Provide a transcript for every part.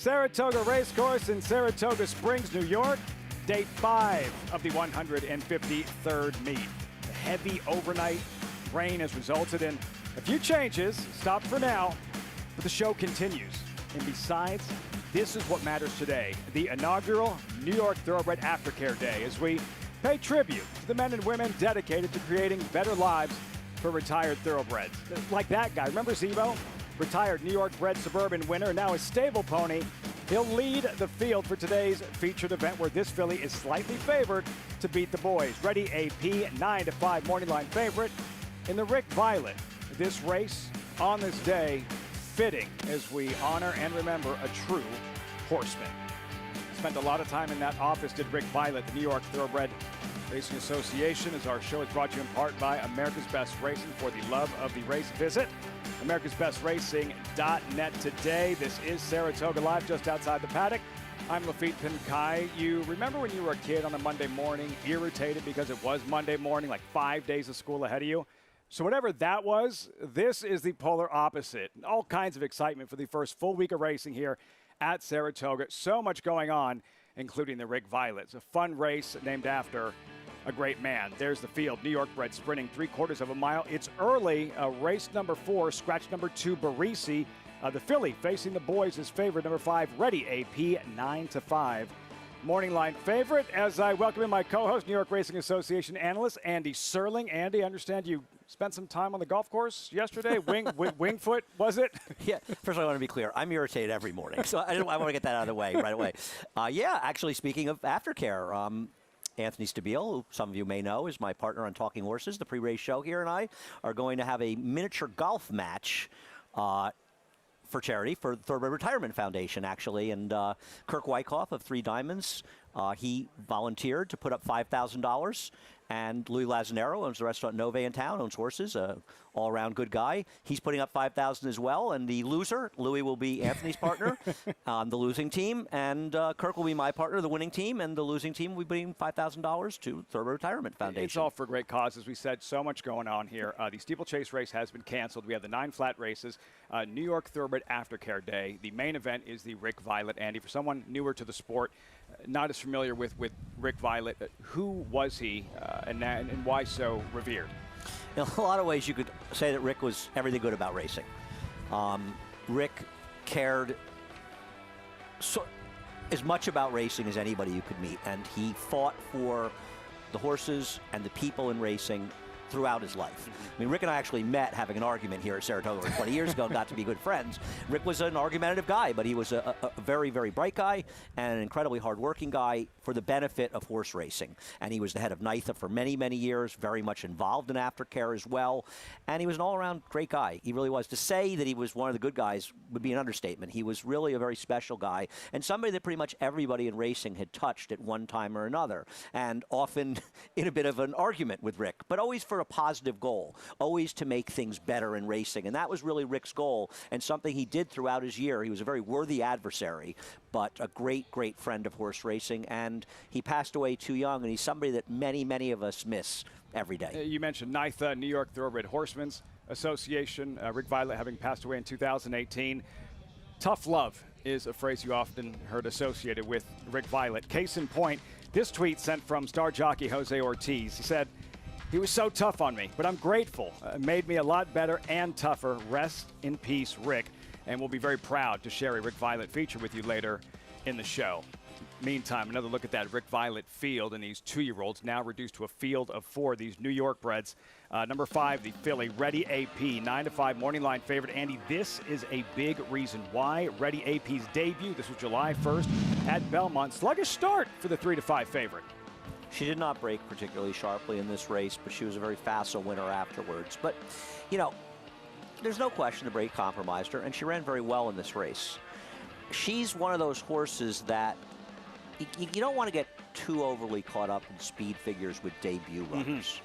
Saratoga Racecourse in Saratoga Springs, New York. Day 5 of the 153rd meet. The heavy overnight rain has resulted in a few changes. Stop for now, but the show continues. And besides, this is what matters today. The inaugural New York Thoroughbred Aftercare Day, as we pay tribute to the men and women dedicated to creating better lives for retired thoroughbreds. Like that guy, remember Zebo? Retired New York bred suburban winner, now a stable pony. He'll lead the field for today's featured event, where this filly is slightly favored to beat the boys. Ready AP, 9-5 morning line favorite in the Rick Violette. This race on this day, fitting as we honor and remember a true horseman. Spent a lot of time in that office, did Rick Violette, the New York Thoroughbred Racing Association, as our show is brought to you in part by America's Best Racing. For the love of the race, visit AmericasBestRacing.net today. This is Saratoga Live, just outside the Paddock. I'm Lafitte Pinkai. You remember when you were a kid on a Monday morning, irritated because it was Monday morning, like 5 days of school ahead of you? So whatever that was, this is the polar opposite. All kinds of excitement for the first full week of racing here at Saratoga. So much going on, including the Rick Violette. It's a fun race named after a great man. There's the field. New York bred sprinting 3/4 of a mile. It's early. Race number 4, scratch number 2, Barisi. The filly facing the boys is favorite number 5, Ready AP, 9-5. Morning line favorite, as I welcome in my co-host, New York Racing Association analyst, Andy Serling. Andy, I understand you spent some time on the golf course yesterday. Wingfoot, was it? Yeah, first of all, I want to be clear. I'm irritated every morning, so I want to get that out of the way right away. Yeah, actually, speaking of Aftercare, Anthony Stabile, who some of you may know, is my partner on Talking Horses, the pre-race show here, and I are going to have a miniature golf match for charity for the Thoroughbred Retirement Foundation, actually. And Kirk Wyckoff of Three Diamonds, he volunteered to put up $5,000. And Louis Lazzanero owns the restaurant Nove in town, owns horses, all-around good guy. He's putting up $5,000 as well. And the loser, Louis, will be Anthony's partner on the losing team. And Kirk will be my partner, the winning team. And the losing team will be bringing $5,000 to Thoroughbred Retirement Foundation. It's all for a great cause, as we said. So much going on here. The steeplechase race has been canceled. We have the 9 flat races. New York Thoroughbred Aftercare Day. The main event is the Rick Violette. Andy, for someone newer to the sport, not as familiar with Rick Violette, who was he and why so revered? In a lot of ways, you could say that Rick was everything good about racing. Rick cared as much about racing as anybody you could meet, and he fought for the horses and the people in racing throughout his life. I mean, Rick and I actually met having an argument here at Saratoga 20 years ago and got to be good friends. Rick was an argumentative guy, but he was a very, very bright guy and an incredibly hardworking guy for the benefit of horse racing. And he was the head of NYTHA for many, many years, very much involved in Aftercare as well. And he was an all-around great guy. He really was. To say that he was one of the good guys would be an understatement. He was really a very special guy and somebody that pretty much everybody in racing had touched at one time or another, and often in a bit of an argument with Rick, but always for a positive goal, always to make things better in racing. And that was really Rick's goal, and something he did throughout his year. He was a very worthy adversary, but a great, great friend of horse racing. And he passed away too young, and he's somebody that many, many of us miss every day. You mentioned NYTHA, New York Thoroughbred Horsemen's Association. Rick Violette having passed away in 2018. Tough love is a phrase you often heard associated with Rick Violette. Case in point, this tweet sent from star jockey Jose Ortiz. He said, "He was so tough on me, but I'm grateful. Made me a lot better and tougher. Rest in peace, Rick." And we'll be very proud to share a Rick Violette feature with you later in the show. Meantime, another look at that Rick Violette field, and these 2-year-olds now reduced to a field of 4. These New York breds. Number 5, the filly, Ready AP, 9-5 morning line favorite. Andy, this is a big reason why. Ready AP's debut, this was July 1st at Belmont. Sluggish start for the 3-5 favorite. She did not break particularly sharply in this race, but she was a very facile winner afterwards. But, you know, there's no question the break compromised her, and she ran very well in this race. She's one of those horses that you don't want to get too overly caught up in speed figures with debut runners.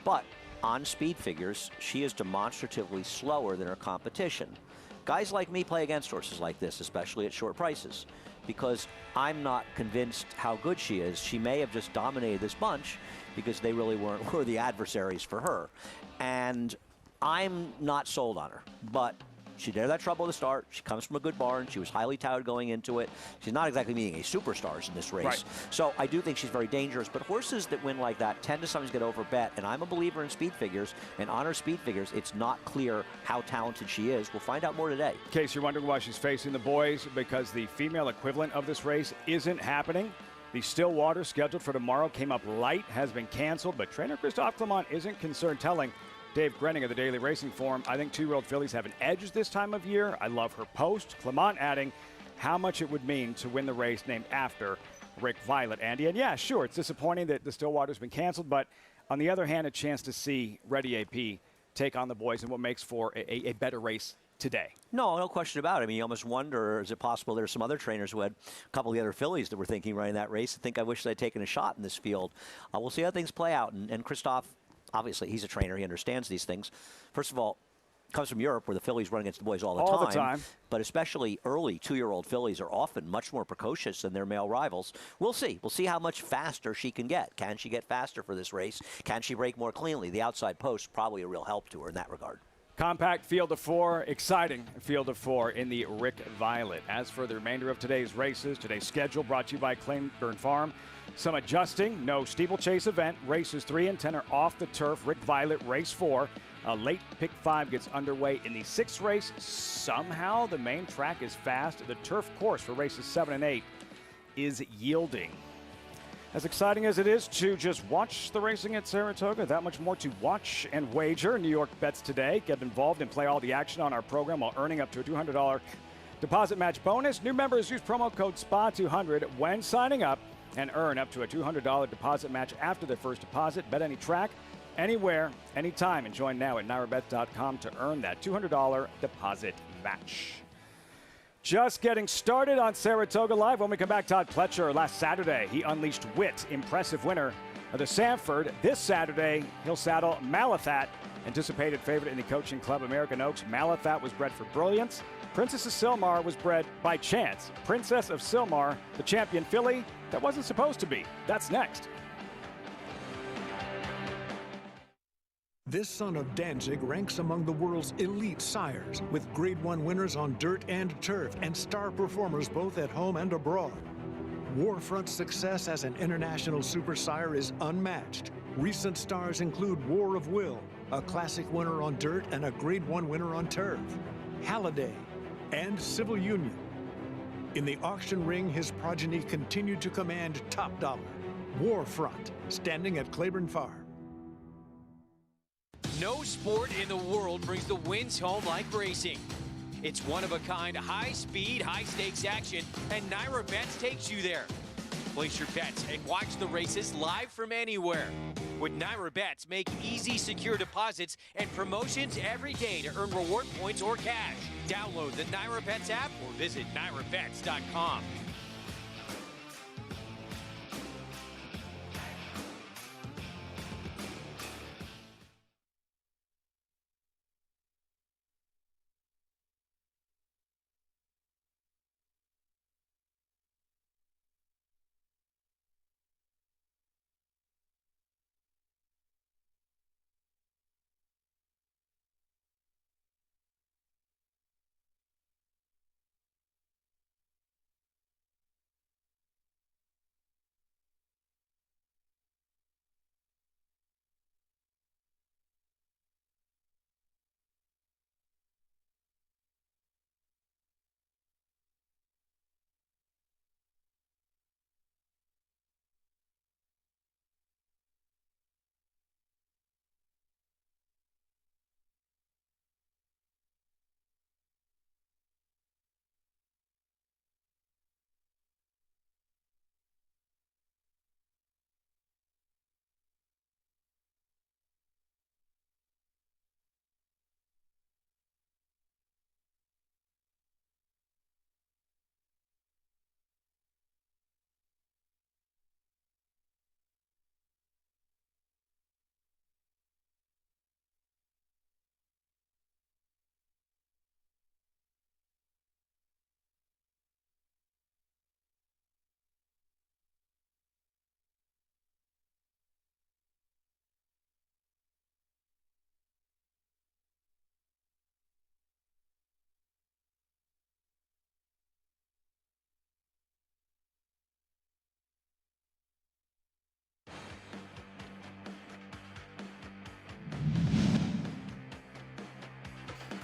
But on speed figures, she is demonstratively slower than her competition. Guys like me play against horses like this, especially at short prices, because I'm not convinced how good she is. She may have just dominated this bunch because they really weren't worthy adversaries for her. And I'm not sold on her, but She did have that trouble at the start. She comes from a good barn. She was highly touted going into it. She's not exactly meeting a superstars in this race. Right. So I do think she's very dangerous. But horses that win like that tend to sometimes get overbet. And I'm a believer in speed figures. And on her speed figures, it's not clear how talented she is. We'll find out more today. In case you're wondering why she's facing the boys, because the female equivalent of this race isn't happening. The Stillwater, scheduled for tomorrow, came up light, has been canceled, but trainer Christophe Clement isn't concerned, telling Dave Grenning of the Daily Racing Forum, I think 2-year-old fillies have an edge this time of year. I love her post. Clement adding how much it would mean to win the race named after Rick Violette, Andy. And yeah, sure, it's disappointing that the Stillwater's been canceled, but on the other hand, a chance to see Ready AP take on the boys in what makes for a better race today. No question about it. I mean, you almost wonder, is it possible there's some other trainers who had a couple of the other fillies that were thinking running that race and think, I wish they'd taken a shot in this field. We'll see how things play out. And Christophe, obviously, he's a trainer. He understands these things. First of all, comes from Europe where the fillies run against the boys all the time. But especially early 2-year-old fillies are often much more precocious than their male rivals. We'll see. We'll see how much faster she can get. Can she get faster for this race? Can she break more cleanly? The outside post probably a real help to her in that regard. Compact field of 4, exciting field of 4 in the Rick Violette. As for the remainder of today's races, today's schedule brought to you by Claiborne Farm. Some adjusting, no steeplechase event. Races 3 and 10 are off the turf. Rick Violette, race 4. A late pick 5 gets underway in the 6th race. Somehow the main track is fast. The turf course for races 7 and 8 is yielding. As exciting as it is to just watch the racing at Saratoga, that much more to watch and wager. New York bets today. Get involved and play all the action on our program while earning up to a $200 deposit match bonus. New members use promo code SPA200 when signing up and earn up to a $200 deposit match after their first deposit. Bet any track, anywhere, anytime, and join now at NYRABet.com to earn that $200 deposit match. Just getting started on Saratoga Live. When we come back, Todd Pletcher last Saturday, he unleashed wit. Impressive winner of the Sanford. This Saturday, he'll saddle Malathat, anticipated favorite in the Coaching Club American Oaks. Malathat was bred for brilliance. Princess of Sylmar was bred by chance. Princess of Sylmar, the champion filly that wasn't supposed to be. That's next. This son of Danzig ranks among the world's elite sires, with Grade 1 winners on dirt and turf and star performers both at home and abroad. Warfront's success as an international super sire is unmatched. Recent stars include War of Will, a classic winner on dirt and a Grade 1 winner on turf, Halliday, and Civil Union. In the auction ring, his progeny continued to command top dollar. Warfront, standing at Claiborne Farm. No sport in the world brings the wins home like racing. It's one-of-a-kind, high-speed, high-stakes action, and NYRABets takes you there. Place your bets and watch the races live from anywhere. With NYRABets, make easy, secure deposits and promotions every day to earn reward points or cash. Download the NYRABets app or visit NYRABets.com.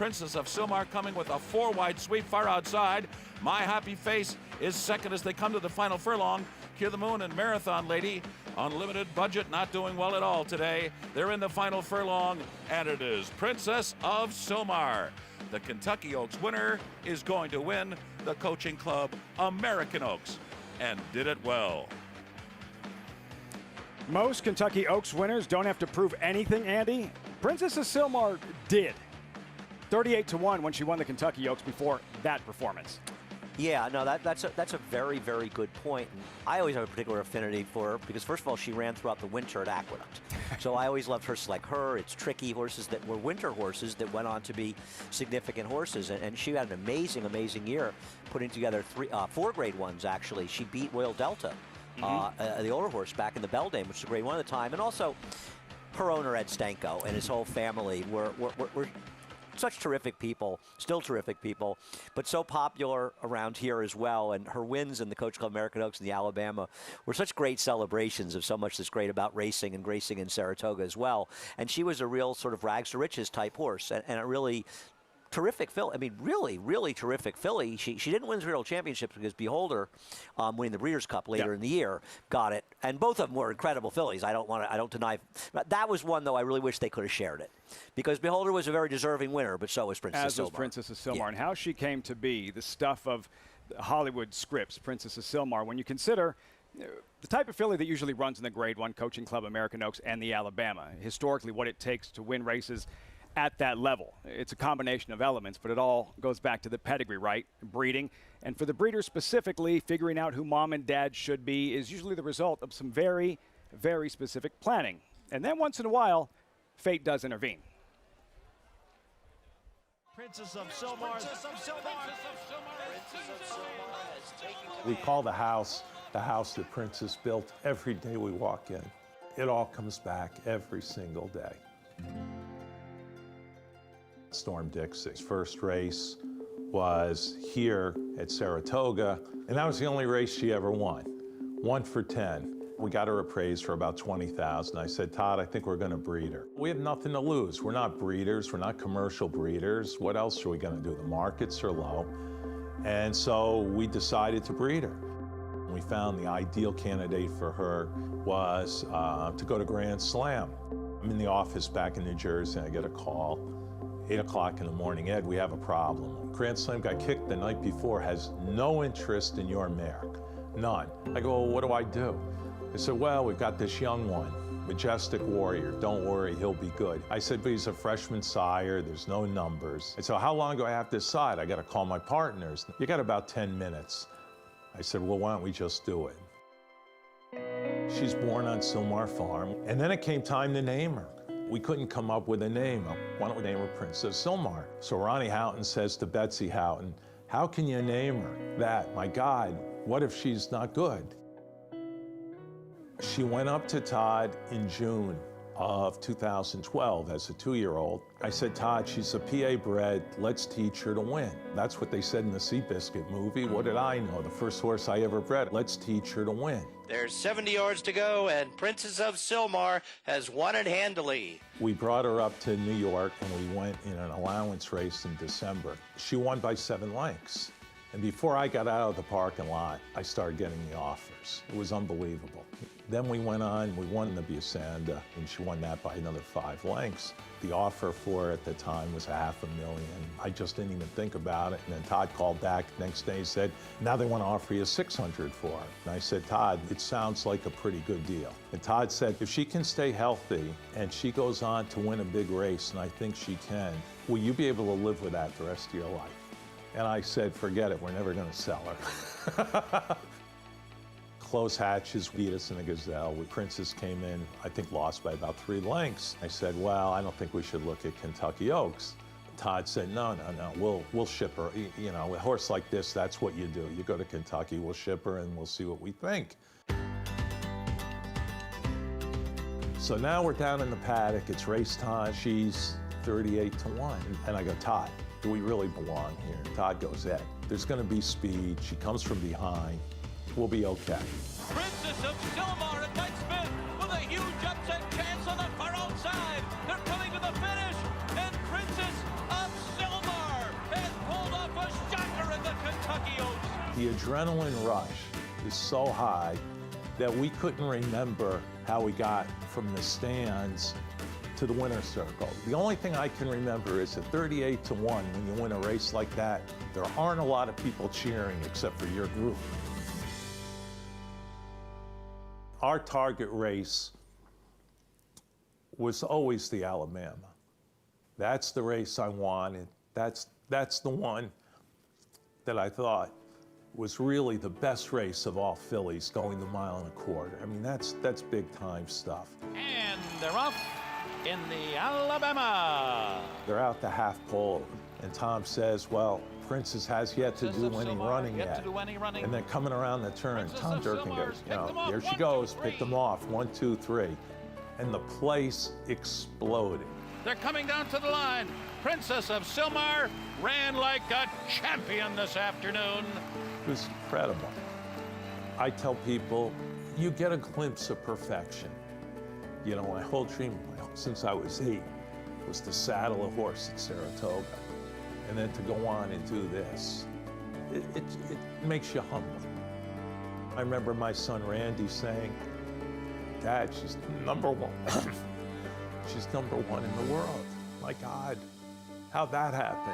Princess of Sylmar coming with a 4-wide sweep far outside. My Happy Face is second as they come to the final furlong. Cure the Moon and Marathon Lady on limited budget, not doing well at all today. They're in the final furlong, and it is Princess of Sylmar. The Kentucky Oaks winner is going to win the Coaching Club American Oaks, and did it well. Most Kentucky Oaks winners don't have to prove anything, Andy. Princess of Sylmar did. 38-1 when she won the Kentucky Oaks before that performance. Yeah, no, that's a very, very good point. And I always have a particular affinity for her because, first of all, she ran throughout the winter at Aqueduct. So I always loved horses like her. It's tricky horses that were winter horses that went on to be significant horses. And she had an amazing, amazing year putting together 4 grade ones, actually. She beat Royal Delta, the older horse, back in the Beldame, which was a grade 1 at the time. And also, her owner, Ed Stanko, and his whole family were such terrific people, still terrific people, but so popular around here as well. And her wins in the Coach Club American Oaks and the Alabama were such great celebrations of so much that's great about racing and racing in Saratoga as well. And she was a real sort of rags to riches type horse, and a really terrific filly. I mean, really, really terrific filly. She didn't win the Real Championships because Beholder, winning the Breeders' Cup later in the year, got it. And both of them were incredible fillies. I don't deny. That was one, though, I really wish they could have shared it. Because Beholder was a very deserving winner, but so was Princess of Sylmar. As was Princess of Sylmar. And how she came to be the stuff of Hollywood scripts, Princess of Sylmar, when you consider the type of filly that usually runs in the Grade 1 Coaching Club American Oaks and the Alabama, historically what it takes to win races at that level. It's a combination of elements, but it all goes back to the pedigree, right? Breeding. And for the breeders specifically, figuring out who mom and dad should be is usually the result of some very, very specific planning. And then once in a while, fate does intervene. Princess of Sylmar. We call the house that Princess built. Every day we walk in, it all comes back every single day. Storm Dixie's first race was here at Saratoga, and that was the only race she ever won. 1 for 10. We got her appraised for about $20,000. I said, Todd, I think we're going to breed her. We have nothing to lose. We're not breeders. We're not commercial breeders. What else are we going to do? The markets are low. And so we decided to breed her. We found the ideal candidate for her was to go to Grand Slam. I'm in the office back in New Jersey, and I get a call, 8 o'clock in the morning. Ed, we have a problem. Grand Slam got kicked the night before, has no interest in your mare. None. I go, well, what do I do? They said, well, we've got this young one, Majestic Warrior. Don't worry, he'll be good. I said, but he's a freshman sire. There's no numbers. I said, how long do I have to decide? I got to call my partners. You got about 10 minutes. I said, well, why don't we just do it? She's born on Sylmar Farm. And then it came time to name her. We couldn't come up with a name. Why don't we name her Princess Sylmar? So Ronnie Houghton says to Betsy Houghton, how can you name her that? My God, what if she's not good? She went up to Todd in June of 2012 as a 2-year-old. I said, Todd, she's a PA bred, let's teach her to win. That's what they said in the Seabiscuit movie. What did I know? The first horse I ever bred, let's teach her to win. There's 70 yards to go, and Princess of Sylmar has won it handily. We brought her up to New York, and we went in an allowance race in December. She won by 7 lengths. And before I got out of the parking lot, I started getting the offers. It was unbelievable. Then we went on, we won the Busanda, and she won that by another 5 lengths. The offer for her at the time was $500,000. I just didn't even think about it. And then Todd called back the next day and said, now they want to offer you $600,000 for her. And I said, Todd, it sounds like a pretty good deal. And Todd said, if she can stay healthy and she goes on to win a big race, and I think she can, will you be able to live with that the rest of your life? And I said, forget it, we're never going to sell her. Close hatches beat us in a gazelle. Princess came in, I think lost by about 3 lengths. I said, well, I don't think we should look at Kentucky Oaks. Todd said, no, we'll ship her. You know, a horse like this, that's what you do. You go to Kentucky, we'll ship her, and we'll see what we think. So now we're down in the paddock, it's race time. She's 38-1, and I go, Todd, do we really belong here? Todd goes, Ed, there's going to be speed. She comes from behind. We'll be okay. Princess of Sylmar and Mike Smith with a huge upset chance on the far outside. They're coming to the finish, and Princess of Sylmar the adrenaline rush is so high that we couldn't remember how we got from the stands to the winner's circle. The only thing I can remember is at 38-1, when you win a race like that, there aren't a lot of people cheering except for your group. Our target race was always the Alabama. That's the race I wanted. That's the one that I thought was really the best race of all fillies, going the 1.25 miles. I mean, that's big time stuff. And they're off in the Alabama. They're out the half pole, and Tom says, well, Princess has yet to do any running yet. And then coming around the turn, Tom Durkin goes, you know, here she goes, picked them off, 1, 2, 3. And the place exploded. They're coming down to the line. Princess of Sylmar ran like a champion this afternoon. It was incredible. I tell people, you get a glimpse of perfection. You know, my whole dream since I was 8 was to saddle a horse at Saratoga, and then to go on and do this. It makes you humble. I remember my son Randy saying, Dad, she's #1. She's #1 in the world. My God, how'd that happen?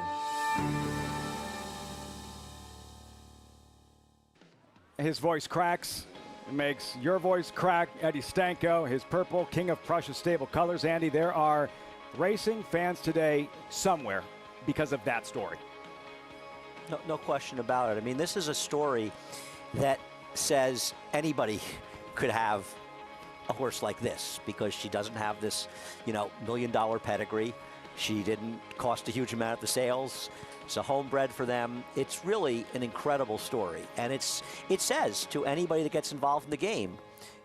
His voice cracks. It makes your voice crack. Eddie Stanko, his purple, King of Prussia stable colors. Andy, there are racing fans today somewhere because of that story. No question about it. I mean, this is a story that says anybody could have a horse like this, because she doesn't have this, you know, $1 million pedigree. She didn't cost a huge amount at the sales. It's a homebred for them. It's really an incredible story. And it says to anybody that gets involved in the game,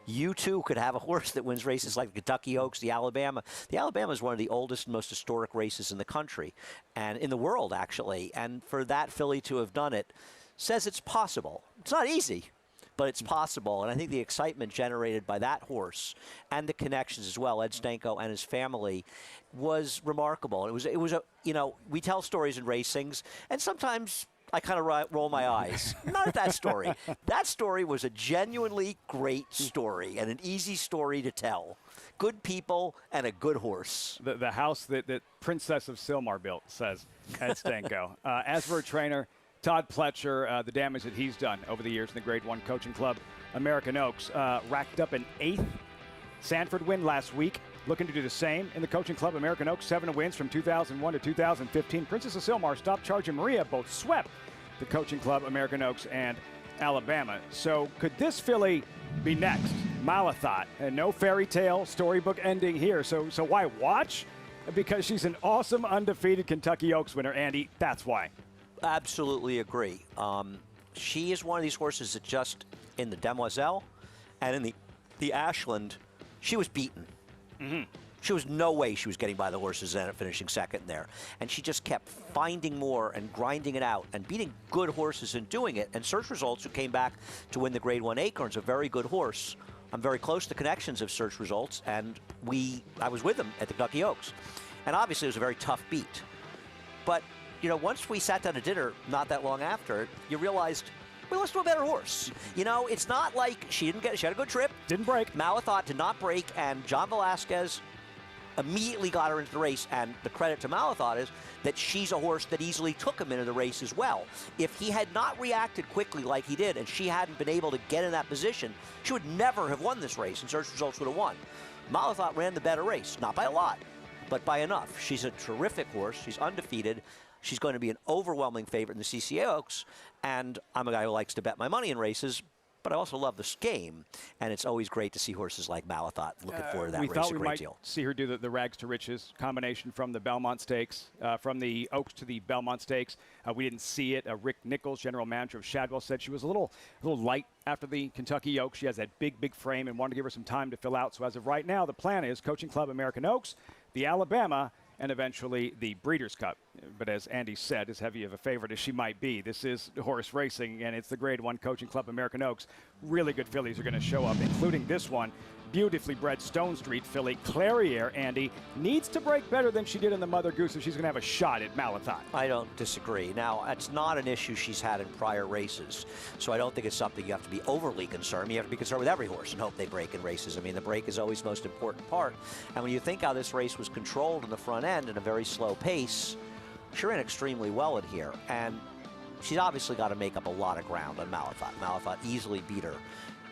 you too could have a horse that wins races like the Kentucky Oaks, the Alabama. The Alabama is one of the oldest and most historic races in the country, and in the world, actually. And for that filly to have done it says it's possible. It's not easy, but it's possible. And I think the excitement generated by that horse and the connections as well, Ed Stanko and his family, was remarkable. It was a, you know, we tell stories in racings, and sometimes I kind of roll my eyes. Not at that story. That story was a genuinely great story and an easy story to tell. Good people and a good horse. The house that Princess of Sylmar built, says Ed Stanko. As for a trainer, Todd Pletcher, the damage that he's done over the years in the Grade 1 coaching club, American Oaks, racked up an 8th Sanford win last week. Looking to do the same in the coaching club. American Oaks, 7 wins from 2001 to 2015. Princess of Sylmar, Stop Charging Maria, both swept the coaching club, American Oaks and Alabama. So could this filly be next? Malathot, and no fairy tale storybook ending here. So why watch? Because she's an awesome undefeated Kentucky Oaks winner, Andy. That's why. Absolutely agree. She is one of these horses that just in the Demoiselle and in the Ashland, she was beaten. Mm-hmm. She was no way she was getting by the horses and finishing second there. And she just kept finding more and grinding it out and beating good horses and doing it. And Search Results, who came back to win the Grade 1 Acorns, a very good horse. I'm very close to connections of Search Results, and I was with them at the Kentucky Oaks. And obviously it was a very tough beat. But, you know, once we sat down to dinner not that long after, you realized, we lost to a better horse. You know, it's not like she had a good trip. Didn't break. Malathot did not break, and John Velasquez immediately got her into the race, and the credit to Malathot is that she's a horse that easily took him into the race as well. If he had not reacted quickly like he did, and she hadn't been able to get in that position, she would never have won this race, and Search Results would have won. Malathot ran the better race, not by a lot, but by enough. She's a terrific horse. She's undefeated. She's going to be an overwhelming favorite in the CCA Oaks, and I'm a guy who likes to bet my money in races, but I also love this game, and it's always great to see horses like Malathot. Looking forward to that race a great deal. We thought we might see her do the rags to riches combination from the Belmont Stakes, from the Oaks to the Belmont Stakes. We didn't see it. Rick Nichols, general manager of Shadwell, said she was a little light after the Kentucky Oaks. She has that big frame and wanted to give her some time to fill out. So as of right now, the plan is Coaching Club American Oaks, the Alabama, and eventually the Breeders' Cup. But as Andy said, as heavy of a favorite as she might be, this is horse racing, and it's the Grade 1 Coaching Club American Oaks. Really good fillies are going to show up, including this one. Beautifully bred Stone Street filly, Clariere, Andy, needs to break better than she did in the Mother Goose if she's going to have a shot at Malathon. I don't disagree. Now, it's not an issue she's had in prior races, so I don't think it's something you have to be overly concerned. You have to be concerned with every horse and hope they break in races. I mean, the break is always the most important part. And when you think how this race was controlled in the front end at a very slow pace, she ran extremely well in here. And she's obviously got to make up a lot of ground on Malathon. Malathon easily beat her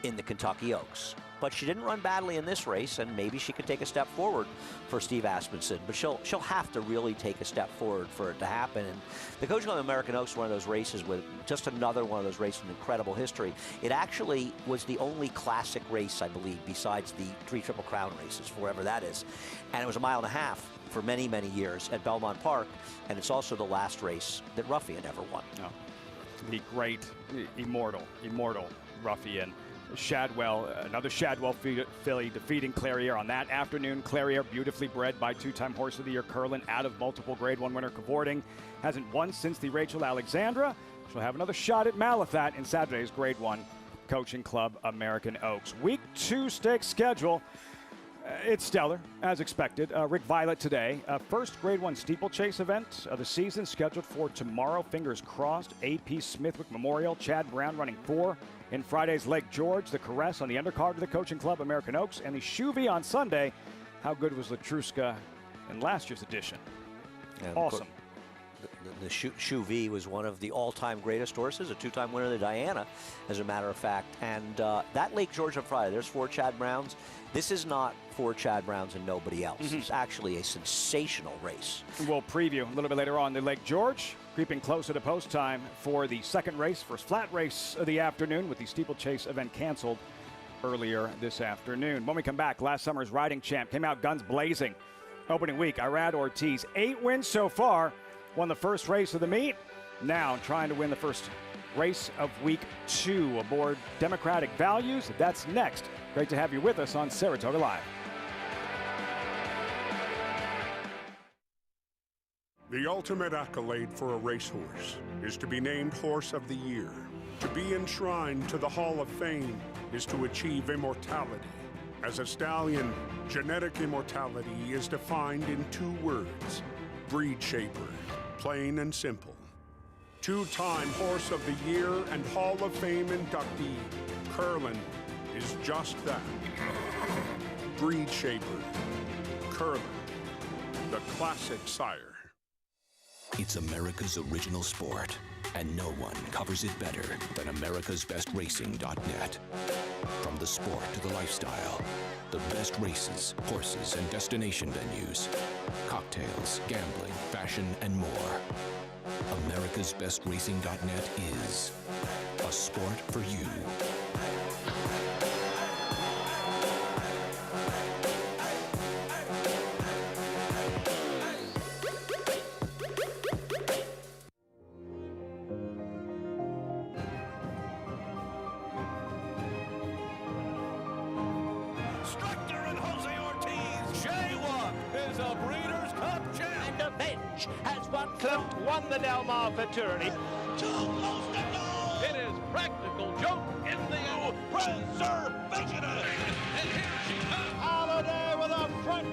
in the Kentucky Oaks. But she didn't run badly in this race, and maybe she could take a step forward for Steve Asmussen. But she'll have to really take a step forward for it to happen. And the Coaching Club American Oaks is one of those races with just another one of those races with incredible history. It actually was the only classic race, I believe, besides the 3 Triple Crown races, for whatever that is. And it was a 1.5 miles for many, many years at Belmont Park. And it's also the last race that Ruffian ever won. Oh, the great, immortal Ruffian. Shadwell, another Shadwell filly defeating Clariere on that afternoon. Clariere, beautifully bred by 2-time Horse of the Year Curlin, out of multiple Grade 1 winner cavorting. Hasn't won since the Rachel Alexandra. She'll have another shot at Malathon in Saturday's Grade 1 Coaching Club American Oaks. Week 2 stakes schedule. It's stellar, as expected. Rick Violette today. First Grade 1 steeplechase event of the season scheduled for tomorrow. Fingers crossed. A.P. Smithwick Memorial. Chad Brown running 4 in Friday's Lake George. The Caress on the undercard of the Coaching Club American Oaks. And the Chuvie on Sunday. How good was Latruska in last year's edition? And awesome. The Chuvie was one of the all-time greatest horses, a 2-time winner of the Diana, as a matter of fact. And that Lake George on Friday, there's 4 Chad Browns. This is not 4 Chad Browns and nobody else. It's actually a sensational race. We'll preview a little bit later on the Lake George, creeping closer to post time for the second race, first flat race of the afternoon, with the steeplechase event canceled earlier this afternoon. When we come back, last summer's riding champ came out guns blazing. Opening week, Irad Ortiz, 8 wins so far, won the first race of the meet. Now trying to win the first race of week 2 aboard Democratic Values. That's next. Great to have you with us on Saratoga Live. The ultimate accolade for a racehorse is to be named Horse of the Year. To be enshrined to the Hall of Fame is to achieve immortality. As a stallion, genetic immortality is defined in 2 words: breed shaper, plain and simple. 2-time Horse of the Year and Hall of Fame inductee, Curlin, is just that. Breed shaper, Curlin, the classic sire. It's America's original sport, and no one covers it better than americasbestracing.net. From the sport to the lifestyle, the best races, horses, and destination venues, cocktails, gambling, fashion, and more. americasbestracing.net is a sport for you. Won the Del Mar Fraternity. Too close to goal! It is Practical Joke in the preservation. And here she comes. Holiday with a front.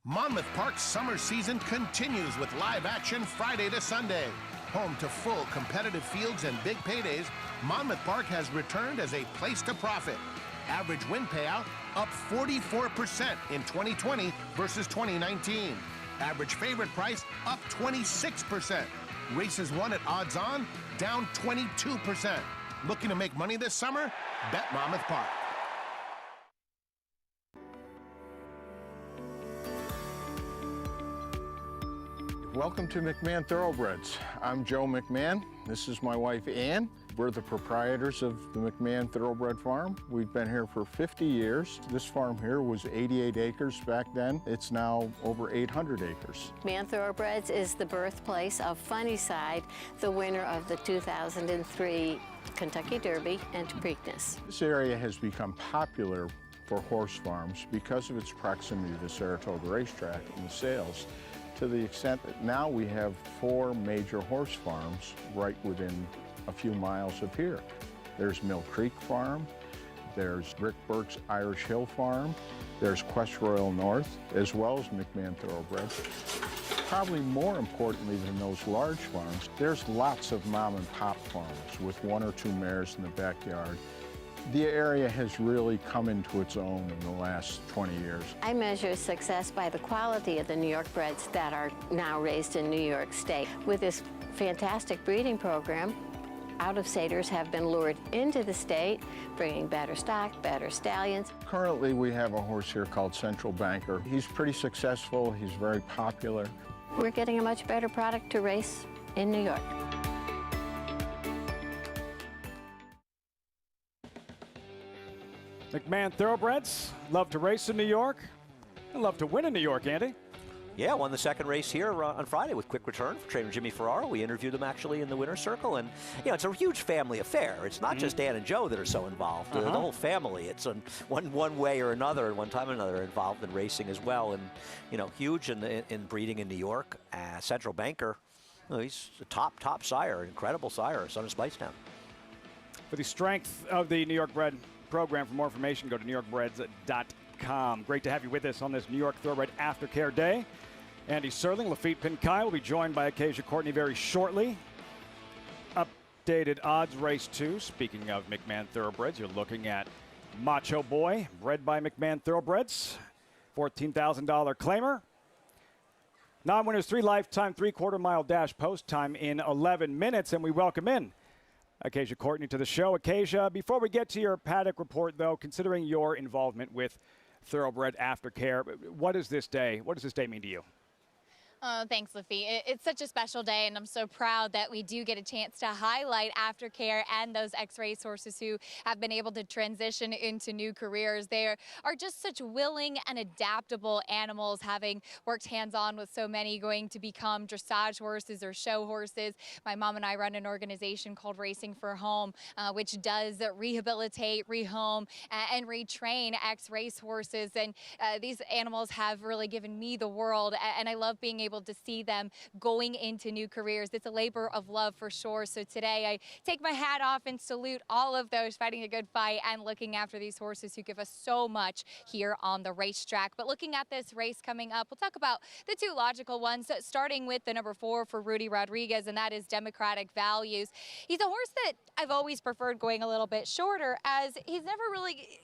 Monmouth Park's summer season continues with live action Friday to Sunday. Home to full competitive fields and big paydays, Monmouth Park has returned as a place to profit. Average win payout up 44% in 2020 versus 2019. Average favorite price up 26%. Races won at odds on down 22%. Looking to make money this summer? Bet Monmouth Park. Welcome to McMahon Thoroughbreds. I'm Joe McMahon. This is my wife, Ann. We're the proprietors of the McMahon Thoroughbred Farm. We've been here for 50 years. This farm here was 88 acres back then. It's now over 800 acres. McMahon Thoroughbreds is the birthplace of Funnyside, the winner of the 2003 Kentucky Derby, and Preakness. This area has become popular for horse farms because of its proximity to the Saratoga racetrack and the sales, to the extent that now we have 4 major horse farms right within a few miles of here. There's Mill Creek Farm, there's Rick Burke's Irish Hill Farm, there's Quest Royal North, as well as McMahon Thoroughbreds. Probably more importantly than those large farms, there's lots of mom and pop farms with 1 or 2 mares in the backyard. The area has really come into its own in the last 20 years. I measure success by the quality of the New York breds that are now raised in New York State. With this fantastic breeding program, out-of-staters have been lured into the state, bringing better stock, better stallions. Currently, we have a horse here called Central Banker. He's pretty successful. He's very popular. We're getting a much better product to race in New York. McMahon Thoroughbreds love to race in New York and love to win in New York, Andy. Yeah, won the second race here on Friday with quick return for trainer Jimmy Ferraro. We interviewed them actually in the winner's circle, and you know, it's a huge family affair. It's not just Dan and Joe that are so involved. The whole family. It's one way or another, and one time or another, involved in racing as well. And you know, huge in breeding in New York. Central Banker, you know, he's a top sire, incredible sire, son of Spicetown. For the strength of the New York bred program, for more information, go to NewYorkBreds.com. Great to have you with us on this New York Thoroughbred Aftercare Day. Andy Serling, Lafitte Pinkai will be joined by Acacia Courtney very shortly. Updated odds, race 2. Speaking of McMahon Thoroughbreds, you're looking at Macho Boy, bred by McMahon Thoroughbreds, $14,000 claimer. Non-winners 3 lifetime 3/4 mile dash post time in 11 minutes, and we welcome in Acacia Courtney to the show. Acacia, before we get to your paddock report, though, considering your involvement with Thoroughbred Aftercare, what does this day mean to you? Oh, thanks, Lafitte. It's such a special day, and I'm so proud that we do get a chance to highlight Aftercare and those ex-race horses who have been able to transition into new careers. They are just such willing and adaptable animals, having worked hands-on with so many, going to become dressage horses or show horses. My mom and I run an organization called Racing for Home, which does rehabilitate, rehome, and retrain ex-race horses. And these animals have really given me the world, and I love being able to see them going into new careers. It's a labor of love for sure. So today I take my hat off and salute all of those fighting a good fight and looking after these horses who give us so much here on the racetrack. But looking at this race coming up, we'll talk about the 2 logical ones, starting with the number 4 for Rudy Rodriguez, and that is Democratic Values. He's a horse that I've always preferred going a little bit shorter, as he's never really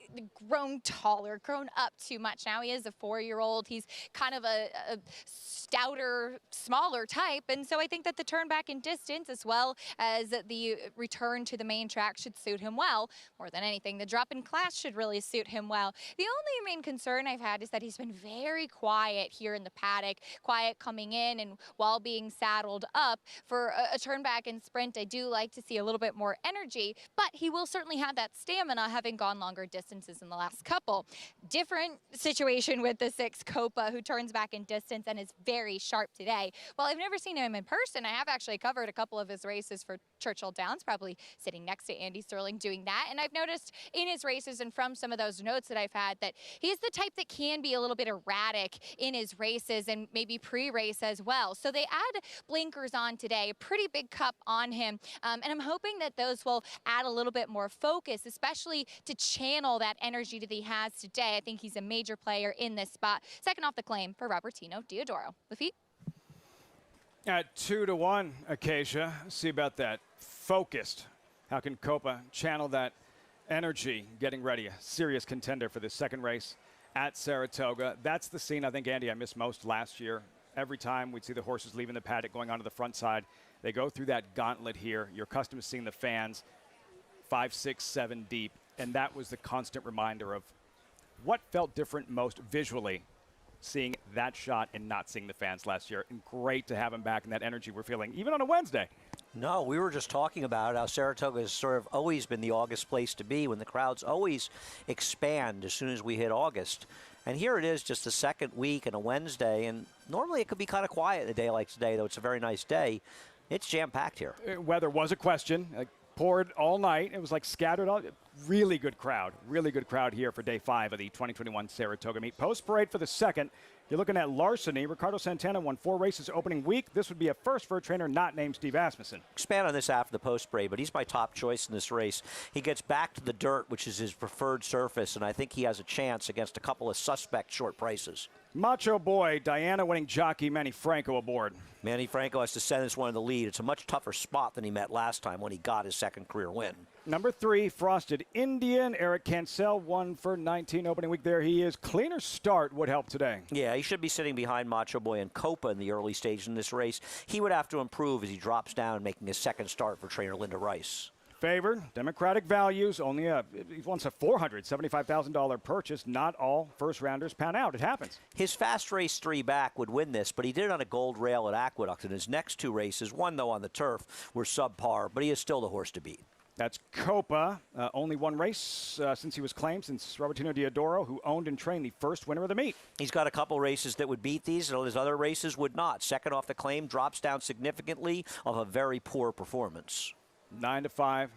grown taller, grown up too much. Now he is a 4-year-old. He's kind of a stouter, smaller type, and so I think that the turn back in distance, as well as the return to the main track, should suit him well. More than anything, the drop in class should really suit him well. The only main concern I've had is that he's been very quiet here in the paddock, quiet coming in and while being saddled up. For a turn back and sprint, I do like to see a little bit more energy, but he will certainly have that stamina, having gone longer distances in the last couple. Different situation with the 6 Copa, who turns back in distance and is very sharp today. While I've never seen him in person, I have actually covered a couple of his races for Churchill Downs, probably sitting next to Andy Serling doing that. And I've noticed in his races and from some of those notes that I've had that he's the type that can be a little bit erratic in his races and maybe pre-race as well. So they add blinkers on today, a pretty big cup on him. And I'm hoping that those will add a little bit more focus, especially to channel that energy that he has today. I think he's a major player in this spot. Second off the claim for Robertino Diodoro. Lafitte? At 2-1, Acacia. See about that. Focused. How can Copa channel that energy getting ready? A serious contender for this second race at Saratoga. That's the scene I think, Andy, I missed most last year. Every time we'd see the horses leaving the paddock going onto the front side, they go through that gauntlet here. You're accustomed to seeing the fans 5, 6, 7 deep, and that was the constant reminder of what felt different most visually, seeing that shot and not seeing the fans last year. And great to have him back, and that energy we're feeling even on a Wednesday. No, we were just talking about how Saratoga has sort of always been the August place to be, when the crowds always expand as soon as we hit August. And here it is, just the second week and a Wednesday, and normally it could be kind of quiet a day like today, though it's a very nice day. It's jam-packed here. Weather was a question. poured all night. It was like scattered all. Really good crowd here for day 5 of the 2021 Saratoga meet. Post parade for the second. You're looking at Larceny. Ricardo Santana won 4 races opening week. This would be a first for a trainer not named Steve Asmussen. Expand on this after the post parade, but he's my top choice in this race. He gets back to the dirt, which is his preferred surface, and I think he has a chance against a couple of suspect short prices. Macho Boy, Diana winning jockey Manny Franco aboard. Manny Franco has to send this one in the lead. It's a much tougher spot than he met last time when he got his second career win. Number 3, Frosted Indian. Eric Cancel, 1 for 19 opening week. There he is. Cleaner start would help today. Yeah, he should be sitting behind Macho Boy and Copa in the early stage in this race. He would have to improve as he drops down, making his second start for trainer Linda Rice. Favored, Democratic Values, only he wants a $475,000 purchase. Not all first-rounders pan out. It happens. His fast race 3 back would win this, but he did it on a gold rail at Aqueduct. In his next 2 races, one, though, on the turf, were subpar, but he is still the horse to beat. That's Copa. Only 1 race since he was claimed, since Robertino Diodoro, who owned and trained the first winner of the meet. He's got a couple races that would beat these, and his other races would not. Second off the claim, drops down significantly of a very poor performance. 9-5,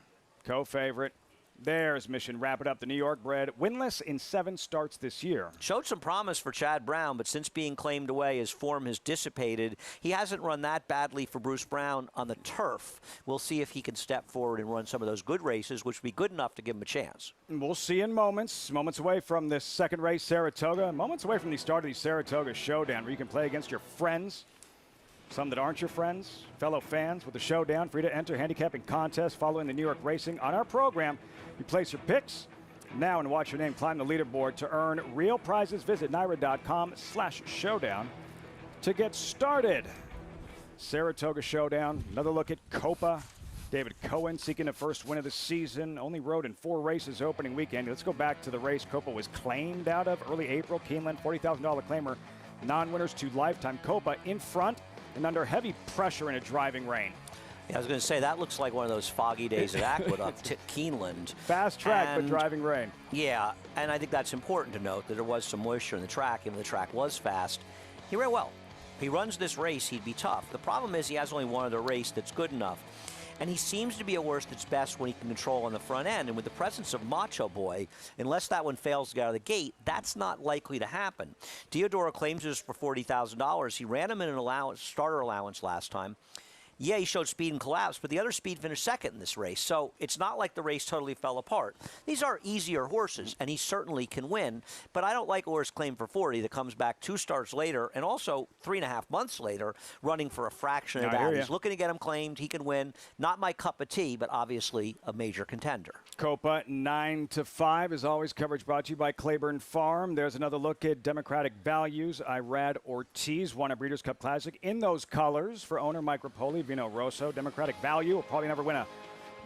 co-favorite. There's Mission Wrap It Up, the New York bred, winless in 7 starts this year. Showed some promise for Chad Brown, but since being claimed away, his form has dissipated. He hasn't run that badly for Bruce Brown on the turf. We'll see if he can step forward and run some of those good races, which would be good enough to give him a chance. We'll see in moments away from this second race, Saratoga, moments away from the start of the Saratoga Showdown, where you can play against your friends, some that aren't your friends, fellow fans, with the Showdown. Free to enter handicapping contests following the New York racing. On our program, you place your picks now and watch your name climb the leaderboard to earn real prizes. Visit NYRA.com/showdown to get started. Saratoga Showdown, another look at Copa. David Cohen seeking the first win of the season. Only rode in 4 races opening weekend. Let's go back to the race Copa was claimed out of early April. Keeneland, $40,000 claimer. Non-winners to lifetime. Copa in front and under heavy pressure in a driving rain. Yeah, I was going to say, that looks like one of those foggy days at Aqueduct, Keeneland. Fast track, but driving rain. Yeah, and I think that's important to note, that there was some moisture in the track. Even though the track was fast, he ran well. If he runs this race, he'd be tough. The problem is he has only one other race that's good enough. And he seems to be a horse that's best when he can control on the front end. And with the presence of Macho Boy, unless that one fails to get out of the gate, that's not likely to happen. Diodoro claims this for $40,000. He ran him in an starter allowance last time. Yeah, he showed speed and collapse, but the other speed finished second in this race. So it's not like the race totally fell apart. These are easier horses, and he certainly can win. But I don't like a horse claimed for 40 that comes back 2 starts later and also 3.5 months later running for a fraction of that. He's looking to get him claimed. He can win. Not my cup of tea, but obviously a major contender. Copa 9-5. As always, coverage brought to you by Claiborne Farm. There's another look at Democratic Values. Irad Ortiz won a Breeders' Cup Classic in those colors for owner Mike Rapoli. Vino Rosso. Democratic Value will probably never win a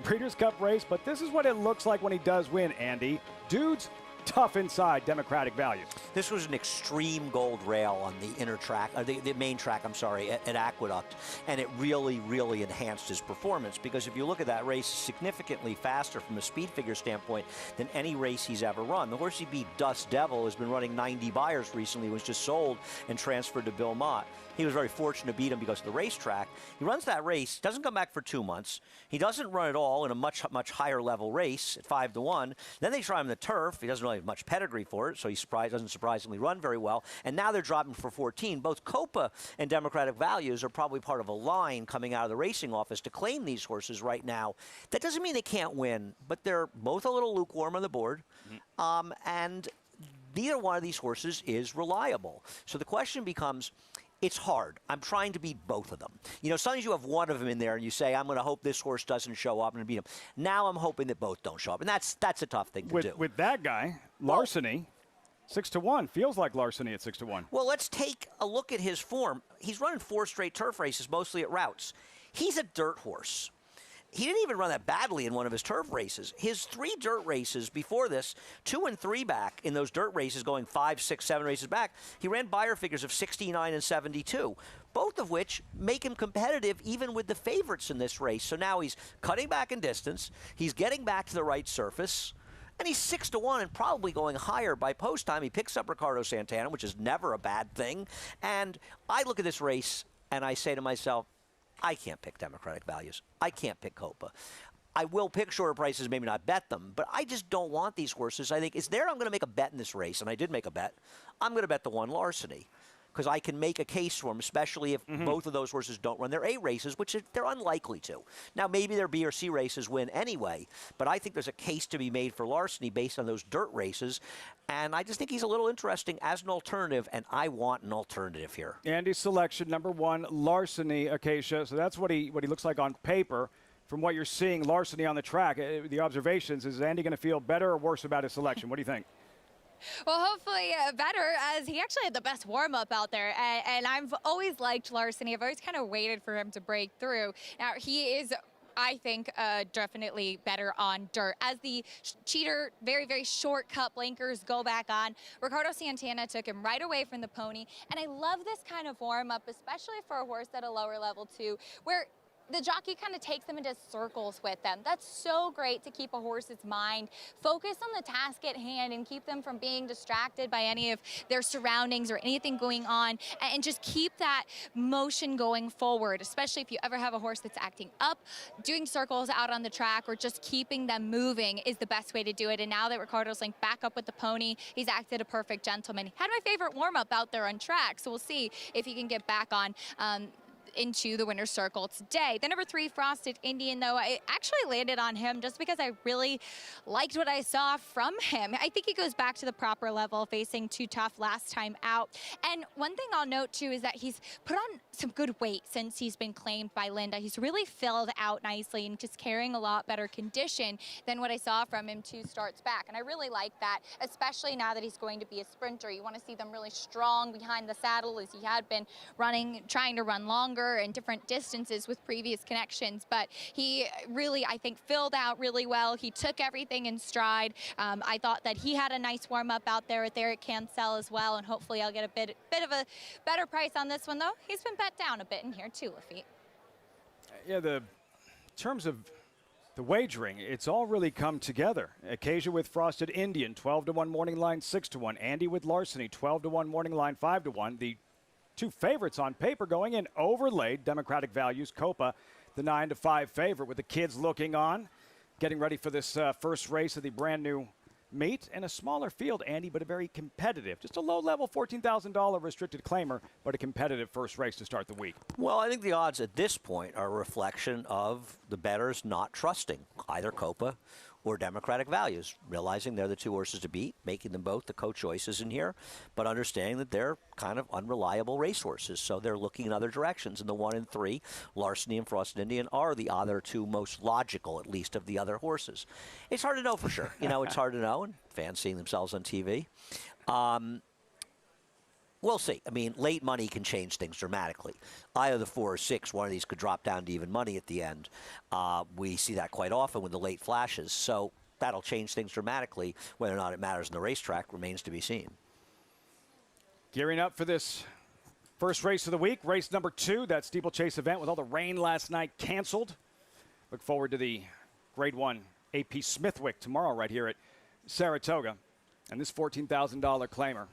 Breeders' Cup race, but this is what it looks like when he does win, Andy. Dude's tough inside, Democratic Value. This was an extreme gold rail on the inner track, the main track, I'm sorry, at Aqueduct, and it really, really enhanced his performance, because if you look at that race, significantly faster from a speed figure standpoint than any race he's ever run. The horse he beat, Dust Devil, has been running 90 buyers recently, was just sold and transferred to Bill Mott. He was very fortunate to beat him because of the racetrack. He runs that race, doesn't come back for 2 months. He doesn't run at all in a much, much higher level race at 5-1. Then they try him the turf. He doesn't really have much pedigree for it, so he doesn't surprisingly run very well. And now they're dropping for 14. Both Copa and Democratic Values are probably part of a line coming out of the racing office to claim these horses right now. That doesn't mean they can't win, but they're both a little lukewarm on the board. And neither one of these horses is reliable. So the question becomes, it's hard. I'm trying to beat both of them. You know, sometimes you have one of them in there and you say, I'm going to hope this horse doesn't show up and beat him. Now I'm hoping that both don't show up. And that's a tough thing to do. With that guy, Larceny, 6-1. Feels like Larceny at 6-1. Well, let's take a look at his form. He's running 4 straight turf races, mostly at routes. He's a dirt horse. He didn't even run that badly in one of his turf races. His 3 dirt races before this, 2 and 3 back in those dirt races, going 5, 6, 7 races back, he ran buyer figures of 69 and 72, both of which make him competitive even with the favorites in this race. So now he's cutting back in distance, he's getting back to the right surface, and he's 6-1 and probably going higher by post time. He picks up Ricardo Santana, which is never a bad thing. And I look at this race and I say to myself, I can't pick Democratic Values. I can't pick Copa. I will pick shorter prices, maybe not bet them, but I just don't want these horses. I think, I'm going to make a bet in this race, and I did make a bet. I'm going to bet the one Larceny, because I can make a case for them, especially if both of those horses don't run their A races, which they're unlikely to. Now, maybe their B or C races win anyway, but I think there's a case to be made for Larceny based on those dirt races, and I just think he's a little interesting as an alternative, and I want an alternative here. Andy's selection, number 1, Larceny, Acacia. So that's what he looks like on paper. From what you're seeing, Larceny on the track, the observations, is Andy going to feel better or worse about his selection? What do you think? Well, hopefully better, as he actually had the best warm-up out there. And I've always liked Larceny. I've always kind of waited for him to break through. Now, he is, I think, definitely better on dirt. As the cheater, very, very short cut blinkers go back on, Ricardo Santana took him right away from the pony. And I love this kind of warm-up, especially for a horse at a lower level, too, where the jockey kind of takes them into circles with them. That's so great to keep a horse's mind focused on the task at hand and keep them from being distracted by any of their surroundings or anything going on, and just keep that motion going forward, especially if you ever have a horse that's acting up. Doing circles out on the track or just keeping them moving is the best way to do it. And now that Ricardo's linked back up with the pony, he's acted a perfect gentleman. He had my favorite warm-up out there on track, so we'll see if he can get back on into the winner's circle today. The number 3, Frosted Indian, though, I actually landed on him just because I really liked what I saw from him. I think he goes back to the proper level, facing Too Tough last time out. And one thing I'll note, too, is that he's put on some good weight since he's been claimed by Linda. He's really filled out nicely and just carrying a lot better condition than what I saw from him 2 starts back. And I really like that, especially now that he's going to be a sprinter. You want to see them really strong behind the saddle, as he had been trying to run longer and different distances with previous connections, but he really, I think, filled out really well. He took everything in stride. I thought that he had a nice warm-up out there at Cancel as well, and hopefully I'll get a bit of a better price on this one, though. He's been bet down a bit in here too, Lafitte. Yeah, in terms of the wagering, it's all really come together. Acacia with Frosted Indian, 12-1 morning line, 6-1. Andy with Larceny, 12-1 morning line, 5-1. The 2 favorites on paper going in overlaid Democratic Values, Copa, the 9-5 favorite, with the kids looking on, getting ready for this first race of the brand new meet. And a smaller field, Andy, but a very competitive, just a low-level $14,000 restricted claimer, but a competitive first race to start the week. Well, I think the odds at this point are a reflection of the bettors not trusting either Copa or Democratic Values, realizing they're the 2 horses to beat, making them both the co-choices in here, but understanding that they're kind of unreliable racehorses, so they're looking in other directions. And the 1 and 3, Larceny and Frosted Indian, are the other 2 most logical, at least, of the other horses. It's hard to know for sure. It's hard to know, and fans seeing themselves on TV. We'll see. I mean, late money can change things dramatically. Either the 4 or 6, one of these could drop down to even money at the end. We see that quite often with the late flashes. So that'll change things dramatically. Whether or not it matters in the racetrack remains to be seen. Gearing up for this first race of the week, race number 2, that steeplechase event with all the rain last night canceled. Look forward to the Grade 1 AP Smithwick tomorrow right here at Saratoga. And this $14,000 claimer.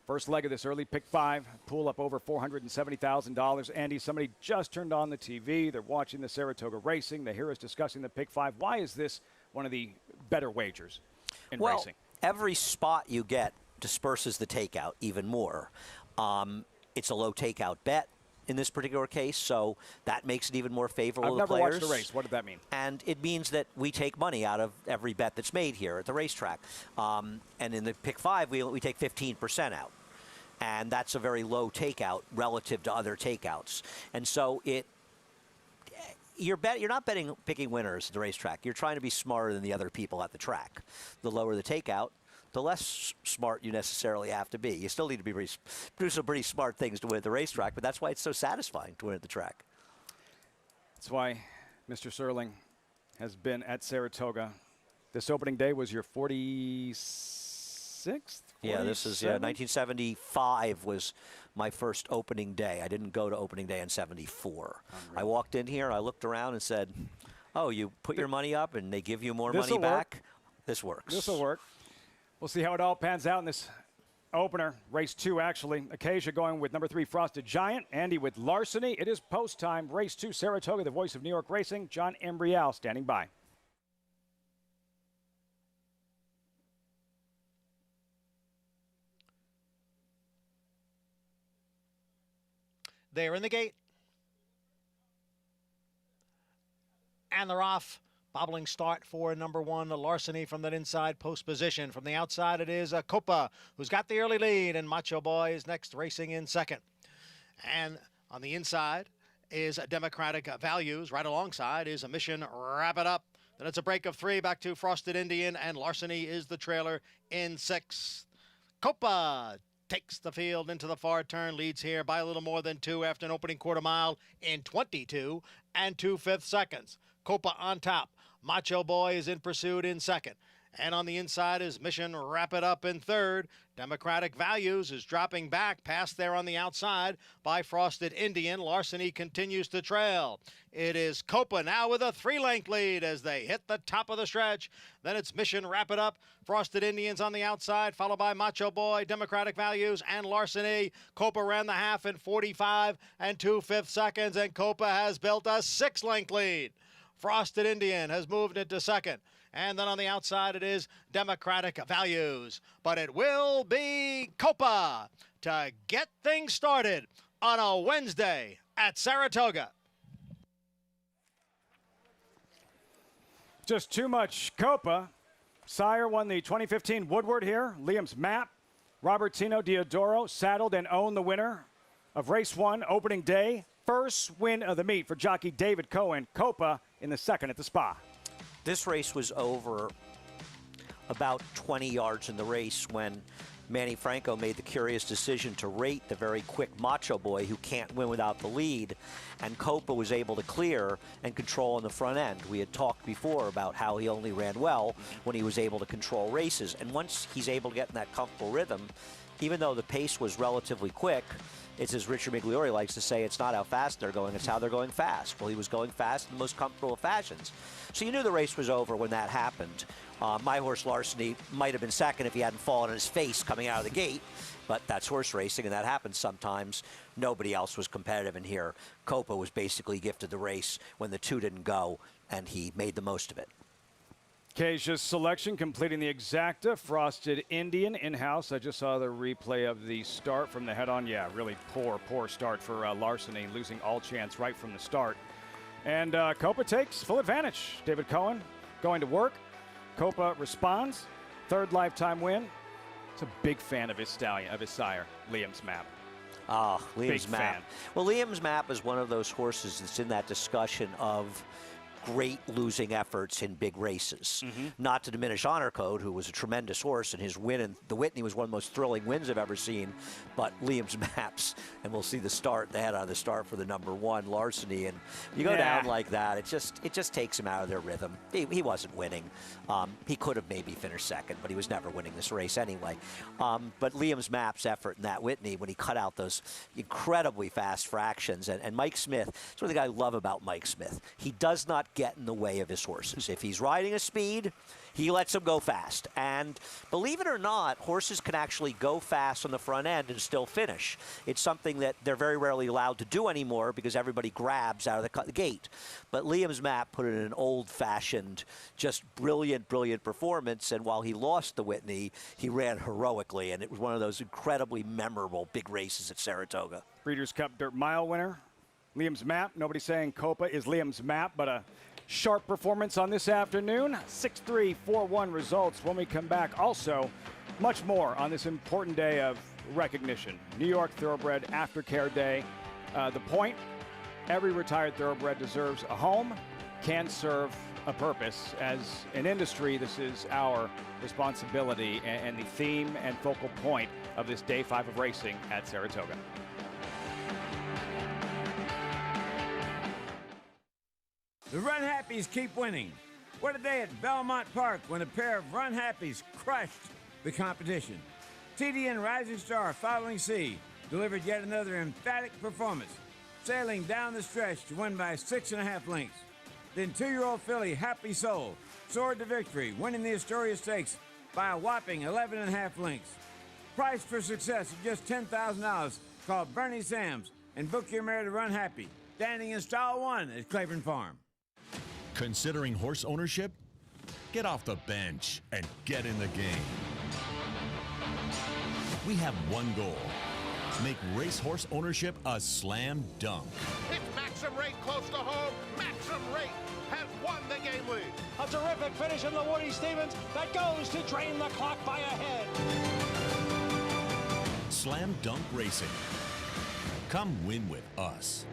First leg of this early pick 5, pool up over $470,000. Andy, somebody just turned on the TV. They're watching the Saratoga racing. They hear us discussing the pick 5. Why is this one of the better wagers in racing? Every spot you get disperses the takeout even more. It's a low takeout bet in this particular case, so that makes it even more favorable to the players. I've never watched a race. What did that mean? And it means that we take money out of every bet that's made here at the racetrack. And in the pick 5, we take 15% out. And that's a very low takeout relative to other takeouts. And so you're not picking winners at the racetrack. You're trying to be smarter than the other people at the track. The lower the takeout, the less smart you necessarily have to be. You still need to do some pretty smart things to win at the racetrack, but that's why it's so satisfying to win at the track. That's why Mr. Serling has been at Saratoga. This opening day was your 46th? Yeah, this is 1975 was my first opening day. I didn't go to opening day in 74. I walked in here, I looked around and said, oh, you put your money up and they give you more money back? This works. This will work. We'll see how it all pans out in this opener. Race 2, actually. Acacia going with number 3, Frosted Giant. Andy with Larceny. It is post time. Race 2, Saratoga, the voice of New York racing. John Embrial standing by. They're in the gate. And they're off. Bobbling start for number 1, Larceny from that inside post position. From the outside, it is Copa, who's got the early lead, and Macho Boy is next, racing in second. And on the inside is Democratic Values. Right alongside is a Mission Wrap It Up. Then it's a break of 3 back to Frosted Indian, and Larceny is the trailer in 6th. Copa takes the field into the far turn, leads here by a little more than 2 after an opening quarter mile in 22 and 2/5 seconds. Copa on top. Macho Boy is in pursuit in second. And on the inside is Mission Wrap It Up in third. Democratic Values is dropping back, past there on the outside by Frosted Indian. Larceny continues to trail. It is Copa now with a 3-length lead as they hit the top of the stretch. Then it's Mission Wrap It Up. Frosted Indians on the outside, followed by Macho Boy, Democratic Values, and Larceny. Copa ran the half in 45 and 2/5 seconds, and Copa has built a 6-length lead. Frosted Indian has moved into second. And then on the outside, it is Democratic Values. But it will be Copa to get things started on a Wednesday at Saratoga. Just too much Copa. Sire won the 2015 Woodward here. Liam's Map. Robertino Diodoro saddled and owned the winner of race 1 opening day. First win of the meet for jockey David Cohen. Copa in the second at the Spa. This race was over about 20 yards in the race when Manny Franco made the curious decision to rate the very quick Macho Boy who can't win without the lead, and Copa was able to clear and control on the front end. We had talked before about how he only ran well when he was able to control races, and once he's able to get in that comfortable rhythm, even though the pace was relatively quick, it's as Richard Migliore likes to say, it's not how fast they're going, it's how they're going fast. Well, he was going fast in the most comfortable of fashions. So you knew the race was over when that happened. My horse Larceny might have been second if he hadn't fallen on his face coming out of the gate, but that's horse racing, and that happens sometimes. Nobody else was competitive in here. Copa was basically gifted the race when the 2 didn't go, and he made the most of it. Keisha's selection completing the exacta. Frosted Indian in-house. I just saw the replay of the start from the head-on. Yeah, really poor start for Larceny, losing all chance right from the start. And Copa takes full advantage. David Cohen going to work. Copa responds. 3rd lifetime win. He's a big fan of his stallion, of his sire, Liam's Map. Ah, Liam's Big Map. fan. Well, Liam's Map is one of those horses that's in that discussion of great losing efforts in big races. Not to diminish Honor Code, who was a tremendous horse, and his win in the Whitney was one of the most thrilling wins I've ever seen, but Liam's Maps, and we'll see the start, they had on the start for the number 1, Larceny, and you go down like that, it just takes him out of their rhythm. He wasn't winning. He could have maybe finished second, but he was never winning this race anyway. But Liam's Maps effort in that Whitney, when he cut out those incredibly fast fractions, and Mike Smith, that's one thing I love about Mike Smith. He does not get in the way of his horses. If he's riding a speed, he lets them go fast. And believe it or not, horses can actually go fast on the front end and still finish. It's something that they're very rarely allowed to do anymore because everybody grabs out of the gate. But Liam's Map put in an old-fashioned, just brilliant performance, and while he lost the Whitney, he ran heroically, and it was one of those incredibly memorable big races at Saratoga. Breeders' Cup Dirt Mile winner, Liam's Map. Nobody saying Copa is Liam's Map, but a sharp performance on this afternoon. 6-3, 4-1 results when we come back. Also, much more on this important day of recognition. New York Thoroughbred Aftercare Day. The point, every retired thoroughbred deserves a home, can serve a purpose. As an industry, this is our responsibility and the theme and focal point of this day 5 of racing at Saratoga. The Run Happies keep winning. What a day at Belmont Park when a pair of Run Happies crushed the competition. TDN Rising Star Following Sea delivered yet another emphatic performance, sailing down the stretch to win by 6.5 lengths. Then 2-year-old filly Happy Soul soared to victory, winning the Astoria Stakes by a whopping 11.5 lengths. Price for success of just $10,000 called Bernie Sams and book your mare to Run Happy, standing in stall 1 at Claiborne Farm. Considering horse ownership? Get off the bench and get in the game. We have one goal: make racehorse ownership a slam dunk. It's Maxim Rate close to home. Maxim Rate has won the game lead. A terrific finish in the Woody Stevens that goes to drain the clock by a head. Slam Dunk Racing. Come win with us.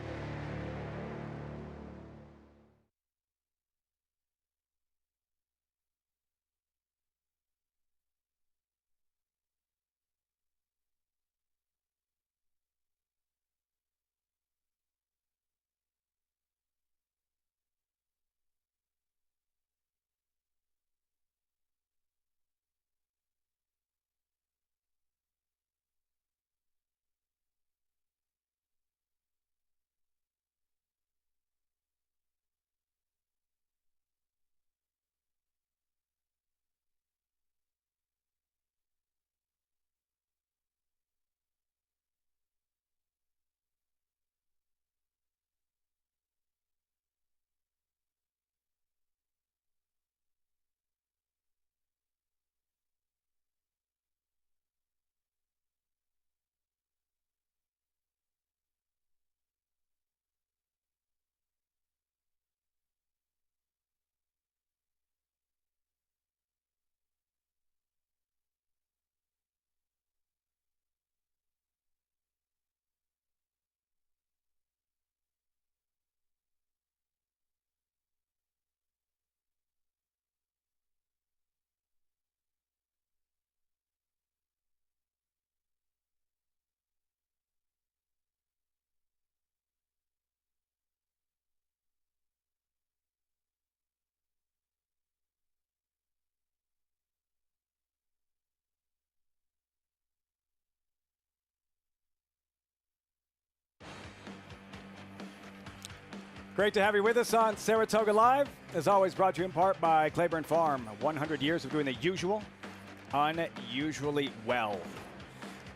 Great to have you with us on Saratoga Live. As always, brought to you in part by Claiborne Farm. 100 years of doing the usual, unusually well.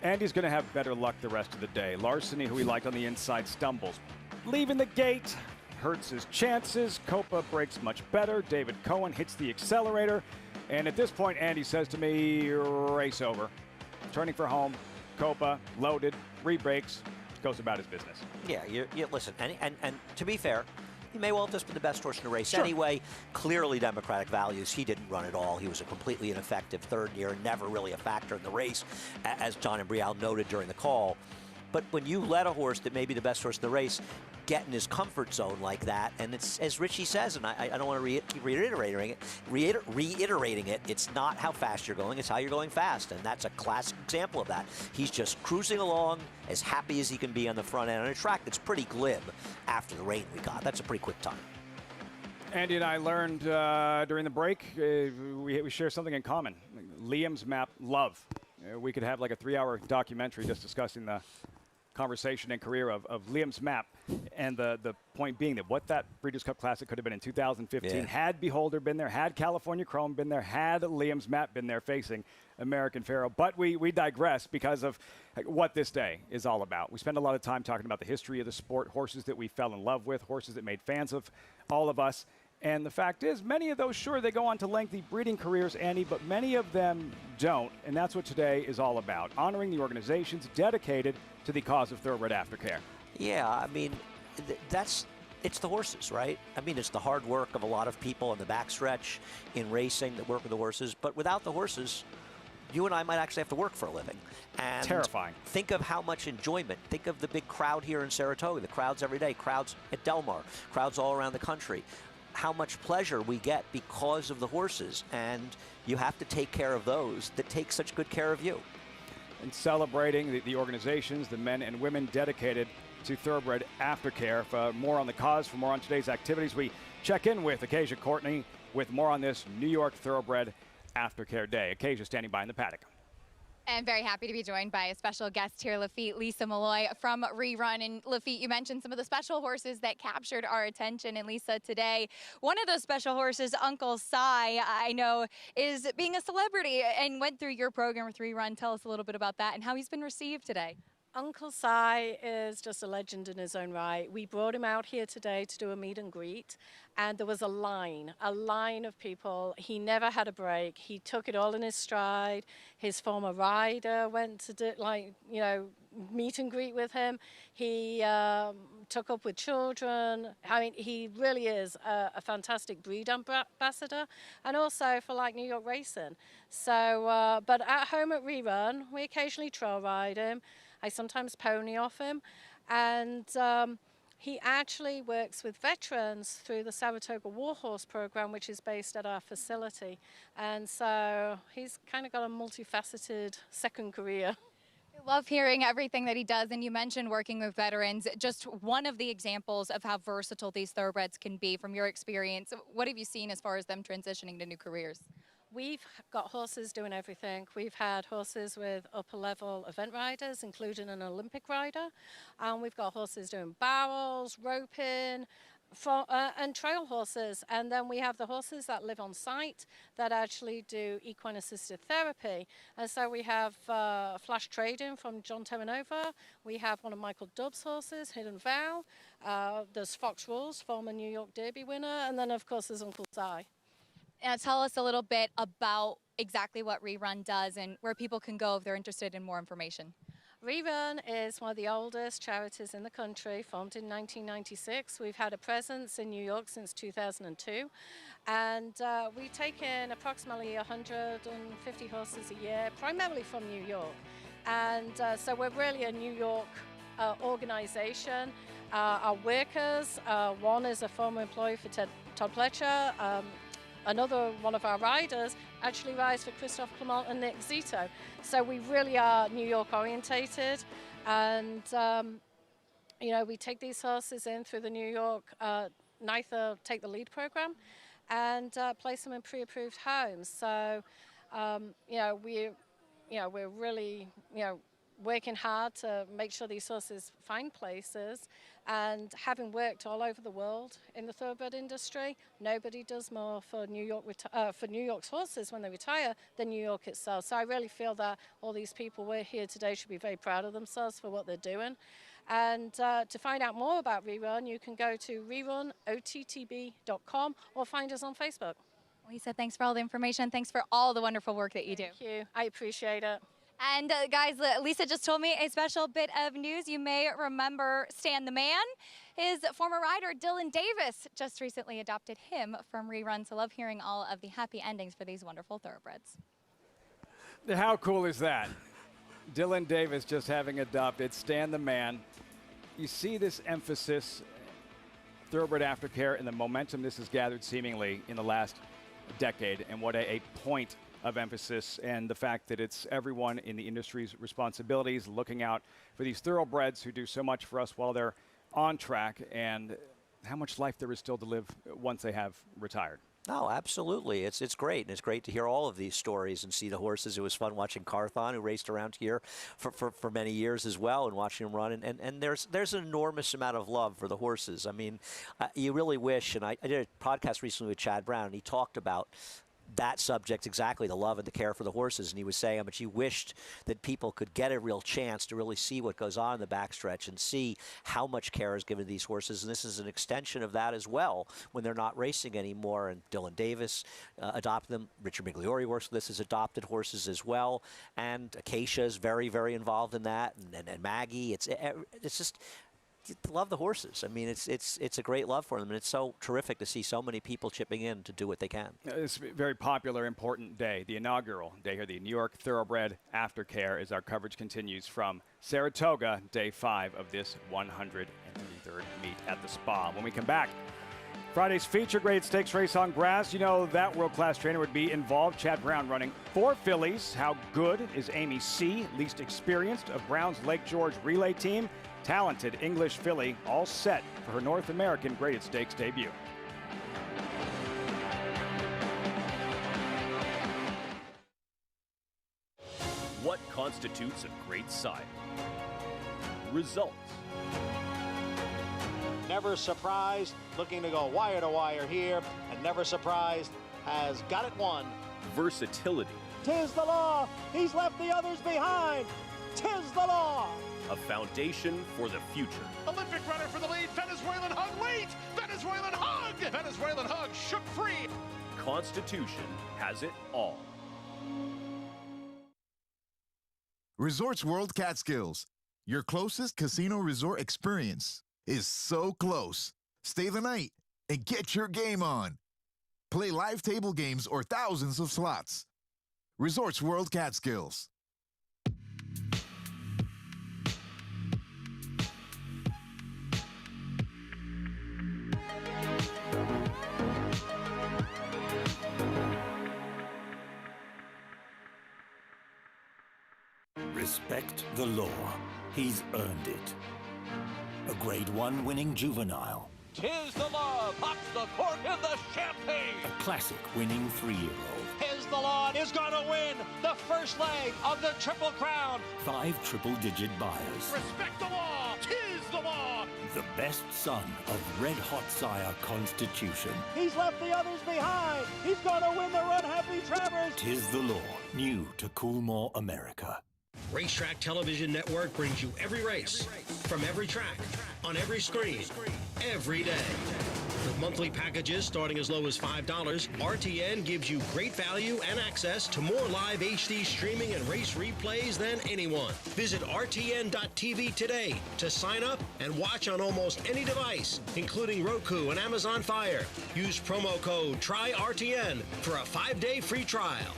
Andy's going to have better luck the rest of the day. Larceny, who he liked on the inside, stumbles. Leaving the gate, hurts his chances. Copa breaks much better. David Cohen hits the accelerator. And at this point, Andy says to me, race over. Turning for home, Copa, loaded, re-brakes, goes about his business. Yeah, you listen, and to be fair, he may well have just been the best horse in the race. Sure. Anyway. Clearly Democratic values. He didn't run at all. He was a completely ineffective third year, never really a factor in the race, as John and Brielle noted during the call. But when you let a horse that may be the best horse in the race get in his comfort zone like that, and it's, as Richie says, and I don't want to keep reiterating it, it's not how fast you're going, it's how you're going fast, and that's a classic example of that. He's just cruising along as happy as he can be on the front end on a track that's pretty glib after the rain we got. That's a pretty quick time. Andy and I learned during the break, we share something in common. Liam's map love. We could have like a 3-hour documentary just discussing the conversation and career of Liam's map, and the point being that what that Breeders' Cup Classic could have been in 2015 had Beholder been there, had California Chrome been there, had Liam's map been there facing American Pharoah. But we digress because of what this day is all about. We spend a lot of time talking about the history of the sport, horses that we fell in love with, horses that made fans of all of us. And the fact is, many of those, sure, they go on to lengthy breeding careers, Andy, but many of them don't. And that's what today is all about, honoring the organizations dedicated to the cause of thoroughbred aftercare. Yeah, I mean, it's the horses, right? I mean, it's the hard work of a lot of people in the backstretch in racing that work with the horses. But without the horses, you and I might actually have to work for a living. And terrifying. Think of how much enjoyment. Think of the big crowd here in Saratoga, the crowds every day, crowds at Del Mar, crowds all around the country. How much pleasure we get because of the horses. And you have to take care of those that take such good care of you. And celebrating the organizations, the men and women dedicated to thoroughbred aftercare. For more on the cause, for more on today's activities, we check in with Acacia Courtney with more on this New York Thoroughbred Aftercare Day. Acacia standing by in the paddock. And very happy to be joined by a special guest here, Lafitte, Lisa Malloy from ReRun. And Lafitte, you mentioned some of the special horses that captured our attention. And Lisa, today, one of those special horses, Uncle Si, I know, is being a celebrity and went through your program with ReRun. Tell us a little bit about that and how he's been received today. Uncle Si is just a legend in his own right. We brought him out here today to do a meet and greet, and there was a line of people. He never had a break. He took it all in his stride. His former rider went to do, meet and greet with him. He took up with children. I mean, he really is a fantastic breed ambassador, and also for New York racing. So, but at home at ReRun, we occasionally trail ride him. I sometimes pony off him, and he actually works with veterans through the Saratoga Warhorse program, which is based at our facility. And so he's kind of got a multifaceted second career. I love hearing everything that he does, and you mentioned working with veterans. Just one of the examples of how versatile these thoroughbreds can be from your experience. What have you seen as far as them transitioning to new careers? We've got horses doing everything. We've had horses with upper-level event riders, including an Olympic rider. And we've got horses doing barrels, roping, and trail horses. And then we have the horses that live on site that actually do equine-assisted therapy. And so we have Flash Trading from John Terranova. We have one of Michael Dubb's horses, Hidden Val. There's Fox Rules, former New York Derby winner. And then, of course, there's Uncle Si. Tell us a little bit about exactly what ReRun does and where people can go if they're interested in more information. ReRun is one of the oldest charities in the country, formed in 1996. We've had a presence in New York since 2002, and we take in approximately 150 horses a year, primarily from New York. And so we're really a New York organization. Our workers, one is a former employee for Todd Pletcher. Another one of our riders actually rides for Christophe Clement and Nick Zito. So we really are New York orientated, and we take these horses in through the New York NYTHA Take the Lead program and place them in pre-approved homes. So we're really working hard to make sure these horses find places, and having worked all over the world in the thoroughbred industry, nobody does more for New York's horses when they retire than New York itself. So I really feel that all these people we're here today should be very proud of themselves for what they're doing. And to find out more about ReRun, you can go to rerunottb.com or find us on Facebook. Lisa, thanks for all the information. Thanks for all the wonderful work that you do. Thank you. I appreciate it. And guys, Lisa just told me a special bit of news. You may remember Stan the Man. His former rider, Dylan Davis, just recently adopted him from ReRun. So love hearing all of the happy endings for these wonderful thoroughbreds. How cool is that? Dylan Davis just having adopted Stan the Man. You see this emphasis, Thoroughbred Aftercare, and the momentum this has gathered seemingly in the last decade, and what a point of emphasis, and the fact that it's everyone in the industry's responsibilities looking out for these thoroughbreds who do so much for us while they're on track, and how much life there is still to live once they have retired. No, absolutely. It's great, and it's great to hear all of these stories and see the horses. It was fun watching Carthon, who raced around here for many years as well, and watching him run. And there's an enormous amount of love for the horses. I mean, you really wish, and I did a podcast recently with Chad Brown, and he talked about that subject exactly, the love and the care for the horses, and he was saying how much he wished that people could get a real chance to really see what goes on in the backstretch and see how much care is given to these horses, and this is an extension of that as well when they're not racing anymore. And Dylan Davis adopted them. Richard Migliori works with us, has adopted horses as well, and Acacia is very, very involved in that, and Maggie. It's just, love the horses. I mean, it's a great love for them, and it's so terrific to see so many people chipping in to do what they can. It's a very popular, important day, the inaugural day here, the New York Thoroughbred Aftercare, as our coverage continues from Saratoga, day 5 of this 133rd meet at the Spa. When we come back, Friday's feature grade stakes race on grass. You know that world-class trainer would be involved. Chad Brown running 4 fillies. How good is Amy C., least experienced of Brown's Lake George relay team? Talented English filly, all set for her North American graded stakes debut. What constitutes a great sire? Results. Never Surprised, looking to go wire to wire here, and Never Surprised has got it won. Versatility. 'Tis the law. He's left the others behind. 'tis the law. A foundation for the future. Olympic runner for the lead. Venezuelan hug. Wait! Venezuelan hug! Venezuelan hug shook free. Constitution has it all. Resorts World Catskills, your closest casino resort experience, is so close. Stay the night and get your game on. Play live table games or thousands of slots. Resorts World Catskills. Respect the law. He's earned it. A Grade 1 winning juvenile. 'Tis the law. Pops the cork in the champagne. A classic winning 3-year-old. 'Tis the law is going to win the first leg of the Triple Crown. 5 triple-digit buyers. Respect the law. 'Tis the law. The best son of Red Hot Sire Constitution. He's left the others behind. He's going to win the Run Happy Travers. 'Tis the law. New to Coolmore, America. Racetrack Television Network brings you every race, from every track, on every screen, every day. With monthly packages starting as low as $5, RTN gives you great value and access to more live HD streaming and race replays than anyone. Visit RTN.tv today to sign up and watch on almost any device, including Roku and Amazon Fire. Use promo code TRYRTN for a 5-day free trial.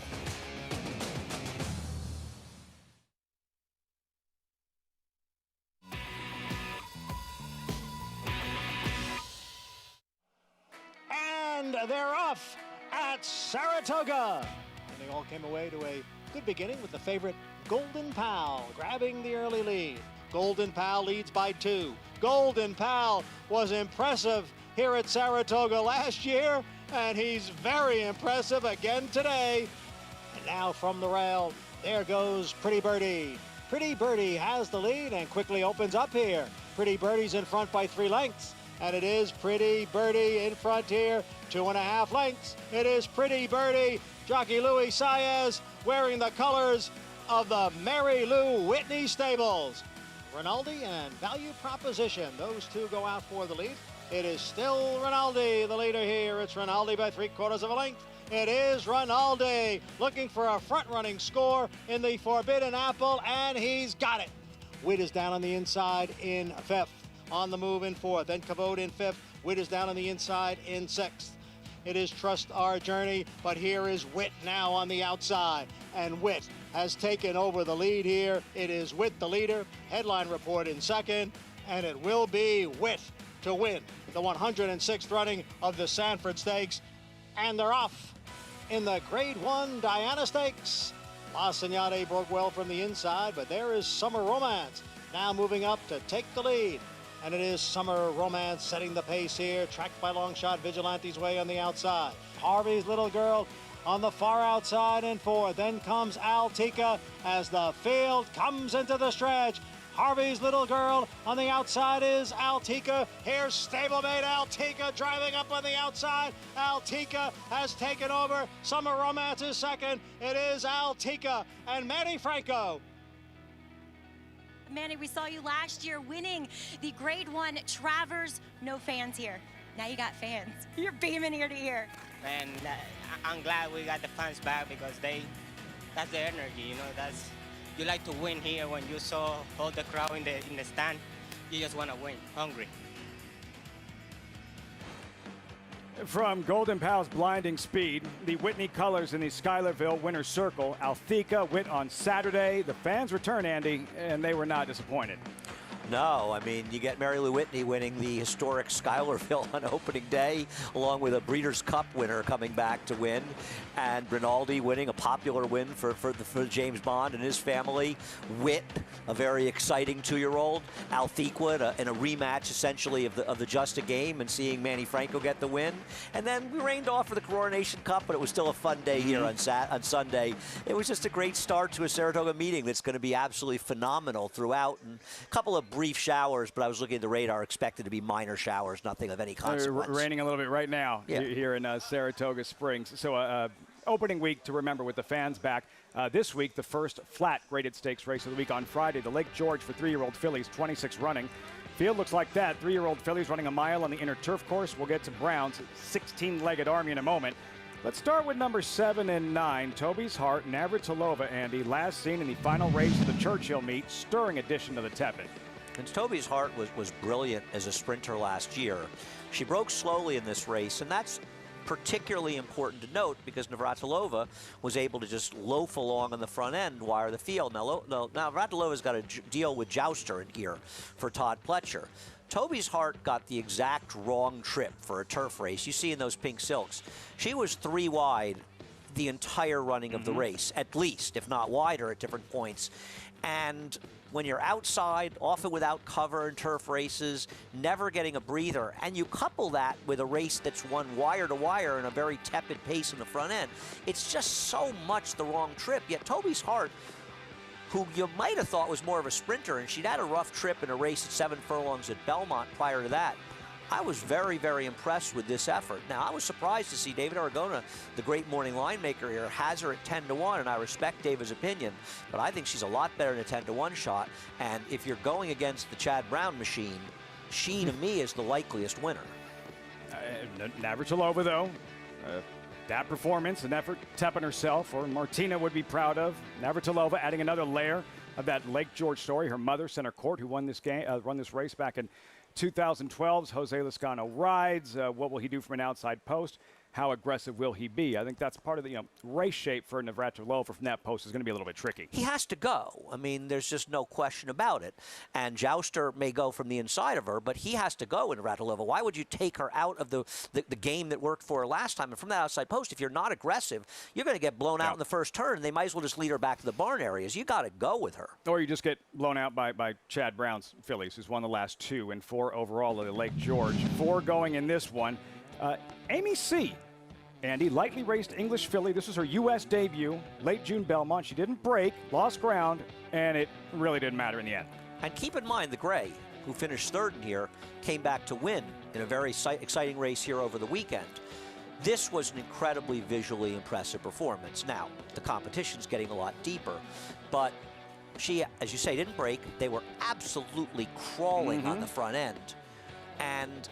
And they're off at Saratoga. And they all came away to a good beginning with the favorite Golden Pal grabbing the early lead. Golden Pal leads by 2. Golden Pal was impressive here at Saratoga last year, and he's very impressive again today. And now from the rail, there goes Pretty Birdie. Pretty Birdie has the lead and quickly opens up here. Pretty Birdie's in front by 3 lengths. And it is Pretty Birdie in front here, 2.5 lengths. It is Pretty Birdie, jockey Louis Saez, wearing the colors of the Mary Lou Whitney stables. Rinaldi and Value Proposition, those two go out for the lead. It is still Rinaldi, the leader here. It's Rinaldi by 3/4 of a length. It is Rinaldi looking for a front-running score in the Forbidden Apple, and he's got it. Witt is down on the inside in 5th. On the move in 4th, then Cavode in 5th. Witt is down on the inside in 6th. It is Trust Our Journey, but here is Witt now on the outside, and Witt has taken over the lead here. It is Witt the leader, headline report in 2nd, and it will be Witt to win the 106th running of the Sanford Stakes, and they're off in the Grade 1 Diana Stakes. La Signate broke well from the inside, but there is Summer Romance now moving up to take the lead. And it is Summer Romance setting the pace here, tracked by Longshot Vigilante's way on the outside. Harvey's Little Girl on the far outside in 4th. Then comes Altica as the field comes into the stretch. Harvey's Little Girl on the outside is Altica. Here's stablemate Altica driving up on the outside. Altica has taken over. Summer Romance is 2nd. It is Altica and Manny Franco. Manny, we saw you last year winning the Grade 1 Travers. No fans here. Now you got fans. You're beaming ear to ear. And I'm glad we got the fans back because that's the energy, you know. You like to win here when you saw all the crowd in the stand. You just want to win, hungry. From Golden Pal's blinding speed, the Whitney colors in the Schuylerville Winner's Circle, Althika, Witt on Saturday. The fans return, Andy, and they were not disappointed. No, I mean, you get Mary Lou Whitney winning the historic Schuylerville on opening day, along with a Breeders' Cup winner coming back to win, and Rinaldi winning a popular win for James Bond and his family. Witt, a very exciting 2-year-old. Althika in a rematch, essentially, of the Just a Game, and seeing Manny Franco get the win. And then we rained off for the Coronation Cup, but it was still a fun day here on Sunday. It was just a great start to a Saratoga meeting that's going to be absolutely phenomenal throughout. And a couple of brief showers, but I was looking at the radar, expected to be minor showers, nothing of any consequence. Raining a little bit right now here in Saratoga Springs. So opening week to remember with the fans back. This week, the first flat graded stakes race of the week on Friday, the Lake George for 3-year-old fillies, 26 running. Field looks like that. 3-year-old fillies running a mile on the inner turf course. We'll get to Brown's 16-legged army in a moment. Let's start with number 7 and 9, Toby's Heart, Navratilova, Andy. Last seen in the final race of the Churchill meet, stirring addition to the Tepid. And Toby's Heart was brilliant as a sprinter last year. She broke slowly in this race, and that's particularly important to note because Navratilova was able to just loaf along on the front end, wire the field. Now Navratilova's got a deal with Jouster in here for Todd Pletcher. Toby's Heart got the exact wrong trip for a turf race. You see in those pink silks. She was 3 wide the entire running of the race, at least, if not wider at different points. And when you're outside, often without cover in turf races, never getting a breather, and you couple that with a race that's won wire to wire in a very tepid pace in the front end, it's just so much the wrong trip. Yet Toby's Heart, who you might have thought was more of a sprinter, and she'd had a rough trip in a race at 7 furlongs at Belmont prior to that. I was very, very impressed with this effort. Now, I was surprised to see David Aragona, the great morning line maker here, has her at 10-1, and I respect David's opinion, but I think she's a lot better than a 10-1 shot, and if you're going against the Chad Brown machine, she, to me, is the likeliest winner. Navratilova, though, that performance, an effort Tepin herself or Martina would be proud of. Navratilova adding another layer of that Lake George story. Her mother, Center Court, who won this race back in 2012's Jose Lezcano rides. What will he do from an outside post? How aggressive will he be? I think that's part of the race shape for Navratilova from that post is going to be a little bit tricky. He has to go. I mean, there's just no question about it. And Jouster may go from the inside of her, but he has to go in Navratilova. Why would you take her out of the game that worked for her last time? And from that outside post, if you're not aggressive, you're going to get blown out in the first turn. They might as well just lead her back to the barn areas. You got to go with her. Or you just get blown out by Chad Brown's fillies, who's won the last 2 and 4 overall at the Lake George. 4 going in this one. Amy C. Andy, lightly raced English filly. This was her U.S. debut, late June Belmont. She didn't break, lost ground, and it really didn't matter in the end. And keep in mind, the Gray, who finished 3rd in here, came back to win in a very exciting race here over the weekend. This was an incredibly visually impressive performance. Now, the competition's getting a lot deeper, but she, as you say, didn't break. They were absolutely crawling on the front end. And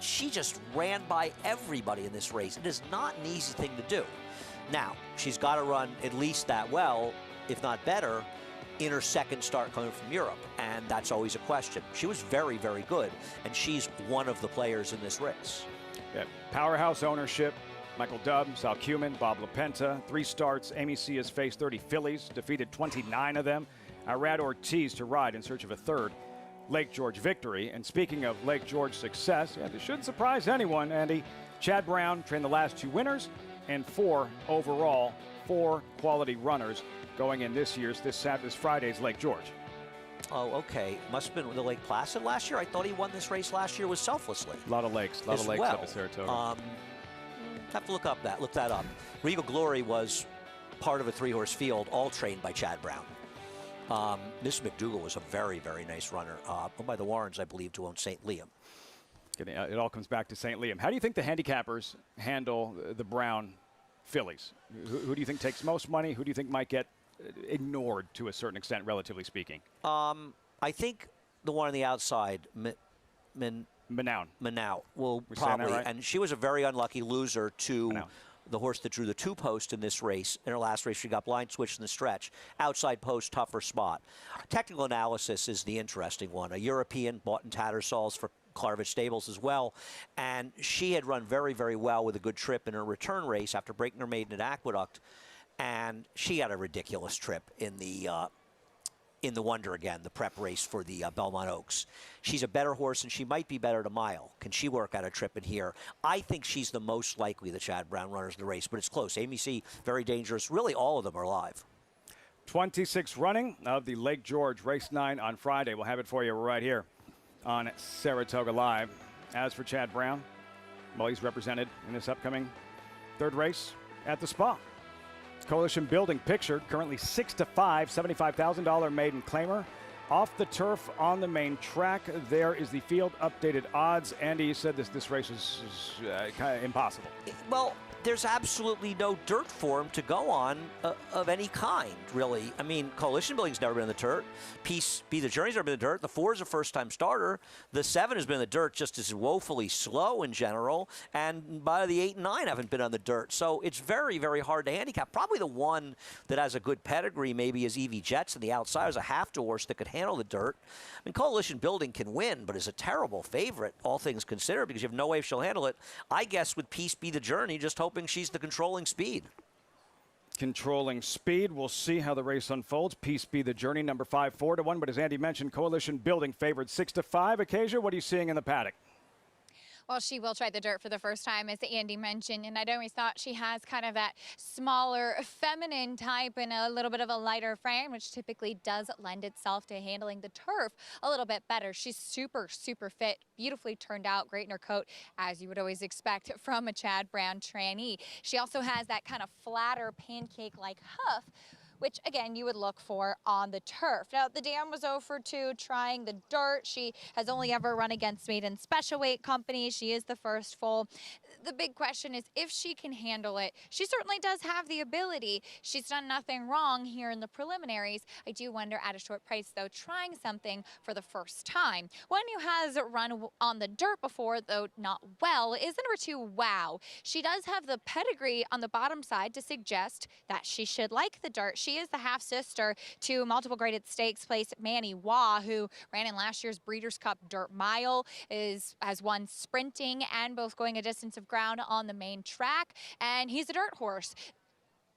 she just ran by everybody in this race. It is not an easy thing to do. Now, she's got to run at least that well, if not better, in her second start coming from Europe, and that's always a question. She was very, very good, and she's one of the players in this race. Yeah, powerhouse ownership. Michael Dubb, Sal Cumin, Bob LaPenta, 3 starts. Amy C has faced 30 fillies, defeated 29 of them. Arad Ortiz to ride in search of a 3rd Lake George victory. And speaking of Lake George success, this shouldn't surprise anyone, Andy. Chad Brown trained the last 2 winners and 4 overall, 4 quality runners going in this Friday's Lake George. Oh, okay. Must have been the Lake Placid last year. I thought he won this race last year with Selflessly. A lot of lakes up at Saratoga. Have to look that up. Regal Glory was part of a 3-horse field, all trained by Chad Brown. Miss McDougal was a very, very nice runner, owned by the Warrens, I believe, to own St. Liam. It all comes back to St. Liam. How do you think the handicappers handle the Brown fillies? Who do you think takes most money? Who do you think might get ignored to a certain extent, relatively speaking? I think the one on the outside, Manow will probably, right? And she was a very unlucky loser to the horse that drew the 2 post in this race. In her last race, she got blind switched in the stretch. Outside post, tougher spot. Technical analysis is the interesting one. A European bought in Tattersalls for Clarvich Stables as well. And she had run very, very well with a good trip in her return race after breaking her maiden at Aqueduct. And she had a ridiculous trip in the Wonder Again, the prep race for the Belmont Oaks. She's a better horse, and she might be better to mile. Can she work out a trip in here? I think she's the most likely the Chad Brown runners in the race, but it's close. Amy C, very dangerous. Really, all of them are live. 26 running of the Lake George Race 9 on Friday. We'll have it for you right here on Saratoga Live. As for Chad Brown, well, he's represented in this upcoming 3rd race at the Spa. Coalition Building pictured, currently 6-5, $75,000 maiden claimer. Off the turf on the main track, there is the field updated odds. Andy, you said this race is kind of impossible. Well, there's absolutely no dirt for him to go on of any kind, really. I mean, Coalition Building's never been in the dirt. Peace Be the Journey's never been in the dirt. The 4 is a first-time starter. The 7 has been in the dirt just as woefully slow in general. And by the 8 and 9 haven't been on the dirt. So it's very, very hard to handicap. Probably the one that has a good pedigree maybe is Evie Jetson. The outside is a half-to horse that could handle the dirt. I mean, Coalition Building can win, but is a terrible favorite, all things considered, because you have no way if she'll handle it. I guess with Peace Be the Journey, just hoping she's the controlling speed. Controlling speed. We'll see how the race unfolds. Peace Be the Journey, number 5, 4-1. But as Andy mentioned, Coalition Building favored 6-5. Acacia, what are you seeing in the paddock? Well, she will try the dirt for the first time, as Andy mentioned, and I'd always thought she has kind of that smaller, feminine type and a little bit of a lighter frame, which typically does lend itself to handling the turf a little bit better. She's super, super fit, beautifully turned out, great in her coat, as you would always expect from a Chad Brown trainee. She also has that kind of flatter, pancake-like hoof, which, again, you would look for on the turf. Now, the dam was 0 for 2 trying the dirt. She has only ever run against maiden special weight companies. She is the first full. The big question is if she can handle it. She certainly does have the ability. She's done nothing wrong here in the preliminaries. I do wonder at a short price, though, trying something for the first time. One who has run on the dirt before, though not well, is number 2, Wow. She does have the pedigree on the bottom side to suggest that she should like the dirt. She is the half-sister to multiple graded stakes place Manny Wah, who ran in last year's Breeders' Cup Dirt Mile, has won sprinting and both going a distance of ground on the main track, and he's a dirt horse.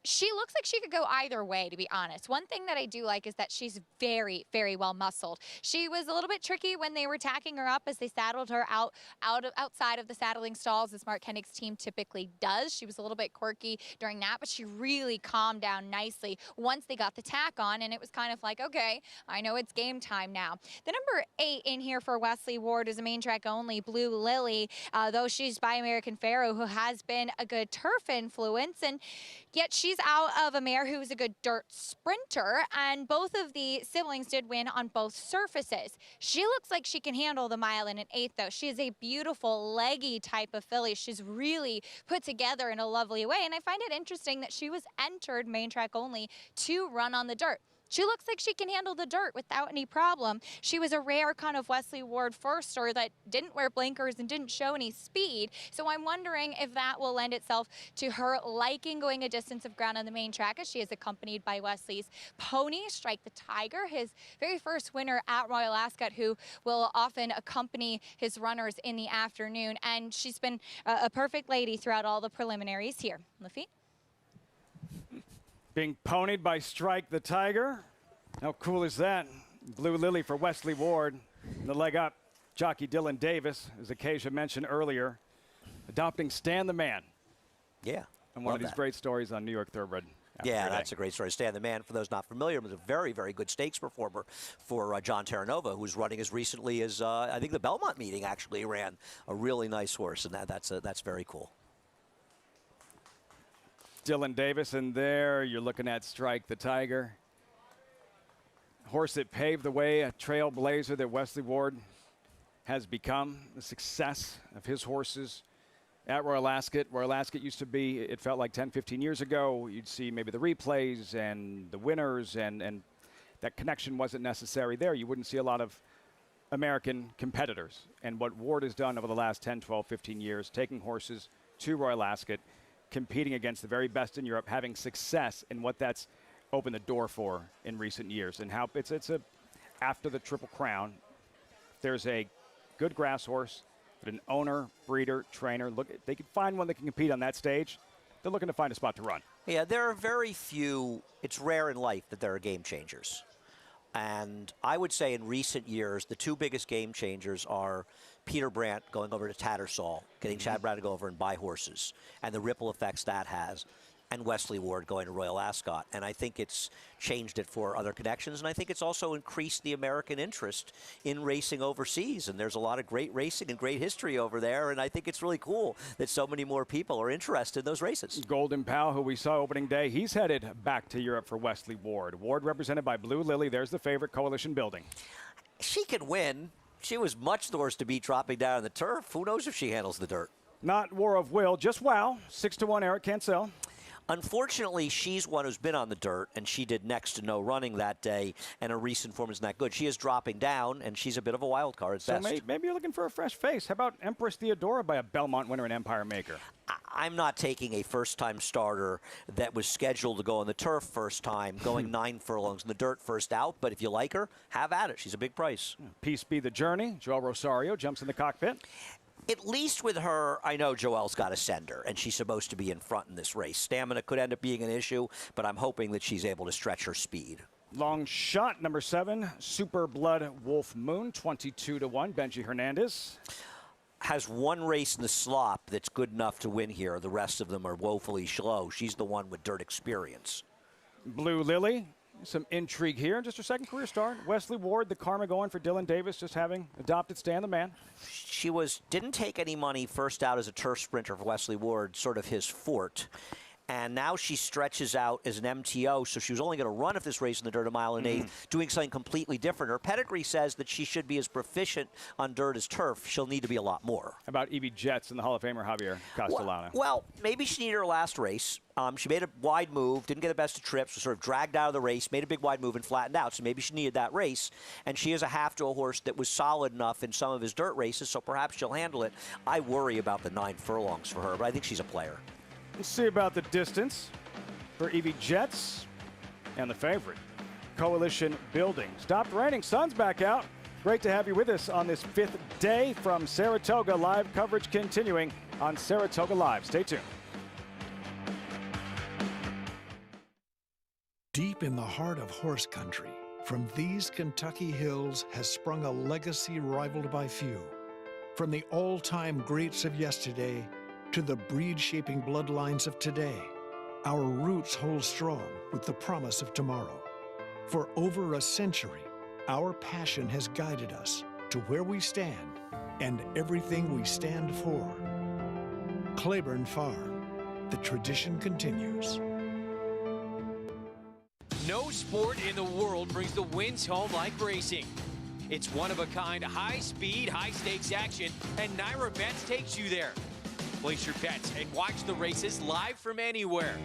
She looks like she could go either way, to be honest. One thing that I do like is that she's very, very well muscled. She was a little bit tricky when they were tacking her up as they saddled her outside of the saddling stalls, as Mark Hennick's team typically does. She was a little bit quirky during that, but she really calmed down nicely once they got the tack on, and it was kind of like, okay, I know it's game time now. The number 8 in here for Wesley Ward is a main track only, Blue Lily, though she's by American Pharoah, who has been a good turf influence, and yet she's out of a mare who's a good dirt sprinter, and both of the siblings did win on both surfaces. She looks like she can handle the mile in an 8, though. She is a beautiful, leggy type of filly. She's really put together in a lovely way, and I find it interesting that she was entered main track only to run on the dirt. She looks like she can handle the dirt without any problem. She was a rare kind of Wesley Ward firster that didn't wear blinkers and didn't show any speed. So I'm wondering if that will lend itself to her liking going a distance of ground on the main track, as she is accompanied by Wesley's pony, Strike the Tiger, his very first winner at Royal Ascot, who will often accompany his runners in the afternoon. And she's been a perfect lady throughout all the preliminaries here. Lafitte? Being ponied by Strike the Tiger. How cool is that? Blue Lily for Wesley Ward. The leg up, jockey Dylan Davis, as Acacia mentioned earlier, adopting Stan the Man. Yeah. And one of these great stories on New York Thoroughbred. Yeah, that's a great story. Stan the Man, for those not familiar, was a very, very good stakes performer for John Terranova, who's running as recently as, I think, the Belmont meeting actually ran a really nice horse, and that's very cool. Dylan Davis, and there you're looking at Strike the Tiger. Horse that paved the way, a trailblazer that Wesley Ward has become. The success of his horses at Royal Ascot. Royal Ascot used to be, it felt like 10, 15 years ago, you'd see maybe the replays and the winners, and that connection wasn't necessary there. You wouldn't see a lot of American competitors. And what Ward has done over the last 10, 12, 15 years, taking horses to Royal Ascot, competing against the very best in Europe, having success in what that's opened the door for in recent years, and how it's a after the Triple Crown, there's a good grass horse that an owner, breeder, trainer they can find one that can compete on that stage. They're looking to find a spot to run. Yeah, there are very few. It's rare in life that there are game changers. And I would say in recent years, the 2 biggest game changers are Peter Brandt going over to Tattersall, getting Chad Brown to go over and buy horses, and the ripple effects that has, and Wesley Ward going to Royal Ascot. And I think it's changed it for other connections, and I think it's also increased the American interest in racing overseas. And there's a lot of great racing and great history over there, and I think it's really cool that so many more people are interested in those races. Golden Pal, who we saw opening day, he's headed back to Europe for Wesley Ward. Ward represented by Blue Lily. There's the favorite, Coalition Building. She can win. She was much the worse to beat dropping down on the turf. Who knows if she handles the dirt? Not War of Will, just wow. 6-1 Eric Cancel. Unfortunately, she's one who's been on the dirt, and she did next to no running that day, and her recent form isn't that good. She is dropping down, and she's a bit of a wild card at best. So maybe you're looking for a fresh face. How about Empress Theodora by a Belmont winner and Empire Maker? I'm not taking a first-time starter that was scheduled to go on the turf first time, going 9 furlongs in the dirt first out, but if you like her, have at it. She's a big price. Peace be the journey. Joel Rosario jumps in the cockpit. At least with her, I know Joelle's got to send her, and she's supposed to be in front in this race. Stamina could end up being an issue, but I'm hoping that she's able to stretch her speed. Long shot, number 7, Super Blood Wolf Moon, 22-1, Benji Hernandez. Has one race in the slop that's good enough to win here. The rest of them are woefully slow. She's the one with dirt experience. Blue Lily, some intrigue here. Just her second career start. Wesley Ward, the karma going for Dylan Davis, just having adopted Stan the Man. She didn't take any money first out as a turf sprinter for Wesley Ward, sort of his fort. And now she stretches out as an MTO, so she was only going to run if this race in the dirt a mile and 1/8, doing something completely different. Her pedigree says that she should be as proficient on dirt as turf. She'll need to be a lot more. How about Evie Jets and the Hall of Famer Javier Castellano? Well, maybe she needed her last race. She made a wide move, didn't get the best of trips, was sort of dragged out of the race, made a big wide move and flattened out. So maybe she needed that race. And she is a half to a horse that was solid enough in some of his dirt races, so perhaps she'll handle it. I worry about the 9 furlongs for her, but I think she's a player. Let's see about the distance for Evie Jets and the favorite, Coalition Building. Stopped raining, sun's back out. Great to have you with us on this 5th day from Saratoga. Live coverage continuing on Saratoga Live. Stay tuned. Deep in the heart of horse country, from these Kentucky hills has sprung a legacy rivaled by few. From the all-time greats of yesterday to the breed-shaping bloodlines of today, our roots hold strong with the promise of tomorrow. For over a century, our passion has guided us to where we stand and everything we stand for. Claiborne Farm, the tradition continues. No sport in the world brings the wins home like racing. It's one-of-a-kind, high-speed, high-stakes action, and Naira Bets takes you there. Place your bets and watch the races live from anywhere.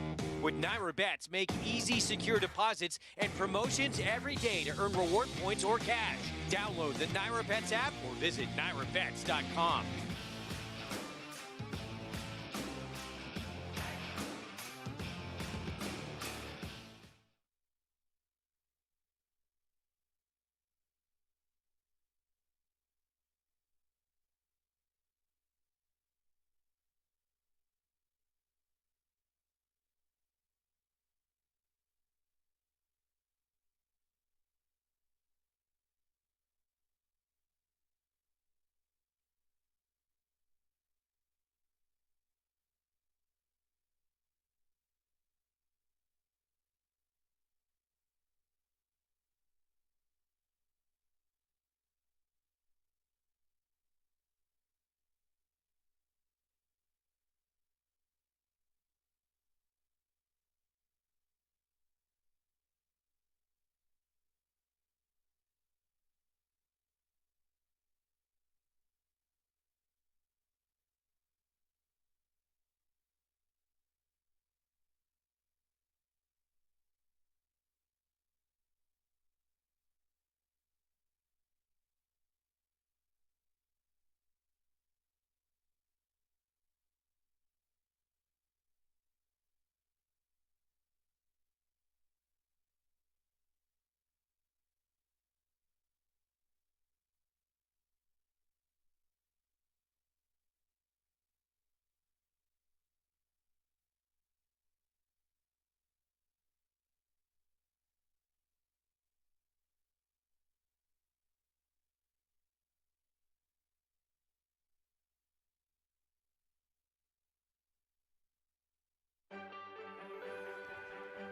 With Naira Bets, make easy, secure deposits and promotions every day to earn reward points or cash. Download the Naira Bets app or visit NairaBets.com.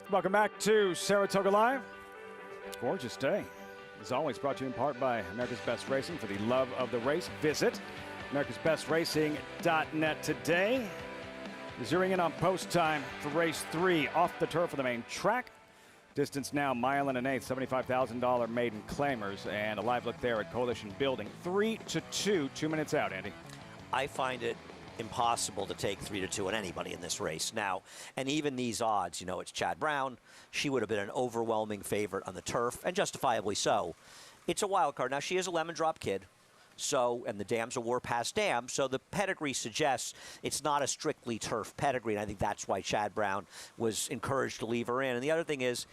Welcome back to Saratoga Live. Gorgeous day. As always, brought to you in part by America's Best Racing. For the love of the race, visit americasbestracing.net today. Zeroing in on post time for race 3 off the turf of the main track. Distance now, 1 1/8, $75,000 maiden claimers, and a live look there at Coalition Building. 3-2, 2 minutes out, Andy. I find it impossible to take 3-2 on anybody in this race now. And even these odds, you know, it's Chad Brown. She would have been an overwhelming favorite on the turf, and justifiably so. It's a wild card. Now, she is a lemon drop kid. So, and the dams are war past dams, so the pedigree suggests it's not a strictly turf pedigree, and I think that's why Chad Brown was encouraged to leave her in. And the other thing is,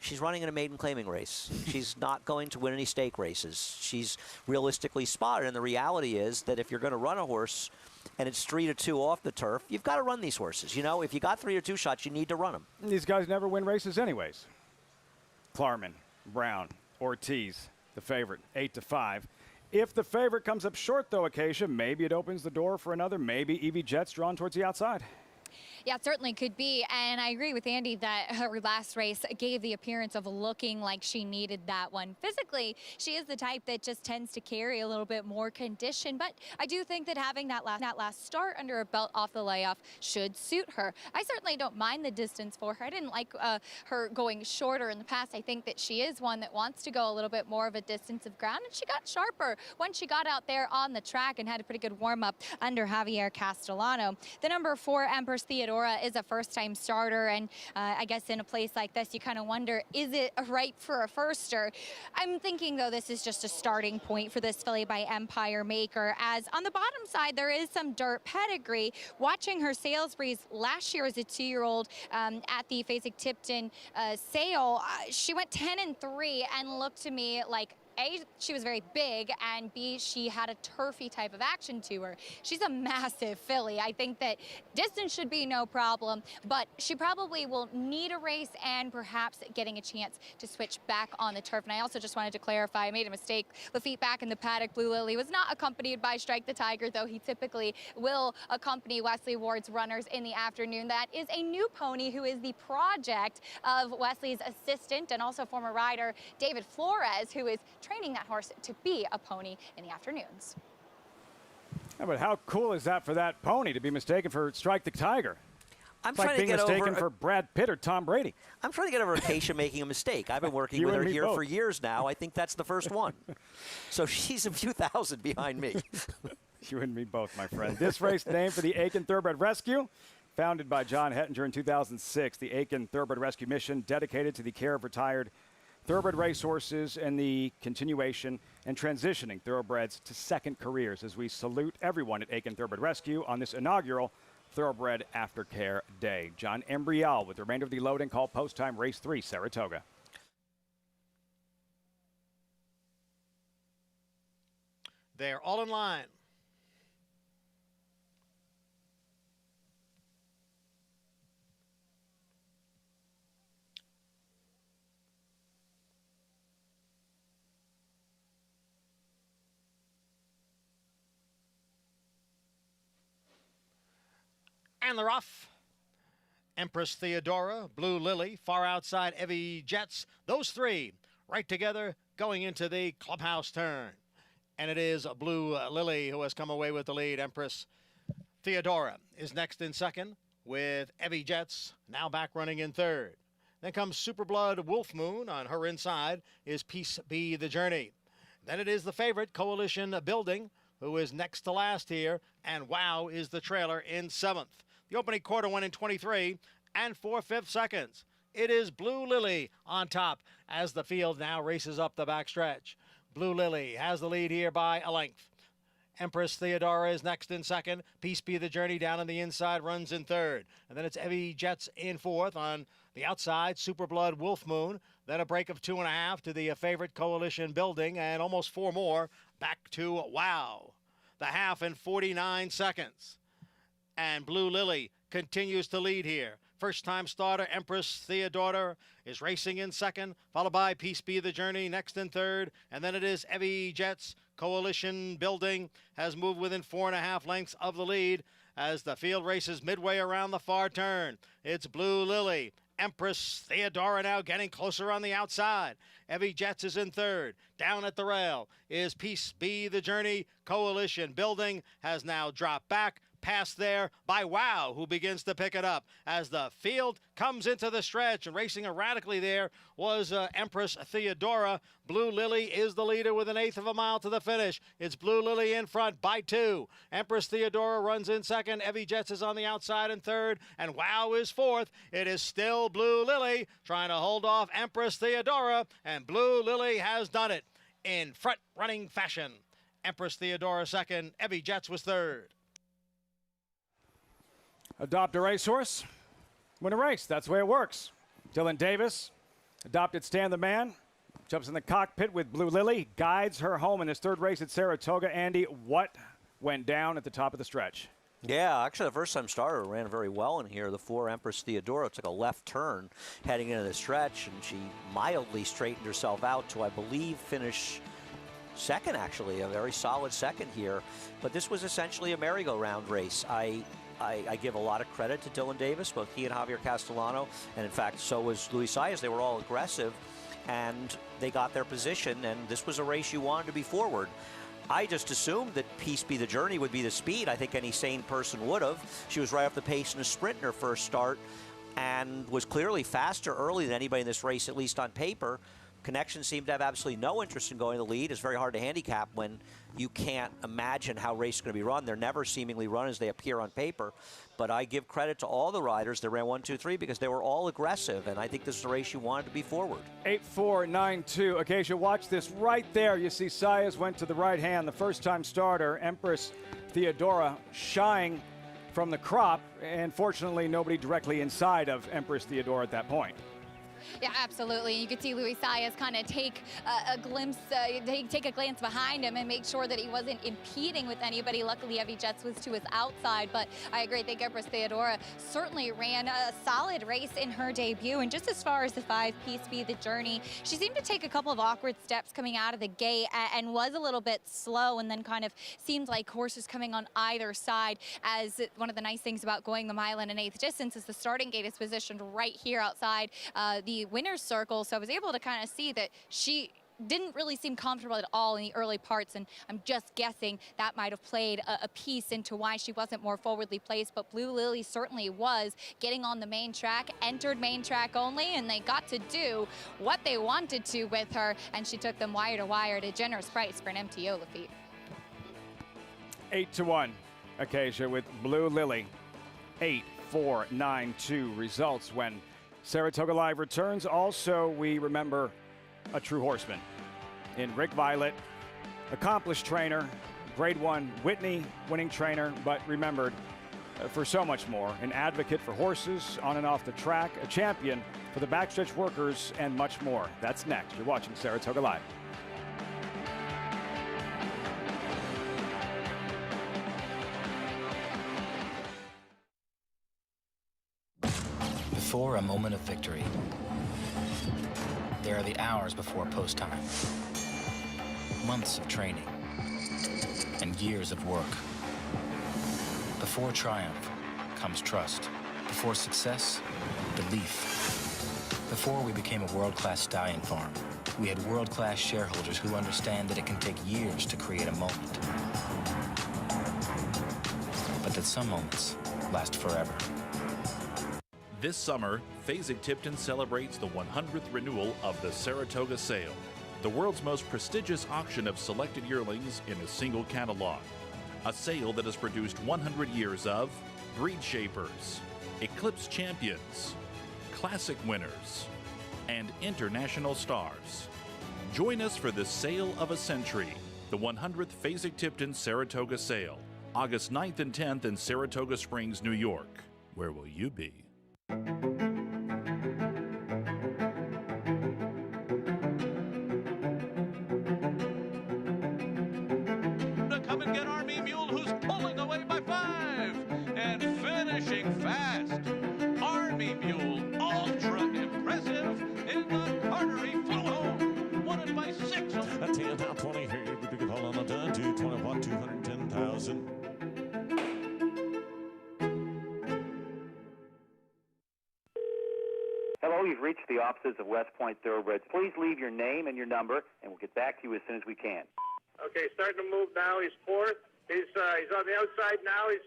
she's running in a maiden claiming race. She's not going to win any stake races. She's realistically spotted, and the reality is that if you're going to run a horse and it's 3-2 off the turf, you've got to run these horses. You know, if you got 3-2 shots, you need to run them. These guys never win races anyways. Klarman, Brown, Ortiz, the favorite, 8-5. If the favorite comes up short, though, occasion, maybe it opens the door for another. Maybe Evie Jet's drawn towards the outside. Yeah, it certainly could be. And I agree with Andy that her last race gave the appearance of looking like she needed that one. Physically, she is the type that just tends to carry a little bit more condition. But I do think that having that last start under her belt off the layoff should suit her. I certainly don't mind the distance for her. I didn't like her going shorter in the past. I think that she is one that wants to go a little bit more of a distance of ground. And she got sharper when she got out there on the track and had a pretty good warm-up under Javier Castellano. The number 4, Empress Theodora, is a first-time starter, and I guess in a place like this, you kind of wonder, is it ripe for a firster? I'm thinking, though, this is just a starting point for this filly by Empire Maker, as on the bottom side, there is some dirt pedigree. Watching her sales breeze last year as a 2-year-old at the Fasig-Tipton sale, she went 10-3 and looked to me like, A, she was very big, and B, she had a turfy type of action to her. She's a massive filly. I think that distance should be no problem, but she probably will need a race and perhaps getting a chance to switch back on the turf. And I also just wanted to clarify, I made a mistake. Lafitte back in the paddock, Blue Lily was not accompanied by Strike the Tiger, though he typically will accompany Wesley Ward's runners in the afternoon. That is a new pony who is the project of Wesley's assistant and also former rider David Flores, who is training that horse to be a pony in the afternoons. Yeah, but how cool is that for that pony to be mistaken for Strike the Tiger? I'm it's like being mistaken for Brad Pitt or Tom Brady. I'm trying to get over Acacia making a mistake. I've been working with her here for years now. I think that's the first one. So she's a few thousand behind me. You and me both, my friend. This race named for the Aiken Thoroughbred Rescue. Founded by John Hettinger in 2006, the Aiken Thoroughbred Rescue mission dedicated to the care of retired thoroughbred racehorses and the continuation and transitioning thoroughbreds to second careers, as we salute everyone at Aiken Thoroughbred Rescue on this inaugural Thoroughbred Aftercare Day. John Embrial with the remainder of the loading call post time race 3, Saratoga. They're all in line. And they're off. Empress Theodora, Blue Lily, far outside Evie Jets. Those three right together going into the clubhouse turn. And it is Blue Lily who has come away with the lead. Empress Theodora is next in second with Evie Jets now back running in third. Then comes Superblood Wolf Moon. On her inside is Peace Be the Journey. Then it is the favorite, Coalition Building, who is next to last here. And Wow is the trailer in seventh. The opening quarter went in 23 and 4/5 seconds. It is Blue Lily on top as the field now races up the backstretch. Blue Lily has the lead here by a length. Empress Theodora is next in second. Peace Be the Journey down on the inside runs in third. And then it's Evie Jets in fourth. On the outside, Superblood Wolf Moon. Then a break of 2.5 to the favorite Coalition Building, and almost 4 more back to Wow. The half in 49 seconds. And Blue Lily continues to lead here. First-time starter Empress Theodora is racing in second, followed by Peace Be the Journey next in third. And then it is Evie Jets. Coalition Building has moved within 4.5 lengths of the lead as the field races midway around the far turn. It's Blue Lily. Empress Theodora now getting closer on the outside. Evie Jets is in third. Down at the rail is Peace Be the Journey. Coalition Building has now dropped back. pass there by Wow, who begins to pick it up as the field comes into the stretch. And racing erratically there was Empress Theodora. Blue Lily is the leader with 1/8 of a mile to the finish. It's Blue Lily in front by 2. Empress Theodora runs in second. Evie Jets is on the outside in third. And Wow is fourth. It is still Blue Lily trying to hold off Empress Theodora. And Blue Lily has done it in front-running fashion. Empress Theodora second. Evie Jets was third. Adopt a racehorse, win a race. That's the way it works. Dylan Davis adopted Stan the Man. Jumps in the cockpit with Blue Lily. Guides her home in this third race at Saratoga. Andy, what went down at the top of the stretch? Yeah, actually the first-time starter ran very well in here. The 4 Empress Theodora took a left turn heading into the stretch, and she mildly straightened herself out to, I believe, finish second, actually, a very solid second here. But this was essentially a merry-go-round race. I give a lot of credit to Dylan Davis, both he and Javier Castellano, and in fact, so was Luis Saez. They were all aggressive, and they got their position, and this was a race you wanted to be forward. I just assumed that Peace Be the Journey would be the speed. I think any sane person would have. She was right off the pace in a sprint in her first start and was clearly faster early than anybody in this race, at least on paper. Connection seemed to have absolutely no interest in going to the lead. It's very hard to handicap when you can't imagine how race is going to be run. They're never seemingly run as they appear on paper. But I give credit to all the riders that ran 1, 2, 3 because they were all aggressive, and I think this is a race you wanted to be forward. 8-4-9-2. Acacia, watch this right there. You see Saez went to the right hand. The first-time starter, Empress Theodora, shying from the crop, and fortunately nobody directly inside of Empress Theodora at that point. Yeah, absolutely. You could see Luis Saez kind of take a glimpse, take a glance behind him and make sure that he wasn't impeding with anybody. Luckily, Evie Jets was to his outside, but I agree. I think Empress Theodora certainly ran a solid race in her debut. And just as far as the 5 Peace Be the Journey, she seemed to take a couple of awkward steps coming out of the gate and was a little bit slow, and then kind of seemed like horses coming on either side. As one of the nice things about going the mile and an 1/8 distance is the starting gate is positioned right here outside the winner's circle, so I was able to kind of see that she didn't really seem comfortable at all in the early parts, and I'm just guessing that might have played a piece into why she wasn't more forwardly placed. But Blue Lily certainly was getting on the main track, entered main track only, and they got to do what they wanted to with her, and she took them wire to wire at a generous price for an MTO, Lafitte. 8-1, Acacia with Blue Lily. 8-4-9-2 results when Saratoga Live returns. Also, we remember a true horseman in Rick Violette, accomplished trainer, Grade 1 Whitney winning trainer, but remembered for so much more. An advocate for horses on and off the track, a champion for the backstretch workers, and much more. That's next. You're watching Saratoga Live. Before a moment of victory, there are the hours before post time, months of training, and years of work. Before triumph comes trust. Before success, belief. Before we became a world-class stallion farm, we had world-class shareholders who understand that it can take years to create a moment, but that some moments last forever. This summer, Fasig-Tipton celebrates the 100th renewal of the Saratoga Sale, the world's most prestigious auction of selected yearlings in a single catalog. A sale that has produced 100 years of breed shapers, eclipse champions, classic winners, and international stars. Join us for the sale of a century, the 100th Fasig-Tipton Saratoga Sale, August 9th and 10th in Saratoga Springs, New York. Where will you be? Come and get Army Mule, who's pulling away by 5 and finishing fast. Army Mule, ultra impressive in the Cartery flew home. Won it by 6. A 10 top 20 here. We can hold on the done to 21, 210,000. Hello, you've reached the offices of West Point Thoroughbreds. Please leave your name and your number, and we'll get back to you as soon as we can. Okay, starting to move now. He's 4th. He's on the outside now. He's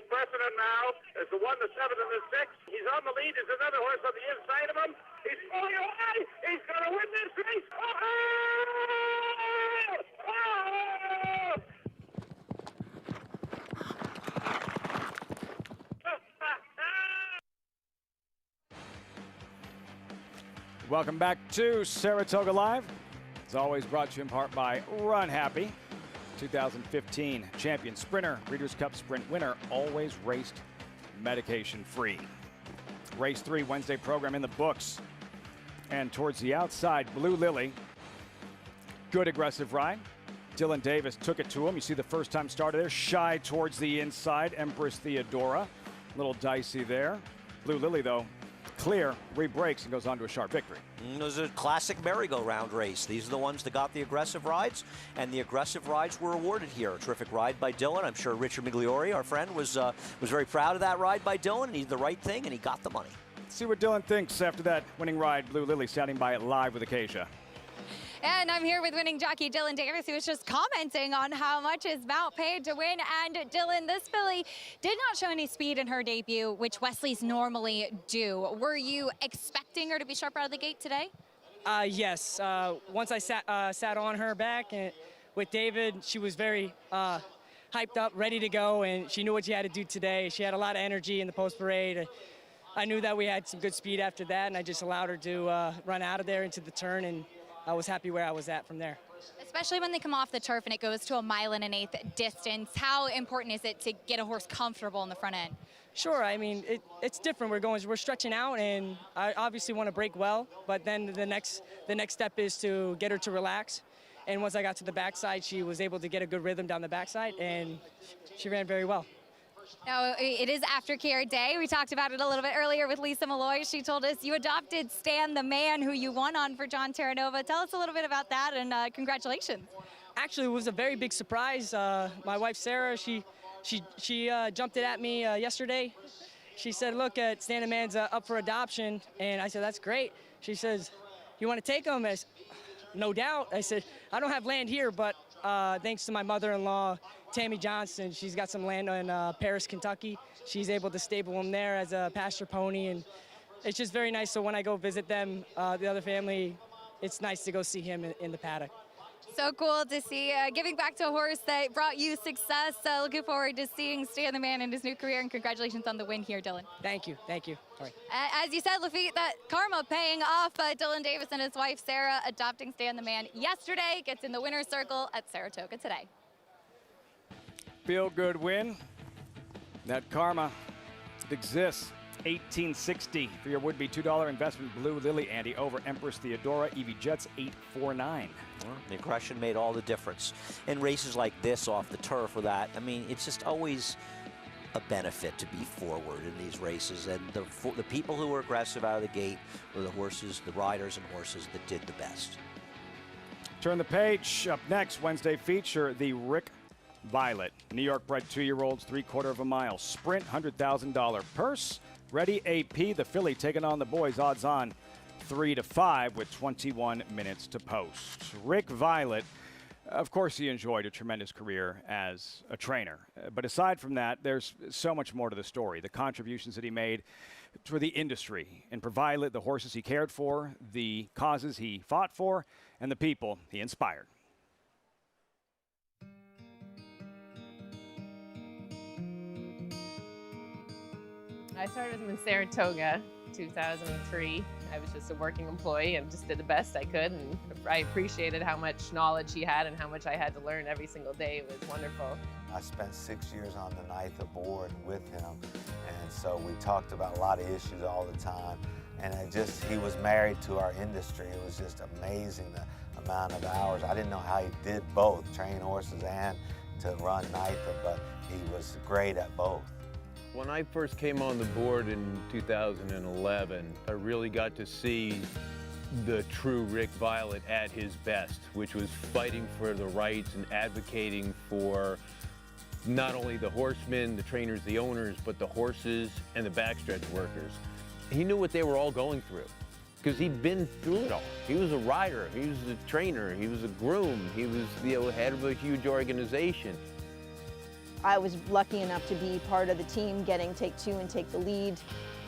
pressing him now. There's the 1, the 7, and the 6. He's on the lead. There's another horse on the inside of him. He's pulling away. He's going to win this race. Welcome back to Saratoga Live. It's always brought to you in part by Run Happy. 2015 champion sprinter, Breeders' Cup Sprint winner, always raced medication-free. Race 3 Wednesday program in the books. And towards the outside, Blue Lily. Good aggressive ride. Dylan Davis took it to him. You see the first time starter there. Shy towards the inside. Empress Theodora. A little dicey there. Blue Lily, though, clear, re-breaks, and goes on to a sharp victory. It was a classic merry-go-round race. These are the ones that got the aggressive rides, and the aggressive rides were awarded here. A terrific ride by Dylan. I'm sure Richard Migliori, our friend, was very proud of that ride by Dylan, and he did the right thing, and he got the money. See what Dylan thinks after that winning ride. Blue Lily standing by it live with Acacia. And I'm here with winning jockey Dylan Davis, who was just commenting on how much his mount paid to win. And Dylan, this filly did not show any speed in her debut, which Wesley's normally do. Were you expecting her to be sharp out of the gate today? Yes. Once I sat on her back and with David, she was very hyped up, ready to go, and she knew what she had to do today. She had a lot of energy in the post parade. I knew that we had some good speed after that, and I just allowed her to run out of there into the turn, and I was happy where I was at from there. Especially when they come off the turf and it goes to 1 1/8 miles distance. How important is it to get a horse comfortable in the front end? Sure, I mean, it's different. We're stretching out, and I obviously want to break well, but then the next step is to get her to relax. And once I got to the backside, she was able to get a good rhythm down the backside, and she ran very well. Now, it is Aftercare Day. We talked about it a little bit earlier with Lisa Malloy. She told us you adopted Stan the Man, who you won on for John Terranova. Tell us a little bit about that, and congratulations. Actually, it was a very big surprise. My wife, Sarah, she jumped it at me yesterday. She said, look, Stan the Man's up for adoption. And I said, that's great. She says, you want to take him? I said, no doubt. I said, I don't have land here, but thanks to my mother-in-law, Tammy Johnson, she's got some land in Paris, Kentucky. She's able to stable him there as a pasture pony, and it's just very nice. So when I go visit them, the other family, it's nice to go see him in the paddock. So cool to see, giving back to a horse that brought you success. Looking forward to seeing Stan the Man in his new career, and congratulations on the win here, Dylan. Thank you, thank you. All right. As you said, Lafitte, that karma paying off. Dylan Davis and his wife, Sarah, adopting Stan the Man yesterday, gets in the winner's circle at Saratoga today. Feel good win. That karma exists. 1860 for your would-be $2 investment. Blue Lily, Andy, over Empress Theodora. Evie Jets 849. The aggression made all the difference in races like this off the turf. Or that, I mean, it's just always a benefit to be forward in these races, and the people who were aggressive out of the gate were the horses, the riders and horses that did the best. Turn the page. Up next, Wednesday feature, the Rick Violette. New York bred 2-year-olds, 3/4 mile sprint, $100,000 purse. Ready AP, the filly taking on the boys, odds on 3-5 with 21 minutes to post. Rick Violette, of course, he enjoyed a tremendous career as a trainer. But aside from that, there's so much more to the story. The contributions that he made to the industry, and for Violette, the horses he cared for, the causes he fought for, and the people he inspired. I started with him in Saratoga, 2003. I was just a working employee and just did the best I could, and I appreciated how much knowledge he had and how much I had to learn every single day. It was wonderful. I spent 6 years on the 9th aboard with him, and so we talked about a lot of issues all the time, and he was married to our industry. It was just amazing the amount of hours. I didn't know how he did both, train horses and to run NYTHA, but he was great at both. When I first came on the board in 2011, I really got to see the true Rick Violette at his best, which was fighting for the rights and advocating for not only the horsemen, the trainers, the owners, but the horses and the backstretch workers. He knew what they were all going through because he'd been through it all. He was a rider, he was a trainer, he was a groom, he was the head of a huge organization. I was lucky enough to be part of the team getting take 2 and take the lead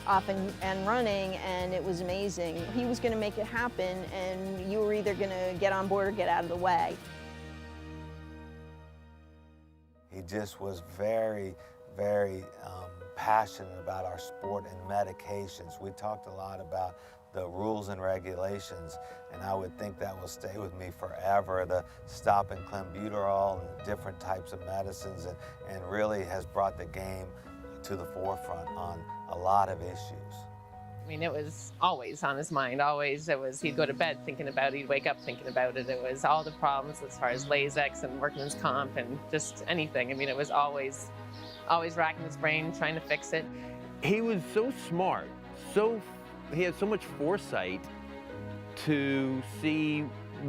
off and running, and it was amazing. He was going to make it happen, and you were either going to get on board or get out of the way. He just was very, very passionate about our sport and medications. We talked a lot about the rules and regulations, and I would think that will stay with me forever. The stop and clenbuterol and different types of medicines, and really has brought the game to the forefront on a lot of issues. I mean, it was always on his mind, always. It was, he'd go to bed thinking about it, he'd wake up thinking about it. It was all the problems as far as Lasix and workman's comp and just anything. I mean, it was always racking his brain, trying to fix it. He was so smart, he had so much foresight to see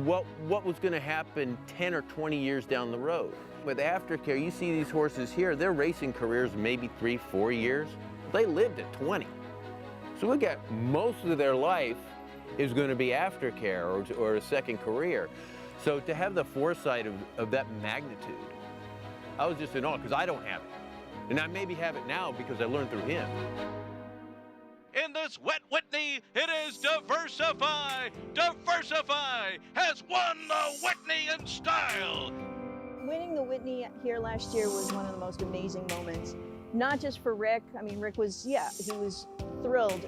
what was going to happen 10 or 20 years down the road. With Aftercare, you see these horses here, their racing careers maybe 3-4 years. They lived at 20. So we got most of their life is going to be Aftercare or a second career. So to have the foresight of that magnitude, I was just in awe because I don't have it. And I maybe have it now because I learned through him. In this Wet Whitney, it is Diversify. Diversify has won the Whitney in style. Winning the Whitney here last year was one of the most amazing moments. Not just for Rick. I mean, Rick was, he was thrilled,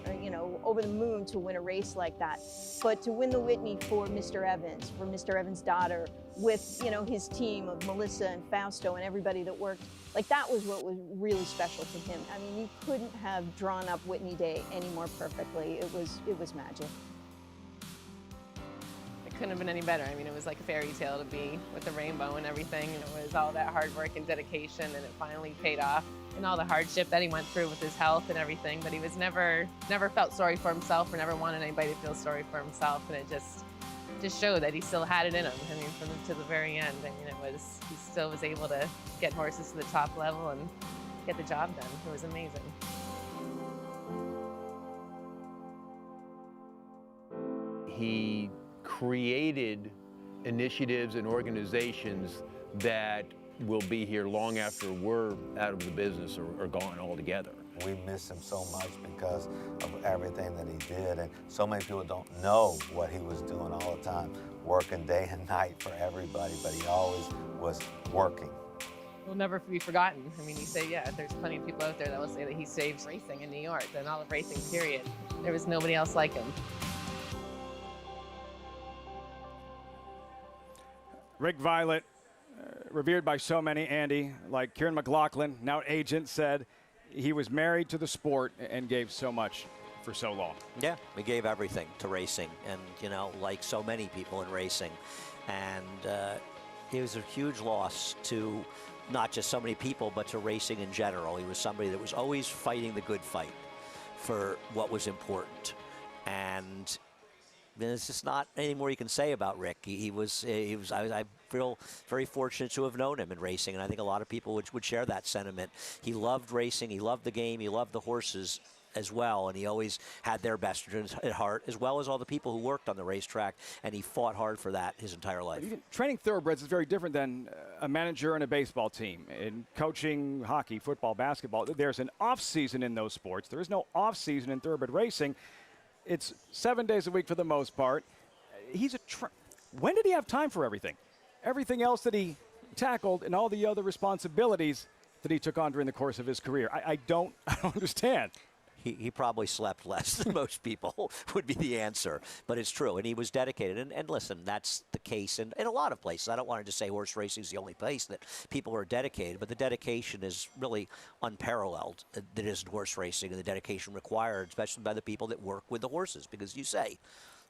over the moon to win a race like that. But to win the Whitney for Mr. Evans, for Mr. Evans' daughter, with, his team of Melissa and Fausto and everybody that worked, like that was what was really special to him. I mean, you couldn't have drawn up Whitney Day any more perfectly. It was magic. It couldn't have been any better. I mean, it was like a fairy tale to be with the rainbow and everything. And it was all that hard work and dedication, and it finally paid off. And all the hardship that he went through with his health and everything, but he was never felt sorry for himself or never wanted anybody to feel sorry for himself. And it just showed that he still had it in him. I mean, to the very end. I mean, he still was able to get horses to the top level and get the job done. It was amazing. He created initiatives and organizations that will be here long after we're out of the business or gone altogether. We miss him so much because of everything that he did, and so many people don't know what he was doing all the time, working day and night for everybody, but he always was working. Will never be forgotten. I mean, you say, there's plenty of people out there that will say that he saved racing in New York and all of racing, period. There was nobody else like him. Rick Violette, revered by so many, Andy, like Kieran McLaughlin, now agent, said he was married to the sport and gave so much for so long. Yeah, he gave everything to racing, and like so many people in racing, and it was a huge loss to not just so many people, but to racing in general. He was somebody that was always fighting the good fight for what was important, and there's just not any more you can say about Rick. I feel very fortunate to have known him in racing, and I think a lot of people would share that sentiment. He loved racing, he loved the game, he loved the horses as well, and he always had their best at heart, as well as all the people who worked on the racetrack, and he fought hard for that his entire life. Training thoroughbreds is very different than a manager in a baseball team. In coaching hockey, football, basketball, there's an off-season in those sports. There is no off-season in thoroughbred racing. It's 7 days a week for the most part. When did he have time for everything? Everything else that he tackled and all the other responsibilities that he took on during the course of his career. I don't understand. He probably slept less than most people would be the answer, but it's true, and he was dedicated. And listen, that's the case in a lot of places. I don't want to just say horse racing is the only place that people are dedicated, but the dedication is really unparalleled that is in horse racing, and the dedication required, especially by the people that work with the horses, because you say,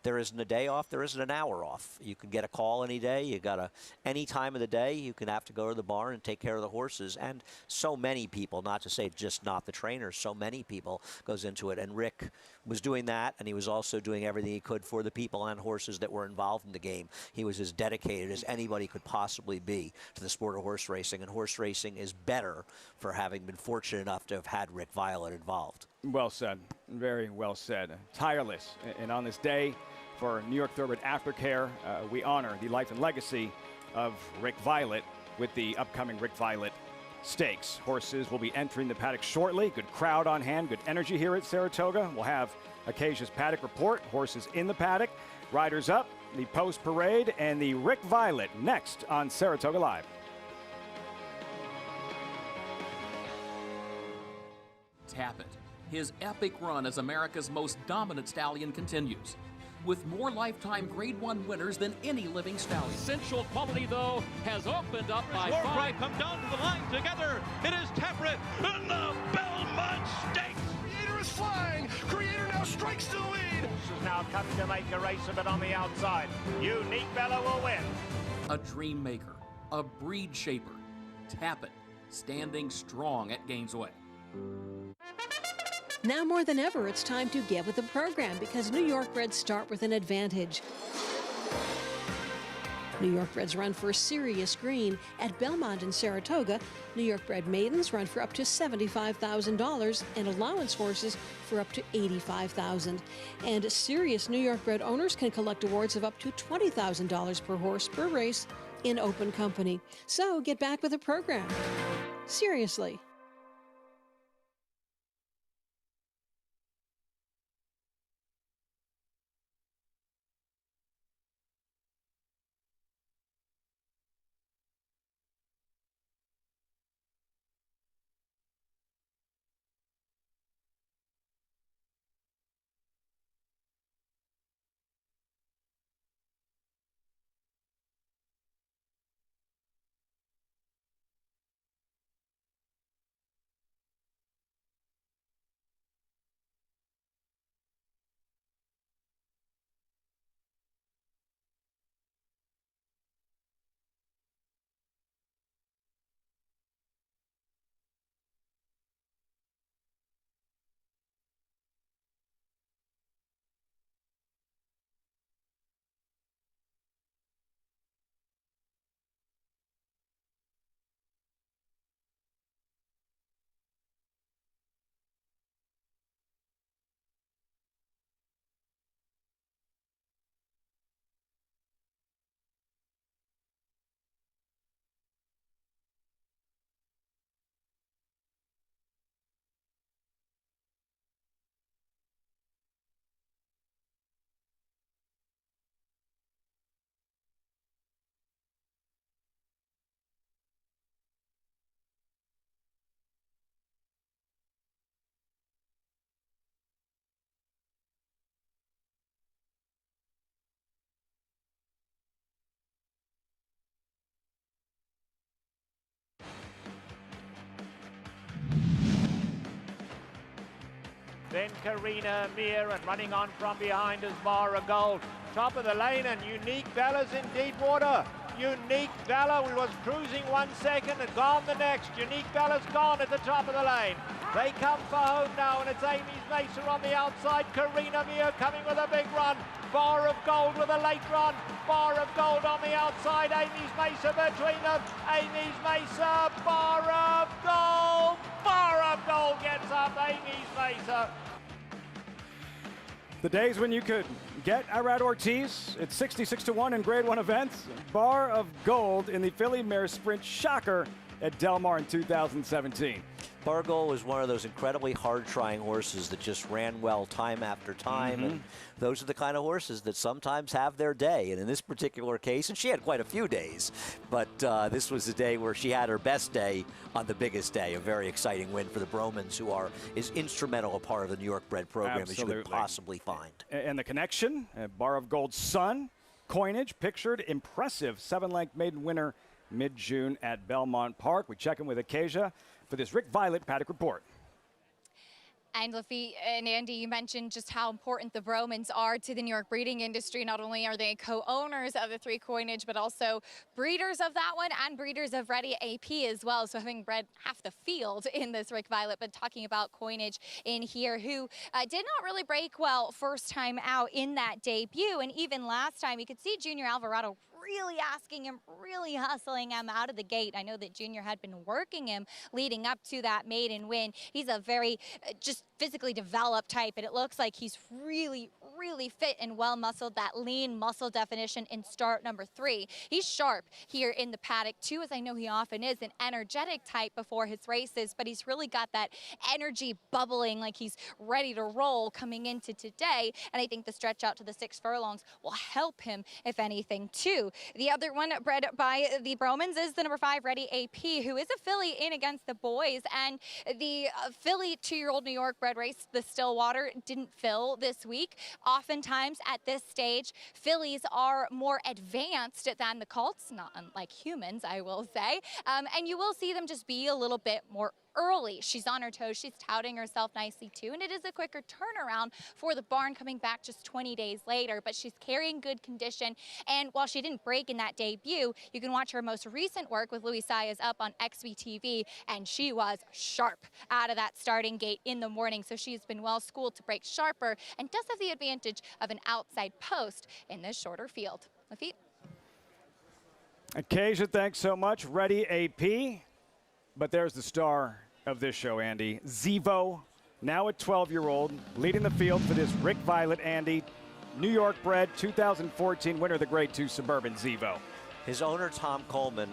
there isn't a day off, there isn't an hour off. You can get a call any day, you got any time of the day, you can have to go to the barn and take care of the horses. And so many people, not to say just not the trainers, so many people goes into it. And Rick was doing that, and he was also doing everything he could for the people and horses that were involved in the game. He was as dedicated as anybody could possibly be to the sport of horse racing, and horse racing is better for having been fortunate enough to have had Rick Violette involved. Well said, very well said. Tireless, and on this day, for New York Thoroughbred Aftercare, we honor the life and legacy of Rick Violette with the upcoming Rick Violette Stakes. Horses will be entering the paddock shortly. Good crowd on hand, good energy here at Saratoga. We'll have Acacia's Paddock Report, horses in the paddock, riders up, the post parade, and the Rick Violette next on Saratoga Live. Tap It. His epic run as America's most dominant stallion continues, with more lifetime Grade 1 winners than any living stallion. Essential quality, though, has opened up by York five. come down to the line together. It is Taprit in the Belmont Stakes. Creator is flying. Creator now strikes to the lead. This is now coming to make a race of it on the outside. Unique Bella will win. A dream maker, a breed shaper. Tap It, standing strong at Gainesway. Now more than ever, it's time to get with the program because New York Breds start with an advantage. New York Breds run for serious green. At Belmont and Saratoga, New York Bred maidens run for up to $75,000 and allowance horses for up to $85,000. And serious New York Bred owners can collect awards of up to $20,000 per horse per race in open company. So get back with the program. Seriously. Then Karina Mir, and running on from behind is Mara Gold. Top of the lane, and Unique Bella's in deep water. Unique Bella was cruising 1 second and gone the next. Unique Bella's gone at the top of the lane. They come for home now, and it's Amy's Mesa on the outside. Karina Mir coming with a big run. Bar of Gold with a late run. Bar of Gold on the outside. Amy's Mesa between them. Amy's Mesa. Bar of Gold. Bar of Gold gets up. Amy's Mesa. The days when you could get Irad Ortiz at 66-1 in Grade 1 events. Bar of Gold in the Filly Mare Sprint shocker at Del Mar in 2017. Bar of Gold was one of those incredibly hard-trying horses that just ran well time after time, and those are the kind of horses that sometimes have their day. And in this particular case, and she had quite a few days, but this was the day where she had her best day on the biggest day. A very exciting win for the Bromans, who are as instrumental a part of the New York Bred program as you could possibly find. And the connection, Bar of Gold's son, Coinage, pictured impressive 7-length maiden winner mid-June at Belmont Park. We check in with Acacia for this Rick Violette Paddock Report. And Lafitte and Andy, you mentioned just how important the Bromans are to the New York breeding industry. Not only are they co-owners of the 3 Coinage, but also breeders of that one and breeders of Ready AP as well. So having bred half the field in this Rick Violette, but talking about Coinage in here, who did not really break well first time out in that debut. And even last time, you could see Junior Alvarado really asking him, really hustling him out of the gate. I know that Junior had been working him leading up to that maiden win. He's a very just physically developed type, and it looks like he's really, really fit and well muscled, that lean muscle definition in start number 3. He's sharp here in the paddock too, as I know he often is, an energetic type before his races, but he's really got that energy bubbling like he's ready to roll coming into today. And I think the stretch out to the 6 furlongs will help him, if anything, too. The other one bred by the Bromans is the number 5, Ready AP, who is a filly in against the boys. And the filly 2-year-old New York bred race, the Stillwater, didn't fill this week. Oftentimes at this stage, fillies are more advanced than the colts, not unlike humans, I will say. And you will see them just be a little bit more early. She's on her toes. She's touting herself nicely too, and it is a quicker turnaround for the barn coming back just 20 days later, but she's carrying good condition. And while she didn't break in that debut, you can watch her most recent work with Louis Saez up on XBTV, and she was sharp out of that starting gate in the morning. So she's been well schooled to break sharper and does have the advantage of an outside post in this shorter field. Lafitte. Acacia, thanks so much. Ready AP. But there's the star of this show, Andy. Zevo, now a 12-year-old, leading the field for this Rick Violette, Andy. New York bred, 2014 winner of the Grade 2 Suburban Zevo. His owner, Tom Coleman,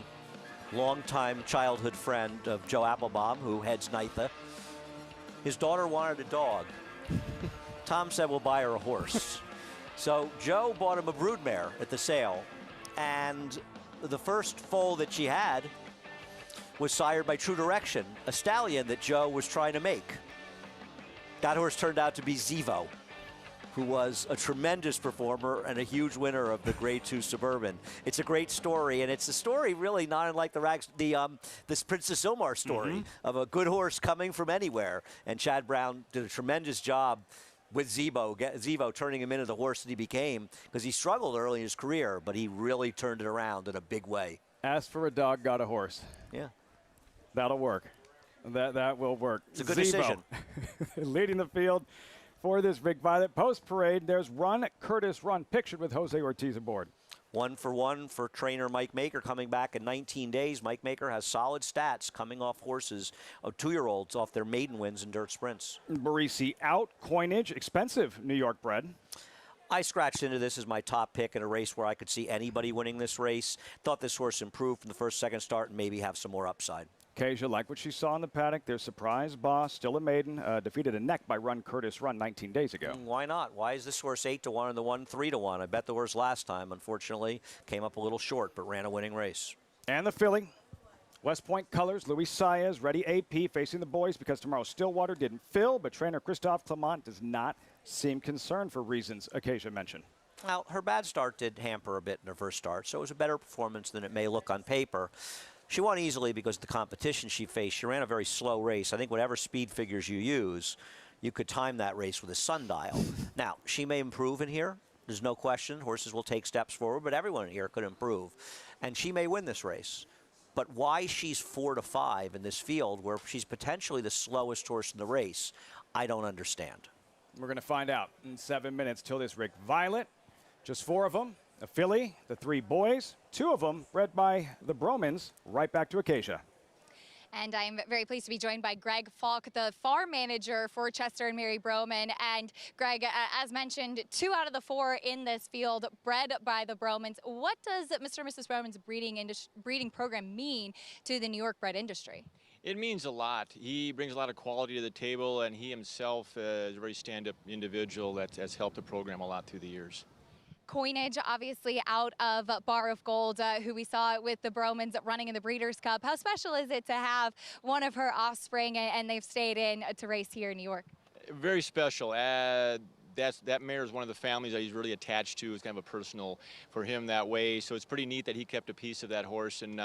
longtime childhood friend of Joe Applebaum, who heads NYTHA. His daughter wanted a dog. Tom said, we'll buy her a horse. So Joe bought him a broodmare at the sale, and the first foal that she had was sired by True Direction, a stallion that Joe was trying to make. That horse turned out to be Zevo, who was a tremendous performer and a huge winner of the Grade 2 Suburban. It's a great story, and it's a story really not unlike this Princess Sylmar story of a good horse coming from anywhere. And Chad Brown did a tremendous job with Zevo turning him into the horse that he became, because he struggled early in his career, but he really turned it around in a big way. Asked for a dog, got a horse. Yeah. That'll work. That will work. It's a good Zevo, decision. leading the field for this Rick Violette post parade. There's Run Curtis Run, pictured with Jose Ortiz aboard. 1 for 1 for trainer Mike Maker coming back in 19 days. Mike Maker has solid stats coming off horses of 2-year-olds off their maiden wins in dirt sprints. Barisi out, Coinage, expensive New York bred. I scratched into this as my top pick in a race where I could see anybody winning this race. Thought this horse improved from the first, second start and maybe have some more upside. Acacia, like what she saw in the paddock, their surprise boss, still a maiden, defeated a neck by Run Curtis Run 19 days ago. Why not? Why is this horse 8-1 and the one 3-1? I bet the horse last time, unfortunately, came up a little short, but ran a winning race. And the filly, West Point colors, Louis Saez, Ready AP, facing the boys because tomorrow's Stillwater didn't fill, but trainer Christophe Clement does not seem concerned for reasons Acacia mentioned. Now, her bad start did hamper a bit in her first start, so it was a better performance than it may look on paper. She won easily because of the competition she faced. She ran a very slow race. I think whatever speed figures you use, you could time that race with a sundial. Now, she may improve in here. There's no question. Horses will take steps forward, but everyone in here could improve. And she may win this race. But why she's 4-5 in this field where she's potentially the slowest horse in the race, I don't understand. We're going to find out in 7 minutes till this Rick Violette. Just 4 of them. A filly, the 3 boys, 2 of them bred by the Bromans. Right back to Acacia. And I'm very pleased to be joined by Greg Falk, the farm manager for Chester and Mary Broman. And Greg, as mentioned, 2 out of the 4 in this field bred by the Bromans. What does Mr. and Mrs. Broman's breeding program mean to the New York bred industry? It means a lot. He brings a lot of quality to the table, and he himself is a very stand-up individual that has helped the program a lot through the years. Coinage, obviously out of Bar of Gold, who we saw with the Bromans running in the Breeders' Cup. How special is it to have one of her offspring and they've stayed in to race here in New York? Very special. That mare is one of the families that he's really attached to. It's kind of a personal for him that way. So it's pretty neat that he kept a piece of that horse, and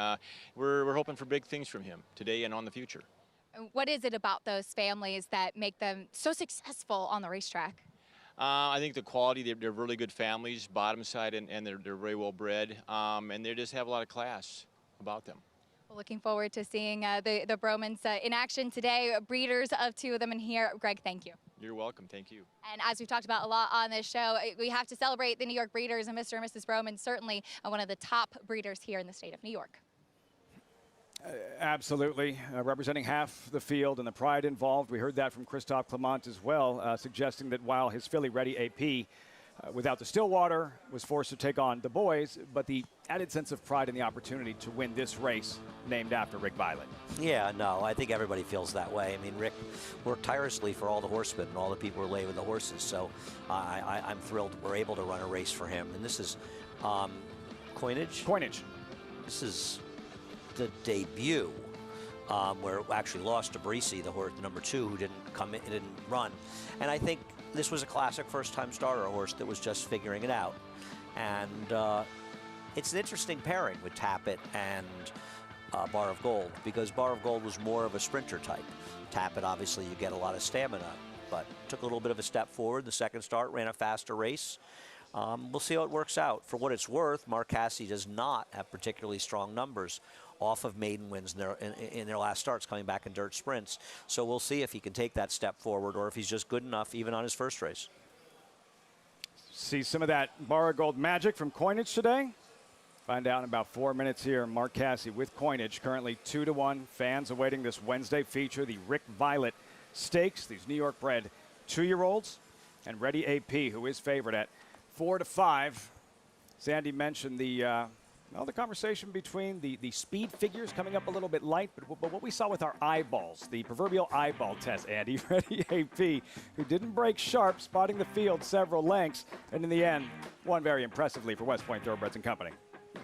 we're hoping for big things from him today and on the future. What is it about those families that make them so successful on the racetrack? I think the quality, they're really good families, bottom side, and they're very well bred, and they just have a lot of class about them. Well, looking forward to seeing the Bromans in action today. Breeders of 2 of them in here. Greg, thank you. You're welcome. Thank you. And as we've talked about a lot on this show, we have to celebrate the New York breeders, and Mr. and Mrs. Broman, certainly one of the top breeders here in the state of New York. Absolutely. Representing half the field and the pride involved. We heard that from Christophe Clement as well, suggesting that while his filly Ready AP without the Stillwater, was forced to take on the boys, but the added sense of pride in the opportunity to win this race named after Rick Violette. Yeah, no, I think everybody feels that way. I mean, Rick worked tirelessly for all the horsemen and all the people who lay with the horses, so I'm thrilled we're able to run a race for him. And this is Coinage? Coinage. This is the debut where it actually lost to Barisi, the horse, number 2, who didn't come in, didn't run. And I think this was a classic first-time starter, a horse that was just figuring it out. And it's an interesting pairing with Tappet and Bar of Gold, because Bar of Gold was more of a sprinter type. Tappet, obviously, you get a lot of stamina, but took a little bit of a step forward. The second start ran a faster race. We'll see how it works out. For what it's worth, Mark Casse does not have particularly strong numbers off of maiden wins in their last starts, coming back in dirt sprints. So we'll see if he can take that step forward or if he's just good enough even on his first race. See some of that Bar of Gold magic from Coinage today. Find out in about 4 minutes here. Mark Casse with Coinage, currently 2-1. Fans awaiting this Wednesday feature, the Rick Violette Stakes. These New York bred 2-year-olds, and Ready AP, who is favored at 4-5. Sandy mentioned the conversation between the speed figures coming up a little bit light, but what we saw with our eyeballs, the proverbial eyeball test, Andy, Ready AP, who didn't break sharp, spotting the field several lengths, and in the end, won very impressively for West Point Thoroughbreds and Company.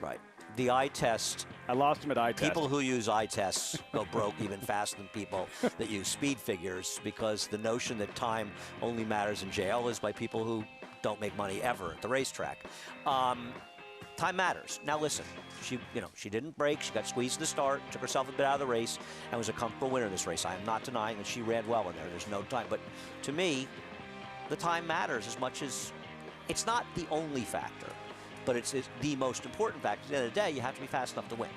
Right. The eye test. I lost him at eye test. People who use eye tests go broke even faster than people that use speed figures, because the notion that time only matters in jail is by people who don't make money ever at the racetrack. Time matters. Now listen, she didn't break. She got squeezed to start, took herself a bit out of the race, and was a comfortable winner in this race. I am not denying that she ran well in there. There's no time. But to me, the time matters as much as it's not the only factor, but it's the most important factor. At the end of the day, you have to be fast enough to win.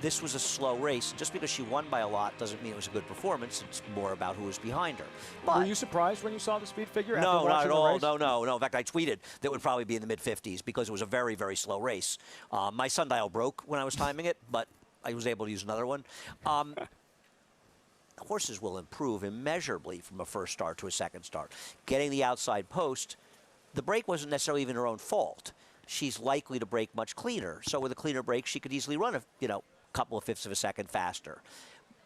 This was a slow race. Just because she won by a lot doesn't mean it was a good performance. It's more about who was behind her. But were you surprised when you saw the speed figure? No, not at all. No. In fact, I tweeted that it would probably be in the mid-50s because it was a very, very slow race. My sundial broke when I was timing it, but I was able to use another one. Horses will improve immeasurably from a first start to a second start. Getting the outside post, the break wasn't necessarily even her own fault. She's likely to break much cleaner. So with a cleaner break, she could easily run a couple of fifths of a second faster.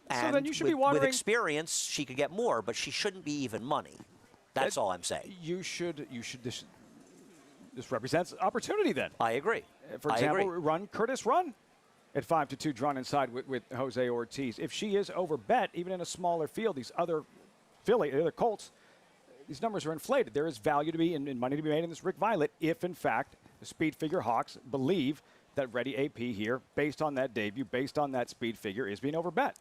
And so then you should be wondering, with experience, she could get more, but she shouldn't be even money. That's all I'm saying. This represents opportunity then. I agree. For example, run Curtis Run at 5-2, drawn inside with Jose Ortiz. If she is overbet, even in a smaller field, these other colts, these numbers are inflated. There is value to be in money to be made in this Rick Violette if, in fact, the speed figure hawks believe that Ready AP here, based on that debut, based on that speed figure, is being overbet.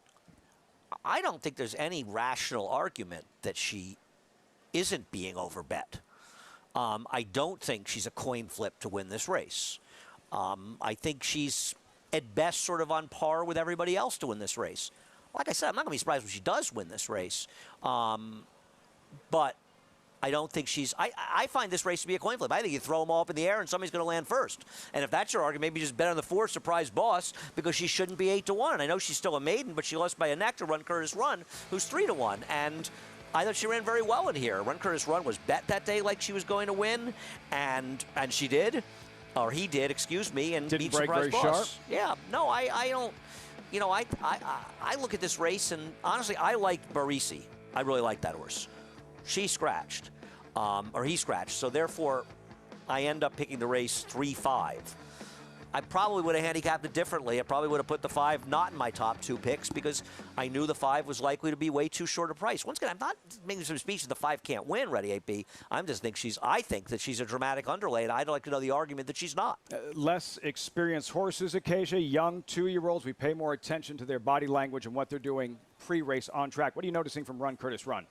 I don't think there's any rational argument that she isn't being overbet. I don't think she's a coin flip to win this race. I think she's, at best, sort of on par with everybody else to win this race. Like I said, I'm not going to be surprised when she does win this race. But I don't think she's... I find this race to be a coin flip. I think you throw them all up in the air and somebody's going to land first. And if that's your argument, maybe just bet on the 4 Surprise Boss, because she shouldn't be 8-1. I know she's still a maiden, but she lost by a neck to Run Curtis Run, who's 3-1. And I thought she ran very well in here. Run Curtis Run was bet that day like she was going to win, and she did. Or he did, excuse me, and didn't beat break Surprise very Boss. sharp. Yeah, no, I don't... I look at this race, and honestly, I liked Barisi. I really like that horse. She scratched, or he scratched, so therefore I end up picking the race 3-5. I probably would have handicapped it differently. I probably would have put the 5 not in my top 2 picks because I knew the 5 was likely to be way too short a price. Once again, I'm not making some speech that the 5 can't win, Ready AP. I think that she's a dramatic underlay, and I'd like to know the argument that she's not. Less experienced horses, Acacia, young 2-year-olds. We pay more attention to their body language and what they're doing pre-race on track. What are you noticing from Run Curtis Run?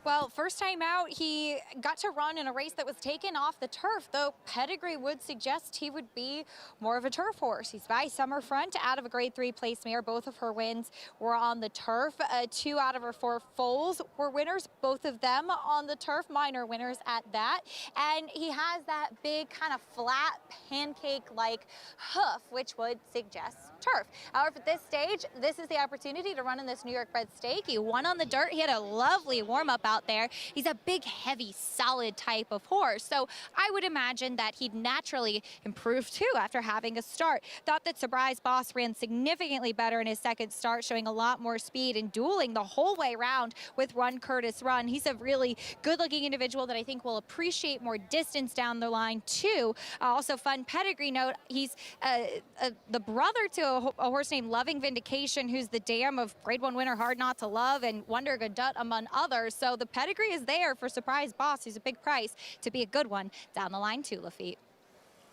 Well, first time out, he got to run in a race that was taken off the turf, though pedigree would suggest he would be more of a turf horse. He's by Summerfront out of a grade 3 place mare. Both of her wins were on the turf. 2 out of her 4 foals were winners, both of them on the turf, minor winners at that. And he has that big kind of flat pancake-like hoof, which would suggest turf. However, at this stage, this is the opportunity to run in this New York bred stake. He won on the dirt. He had a lovely warm-up out there. He's a big, heavy, solid type of horse. So I would imagine that he'd naturally improve too after having a start. Thought that Surprise Boss ran significantly better in his second start, showing a lot more speed and dueling the whole way around with Run Curtis Run. He's a really good-looking individual that I think will appreciate more distance down the line too. Also, fun pedigree note, he's the brother to a horse named Loving Vindication, who's the dam of Grade 1 winner Hard Not to Love and Wonder Gadut, among others. So the pedigree is there for Surprise Boss, who's a big price, to be a good one down the line too, Lafitte.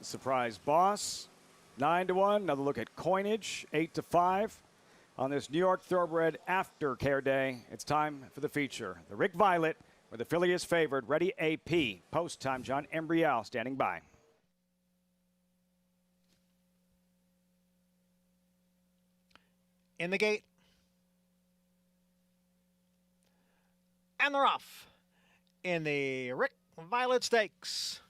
Surprise Boss, 9-1. Another look at Coinage, 8-5. On this New York Thoroughbred Aftercare Day, it's time for the feature. The Rick Violette, where the filly is favored. Ready AP. Post time, John Embrial standing by. In the gate. And they're off in the Rick Violette Stakes.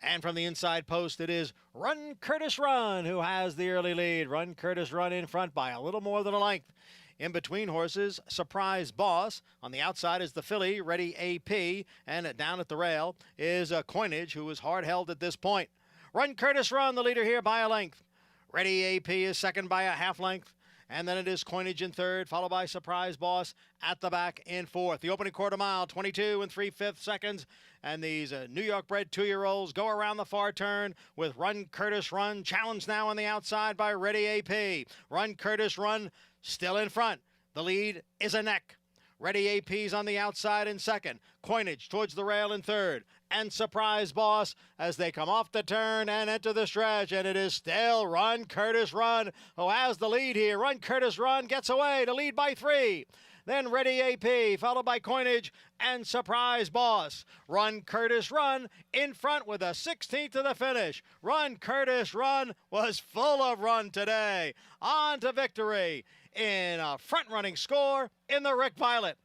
And from the inside post, it is Run Curtis Run who has the early lead. Run Curtis Run in front by a little more than a length. In between horses, Surprise Boss. On the outside is the filly, Ready AP. And down at the rail is Coinage, who is hard held at this point. Run Curtis Run, the leader here by a length. Ready AP is second by a half length. And then it is Coinage in third, followed by Surprise Boss at the back in fourth. The opening quarter mile, 22 3/5 seconds. And these New York bred 2-year-olds go around the far turn with Run Curtis Run. Challenged now on the outside by Ready AP. Run Curtis Run still in front. The lead is a neck. Ready AP's on the outside in second. Coinage towards the rail in third. And Surprise Boss as they come off the turn and enter the stretch. And it is still Run Curtis Run who has the lead here. Run Curtis Run gets away to lead by 3. Then Ready AP, followed by Coinage and Surprise Boss. Run Curtis Run in front with a 16th to the finish. Run Curtis Run was full of run today. On to victory in a front-running score in the Rick Violette.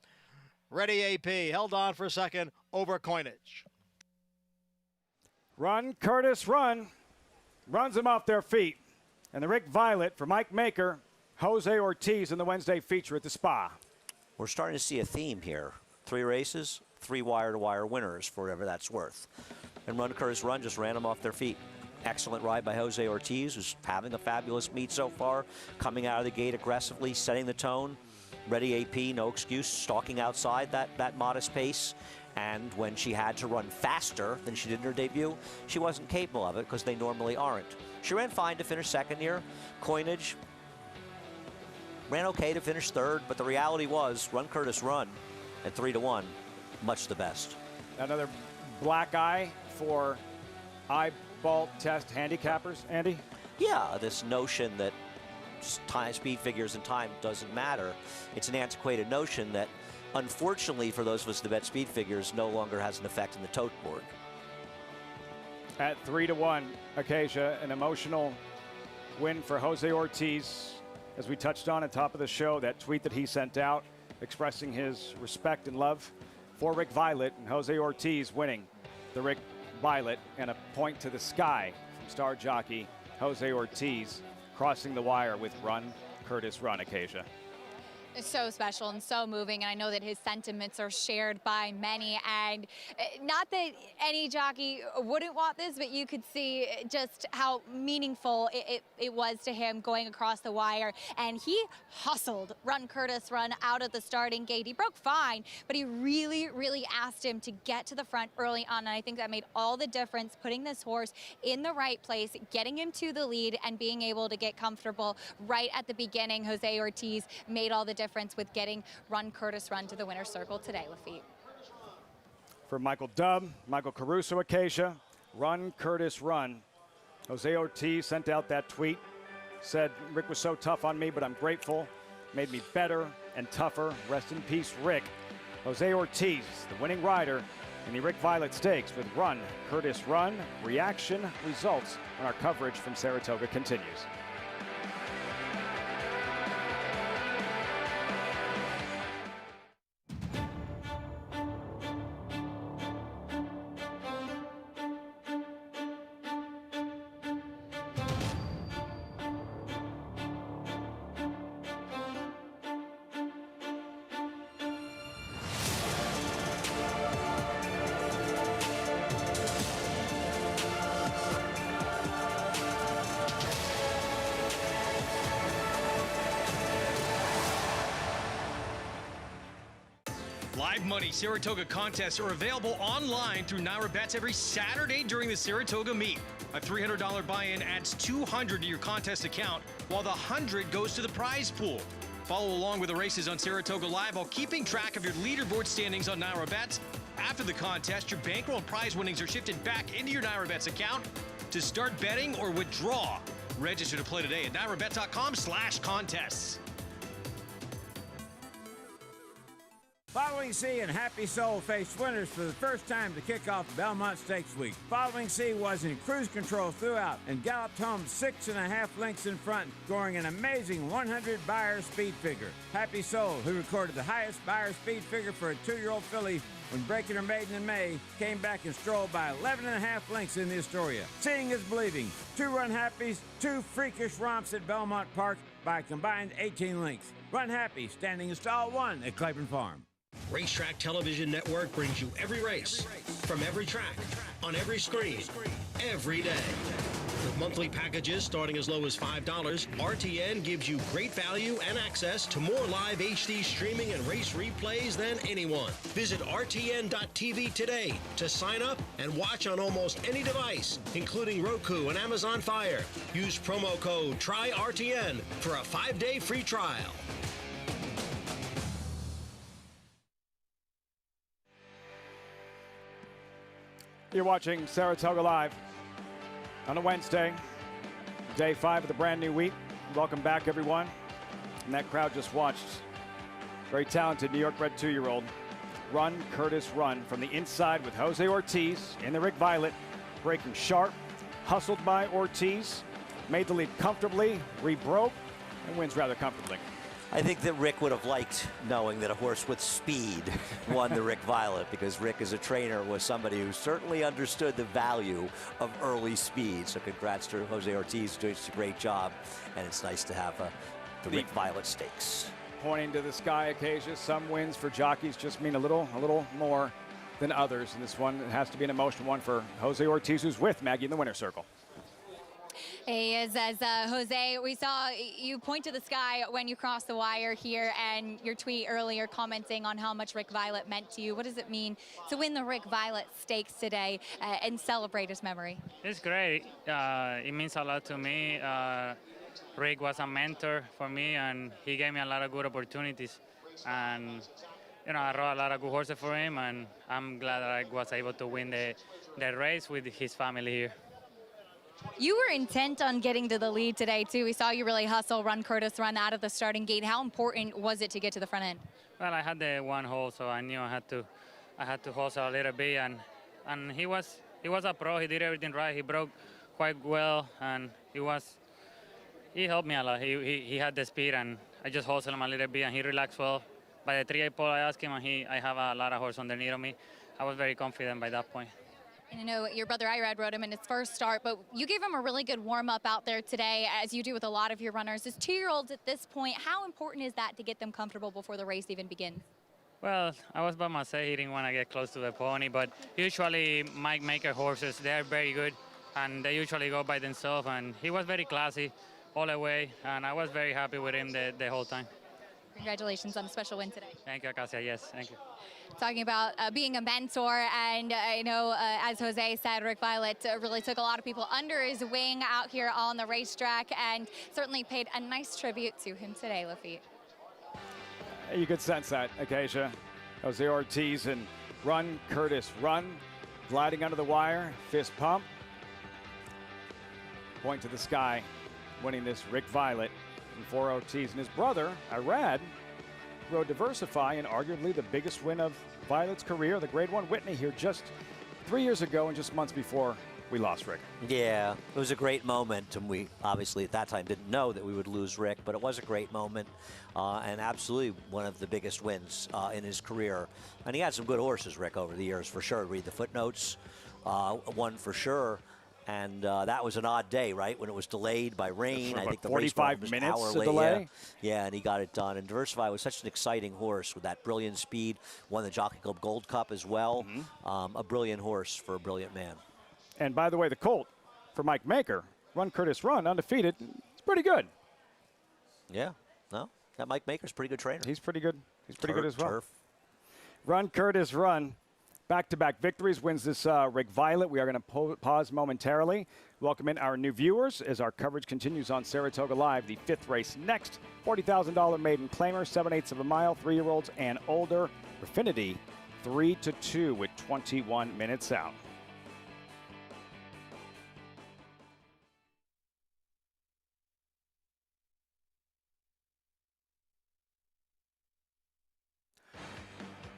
Ready AP held on for a second over Coinage. Run Curtis Run runs them off their feet. And the Rick Violette for Mike Maker, Jose Ortiz in the Wednesday feature at the Spa. We're starting to see a theme here. 3 races, 3 wire-to-wire winners for whatever that's worth. And Run Curtis Run just ran them off their feet. Excellent ride by Jose Ortiz, who's having a fabulous meet so far, coming out of the gate aggressively, setting the tone. Ready AP, no excuse, stalking outside that modest pace. And when she had to run faster than she did in her debut, she wasn't capable of it because they normally aren't. She ran fine to finish second here. Coinage ran okay to finish third, but the reality was Run Curtis Run at 3-1, much the best. Another black eye for eyeball test handicappers, Andy? Yeah, this notion that time, speed figures and time doesn't matter. It's an antiquated notion that, unfortunately for those of us that bet speed figures, no longer has an effect in the tote board. At 3-1, Acacia, an emotional win for Jose Ortiz. As we touched on at top of the show, that tweet that he sent out expressing his respect and love for Rick Violette, and Jose Ortiz winning the Rick Violette, and a point to the sky from star jockey Jose Ortiz, crossing the wire with Run Curtis Run, Acacia. It's so special and so moving, and I know that his sentiments are shared by many. And not that any jockey wouldn't want this, but you could see just how meaningful it was to him going across the wire. And he hustled Run Curtis Run out of the starting gate. He broke fine, but he really, really asked him to get to the front early on. And I think that made all the difference, putting this horse in the right place, getting him to the lead, and being able to get comfortable right at the beginning. Jose Ortiz made all the difference with getting Run Curtis Run to the winner's circle today, Lafitte. For Michael Dubb, Michael Caruso, Acacia, Run Curtis Run. Jose Ortiz sent out that tweet, said, Rick was so tough on me, but I'm grateful. Made me better and tougher. Rest in peace, Rick. Jose Ortiz, the winning rider in the Rick Violette Stakes with Run Curtis Run. Reaction results when our coverage from Saratoga continues. Live money Saratoga contests are available online through NyraBets every Saturday during the Saratoga meet. A $300 buy-in adds $200 to your contest account, while the $100 goes to the prize pool. Follow along with the races on Saratoga Live while keeping track of your leaderboard standings on NyraBets. After the contest, your bankroll and prize winnings are shifted back into your NyraBets account to start betting or withdraw. Register to play today at nyrabet.com/contests. Following Sea and Happy Soul faced winners for the first time to kick off Belmont Stakes Week. Following Sea was in cruise control throughout and galloped home 6.5 lengths in front, scoring an amazing 100 Beyer speed figure. Happy Soul, who recorded the highest Beyer speed figure for a 2-year-old filly when breaking her maiden in May, came back and strolled by 11.5 lengths in the Astoria. Seeing is believing. 2 Run Happies, 2 freakish romps at Belmont Park by a combined 18 lengths. Run Happy, standing in stall 1 at Claiborne Farm. Racetrack Television Network brings you every race, from every track, on every screen, every day. With monthly packages starting as low as $5, RTN gives you great value and access to more live HD streaming and race replays than anyone. Visit RTN.tv today to sign up and watch on almost any device, including Roku and Amazon Fire. Use promo code TRYRTN for a 5-day free trial. You're watching Saratoga Live on a Wednesday, day 5 of the brand new week. Welcome back, everyone. And that crowd just watched very talented New York bred 2-year-old Run Curtis Run from the inside with Jose Ortiz in the Rick Violette, breaking sharp, hustled by Ortiz, made the lead comfortably, rebroke, and wins rather comfortably. I think that Rick would have liked knowing that a horse with speed won the Rick Violette, because Rick as a trainer was somebody who certainly understood the value of early speed. So congrats to Jose Ortiz, doing a great job, and it's nice to have the Rick Violette Stakes. Pointing to the sky, Acacia, some wins for jockeys just mean a little more than others. And this one, it has to be an emotional one for Jose Ortiz, who's with Maggie in the winner's circle. He is, as Jose, we saw you point to the sky when you crossed the wire here, and your tweet earlier commenting on how much Rick Violette meant to you. What does it mean to win the Rick Violette Stakes today and celebrate his memory? It's great. It means a lot to me. Rick was a mentor for me, and he gave me a lot of good opportunities. And you know, I rode a lot of good horses for him, and I'm glad that I was able to win the race with his family here. You were intent on getting to the lead today, too. We saw you really hustle, Run Curtis Run out of the starting gate. How important was it to get to the front end? Well, I had the one hole, so I knew I had to hustle a little bit, and he was a pro. He did everything right. He broke quite well, and he helped me a lot. He had the speed, and I just hustled him a little bit, and he relaxed well. By the 3-8 pole, I asked him, and I have a lot of horse underneath of me. I was very confident by that point. And I know your brother Irad rode him in his first start, but you gave him a really good warm-up out there today, as you do with a lot of your runners. As 2-year-olds at this point, how important is that to get them comfortable before the race even begins? Well, I was by myself. He didn't want to get close to the pony, but usually Mike Maker horses, they're very good, and they usually go by themselves, and he was very classy all the way, and I was very happy with him the whole time. Congratulations on a special win today. Thank you, Acacia. Yes, thank you. Talking about being a mentor, and I know, as Jose said, Rick Violette really took a lot of people under his wing out here on the racetrack, and certainly paid a nice tribute to him today, Lafitte. You could sense that, Acacia. Jose Ortiz and Run Curtis Run, gliding under the wire, fist pump. Point to the sky, winning this Rick Violette for Ortiz. And his brother, Irad, rode Diversify in arguably the biggest win of Violette's career, the Grade 1 Whitney, here just 3 years ago and just months before we lost Rick. Yeah, it was a great moment, and we obviously at that time didn't know that we would lose Rick, but it was a great moment, and absolutely one of the biggest wins in his career. And he had some good horses, Rick, over the years, for sure. Read the footnotes, one for sure. And that was an odd day, right, when it was delayed by rain. I think the race was an hour late. Delay. Yeah, and he got it done. And Diversify was such an exciting horse with that brilliant speed. Won the Jockey Club Gold Cup as well. A brilliant horse for a brilliant man. And by the way, the colt for Mike Maker, Run Curtis Run, undefeated. It's pretty good. Yeah, no, that Mike Maker's a pretty good trainer. He's pretty good. He's pretty good as well. Turf. Run, Curtis, run. Back-to-back victories wins this Rick Violette. We are going to pause momentarily. Welcome in our new viewers as our coverage continues on Saratoga Live. The 5th race next. $40,000 maiden claimer, 7/8 of a mile, 3-year-olds and older. Refinity 3-2 with 21 minutes out.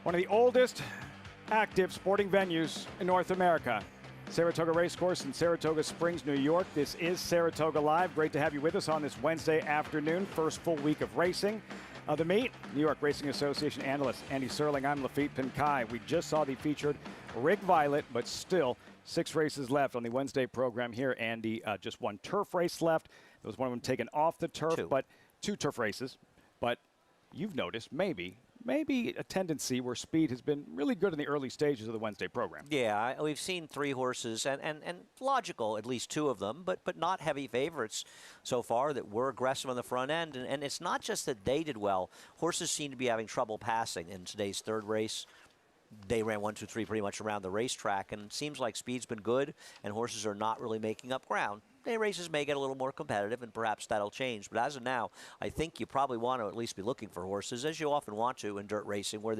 One of the oldest active sporting venues in North America. Saratoga Racecourse in Saratoga Springs, New York. This is Saratoga Live. Great to have you with us on this Wednesday afternoon, first full week of racing. The meet, New York Racing Association analyst Andy Serling. I'm Lafitte Pinkai. We just saw the featured Rick Violette, but still 6 races left on the Wednesday program here. Andy, just 1 turf race left. There was one of them taken off the turf, but 2 turf races. But you've noticed maybe a tendency where speed has been really good in the early stages of the Wednesday program. Yeah, we've seen 3 horses, and logical, at least 2 of them, but not heavy favorites so far that were aggressive on the front end. And it's not just that they did well. Horses seem to be having trouble passing in today's 3rd race. They ran 1, 2, 3 pretty much around the racetrack, and it seems like speed's been good, and horses are not really making up ground. Day races may get a little more competitive, and perhaps that'll change. But as of now, I think you probably want to at least be looking for horses, as you often want to in dirt racing, where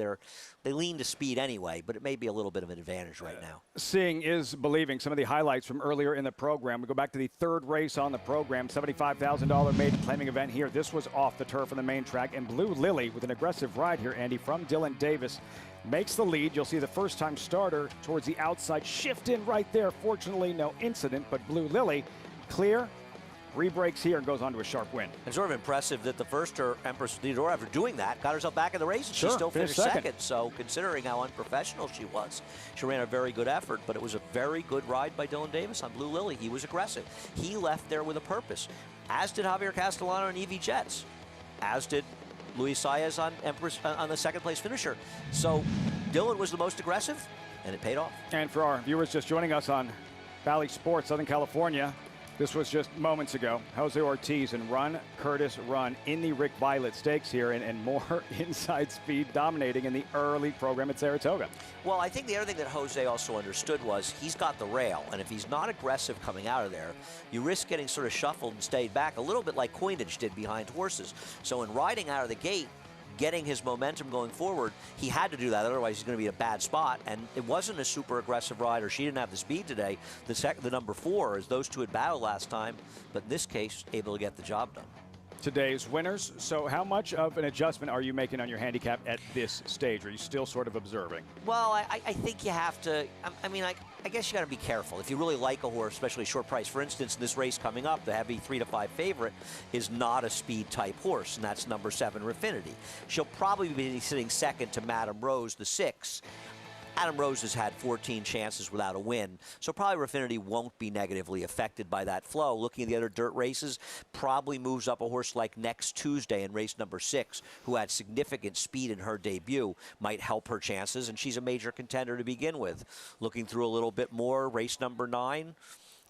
they lean to speed anyway, but it may be a little bit of an advantage right now. Seeing is believing. Some of the highlights from earlier in the program. We go back to the 3rd race on the program, $75,000 maiden claiming event here. This was off the turf on the main track, and Blue Lily with an aggressive ride here, Andy, from Dylan Davis. Makes the lead. You'll see the first-time starter towards the outside. Shift in right there. Fortunately, no incident, but Blue Lily clear, rebreaks here and goes on to a sharp win. It's sort of impressive that the first Empress Theodora, after doing that, got herself back in the race, and she still finished second. So considering how unprofessional she was, she ran a very good effort, but it was a very good ride by Dylan Davis on Blue Lily. He was aggressive. He left there with a purpose, as did Javier Castellano and Evie Jets, as did Luis Saez on Empress on the 2nd place finisher. So Dylan was the most aggressive, and it paid off. And for our viewers just joining us on Valley Sports, Southern California, this was just moments ago. Jose Ortiz and Run, Curtis, Run in the Rick Violette Stakes here, and more inside speed dominating in the early program at Saratoga. Well, I think the other thing that Jose also understood was he's got the rail, and if he's not aggressive coming out of there, you risk getting sort of shuffled and stayed back, a little bit like Coinage did behind horses. So in riding out of the gate, getting his momentum going forward, he had to do that, otherwise he's going to be in a bad spot. And it wasn't a super aggressive rider. She didn't have the speed today. The number 4, as those 2 had battled last time, but in this case, able to get the job done. Today's winners. So how much of an adjustment are you making on your handicap at this stage? Are you still sort of observing? Well, I think you have to, I guess you got to be careful. If you really like a horse, especially short price. For instance, in this race coming up, the heavy 3-5 favorite is not a speed type horse, and that's number 7, Refinity. She'll probably be sitting second to Madame Rose, the 6. Adam Rose has had 14 chances without a win, so probably Refinity won't be negatively affected by that flow. Looking at the other dirt races, probably moves up a horse like Next Tuesday in race number 6, who had significant speed in her debut, might help her chances, and she's a major contender to begin with. Looking through a little bit more, race number 9,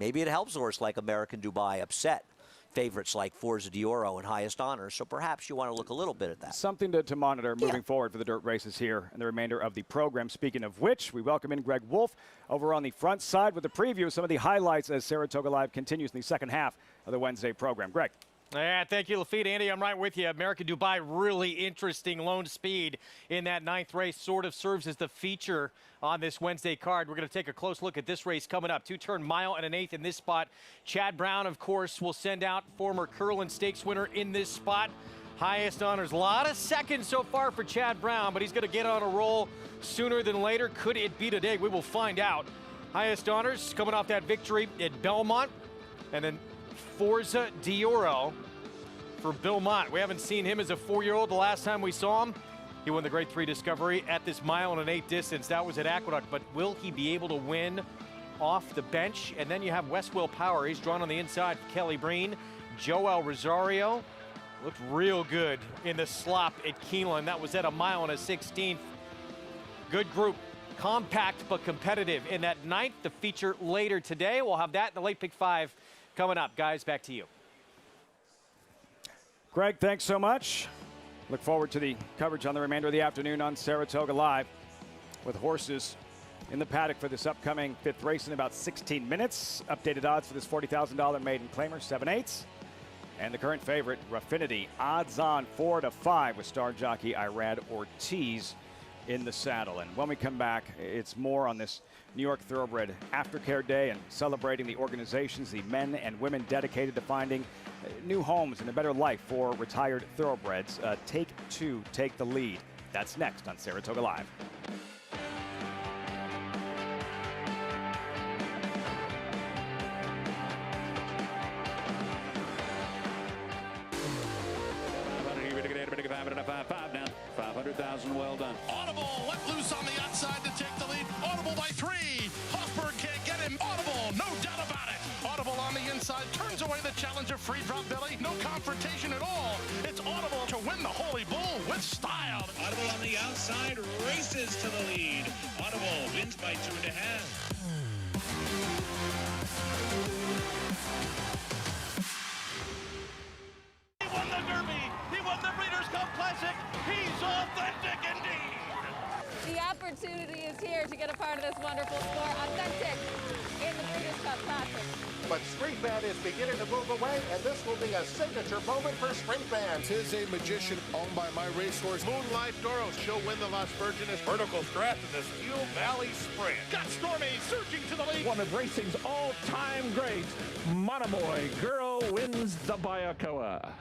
maybe it helps a horse like American Dubai upset favorites like Forza Dioro and Highest Honor, so perhaps you want to look a little bit at that. Something to monitor moving forward for the dirt races here and the remainder of the program. Speaking of which, we welcome in Greg Wolf over on the front side with the preview of some of the highlights as Saratoga Live continues in the second half of the Wednesday program. Greg. Yeah, thank you, Lafitte. Andy, I'm right with you. American Dubai, really interesting lone speed in that 9th race. Sort of serves as the feature on this Wednesday card. We're going to take a close look at this race coming up. 2-turn mile and an 1/8 in this spot. Chad Brown, of course, will send out former Curlin Stakes winner in this spot. Highest honors. A lot of seconds so far for Chad Brown, but he's going to get on a roll sooner than later. Could it be today? We will find out. Highest honors coming off that victory at Belmont. And then Forza Dioro for Belmont. We haven't seen him as a 4-year-old. The last time we saw him, he won the Grade 3 Discovery at this mile and an 8 distance. That was at Aqueduct, but will he be able to win off the bench? And then you have Westwell Power. He's drawn on the inside for Kelly Breen. Joel Rosario looked real good in the slop at Keeneland. That was at a mile and a 16th. Good group. Compact but competitive in that 9th. The feature later today. We'll have that in the late pick 5 coming up. Guys, back to you. Greg, thanks so much. Look forward to the coverage on the remainder of the afternoon on Saratoga Live. with horses in the paddock for this upcoming 5th race in about 16 minutes. Updated odds for this $40,000 maiden claimer, 7/8. And the current favorite, Raffinity, odds on 4-5 with star jockey Irad Ortiz in the saddle. And when we come back, it's more on this New York Thoroughbred Aftercare Day and celebrating the organizations, the men and women dedicated to finding new homes and a better life for retired thoroughbreds. Take two, take the lead. That's next on Saratoga Live. Well done. Audible let loose on the outside to take the lead. Audible by 3. Hoffberg can't get him. Audible, no doubt about it. Audible on the inside turns away the challenger. Free drop Billy. No confrontation at all. It's Audible to win the Holy Bull with style. Audible on the outside races to the lead. Audible wins by 2.5. He won the Derby. He won the Breeders' Cup Classic. He's authentic indeed. The opportunity is here to get a part of this wonderful sport. Authentic in the Breeders' Cup Classic. But Street Band is beginning to move away, and this will be a signature moment for Street Band. Tis a magician owned by my racehorse, Moonlight Doros. She'll win the Las Virgenes Vertical Strat in this Eel Valley Sprint. Got Stormy surging to the lead. One of racing's all-time greats, Monomoy Girl wins the Bayakoa.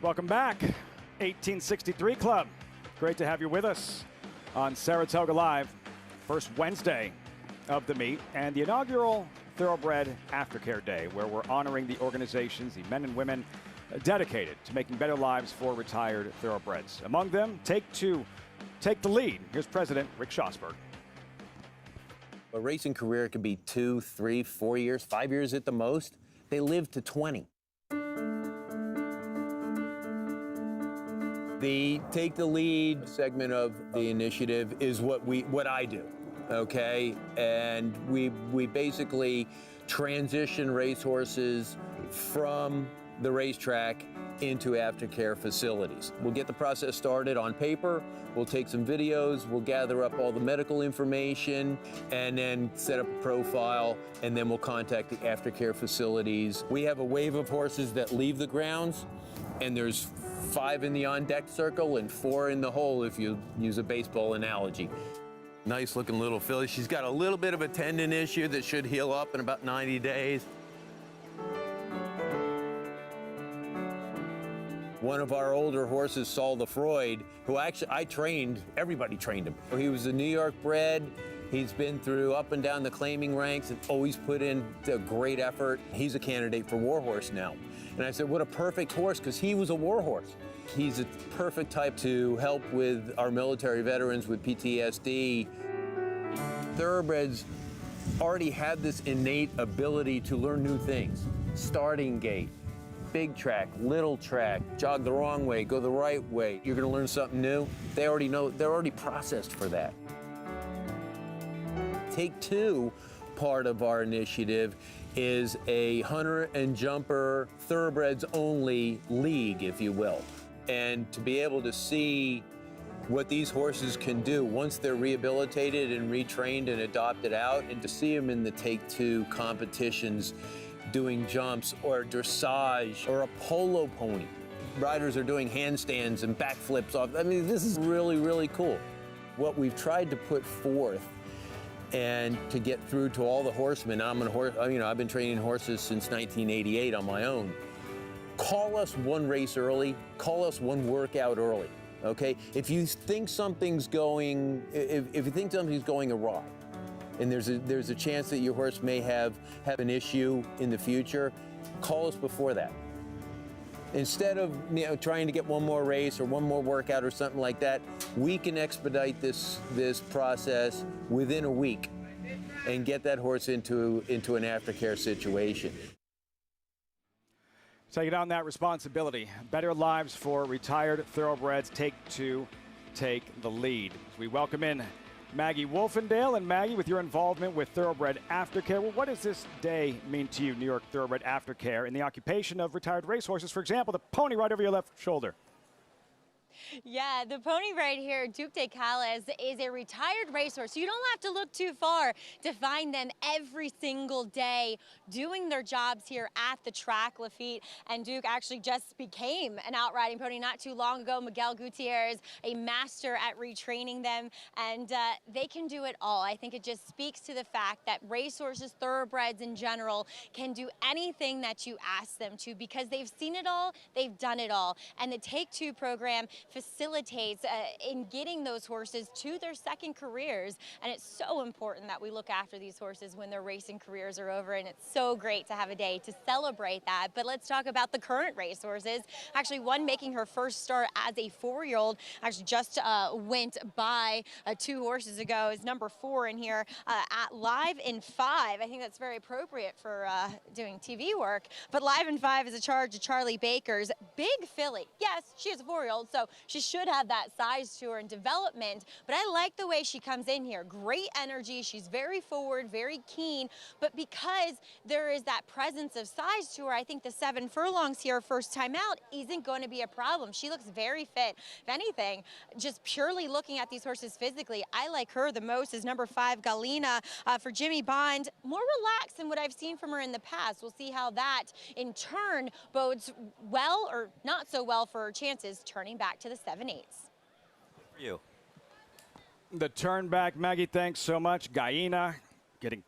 Welcome back, 1863 Club. Great to have you with us on Saratoga Live. First Wednesday of the meet and the inaugural Thoroughbred Aftercare Day, where we're honoring the organizations, the men and women dedicated to making better lives for retired thoroughbreds. Among them, Take Two, Take the Lead. Here's President Rick Schosberg. A racing career could be 2, 3, 4 years, 5 years at the most. They live to 20. The Take the Lead segment of the initiative is what I do, okay? And we basically transition racehorses from the racetrack into aftercare facilities. We'll get the process started on paper, we'll take some videos, we'll gather up all the medical information, and then set up a profile, and then we'll contact the aftercare facilities. We have a wave of horses that leave the grounds, and there's 5 in the on-deck circle and 4 in the hole, if you use a baseball analogy. Nice looking little filly. She's got a little bit of a tendon issue that should heal up in about 90 days. One of our older horses, Saul the Freud, who actually everybody trained him. He was a New York bred. He's been through up and down the claiming ranks and always put in a great effort. He's a candidate for Warhorse now. And I said, what a perfect horse, because he was a warhorse. He's a perfect type to help with our military veterans with PTSD. Thoroughbreds already had this innate ability to learn new things. Starting gate, big track, little track, jog the wrong way, go the right way. You're gonna learn something new. They already know, they're already processed for that. Take two part of our initiative is a hunter and jumper thoroughbreds only league, if you will. And to be able to see what these horses can do once they're rehabilitated and retrained and adopted out, and to see them in the Take Two competitions doing jumps or dressage or a polo pony. Riders are doing handstands and backflips off. I mean, this is really, really cool. What we've tried to put forth and to get through to all the horsemen. I'm a horse, you know, I've been training horses since 1988 on my own. Call us one race early, call us one workout early, okay? If you think something's going, if you think something's going awry, and there's a chance that your horse may have an issue in the future, call us before that. Instead of trying to get one more race or one more workout or something like that, we can expedite this process within a week and get that horse into an aftercare situation. Taking on that responsibility. Better lives for retired thoroughbreds. Take Two, take the lead. We welcome in Maggie Wolfendale. And Maggie, with your involvement with Thoroughbred Aftercare, well, what does this day mean to you, New York Thoroughbred Aftercare, in the occupation of retired racehorses? For example, the pony right over your left shoulder. Yeah, the pony right here, Duke de Calais, is a retired racehorse. You don't have to look too far to find them every single day doing their jobs here at the track, Lafitte. And Duke actually just became an outriding pony not too long ago. Miguel Gutierrez, a master at retraining them, and they can do it all. I think it just speaks to the fact that racehorses, thoroughbreds in general, can do anything that you ask them to because they've seen it all, they've done it all. And the Take Two program facilitates in getting those horses to their second careers. And it's so important that we look after these horses when their racing careers are over. And it's so great to have a day to celebrate that. But let's talk about the current racehorses. Actually, one making her first start as a 4-year-old actually just went by 2 horses ago is number 4 in here at Live in 5. I think that's very appropriate for doing TV work. But Live in 5 is a charge of Charlie Baker's big filly. Yes, she is a 4-year-old, so she should have that size to her in development, but I like the way she comes in here. Great energy. She's very forward, very keen, but because there is that presence of size to her, I think the 7 furlongs here first time out isn't going to be a problem. She looks very fit. If anything, just purely looking at these horses physically, I like her the most as number 5, Galena. For Jimmy Bond, more relaxed than what I've seen from her in the past. We'll see how that in turn bodes well or not so well for her chances turning back to the 7/8. For you. The turn back, Maggie, thanks so much. Guyena getting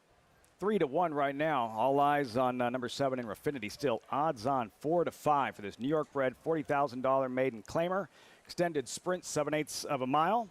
3-1 right now. All eyes on number 7 in Raffinity. Still odds on 4-5 for this New York bred $40,000 maiden claimer. Extended sprint, 7/8 of a mile.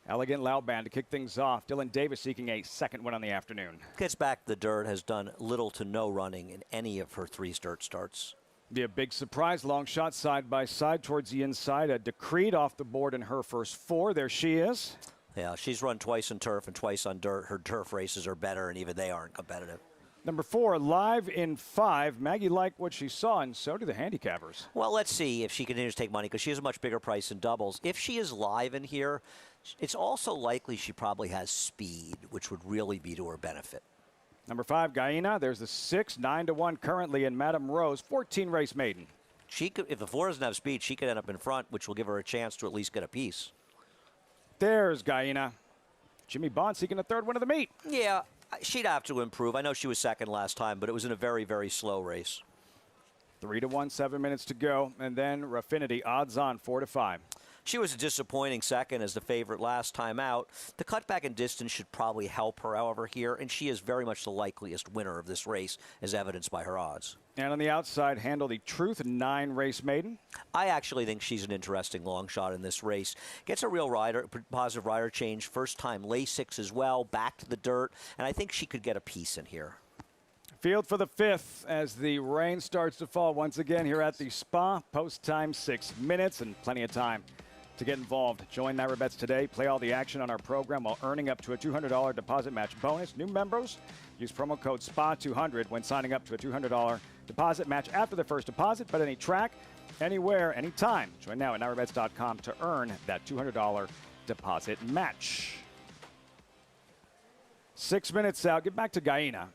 Elegant Loud Band to kick things off. Dylan Davis seeking a second win on the afternoon. Gets back the dirt, has done little to no running in any of her 3 dirt starts. Be a big surprise. Long shot side by side towards the inside. A Decreed off the board in her first 4. There she is. Yeah, she's run twice on turf and twice on dirt. Her turf races are better, and even they aren't competitive. Number 4, Live in 5. Maggie liked what she saw, and so do the handicappers. Well, let's see if she continues to take money, because she has a much bigger price in doubles. If she is live in here, it's also likely she probably has speed, which would really be to her benefit. Number 5, Guyena. There's the 6, 9-1 currently in Madame Rose, 14 race maiden. She could, if the 4 doesn't have speed, she could end up in front, which will give her a chance to at least get a piece. There's Guyena. Jimmy Bond seeking a 3rd win of the meet. Yeah, she'd have to improve. I know she was second last time, but it was in a very, very slow race. 3-1, 7 minutes to go. And then Raffinity, odds on 4-5. She was a disappointing second as the favorite last time out. The cutback in distance should probably help her, however, here, and she is very much the likeliest winner of this race, as evidenced by her odds. And on the outside, Handle the Truth, 9 race maiden. I actually think she's an interesting long shot in this race. Gets a real rider, positive rider change, first time Lasix as well, back to the dirt, and I think she could get a piece in here. Field for the 5th as the rain starts to fall once again here at the Spa. Post time 6 minutes and plenty of time To get involved, join Naira Bets today. Play all the action on our program while earning up to a $200 deposit match bonus. New members use promo code SPA200 when signing up to a $200 deposit match after the first deposit. Bet any track, anywhere, anytime. Join now at NairaBets.com to earn that $200 deposit match. 6 minutes out. Get back to Guyana.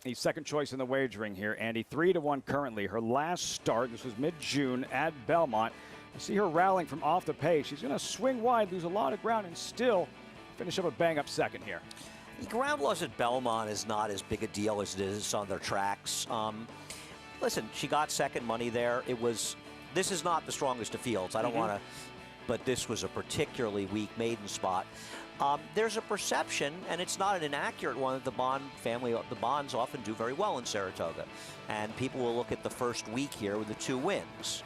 He's second choice in the wagering here, Andy. 3-1 currently. Her last start, this was mid-June at Belmont. I see her rallying from off the pace. She's going to swing wide, lose a lot of ground, and still finish up a bang-up second here. The ground loss at Belmont is not as big a deal as it is on their tracks. Listen, she got second money there. This is not the strongest of fields. I don't want to, but this was a particularly weak maiden spot. There's a perception, and it's not an inaccurate one, that the Bonds often do very well in Saratoga. And people will look at the first week here with the 2 wins.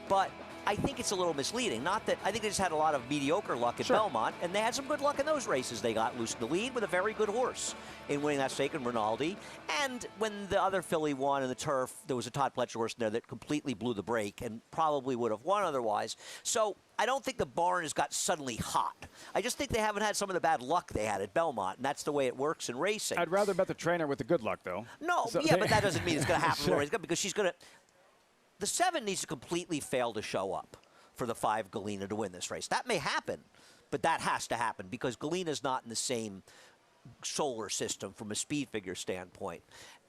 But I think it's a little misleading. Not that I think they just had a lot of mediocre luck at Belmont, and they had some good luck in those races. They got loose in the lead with a very good horse in winning that stake in Rinaldi. And when the other filly won in the turf, there was a Todd Pletcher horse in there that completely blew the break and probably would have won otherwise. So I don't think the barn has got suddenly hot. I just think they haven't had some of the bad luck they had at Belmont, and that's the way it works in racing. I'd rather bet the trainer with the good luck, though. No, so but that doesn't mean it's going to happen because she's going to. The 7 needs to completely fail to show up for the 5 Galena to win this race. That may happen, but that has to happen because Galena's not in the same solar system from a speed figure standpoint.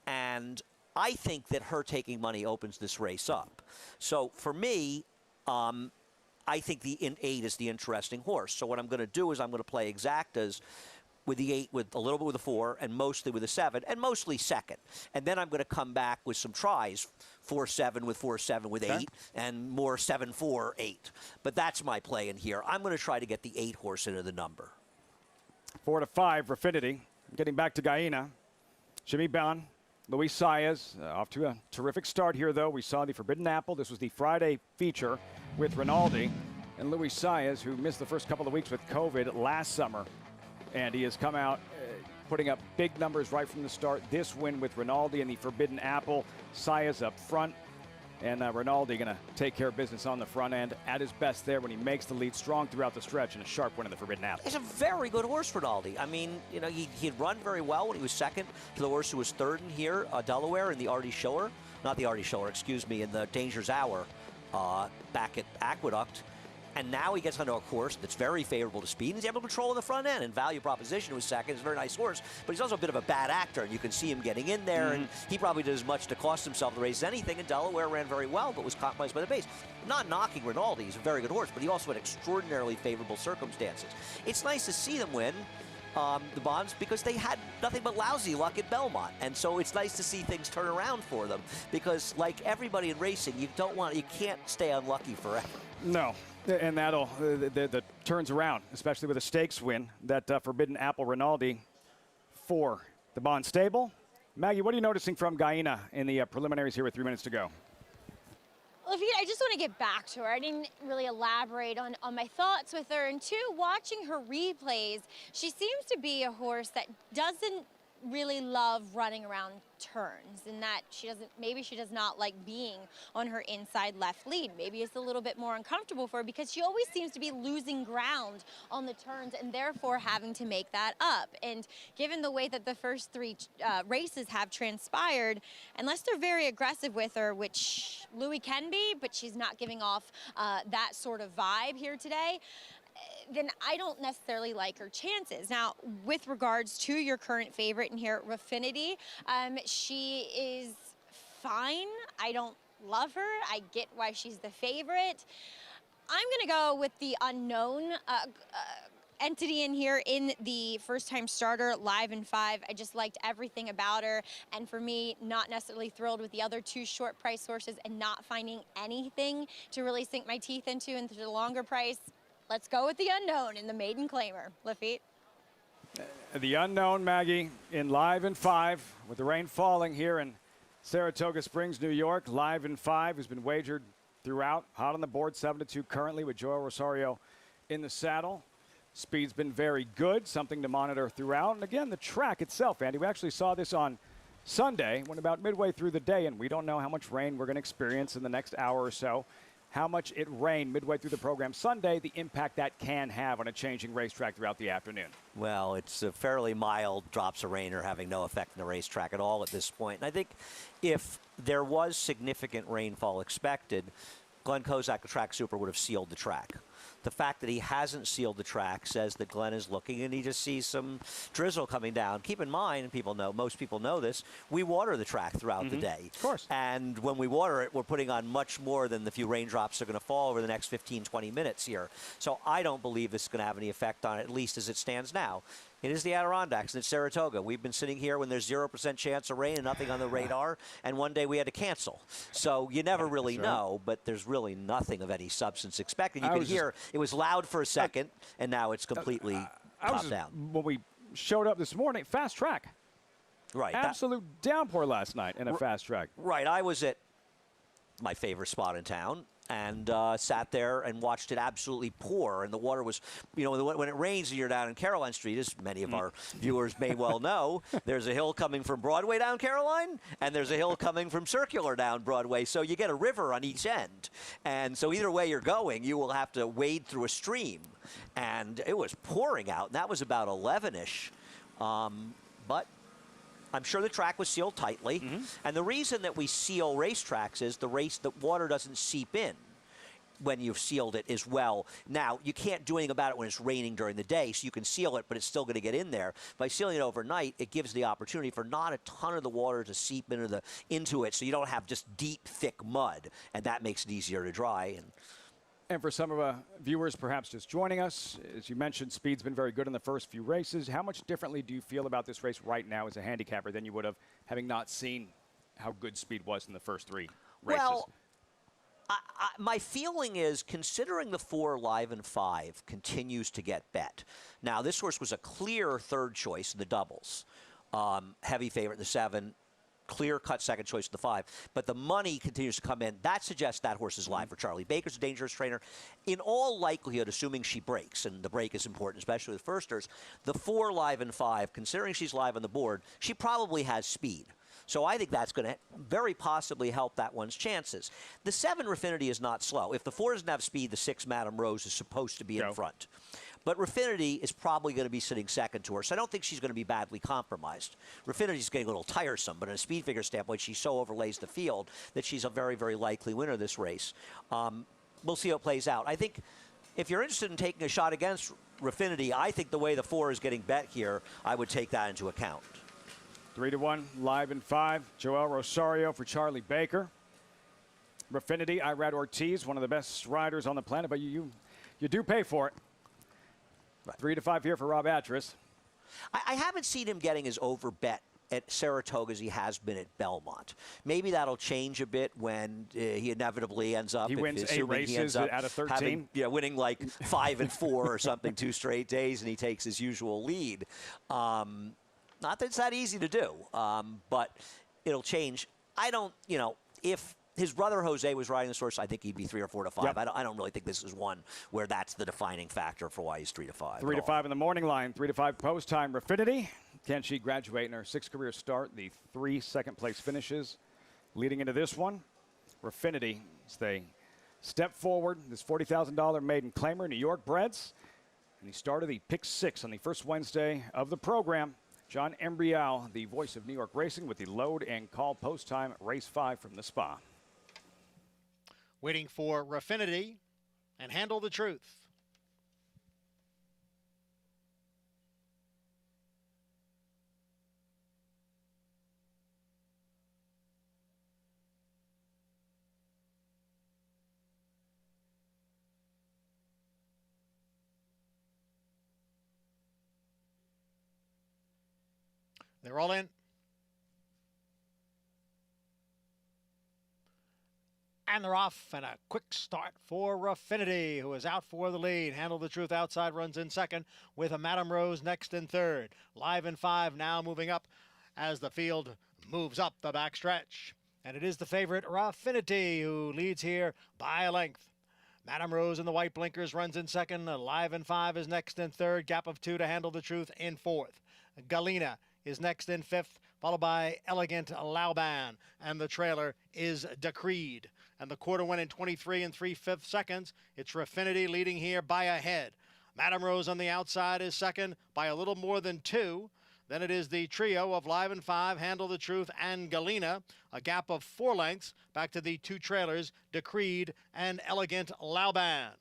And I think that her taking money opens this race up. So for me, I think the 8 is the interesting horse. So what I'm going to do is I'm going to play exactas with the 8, with a little bit with the 4, and mostly with the 7, and mostly second. And then I'm going to come back with some tries, 4-7 with 4-7 with 8, and more 7-4, 8. But that's my play in here. I'm going to try to get the 8 horse into the number. 4-5, Raffinity. Getting back to Guyana. Jimmy Bond, Luis Saez, off to a terrific start here, though. We saw the Forbidden Apple. This was the Friday feature with Rinaldi. And Luis Saez, who missed the first couple of weeks with COVID last summer, and he has come out putting up big numbers right from the start. This win with Rinaldi and the Forbidden Apple. Saez up front, and Rinaldi going to take care of business on the front end at his best there when he makes the lead strong throughout the stretch and a sharp win in the Forbidden Apple. He's a very good horse, Rinaldi. I mean, you know, he'd run very well when he was second to the horse who was third in here, Delaware, in the Artie Shower. Not the Artie Shower, excuse me, in the Danger's Hour back at Aqueduct. And now he gets onto a course that's very favorable to speed, and he's able to control in the front end. And Value Proposition was second. He's a very nice horse, but he's also a bit of a bad actor, and you can see him getting in there, and he probably did as much to cost himself the race as anything, and Delaware ran very well, but was compromised by the pace. Not knocking Rinaldi, he's a very good horse, but he also had extraordinarily favorable circumstances. It's nice to see them win, the Bonds, because they had nothing but lousy luck at Belmont, and so it's nice to see things turn around for them, because like everybody in racing, you can't stay unlucky forever. No. And that'll that turns around, especially with a stakes win, that Forbidden Apple Rinaldi for the Bond stable. Maggie, what are you noticing from Guyana in the preliminaries here with 3 minutes to go? Well, I just want to get back to her. I didn't really elaborate on my thoughts with her. And 2, watching her replays, she seems to be a horse that doesn't really love running around turns, and that maybe she does not like being on her inside left lead. Maybe it's a little bit more uncomfortable for her because she always seems to be losing ground on the turns and therefore having to make that up. And given the way that the first 3 races have transpired, unless they're very aggressive with her, which Louis can be, but she's not giving off that sort of vibe here today, then I don't necessarily like her chances. Now, with regards to your current favorite in here, Raffinity, she is fine. I don't love her. I get why she's the favorite. I'm going to go with the unknown entity in here in the first-time starter, Live in 5. I just liked everything about her, and for me, not necessarily thrilled with the other 2 short price horses and not finding anything to really sink my teeth into the longer price. Let's go with the unknown in the maiden claimer. Lafitte. The unknown, Maggie, in Live in 5 with the rain falling here in Saratoga Springs, New York. Live in 5 has been wagered throughout. Hot on the board, 7-2 currently with Joel Rosario in the saddle. Speed's been very good, something to monitor throughout. And again, the track itself, Andy, we actually saw this on Sunday when about midway through the day, and we don't know how much rain we're going to experience in the next hour or so. how much it rained midway through the program Sunday, the impact that can have on a changing racetrack throughout the afternoon. Well, it's a fairly mild drops of rain are having no effect on the racetrack at all at this point. And I think if there was significant rainfall expected, Glenn Kozak, the track super, would have sealed the track. The fact that he hasn't sealed the track says that Glenn is looking and he just sees some drizzle coming down. Keep in mind, and people know, most people know this, we water the track throughout the day. Of course. And when we water it, we're putting on much more than the few raindrops that are going to fall over the next 15, 20 minutes here. So I don't believe this is going to have any effect on it, at least as it stands now. It is the Adirondacks and it's Saratoga. We've been sitting here when there's 0% chance of rain and nothing on the radar, and one day we had to cancel. So you never really know, but there's really nothing of any substance expected. You can hear it was loud for a second, and now it's completely calmed down. When we showed up this morning, fast track. Right. Absolute downpour last night in a fast track. Right. I was at my favorite spot in town and sat there and watched it absolutely pour. And the water was, you know, when it rains and you're down in Caroline Street, as many of our viewers may well know, there's a hill coming from Broadway down Caroline, and there's a hill coming from Circular down Broadway. So you get a river on each end. And so either way you're going, you will have to wade through a stream. And it was pouring out, and that was about 11-ish. But I'm sure the track was sealed tightly. And the reason that we seal racetracks is the water doesn't seep in when you've sealed it as well. Now, you can't do anything about it when it's raining during the day, so you can seal it, but it's still going to get in there. By sealing it overnight, it gives the opportunity for not a ton of the water to seep into it, so you don't have just deep, thick mud, and that makes it easier to dry. And for some of our viewers perhaps just joining us, as you mentioned, speed's been very good in the first few races. How much differently do you feel about this race right now as a handicapper than you would have having not seen how good speed was in the first three races? Well, my feeling is, considering the 4 Live and 5 continues to get bet. Now, this horse was a clear third choice in the doubles. Heavy favorite in the 7. Clear-cut second choice in the 5, but the money continues to come in. That suggests that horse is live for Charlie Baker's a dangerous trainer. In all likelihood, assuming she breaks, and the break is important, especially with firsters, the 4 Live and 5, considering she's live on the board, she probably has speed. So I think that's going to very possibly help that one's chances. The 7 Raffinity is not slow. If the 4 doesn't have speed, the 6 Madame Rose is supposed to be in front. But Raffinity is probably going to be sitting second to her, so I don't think she's going to be badly compromised. Raffinity is getting a little tiresome, but in a speed figure standpoint, she so overlays the field that she's a very, very likely winner of this race. We'll see how it plays out. I think if you're interested in taking a shot against Raffinity, I think the way the 4 is getting bet here, I would take that into account. 3-1, Live and 5. Joel Rosario for Charlie Baker. Raffinity, Irad Ortiz, one of the best riders on the planet, but you do pay for it. 3-5 here for Rob Atras. I haven't seen him getting as overbet at Saratoga as he has been at Belmont. Maybe that'll change a bit when he inevitably ends up. He wins 8 races out of 13. Winning like 5 and 4 or something 2 straight days, and he takes his usual lead. Not that it's that easy to do, but it'll change. I don't, if his brother Jose was riding this horse, I think he'd be 3 or 4 to 5. Yep. I don't really think this is one where that's the defining factor for why he's 3 to 5. 3 to 5 in the morning line, 3 to 5 post time. Raffinity, can she graduate in her 6th career start? The 3 second-place finishes leading into this one. Raffinity, as they step forward, this $40,000 maiden claimer, New York Breds, and he started the pick 6 on the first Wednesday of the program. John Embrial, the voice of New York racing, with the load and call post time, race 5 from the Spa. Waiting for Raffinity and Handle the Truth. They're all in. And they're off, and a quick start for Raffinity, who is out for the lead. Handle the Truth outside, runs in second, with a Madame Rose next in third. Live in 5 now moving up as the field moves up the backstretch. And it is the favorite, Raffinity, who leads here by a length. Madame Rose in the white blinkers runs in second. Live in 5 is next in third. Gap of 2 to Handle the Truth in fourth. Galena is next in fifth, followed by Elegant Lauban, and the trailer is Decreed. And the quarter went in 23 3/5 seconds. It's Raffinity leading here by a head. Madame Rose on the outside is second by a little more than 2. Then it is the trio of Live and 5, Handle the Truth, and Galena. A gap of 4 lengths back to the 2 trailers, Decreed and Elegant Lauban.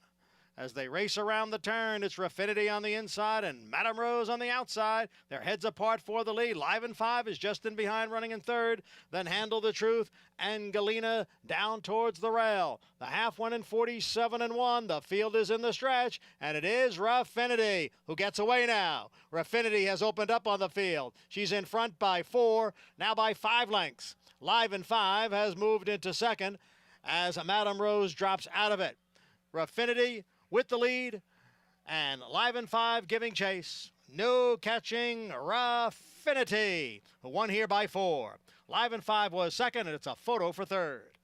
As they race around the turn, it's Raffinity on the inside and Madame Rose on the outside. Their heads apart for the lead. Live and 5 is just in behind, running in third. Then Handle the Truth and Galena down towards the rail. The half went in 47-1. The field is in the stretch, and it is Raffinity who gets away now. Raffinity has opened up on the field. She's in front by 4, now by 5 lengths. Live and 5 has moved into second as Madame Rose drops out of it. Raffinity with the lead, and Live and 5 giving chase. No catching Raffinity, who won here by 4. Live and 5 was second, and it's a photo for third.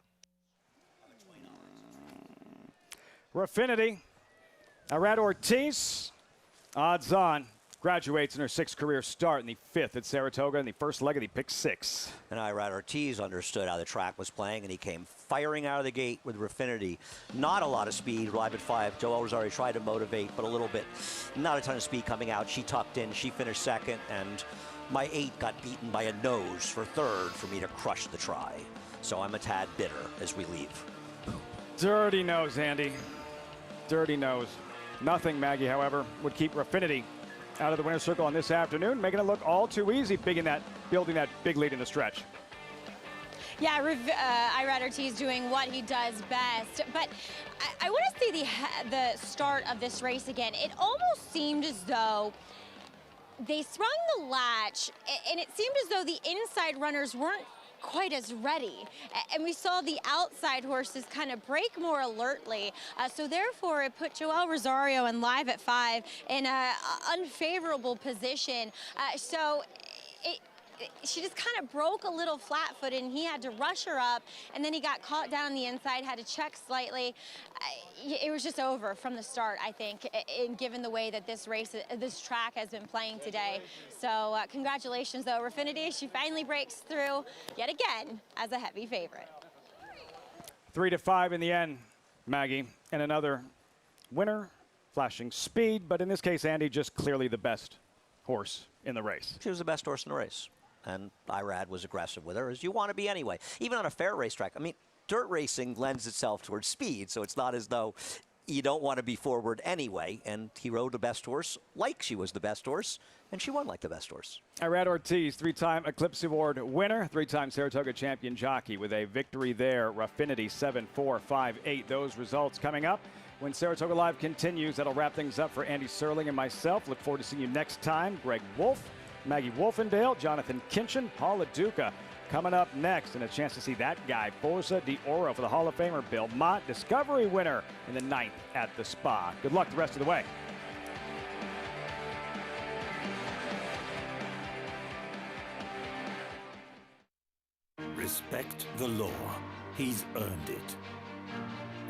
Raffinity, Arad Ortiz, odds on, graduates in her 6th career start in the 5th at Saratoga in the first leg of the pick 6. And Irad Ortiz understood how the track was playing, and he came firing out of the gate with Raffinity. Not a lot of speed, Live at 5. Joel Rosario tried to motivate, but a little bit. Not a ton of speed coming out. She tucked in. She finished second, and my 8 got beaten by a nose for third for me to crush the try. So I'm a tad bitter as we leave. Dirty nose, Andy. Dirty nose. Nothing, Maggie, however, would keep Raffinity out of the winner's circle on this afternoon, making it look all too easy, building that big lead in the stretch. Yeah, Irad Ortiz doing what he does best. But I want to see the start of this race again. It almost seemed as though they sprung the latch, and it seemed as though the inside runners weren't quite as ready. And we saw the outside horses kind of break more alertly. So therefore, it put Joel Rosario and Live at 5 in an unfavorable position. She just kind of broke a little flat-footed, and he had to rush her up, and then he got caught down the inside, had to check slightly. It was just over from the start, I think, given the way that this track has been playing today. So congratulations, though, Raffinity. She finally breaks through yet again as a heavy favorite. 3-5 in the end, Maggie, and another winner, flashing speed, but in this case, Andy, just clearly the best horse in the race. She was the best horse in the race. And Irad was aggressive with her, as you want to be anyway. Even on a fair racetrack. I mean, dirt racing lends itself towards speed, so it's not as though you don't want to be forward anyway. And he rode the best horse like she was the best horse, and she won like the best horse. Irad Ortiz, 3-time Eclipse Award winner, 3-time Saratoga champion jockey with a victory there. Raffinity 7-4-5-8. Those results coming up when Saratoga Live continues. That'll wrap things up for Andy Serling and myself. Look forward to seeing you next time. Greg Wolf, Maggie Wolfendale, Jonathan Kinchin, Paul LaDuca coming up next, and a chance to see that guy, Forza de Oro, for the Hall of Famer Bill Mott, Discovery winner in the 9th at the Spa. Good luck the rest of the way. Respect the law. He's earned it.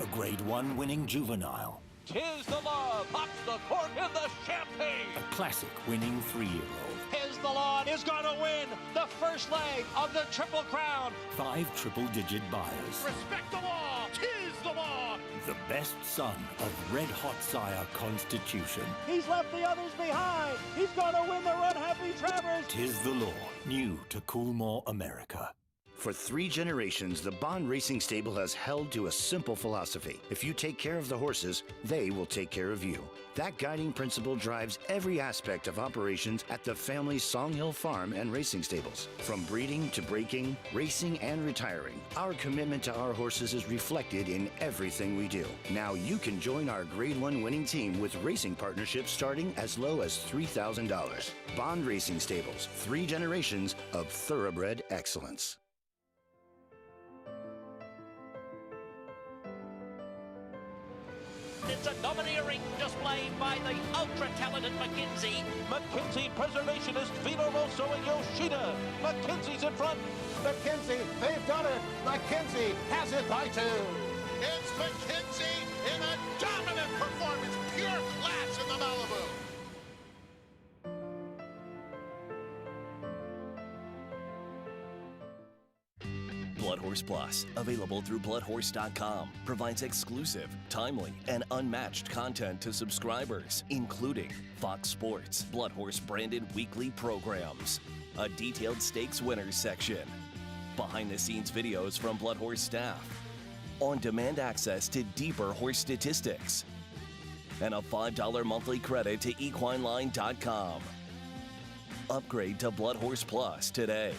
A Grade 1 winning juvenile. 'Tis the law, pops the cork in the champagne. A classic winning 3-year-old. Tis the law is gonna win the first leg of the Triple Crown. 5 triple-digit buyers. Respect the law, 'tis the law. The best son of Red Hot Sire Constitution. He's left the others behind. He's gonna win the Run Happy Travers. 'Tis the law, new to Coolmore, America. For 3 generations, the Bond Racing Stable has held to a simple philosophy. If you take care of the horses, they will take care of you. That guiding principle drives every aspect of operations at the family's Songhill Farm and Racing Stables. From breeding to breaking, racing and retiring, our commitment to our horses is reflected in everything we do. Now you can join our Grade 1 winning team with racing partnerships starting as low as $3,000. Bond Racing Stables, 3 generations of thoroughbred excellence. It's a domineering display by the ultra-talented McKinsey. McKinsey Preservationist Vito Rosso and Yoshida. McKinsey's in front. McKinsey, they've done it. McKinsey has it by 2. It's McKinsey in a dominant performance. Pure class in the Malibu. Blood Horse Plus, available through bloodhorse.com, provides exclusive, timely, and unmatched content to subscribers, including Fox Sports, Blood Horse branded weekly programs, a detailed stakes winners section, behind-the-scenes videos from Blood Horse staff, on-demand access to deeper horse statistics, and a $5 monthly credit to equineline.com. Upgrade to Blood Horse Plus today.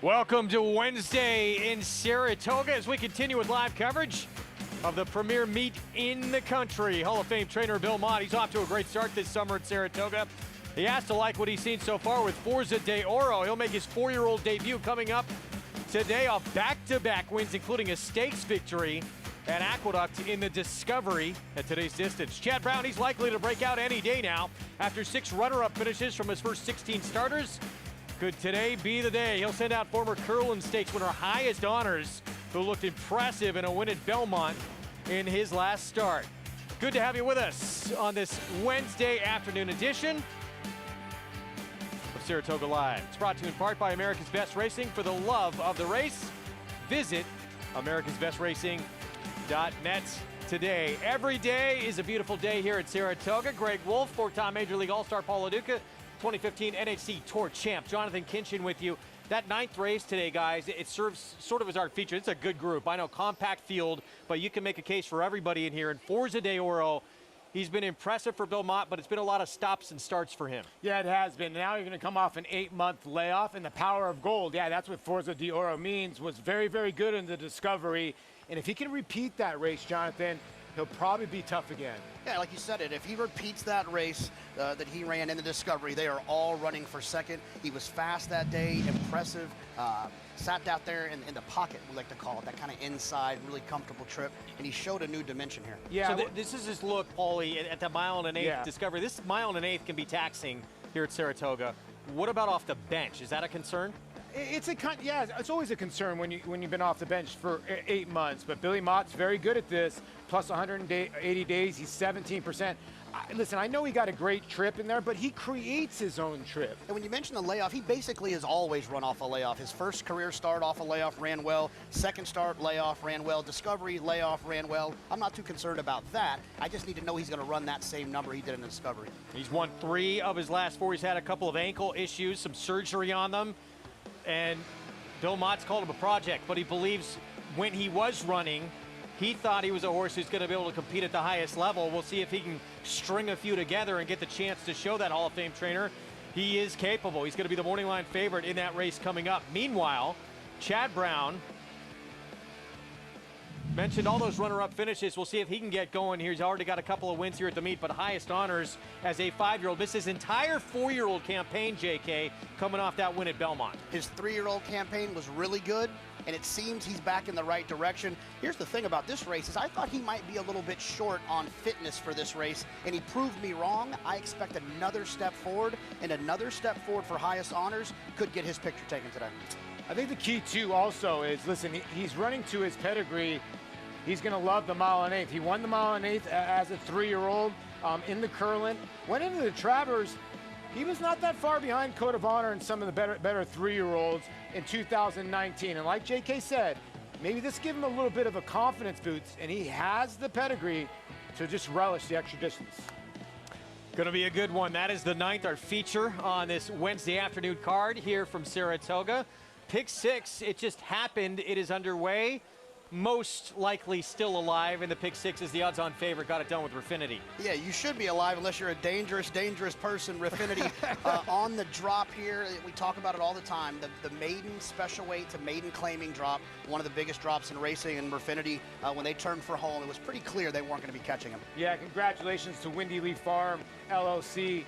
Welcome to Wednesday in Saratoga as we continue with live coverage of the premier meet in the country. Hall of Fame trainer Bill Mott, he's off to a great start this summer at Saratoga. He has to like what he's seen so far with Forza de Oro. He'll make his 4-year-old debut coming up today off back-to-back wins, including a stakes victory at Aqueduct in the Discovery at today's distance. Chad Brown, he's likely to break out any day now after 6 runner-up finishes from his first 16 starters. Could today be the day? He'll send out former Curlin Stakes winner Highest Honors, who looked impressive in a win at Belmont in his last start. Good to have you with us on this Wednesday afternoon edition of Saratoga Live. It's brought to you in part by America's Best Racing. For the love of the race, visit americasbestracing.net today. Every day is a beautiful day here at Saratoga. Greg Wolf, 4-time Major League All-Star Paul LaDuca, 2015 NHC Tour champ Jonathan Kinchin with you. That 9th race today, guys, it serves sort of as our feature. It's a good group. I know, compact field, but you can make a case for everybody in here. And Forza de Oro, he's been impressive for Bill Mott, but it's been a lot of stops and starts for him. Yeah, it has been. Now you're going to come off an 8-month layoff, and the power of gold, yeah, that's what Forza de Oro means, was very, very good in the Discovery. And if he can repeat that race, Jonathan, he'll probably be tough again. Yeah, like you said it, if he repeats that race that he ran in the Discovery, they are all running for second. He was fast that day, impressive, sat out there in the pocket, we like to call it, that kind of inside, really comfortable trip, and he showed a new dimension here. Yeah. So this is his look, Paulie, at the 1 1/8 Discovery. This 1 1/8 can be taxing here at Saratoga. What about off the bench? Is that a concern? It's always a concern when you've been off the bench for 8 months. But Billy Mott's very good at this. Plus 180 days, he's 17%. Listen, I know he got a great trip in there, but he creates his own trip. And when you mention the layoff, he basically has always run off a layoff. His first career start off a layoff ran well. Second start, layoff, ran well. Discovery, layoff, ran well. I'm not too concerned about that. I just need to know he's going to run that same number he did in the Discovery. He's won 3 of his last 4. He's had a couple of ankle issues, some surgery on them. And Bill Mott's called him a project, but he believes when he was running, he thought he was a horse who's going to be able to compete at the highest level. We'll see if he can string a few together and get the chance to show that Hall of Fame trainer he is capable. He's going to be the morning line favorite in that race coming up. Meanwhile, Chad Brown mentioned all those runner-up finishes. We'll see if he can get going here. He's already got a couple of wins here at the meet, but Highest Honors as a 5-year-old. This is his entire 4-year-old campaign, JK, coming off that win at Belmont. His 3-year-old campaign was really good, and it seems he's back in the right direction. Here's the thing about this race is I thought he might be a little bit short on fitness for this race, and he proved me wrong. I expect another step forward, and another step forward for Highest Honors could get his picture taken today. I think the key, too, also is, listen, he's running to his pedigree. He's going to love the 1 1/8. He won the 1 1/8 as a 3-year-old in the Curlin. Went into the Travers. He was not that far behind Code of Honor and some of the better 3-year-olds in 2019. And like JK said, maybe this give him a little bit of a confidence boost, and he has the pedigree to just relish the extra distance. Going to be a good one. That is the 9th, our feature on this Wednesday afternoon card here from Saratoga. Pick 6, it just happened. It is underway. Most likely still alive, and the pick 6 is the odds-on favorite. Got it done with Raffinity. Yeah, you should be alive unless you're a dangerous person. Raffinity on the drop here. We talk about it all the time. The maiden special weight to maiden claiming drop, one of the biggest drops in racing. And Raffinity, when they turned for home, it was pretty clear they weren't going to be catching him. Yeah, congratulations to Windy Lee Farm, LLC,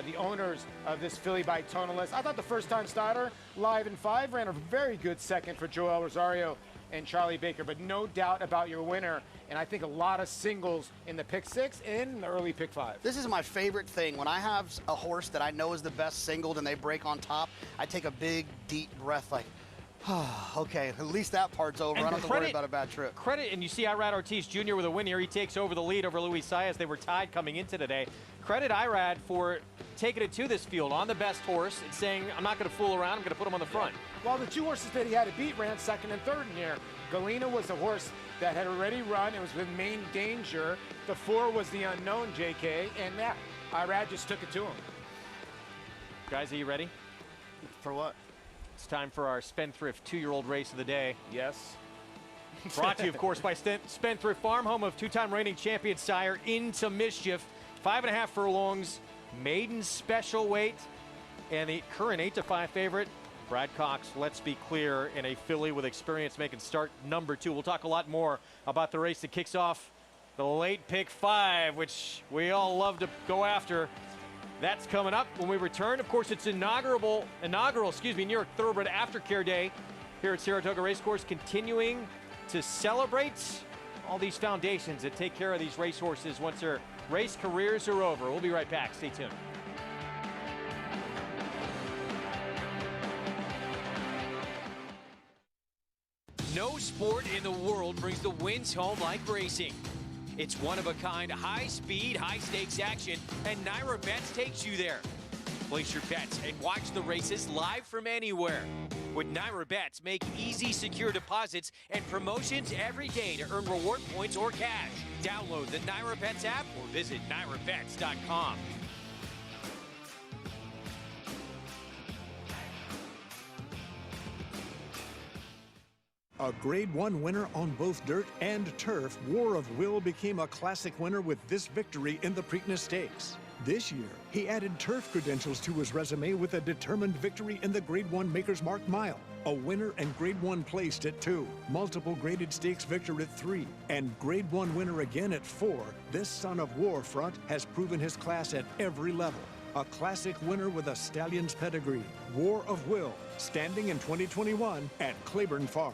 the owners of this filly by Tonalist. I thought the first-time starter, live in 5, ran a very good second for Joel Rosario and Charlie Baker, but no doubt about your winner. And I think a lot of singles in the pick 6 and the early pick 5. This is my favorite thing. When I have a horse that I know is the best singled and they break on top, I take a big, deep breath like, oh, okay, at least that part's over. I don't have to worry about a bad trip. Credit, and you see Irad Ortiz Jr. with a win here. He takes over the lead over Luis Saez. They were tied coming into today. Credit Irad for taking it to this field on the best horse and saying, I'm not going to fool around, I'm going to put him on the front. Well, the 2 horses that he had to beat ran 2nd and 3rd in here. Galena was a horse that had already run. It was with main danger. The 4 was the unknown, JK, and yeah, Irad just took it to him. Guys, are you ready? For what? It's time for our Spendthrift 2-year-old race of the day. Yes. Brought to you, of course, by Spendthrift Farm, home of 2-time reigning champion sire Into Mischief. 5.5 furlongs, maiden special weight, and the current 8-5 favorite, Brad Cox, let's be clear, in a filly with experience making start number 2. We'll talk a lot more about the race that kicks off the late pick 5, which we all love to go after. That's coming up when we return. Of course, it's inaugural, New York Thoroughbred Aftercare Day here at Saratoga Racecourse, continuing to celebrate all these foundations that take care of these racehorses once their race careers are over. We'll be right back. Stay tuned. No sport in the world brings the wins home like racing. It's one-of-a-kind, high-speed, high-stakes action, and Naira Bets takes you there. Place your bets and watch the races live from anywhere. With Naira Bets, make easy, secure deposits and promotions every day to earn reward points or cash. Download the Naira Bets app or visit nairabets.com. A Grade 1 winner on both dirt and turf, War of Will became a classic winner with this victory in the Preakness Stakes. This year, he added turf credentials to his resume with a determined victory in the Grade 1 Maker's Mark Mile, a winner and Grade 1 placed at 2, multiple graded stakes victor at 3, and Grade 1 winner again at 4. This son of War front has proven his class at every level. A classic winner with a stallion's pedigree, War of Will, standing in 2021 at Claiborne Farm.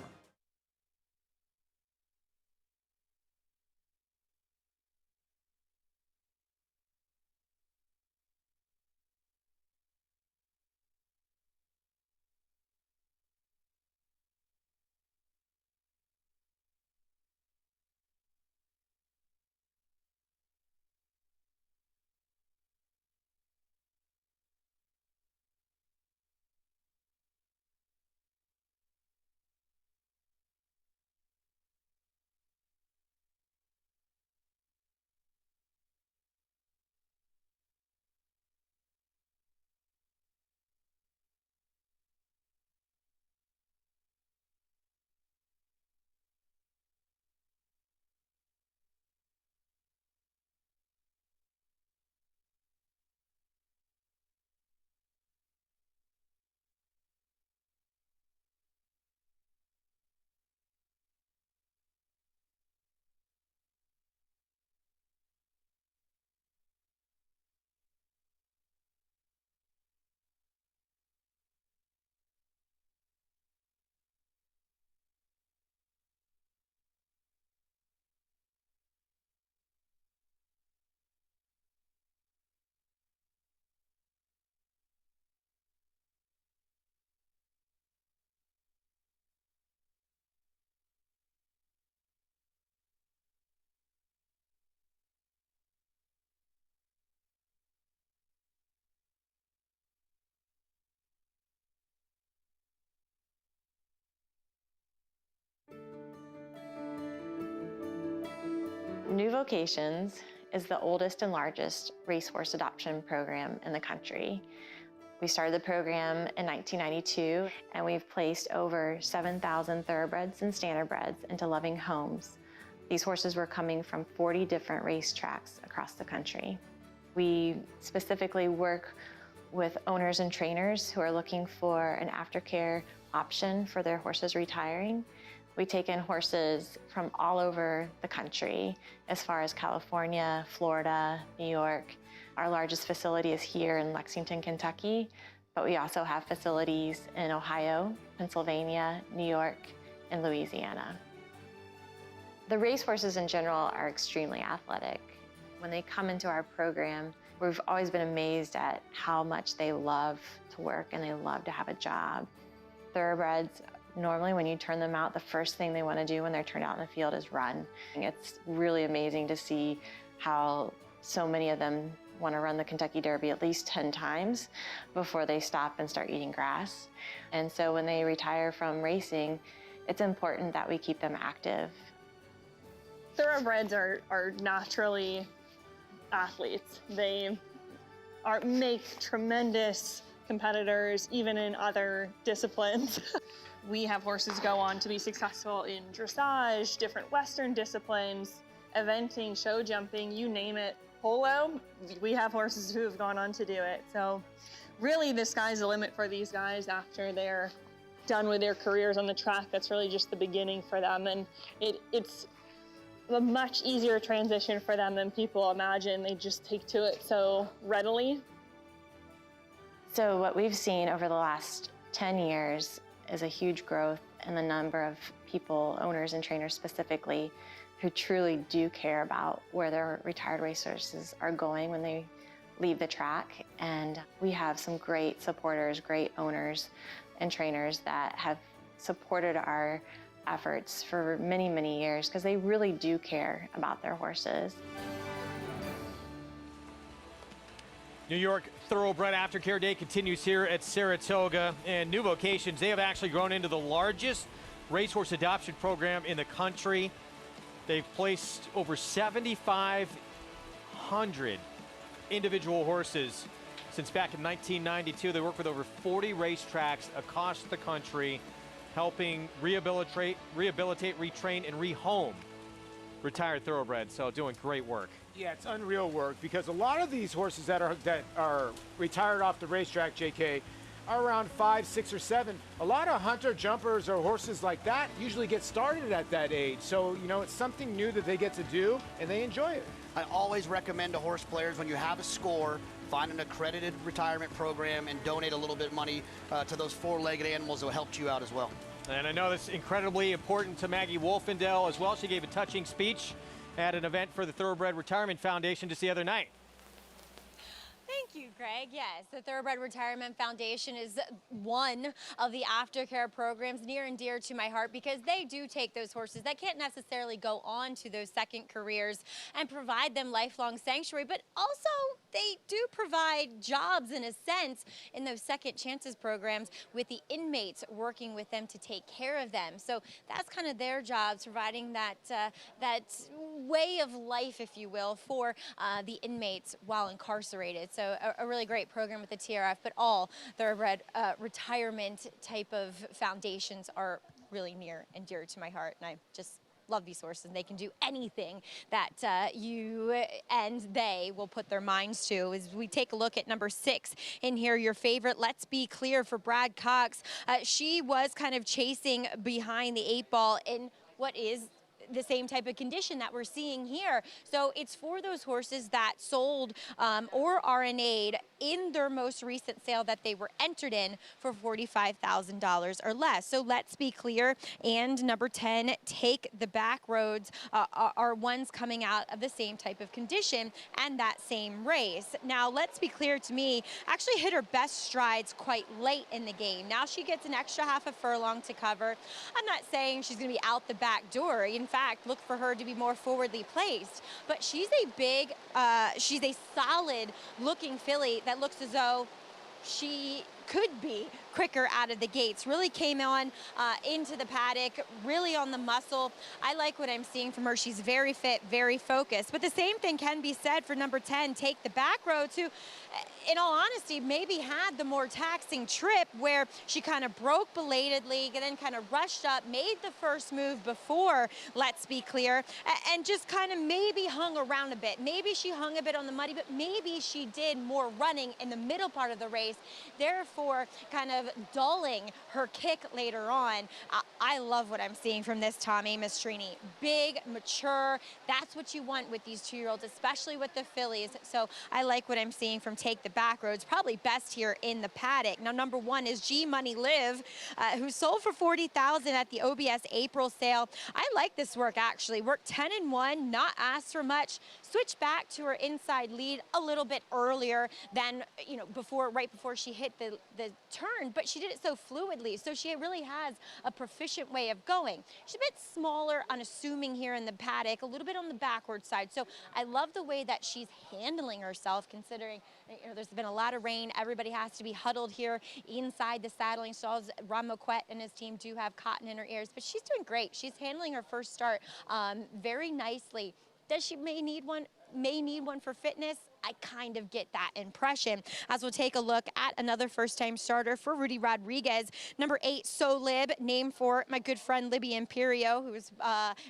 New Vocations is the oldest and largest racehorse adoption program in the country. We started the program in 1992, and we've placed over 7,000 thoroughbreds and standardbreds into loving homes. These horses were coming from 40 different racetracks across the country. We specifically work with owners and trainers who are looking for an aftercare option for their horses retiring. We take in horses from all over the country, as far as California, Florida, New York. Our largest facility is here in Lexington, Kentucky, but we also have facilities in Ohio, Pennsylvania, New York, in Louisiana. The racehorses in general are extremely athletic. When they come into our program, we've always been amazed at how much they love to work and they love to have a job. Thoroughbreds, normally when you turn them out, the first thing they want to do when they're turned out in the field is run. It's really amazing to see how so many of them want to run the Kentucky Derby at least 10 times before they stop and start eating grass. And so when they retire from racing, it's important that we keep them active. Thoroughbreds are naturally athletes. They make tremendous competitors, even in other disciplines. We have horses go on to be successful in dressage, different Western disciplines, eventing, show jumping, you name it. Polo, we have horses who have gone on to do it. So really the sky's the limit for these guys after they're done with their careers on the track. That's really just the beginning for them. And it's a much easier transition for them than people imagine. They just take to it so readily. So what we've seen over the last 10 years is a huge growth in the number of people, owners and trainers specifically, who truly do care about where their retired racehorses are going when they leave the track. And we have some great supporters, great owners and trainers that have supported our efforts for many, many years because they really do care about their horses. New York Thoroughbred Aftercare Day continues here at Saratoga, and New Vocations, they have actually grown into the largest racehorse adoption program in the country. They've placed over 7,500 individual horses since back in 1992. They work with over 40 racetracks across the country, helping rehabilitate, retrain, and rehome retired thoroughbreds. So doing great work. Yeah, it's unreal work because a lot of these horses that are retired off the racetrack, JK, are around 5, 6, or 7. A lot of hunter jumpers or horses like that usually get started at that age. So, you know, it's something new that they get to do and they enjoy it. I always recommend to horse players, when you have a score, find an accredited retirement program and donate a little bit of money to those four-legged animals that helped you out as well. And I know this is incredibly important to Maggie Wolfendale as well. She gave a touching speech at an event for the Thoroughbred Retirement Foundation just the other night. Thank you, Greg. Yes, the Thoroughbred Retirement Foundation is one of the aftercare programs near and dear to my heart because they do take those horses that can't necessarily go on to those second careers and provide them lifelong sanctuary, but also they do provide jobs in a sense in those second chances programs with the inmates working with them to take care of them. So that's kind of their jobs, providing that way of life, if you will, for the inmates while incarcerated. So a really great program with the TRF, but all Thoroughbred retirement type of foundations are really near and dear to my heart, and I just love these horses. They can do anything that you and they will put their minds to. As we take a look at number 6 in here, your favorite, Let's Be Clear for Brad Cox. She was kind of chasing behind the 8 ball in what is the same type of condition that we're seeing here. So it's for those horses that sold or RNA'd in their most recent sale that they were entered in for $45,000 or less. So Let's Be Clear and number 10, Take the Back Roads are ones coming out of the same type of condition and that same race. Now, Let's Be Clear to me actually hit her best strides quite late in the game. Now she gets an extra half a furlong to cover. I'm not saying she's going to be out the back door. In fact, look for her to be more forwardly placed. But she's a big, she's a solid looking filly that looks as though she could be quicker out of the gates. Really came on into the paddock, really on the muscle. I like what I'm seeing from her. She's very fit, very focused. But the same thing can be said for number 10, Take the Back Roads, who, in all honesty, maybe had the more taxing trip where she kind of broke belatedly and then kind of rushed up, made the first move before Let's Be Clear, and just kind of maybe hung around a bit. Maybe she hung a bit on the muddy, but maybe she did more running in the middle part of the race, therefore kind of of dulling her kick later on. I love what I'm seeing from this Tommy Mastrini. Big, mature, that's what you want with these 2-year-olds, especially with the fillies. So I like what I'm seeing from Take the Back Roads, probably best here in the paddock. Now, number 1 is G Money Live, who sold for $40,000 at the OBS April sale. I like this work, actually. Worked 10-1, not asked for much. Switched back to her inside lead a little bit earlier than, you know, right before she hit the turn, but she did it so fluidly, so she really has a proficient way of going. She's a bit smaller, unassuming here in the paddock, a little bit on the backward side, so I love the way that she's handling herself, considering, you know, there's been a lot of rain. Everybody has to be huddled here inside the saddling stalls. Ron Moquette and his team do have cotton in her ears, but she's doing great. She's handling her first start very nicely. Does she may need one for fitness? I kind of get that impression. As we'll take a look at another first-time starter for Rudy Rodriguez. Number 8, Solib, named for my good friend Libby Imperio, who's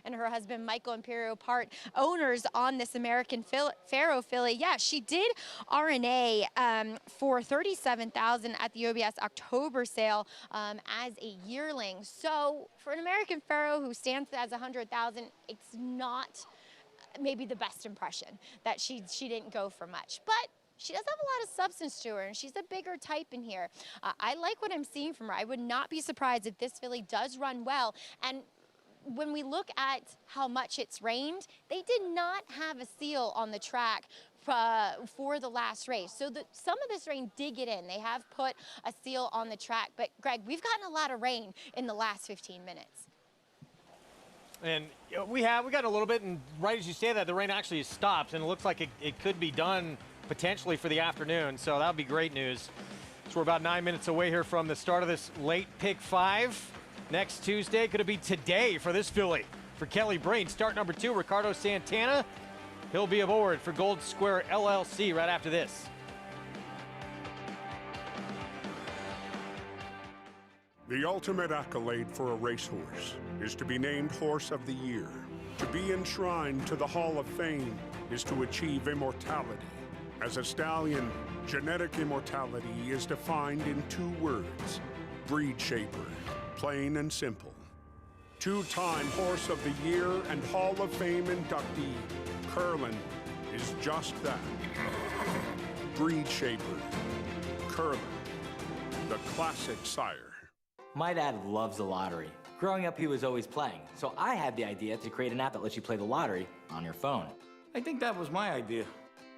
and her husband Michael Imperio, part owners on this American Pharaoh filly. Yeah, she did RNA for $37,000 at the OBS October sale as a yearling. So for an American Pharaoh who stands as $100,000, it's not maybe the best impression that she didn't go for much, but she does have a lot of substance to her, and she's a bigger type in here. I like what I'm seeing from her. I would not be surprised if this filly does run well. And when we look at how much it's rained, they did not have a seal on the track for the last race. So some of this rain did get in. They have put a seal on the track, but Greg, we've gotten a lot of rain in the last 15 minutes. And we got a little bit, and right as you say that, the rain actually stops, and it looks like it could be done potentially for the afternoon, so that would be great news. So we're about 9 minutes away here from the start of this late pick 5. Next Tuesday, could it be today for this filly? For Kelly Brain, start number 2, Ricardo Santana. He'll be aboard for Gold Square LLC right after this. The ultimate accolade for a racehorse is to be named Horse of the Year. To be enshrined to the Hall of Fame is to achieve immortality. As a stallion, genetic immortality is defined in 2 words: breed shaper, plain and simple. 2-time Horse of the Year and Hall of Fame inductee, Curlin, is just that. Breed shaper, Curlin, the classic sire. My dad loves the lottery. Growing up, he was always playing, so I had the idea to create an app that lets you play the lottery on your phone. I think that was my idea.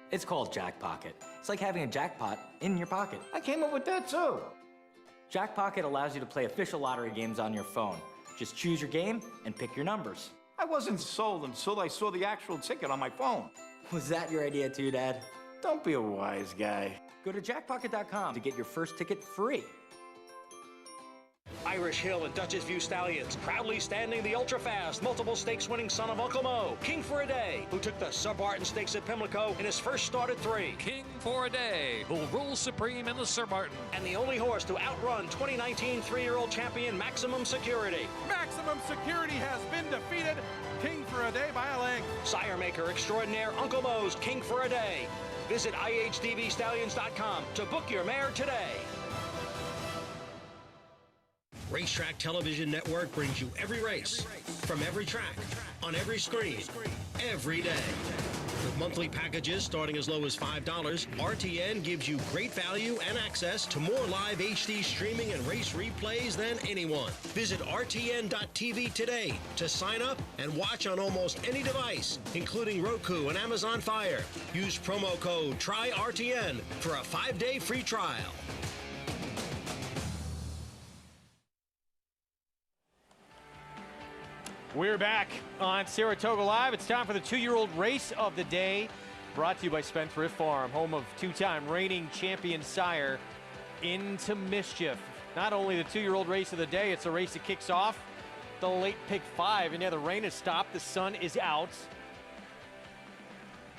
It's called Jackpocket. It's like having a jackpot in your pocket. I came up with that too. Jackpocket allows you to play official lottery games on your phone. Just choose your game and pick your numbers. I wasn't sold until I saw the actual ticket on my phone. Was that your idea too, Dad? Don't be a wise guy. Go to jackpocket.com to get your first ticket free. Irish Hill and Dutchess View Stallions, proudly standing the ultra-fast, multiple stakes-winning son of Uncle Mo, King for a Day, who took the Sub-Barton Stakes at Pimlico in his first start at 3. King for a Day, who'll rule supreme in the Sub-Barton. And the only horse to outrun 2019 3-year-old champion Maximum Security. Maximum Security has been defeated. King for a Day by a leg. Sire maker extraordinaire Uncle Mo's King for a Day. Visit IHDVStallions.com to book your mare today. Racetrack Television Network brings you every race, from every track, on every screen, every day. With monthly packages starting as low as $5, RTN gives you great value and access to more live HD streaming and race replays than anyone. Visit RTN.tv today to sign up and watch on almost any device, including Roku and Amazon Fire. Use promo code TRYRTN for a 5-day free trial. We're back on Saratoga Live. It's time for the 2-year-old race of the day, brought to you by Spendthrift Farm, home of 2-time reigning champion sire Into Mischief. Not only the 2-year-old race of the day, it's a race that kicks off the late pick 5. And yeah, the rain has stopped, the sun is out.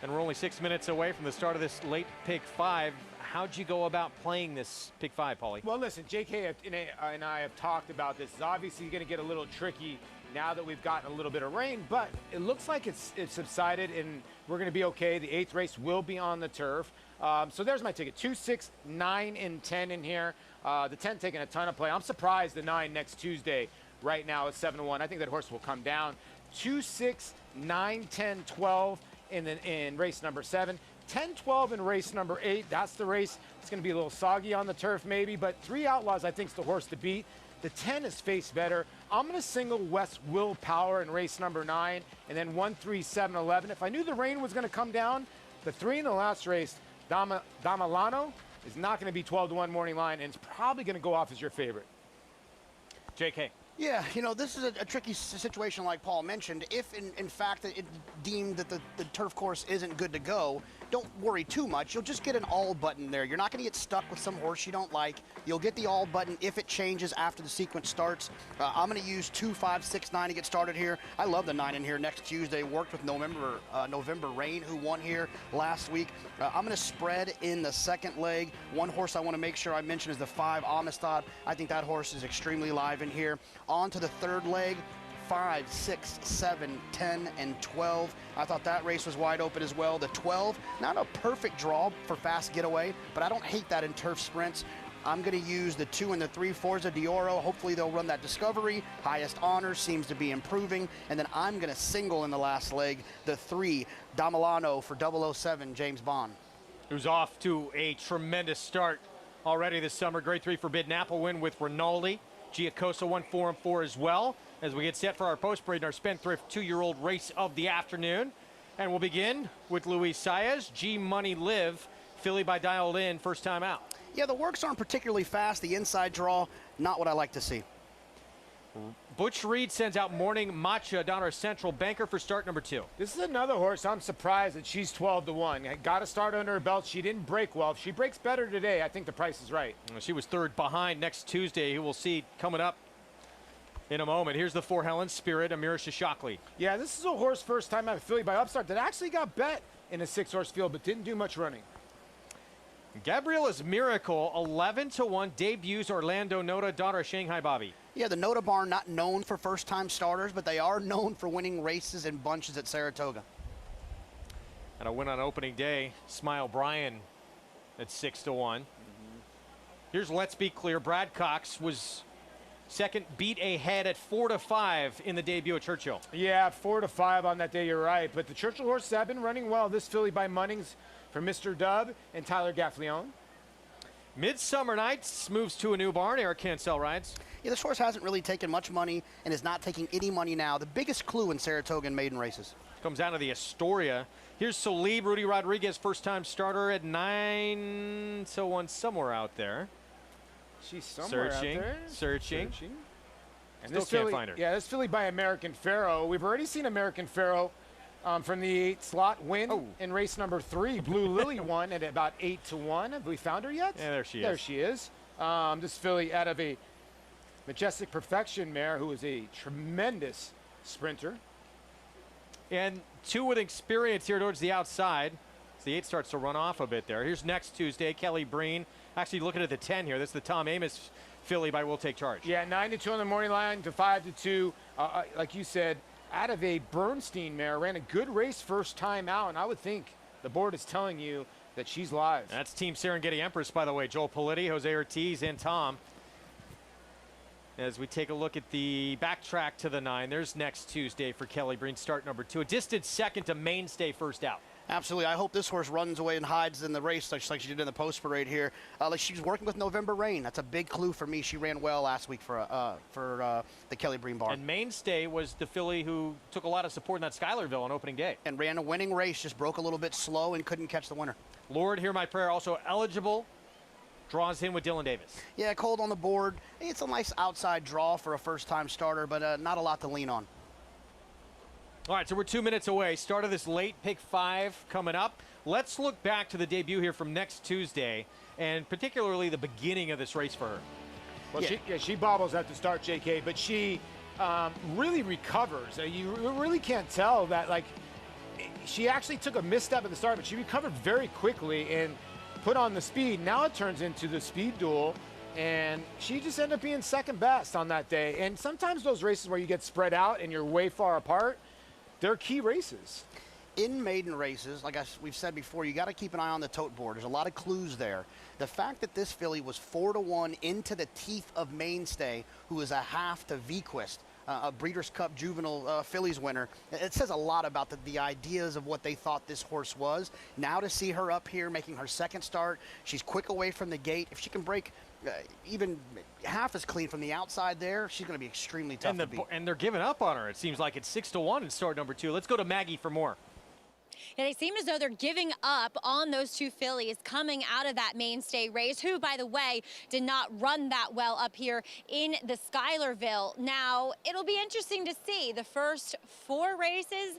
And we're only 6 minutes away from the start of this late pick 5. How'd you go about playing this pick 5, Paulie? Well, listen, JK and I have talked about this. It's obviously going to get a little tricky now that we've gotten a little bit of rain, but it looks like it's subsided and we're going to be okay. The 8th race will be on the turf. So there's my ticket. 2, 6, 9, and 10 in here. The 10 taking a ton of play. I'm surprised the 9 next Tuesday right now is 7-1. I think that horse will come down. 2, 6, 9, 10, 12 in race number 7. 10, 12 in race number 8. That's the race. It's going to be a little soggy on the turf maybe, but 3 Outlaws I think is the horse to beat. The 10 is faced better. I'm going to single West Willpower in race number 9, and then 1, 3, 7, 11. If I knew the rain was going to come down, the 3 in the last race, Damalano, is not going to be 12-1 morning line, and it's probably going to go off as your favorite. JK. Yeah, you know, this is a tricky situation like Paul mentioned. If, in fact, it deemed that the turf course isn't good to go, don't worry too much. You'll just get an all button there. You're not going to get stuck with some horse you don't like. You'll get the all button if it changes after the sequence starts. I'm going to use 2, 5, 6, 9 to get started here. I love the 9 in here next Tuesday. Worked with November Rain, who won here last week. I'm going to spread in the second leg. One horse I want to make sure I mention is the 5, Amistad. I think that horse is extremely live in here. On to the third leg. 5, 6, 7, 10, and 12. I thought that race was wide open as well. The 12, not a perfect draw for fast getaway, but I don't hate that in turf sprints. I'm going to use the 2 and the 3, Forza d'Oro. Hopefully they'll run that Discovery. Highest honor seems to be improving. And then I'm going to single in the last leg, the 3, Damalano for 007, James Bond. Who's off to a tremendous start already this summer. Grade 3 Forbidden Apple win with Rinaldi. Giacosa won 4-4 as well, as we get set for our post-parade in our Spendthrift 2-year-old race of the afternoon. And we'll begin with Luis Saez, G Money Live, filly by Dialed In, first time out. Yeah, the works aren't particularly fast. The inside draw, not what I like to see. Butch Reed sends out Morning Matcha down our central banker for start number 2. This is another horse I'm surprised that she's 12-1. Got to start under her belt. She didn't break well. If she breaks better today, I think the price is right. She was 3rd behind next Tuesday, who we'll see coming up in a moment. Here's the 4 Helen Spirit, Amira Shishakli. Yeah, this is a horse first time out of filly by Upstart that actually got bet in a 6-horse field but didn't do much running. Gabriella's Miracle, 11-1, debuts Orlando Nota, daughter of Shanghai Bobby. Yeah, the Nota barn not known for first-time starters, but they are known for winning races in bunches at Saratoga. And a win on opening day, Smile Brian at 6-1. Here's Let's Be Clear. Brad Cox was second, beat ahead at 4-5 in the debut at Churchill. Yeah, 4-5 on that day, you're right. But the Churchill horses have been running well. This filly by Munnings for Mr. Dub and Tyler Gaffleone. Midsummer Nights moves to a new barn. Eric Cancel rides. Yeah, this horse hasn't really taken much money and is not taking any money now. The biggest clue in Saratoga and maiden races. Comes down to the Astoria. Here's Solib, Rudy Rodriguez, first-time starter at 9-1, somewhere out there. She's somewhere searching, out there. Searching. And Still this can't filly, find her. Yeah, this filly by American Pharaoh. We've already seen American Pharaoh from the 8 slot win in race number 3. Blue Lily won at about 8-1. Have we found her yet? Yeah, there she is. There she is. This filly out of a Majestic Perfection mare who is a tremendous sprinter. And 2 with experience here towards the outside. As the 8 starts to run off a bit there. Here's next Tuesday, Kelly Breen. Actually looking at the 10 here. That's the Tom Amos filly by Will Take Charge. Yeah, 9-2 on the morning line to 5-2. Like you said, out of a Bernstein mare, ran a good race first time out, and I would think the board is telling you that she's live. That's Team Serengeti Empress, by the way. Joel Politti, Jose Ortiz, and Tom. As we take a look at the backtrack to the 9, there's next Tuesday for Kelly Breen, start number 2. A distant second to Mainstay, first out. Absolutely. I hope this horse runs away and hides in the race like she did in the post parade here. Like she's working with November Rain. That's a big clue for me. She ran well last week for the Kelly Breen barn. And Mainstay was the filly who took a lot of support in that Schuylerville on opening day. And ran a winning race, just broke a little bit slow and couldn't catch the winner. Lord, Hear My Prayer, also eligible. Draws in with Dylan Davis. Yeah, cold on the board. It's a nice outside draw for a first-time starter, but not a lot to lean on. All right, so we're 2 minutes away. Start of this late pick 5 coming up. Let's look back to the debut here from next Tuesday, and particularly the beginning of this race for her. Well, she bobbles at the start, JK, but she really recovers. You really can't tell that, like, she actually took a misstep at the start, but she recovered very quickly and put on the speed. Now it turns into the speed duel. and she just ended up being second best on that day. And sometimes those races where you get spread out and you're way far apart, they're key races. In maiden races, like we've said before, you got to keep an eye on the tote board. There's a lot of clues there. The fact that this filly was 4-1 into the teeth of Mainstay, who is a half to Vequist, a Breeders' Cup Juvenile fillies winner, it says a lot about the ideas of what they thought this horse was. Now to see her up here making her second start, she's quick away from the gate. If she can break even half as clean from the outside there, she's going to be extremely tough to beat. And they're giving up on her. It seems like it's 6-1 in start number 2. Let's go to Maggie for more. Yeah, they seem as though they're giving up on those two fillies coming out of that Mainstay race, who, by the way, did not run that well up here in the Schuylerville. Now, it'll be interesting to see the first 5 races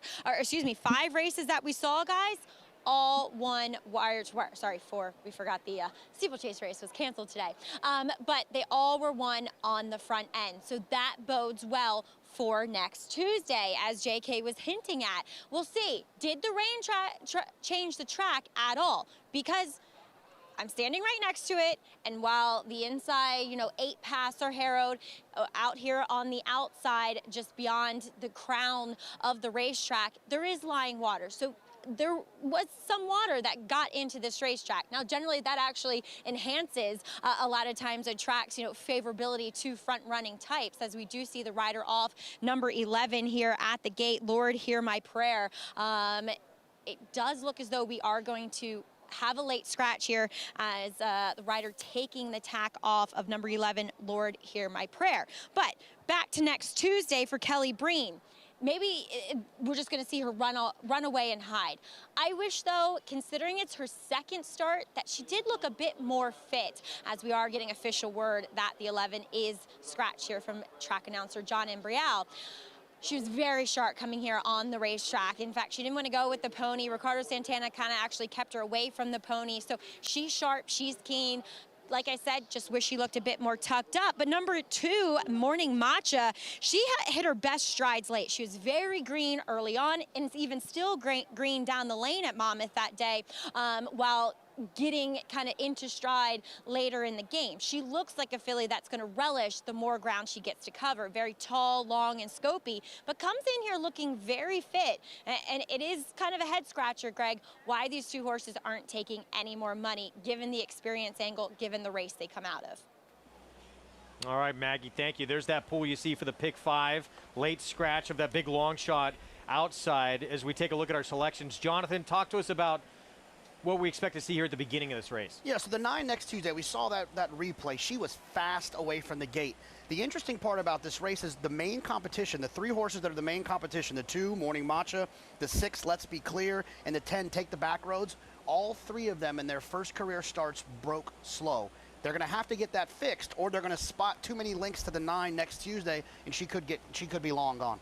that we saw, guys. All won wire to wire. Sorry, 4. We forgot the steeplechase race was canceled today. But they all were won on the front end. So that bodes well for next Tuesday, as JK was hinting at. We'll see. Did the rain change the track at all? Because I'm standing right next to it, and while the inside, 8 paths are harrowed, out here on the outside, just beyond the crown of the racetrack, there is lying water. So there was some water that got into this racetrack. Now, generally, that actually enhances a lot of times a track's, favorability to front-running types, as we do see the rider off number 11 here at the gate. Lord, hear my prayer. It does look as though we are going to have a late scratch here as the rider taking the tack off of number 11, Lord, hear my prayer. But back to next Tuesday for Kelly Breen. Maybe we're just going to see her run away and hide. I wish, though, considering it's her second start, that she did look a bit more fit, as we are getting official word that the 11 is scratched here from track announcer John Embrial. She was very sharp coming here on the racetrack. In fact, she didn't want to go with the pony. Ricardo Santana kind of actually kept her away from the pony. So she's sharp, she's keen. Like I said, just wish she looked a bit more tucked up. But number 2, Morning Matcha, she hit her best strides late. She was very green early on, and it's even still green down the lane at Monmouth that day, while getting kind of into stride later in the game. She looks like a filly that's going to relish the more ground she gets to cover. Very tall, long, and scopy, but comes in here looking very fit. And it is kind of a head scratcher, Greg, why these two horses aren't taking any more money, given the experience angle, given the race they come out of. All right, Maggie, thank you. There's that pool you see for the pick 5. Late scratch of that big long shot outside as we take a look at our selections. Jonathan, talk to us about what we expect to see here at the beginning of this race. Yeah, so the 9 next Tuesday, we saw that replay. She was fast away from the gate. The interesting part about this race is the main competition, the 3 horses that are the main competition, the 2, Morning Matcha, the 6, Let's Be Clear, and the 10, Take the Back Roads, all 3 of them in their first career starts broke slow. They're going to have to get that fixed, or they're going to spot too many links to the 9 next Tuesday, and she could be long gone.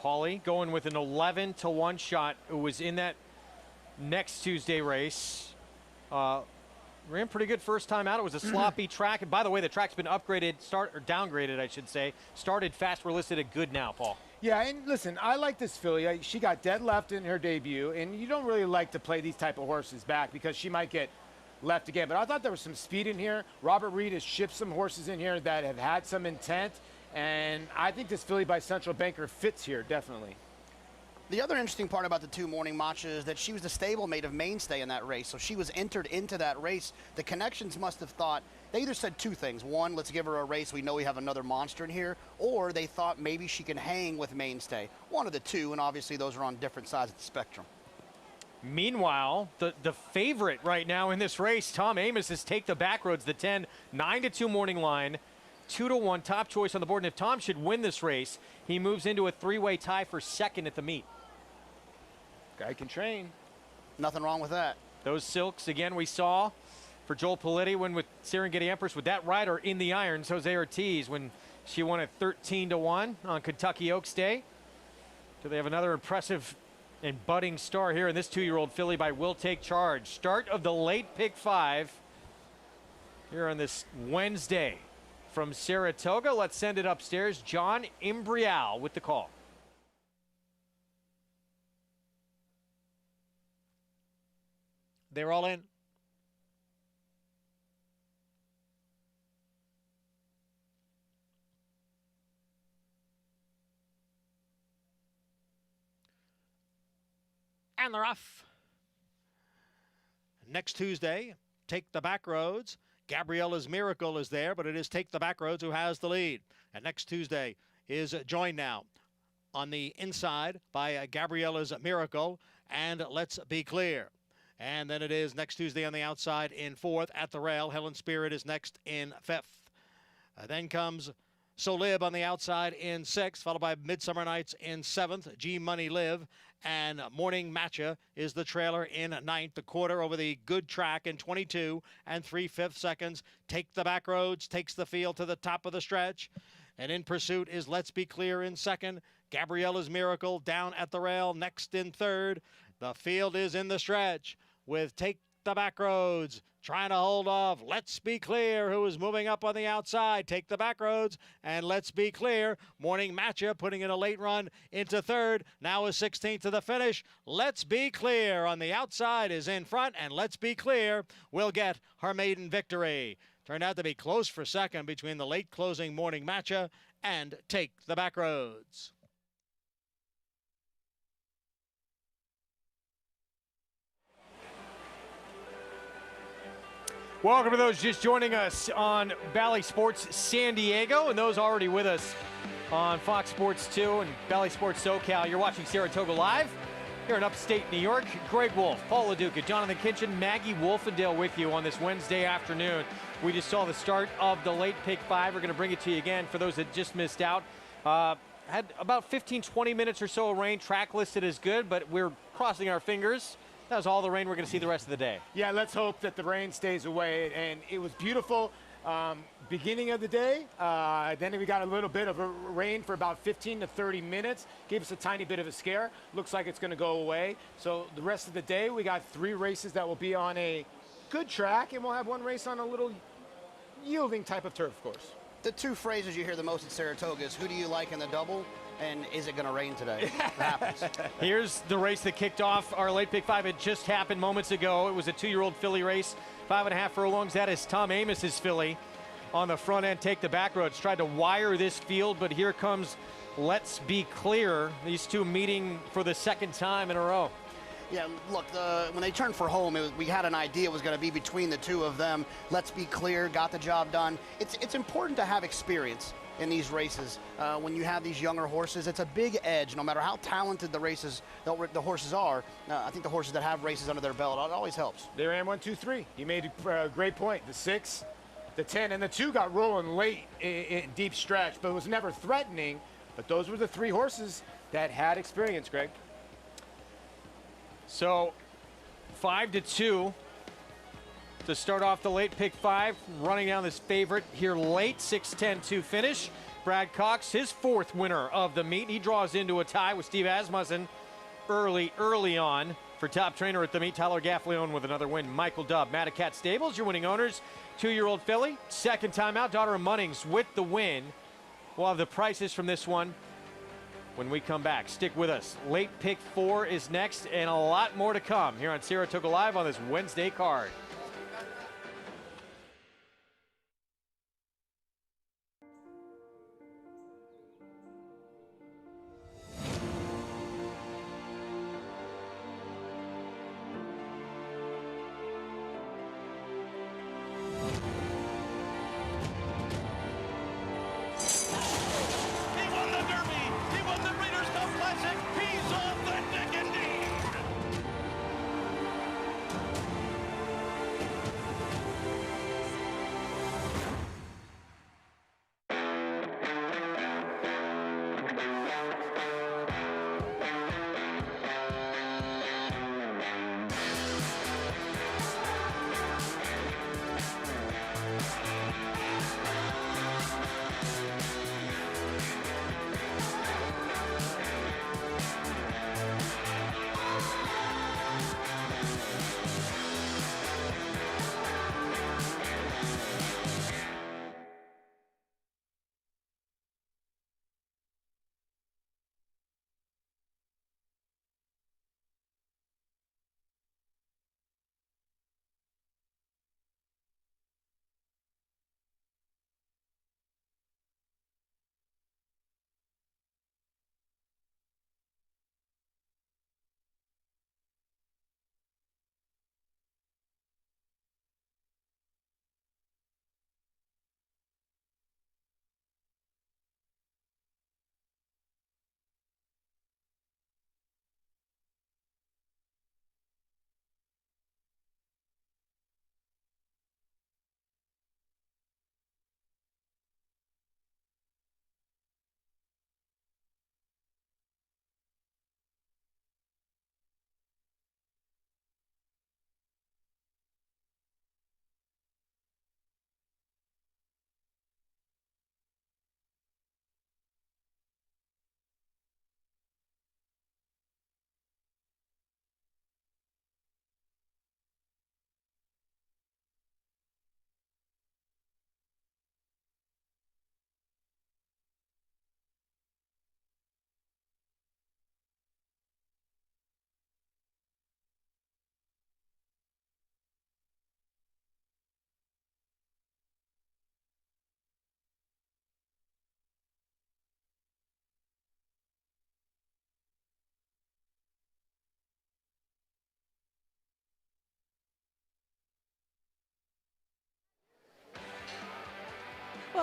Paulie going with an 11-1 shot, who was in that next Tuesday race. Ran pretty good first time out. It was a sloppy track. And by the way, the track's been upgraded, downgraded, I should say. Started fast, we're listed at good now, Paul. Yeah, and listen, I like this filly. She got dead left in her debut, and you don't really like to play these type of horses back because she might get left again. But I thought there was some speed in here. Robert Reed has shipped some horses in here that have had some intent. And I think this filly by Central Banker fits here, definitely. The other interesting part about the 2, Morning Matcha, is that she was the stablemate of Mainstay in that race. So she was entered into that race. The connections must have thought, they either said 2 things. 1, let's give her a race. We know we have another monster in here. Or they thought maybe she can hang with Mainstay. One of the 2, and obviously those are on different sides of the spectrum. Meanwhile, the favorite right now in this race, Tom Amos, is Take the Back Roads, the 10, 9-2 morning line. 2-1, top choice on the board. And if Tom should win this race, he moves into a 3-way tie for second at the meet. Guy can train. Nothing wrong with that. Those silks, again, we saw for Joel Paletti when with Serengeti Empress with that rider in the irons, Jose Ortiz, when she won at 13-1 on Kentucky Oaks Day. So they have another impressive and budding star here in this 2-year-old filly by Will Take Charge. Start of the late pick 5 here on this Wednesday. From Saratoga, let's send it upstairs. John Embrial with the call. They're all in. And they're off. Next Tuesday, Take the Back Roads. Gabriella's Miracle is there, but it is Take the Back Roads who has the lead. And next Tuesday is joined now on the inside by Gabriella's Miracle and Let's Be Clear. And then it is next Tuesday on the outside in fourth. At the Rail, Helen Spirit is next in fifth. Then comes Solib on the outside in sixth, followed by Midsummer Nights in seventh. G Money Live and Morning Matcha is the trailer in ninth. The quarter over the good track in 22 and 3/5 seconds. Take the Back Roads takes the field to the top of the stretch. And in pursuit is Let's Be Clear in second. Gabriella's Miracle down at the Rail next in third. The field is in the stretch with Take the Back Roads trying to hold off Let's Be Clear, who is moving up on the outside. Take the Back Roads and Let's Be Clear. Morning Matcha putting in a late run into third. Now is 16th to the finish. Let's Be Clear on the outside is in front, and Let's Be Clear will get her maiden victory. Turned out to be close for second between the late closing Morning Matcha and Take the Back Roads. Welcome to those just joining us on Bally Sports San Diego and those already with us on Fox Sports 2 and Bally Sports SoCal. You're watching Saratoga Live here in upstate New York. Greg Wolf, Paul LaDuca, Jonathan Kinchin, Maggie Wolfendale with you on this Wednesday afternoon. We just saw the start of the late pick five. We're going to bring it to you again for those that just missed out. Had about 15-20 minutes or so of rain. Track listed as good, but we're crossing our fingers. That was all the rain we're going to see the rest of the day. Yeah, let's hope that the rain stays away. And it was beautiful beginning of the day. Then we got a little bit of a rain for about 15 to 30 minutes. Gave us a tiny bit of a scare. Looks like it's going to go away. So the rest of the day, we got 3 races that will be on a good track, and we'll have 1 race on a little yielding type of turf, of course. The 2 phrases you hear the most at Saratoga is, who do you like in the double? And is it going to rain today? It happens. Here's the race that kicked off our late pick five. It just happened moments ago. It was a 2-year-old filly race, 5.5 furlongs. That is Tom Amos's filly on the front end. Take the Back Roads. Tried to wire this field, but here comes Let's Be Clear. These two meeting for the second time in a row. Yeah, look, when they turned for home, we had an idea it was going to be between the 2 of them. Let's Be Clear, got the job done. It's important to have experience in these races. When you have these younger horses, it's a big edge. No matter how talented the horses are, I think the horses that have races under their belt, it always helps. They ran 1, 2, 3. You made a great point. The 6, the 10, and the 2 got rolling late in deep stretch, but it was never threatening. But those were the 3 horses that had experience, Greg. So 5-2 to start off the late pick five. Running down this favorite here late, 6:10 to finish. Brad Cox, his 4th winner of the meet. He draws into a tie with Steve Asmussen early on. For top trainer at the meet, Tyler Gaffleone with another win. Michael Dubb, Madacat Stables, your winning owners. 2-year-old filly, second time out. Daughter of Munnings with the win. We'll have the prices from this one when we come back. Stick with us. Late pick 4 is next, and a lot more to come here on Saratoga Live on this Wednesday card.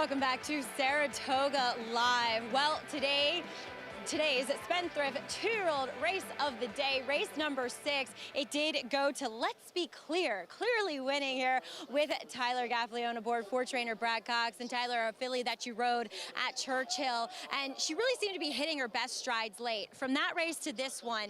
Welcome back to Saratoga Live. Well, today's Spendthrift 2-year-old race of the day, race number 6. It did go to Let's Be Clear, clearly winning here with Tyler Gaffalione aboard, 4-trainer Brad Cox. And Tyler, a filly that you rode at Churchill, and she really seemed to be hitting her best strides late. From that race to this one,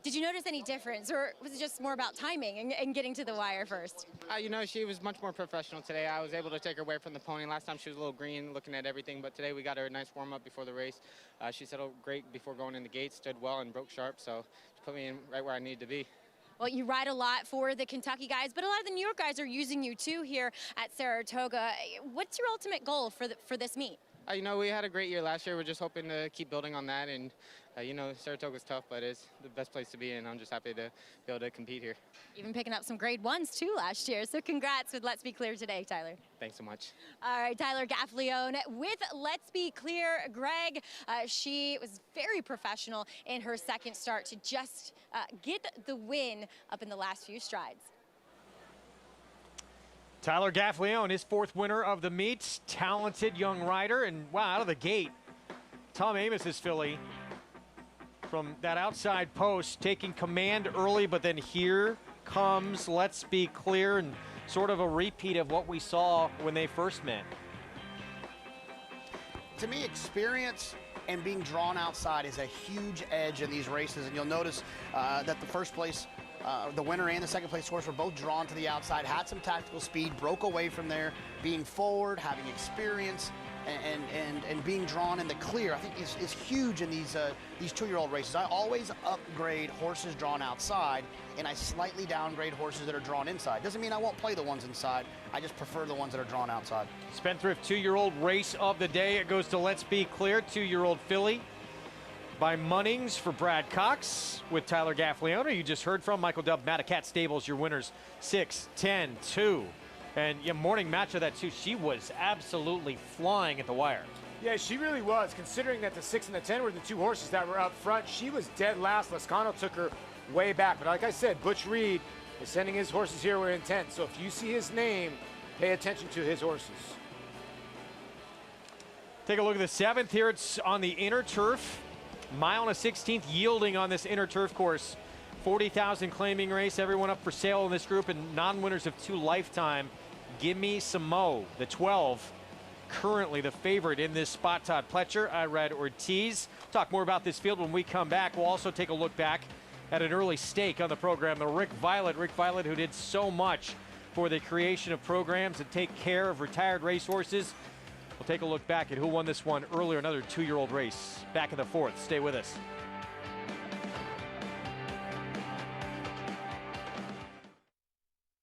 did you notice any difference, or was it just more about timing and getting to the wire first? You know, she was much more professional today. I was able to take her away from the pony. Last time she was a little green, looking at everything, but today we got her a nice warm-up before the race. She settled great before going in the gate, stood well and broke sharp, so she put me in right where I needed to be. Well, you ride a lot for the Kentucky guys, but a lot of the New York guys are using you too here at Saratoga. What's your ultimate goal for this meet? You know, we had a great year last year. We're just hoping to keep building on that, and you know, Saratoga's tough, but it's the best place to be, and I'm just happy to be able to compete here. Even picking up some grade 1s too last year, so congrats with Let's Be Clear today, Tyler. Thanks so much. All right, Tyler Gaffalione with Let's Be Clear. Greg, she was very professional in her second start to just get the win up in the last few strides. Tyler Gaffalione, his 4th winner of the meet. Talented young rider, and wow, out of the gate, Tom Amos's filly from that outside post, taking command early, but then here comes Let's Be Clear, and sort of a repeat of what we saw when they first met. To me, experience and being drawn outside is a huge edge in these races, and you'll notice that the first place, the winner and the second place horse were both drawn to the outside, had some tactical speed, broke away from there, being forward, having experience, and being drawn in the clear, I think is huge in these 2-year-old races. I always upgrade horses drawn outside, and I slightly downgrade horses that are drawn inside. Doesn't mean I won't play the ones inside. I just prefer the ones that are drawn outside. Spendthrift 2-year-old race of the day. It goes to Let's Be Clear, 2-year-old filly by Munnings for Brad Cox with Tyler Gaffalione. You just heard from Michael Dubb, Madacat Stables, your winners 6, 10, 2. And yeah, morning match of that too. She was absolutely flying at the wire. Yeah, she really was, considering that the 6 and the 10 were the 2 horses that were up front. She was dead last. Lascano took her way back. But like I said, Butch Reed is sending his horses here with intent. So if you see his name, pay attention to his horses. Take a look at the 7th here. It's on the inner turf. Mile and a 16th yielding on this inner turf course. 40,000 claiming race. Everyone up for sale in this group, and non-winners of 2 lifetime. Gimme Some Mo, the 12, currently the favorite in this spot. Todd Pletcher, Irad Ortiz. Talk more about this field when we come back. We'll also take a look back at an early stake on the program, the Rick Violette, who did so much for the creation of programs and take care of retired racehorses. We'll take a look back at who won this one earlier, another 2-year-old race. Back in the 4th. Stay with us.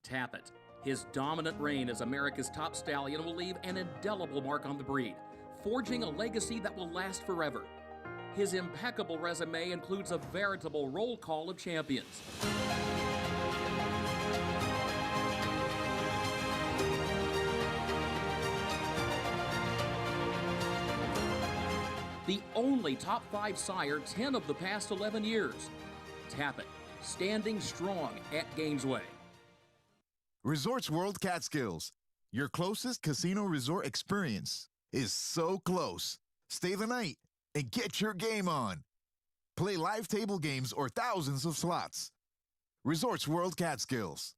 Tapit. His dominant reign as America's top stallion will leave an indelible mark on the breed, forging a legacy that will last forever. His impeccable resume includes a veritable roll call of champions. The only top 5 sire 10 of the past 11 years. Tapit, standing strong at Gainesway. Resorts World Catskills, your closest casino resort experience, is so close. Stay the night and get your game on. Play live table games or thousands of slots. Resorts World Catskills.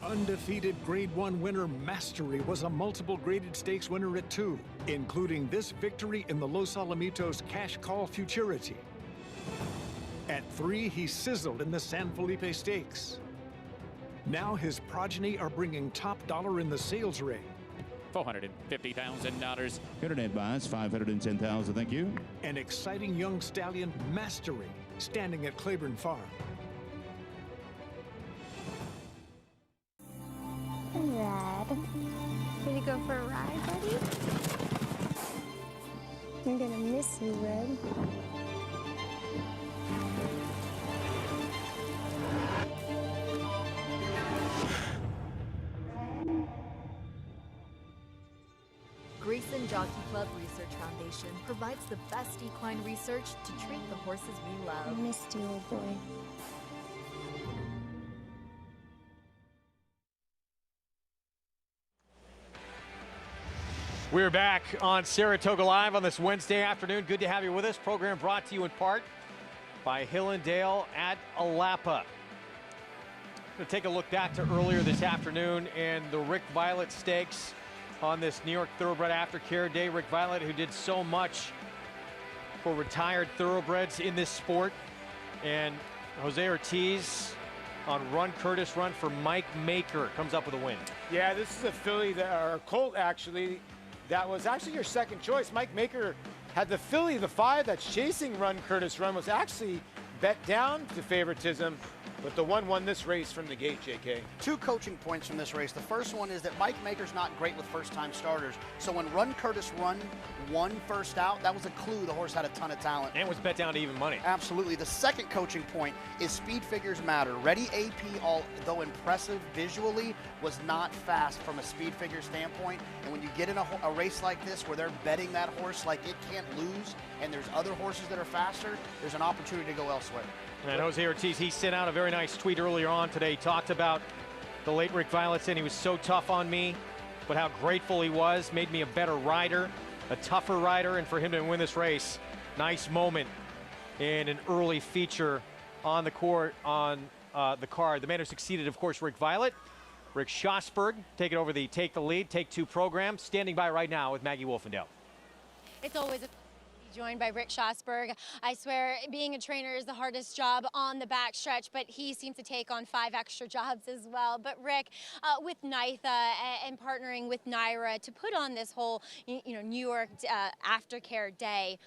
Undefeated Grade 1 winner Mastery was a multiple graded stakes winner at 2, including this victory in the Los Alamitos Cash Call Futurity. At 3, he sizzled in the San Felipe Stakes. Now his progeny are bringing top dollar in the sales ring. $450,000. Good advance, $510,000, thank you. An exciting young stallion, Mastery, standing at Claiborne Farm. Red. Ready to go for a ride, buddy? I'm gonna miss you, Red. Greece Jockey Club Research Foundation provides the best equine research to treat the horses we love. I missed you, old boy. We're back on Saratoga Live on this Wednesday afternoon. Good to have you with us. Program brought to you in part by Hill and Dale at Alapa. Going to take a look back to earlier this afternoon and the Rick Violette Stakes on this New York Thoroughbred Aftercare Day. Rick Violette, who did so much for retired thoroughbreds in this sport, and Jose Ortiz on Run Curtis Run for Mike Maker comes up with a win. Yeah, this is a filly or a colt actually. That was actually your second choice. Mike Maker had the filly, the 5 that's chasing Run Curtis Run, was actually bet down to favoritism, but the 1 won this race from the gate, JK. 2 coaching points from this race. The first one is that Mike Maker's not great with first-time starters, so when Run Curtis Run won first out, that was a clue the horse had a ton of talent. And was bet down to even money. Absolutely. The second coaching point is speed figures matter. Ready AP, although impressive visually, was not fast from a speed figure standpoint, and when you get in a race like this where they're betting that horse like it can't lose, and there's other horses that are faster, there's an opportunity to go elsewhere. And Jose Ortiz, he sent out a very nice tweet earlier on today. He talked about the late Rick Violette, saying he was so tough on me, but how grateful he was, made me a better rider, a tougher rider, and for him to win this race, nice moment in an early feature on the court, on the card. The man who succeeded, of course, Rick Violette, Rick Schosberg, taking over the Take the Lead, Take 2 program, standing by right now with Maggie Wolfendale. It's always a joined by Rick Schosberg. I swear being a trainer is the hardest job on the backstretch, but he seems to take on 5 extra jobs as well. But Rick, with NYTHA and partnering with NYRA to put on this whole New York Aftercare Day,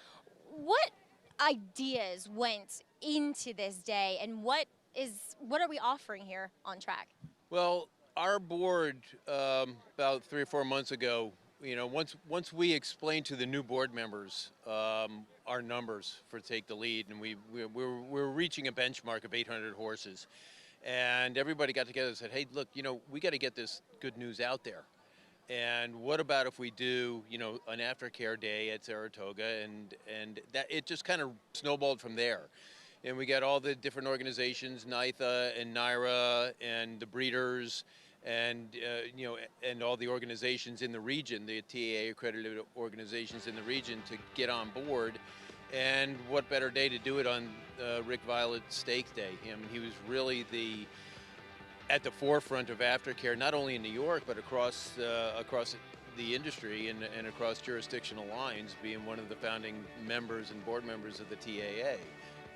what ideas went into this day, and what are we offering here on track? Well, our board about 3 or 4 months ago, once we explained to the new board members our numbers for Take the Lead, and we're reaching a benchmark of 800 horses, and everybody got together and said, hey, look, we got to get this good news out there. And what about if we do, an Aftercare Day at Saratoga, and that it just kind of snowballed from there. And we got all the different organizations, NYTHA and NYRA and the breeders, and and all the organizations in the region, the TAA accredited organizations in the region, to get on board. And what better day to do it on Rick Violette Stakes Day? I mean, he was really at the forefront of aftercare, not only in New York, but across the industry and across jurisdictional lines, being one of the founding members and board members of the TAA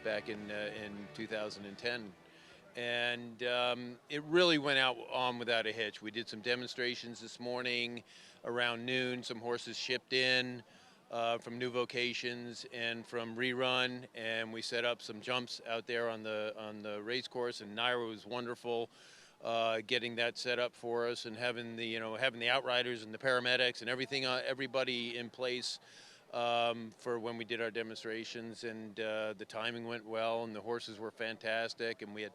back in 2010. And it really went on without a hitch. We did some demonstrations this morning around noon. Some horses shipped in from New Vocations and from ReRun, and we set up some jumps out there on the race course. And NYRA was wonderful, getting that set up for us, and having the outriders and the paramedics and everybody in place for when we did our demonstrations. And the timing went well, and the horses were fantastic, and we had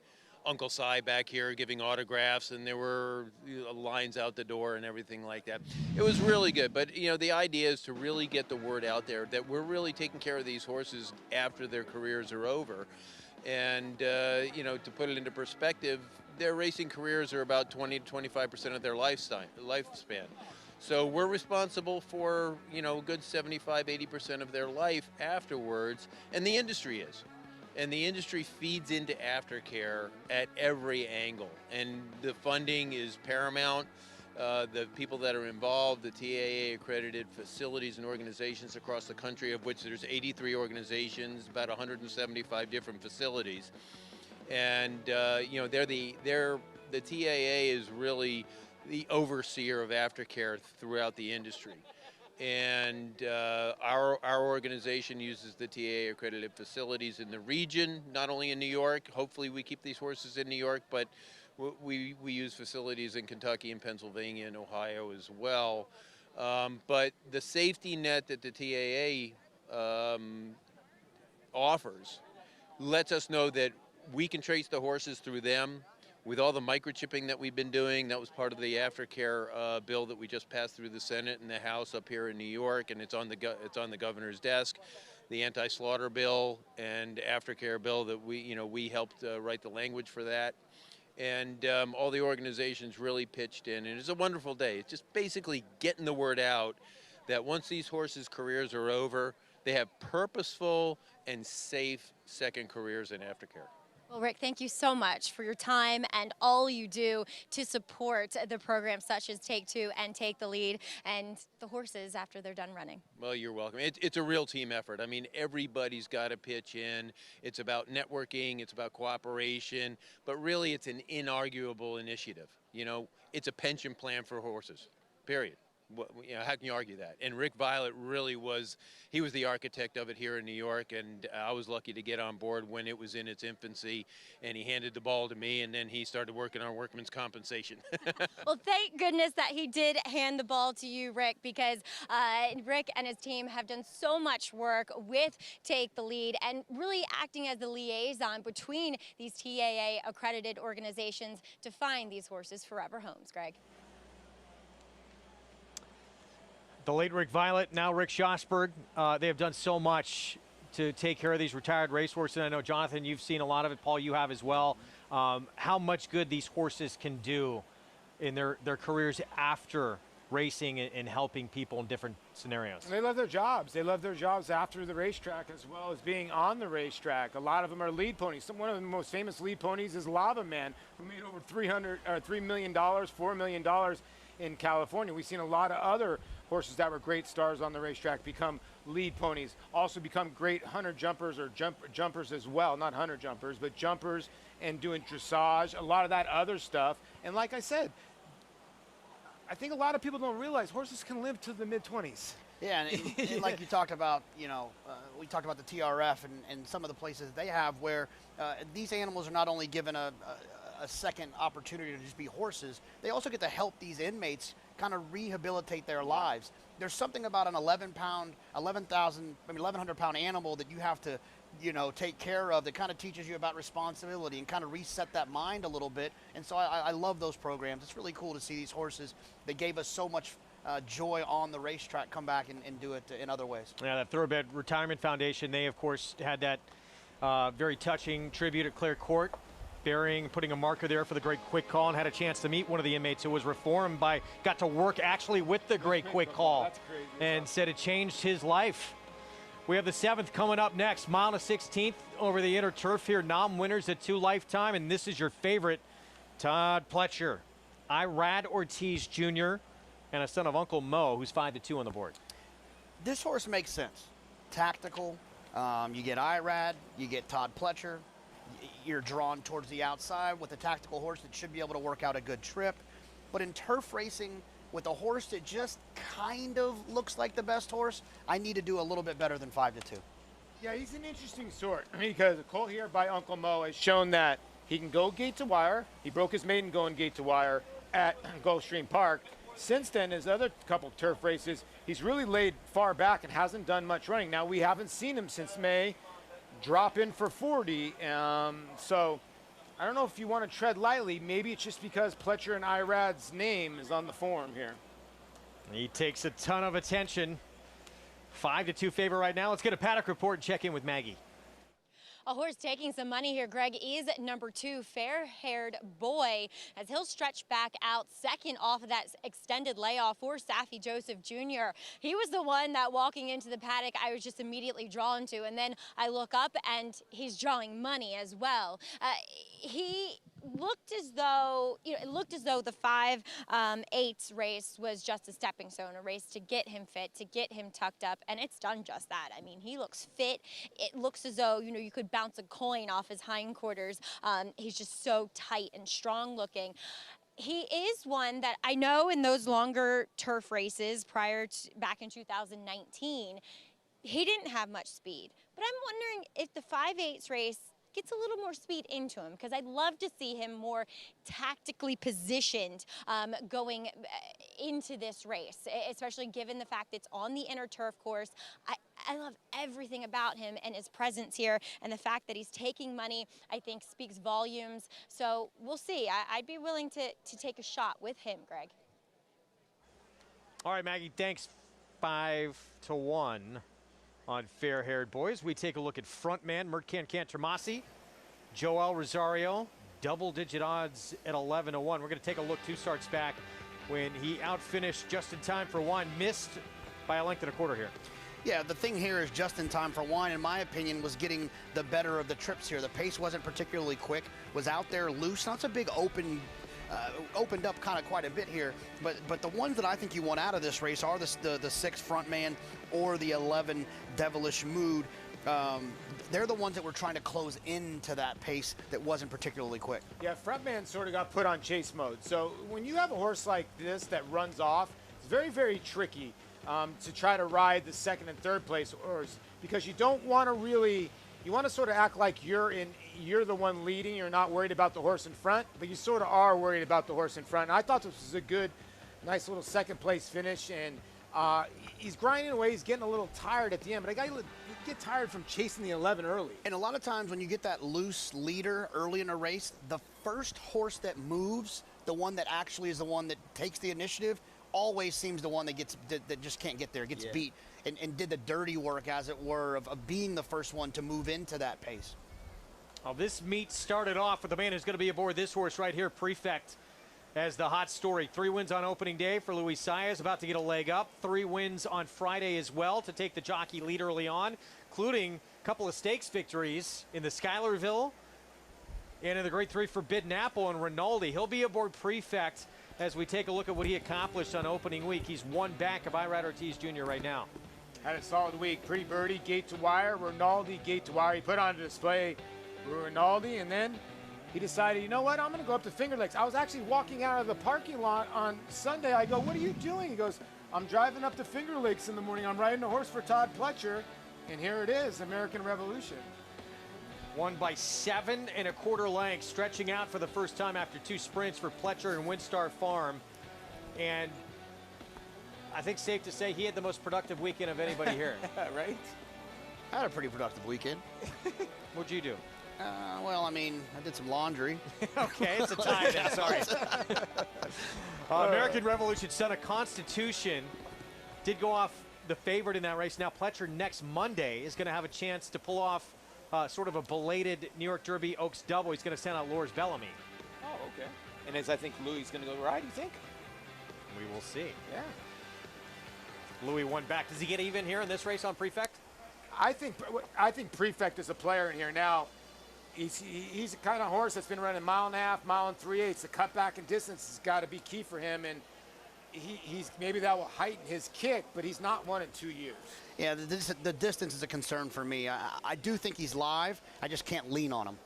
Uncle Si back here giving autographs, and there were lines out the door and everything like that. It was really good, but the idea is to really get the word out there that we're really taking care of these horses after their careers are over. And to put it into perspective, their racing careers are about 20 to 25% of their lifespan. So we're responsible for a good 75, 80% of their life afterwards, and the industry is. And the industry feeds into aftercare at every angle. And the funding is paramount. The people that are involved, the TAA accredited facilities and organizations across the country, of which there's 83 organizations, about 175 different facilities. And the TAA is really the overseer of aftercare throughout the industry. And our organization uses the TAA accredited facilities in the region, not only in New York. Hopefully we keep these horses in New York, but we use facilities in Kentucky and Pennsylvania and Ohio as well. But the safety net that the TAA offers lets us know that we can trace the horses through them. with all the microchipping that we've been doing, that was part of the Aftercare bill that we just passed through the Senate and the House up here in New York, and it's on the governor's desk. The anti-slaughter bill and Aftercare bill that we helped write the language for that. And all the organizations really pitched in, and it's a wonderful day. It's just basically getting the word out that once these horses' careers are over, they have purposeful and safe second careers in Aftercare. Well, Rick, thank you so much for your time and all you do to support the programs such as Take Two and Take the Lead and the horses after they're done running. Well, you're welcome. It's a real team effort. I mean, everybody's got to pitch in. It's about networking. It's about cooperation. But really, it's an inarguable initiative. You know, it's a pension plan for horses, period. How can you argue that? And Rick Violette really was the architect of it here in New York, and I was lucky to get on board when it was in its infancy, and he handed the ball to me, and then he started working on workman's compensation. Well, thank goodness that he did hand the ball to you, Rick, because Rick and his team have done so much work with Take the Lead and really acting as the liaison between these TAA accredited organizations to find these horses forever homes. Greg. The late Rick Violette, now Rick Schosberg, they have done so much to take care of these retired racehorses. And I know, Jonathan, you've seen a lot of it. Paul, you have as well. How much good these horses can do in their careers after racing and helping people in different scenarios. They love their jobs. They love their jobs after the racetrack as well as being on the racetrack. A lot of them are lead ponies. One of the most famous lead ponies is Lava Man, who made over $3 million, $4 million in California. We've seen a lot of other horses that were great stars on the racetrack become lead ponies, also become great hunter jumpers or jumpers as well, not hunter jumpers, but jumpers and doing dressage, a lot of that other stuff. And like I said, I think a lot of people don't realize horses can live to the mid-20s. Yeah, and like you talked about, we talked about the TRF and some of the places they have where these animals are not only given a second opportunity to just be horses, they also get to help these inmates kind of rehabilitate their lives. There's something about an 1,100-pound animal that you have to, take care of that kind of teaches you about responsibility and kind of reset that mind a little bit. And so I love those programs. It's really cool to see these horses that gave us so much joy on the racetrack come back and do it in other ways. Yeah, that Thoroughbred Retirement Foundation, they of course had that very touching tribute at Clare Court, putting a marker there for the Great Quick Call, and had a chance to meet one of the inmates who was reformed got to work actually with the Great Quick Call. That's crazy. And said it changed his life. We have the 7th coming up next, mile to 16th over the inner turf here. Nom winners at 2 lifetime, and this is your favorite, Todd Pletcher, Irad Ortiz Jr., and a son of Uncle Mo, who's 5-2 on the board. This horse makes sense. Tactical. You get Irad, you get Todd Pletcher. You're drawn towards the outside with a tactical horse that should be able to work out a good trip. But in turf racing, with a horse that just kind of looks like the best horse, I need to do a little bit better than 5-2. Yeah, he's an interesting sort because the colt here by Uncle Mo has shown that he can go gate to wire. He broke his maiden going gate to wire at Gulfstream Park. Since then, his other couple turf races, he's really laid far back and hasn't done much running. Now, we haven't seen him since May drop in for 40. So I don't know if you want to tread lightly. Maybe it's just because Pletcher and Irad's name is on the form here. He takes a ton of attention. 5-2 favor right now. Let's get a Paddock report and check in with Maggie. A horse taking some money here, Greg, is number 2, Fair-Haired Boy, as he'll stretch back out second off of that extended layoff for Saffie Joseph Jr. He was the one that walking into the paddock I was just immediately drawn to, and then I look up and he's drawing money as well. He looked as though, it looked as though the 5/8 race was just a stepping stone, a race to get him fit, to get him tucked up, and it's done just that. I mean, he looks fit. It looks as though, you could bounce a coin off his hindquarters. He's just so tight and strong looking. He is one that I know in those longer turf races back in 2019, he didn't have much speed. But I'm wondering if the 5/8 race gets a little more speed into him, because I'd love to see him more tactically positioned going into this race, especially given the fact it's on the inner turf course. I love everything about him and his presence here, and the fact that he's taking money, I think, speaks volumes. So we'll see. I'd be willing to take a shot with him, Greg. All right, Maggie, thanks. 5-1 on Fair-Haired Boys. We take a look at frontman Mertcan Cantermasi, Joel Rosario, double-digit odds at 11-1. We're going to take a look 2 starts back when he outfinished Just in Time for Wine, missed by a length and a quarter here. Yeah, the thing here is Just in Time for Wine, in my opinion, was getting the better of the trips here. The pace wasn't particularly quick, was out there loose. Not a big opened up kind of quite a bit here, but the ones that I think you want out of this race are the 6 Frontman or the 11 Devilish Mood. They're the ones that were trying to close into that pace that wasn't particularly quick. Yeah, Frontman sort of got put on chase mode. So when you have a horse like this that runs off, it's very, very tricky to try to ride the 2nd and 3rd place horse, because you don't want to really, you want to sort of act like you're the one leading. You're not worried about the horse in front, but you sort of are worried about the horse in front. And I thought this was a good, nice little 2nd place finish, and he's grinding away. He's getting a little tired at the end, but I got to get tired from chasing the 11 early. And a lot of times when you get that loose leader early in a race, the first horse that moves, the one that actually is the one that takes the initiative, always seems the one that just can't get there, gets beat, and did the dirty work, as it were, of being the first one to move into that pace. Well, this meet started off with the man who's going to be aboard this horse right here, Prefect, as the hot story. 3 wins on opening day for Luis Saez, about to get a leg up. 3 wins on Friday as well to take the jockey lead early on, including a couple of stakes victories in the Schuylerville and in the Grade 3 Forbidden Apple and Rinaldi. He'll be aboard Prefect as we take a look at what he accomplished on opening week. He's 1 back of Irad Ortiz Jr. right now. Had a solid week. Pretty Birdie, gate to wire. Rinaldi, gate to wire. He put on display Rinaldi, and then he decided, you know what, I'm going to go up to Finger Lakes. I was actually walking out of the parking lot on Sunday. I go, what are you doing? He goes, I'm driving up to Finger Lakes in the morning. I'm riding a horse for Todd Pletcher, and here it is, American Revolution. Won by 7 1/4 lengths, stretching out for the first time after 2 sprints for Pletcher and Windstar Farm. And I think safe to say he had the most productive weekend of anybody here. Right? I had a pretty productive weekend. What'd you do? Well, I mean, I did some laundry. Okay, it's a tie then, sorry. American Revolution Son of Constitution did go off the favorite in that race. Now Pletcher next Monday is going to have a chance to pull off sort of a belated New York Derby Oaks double. He's going to send out Lourdes Bellamy. Oh, okay. And as I think Louis going to go ride, you think? We will see. Yeah. Louis 1 back. Does he get even here in this race on Prefect? I think Prefect is a player in here now. He's the kind of horse that's been running 1.5 miles, 1 3/8. The cutback in distance has got to be key for him, and he's maybe that will heighten his kick, but he's not won in 2 years. Yeah, the distance is a concern for me. I do think he's live. I just can't lean on him.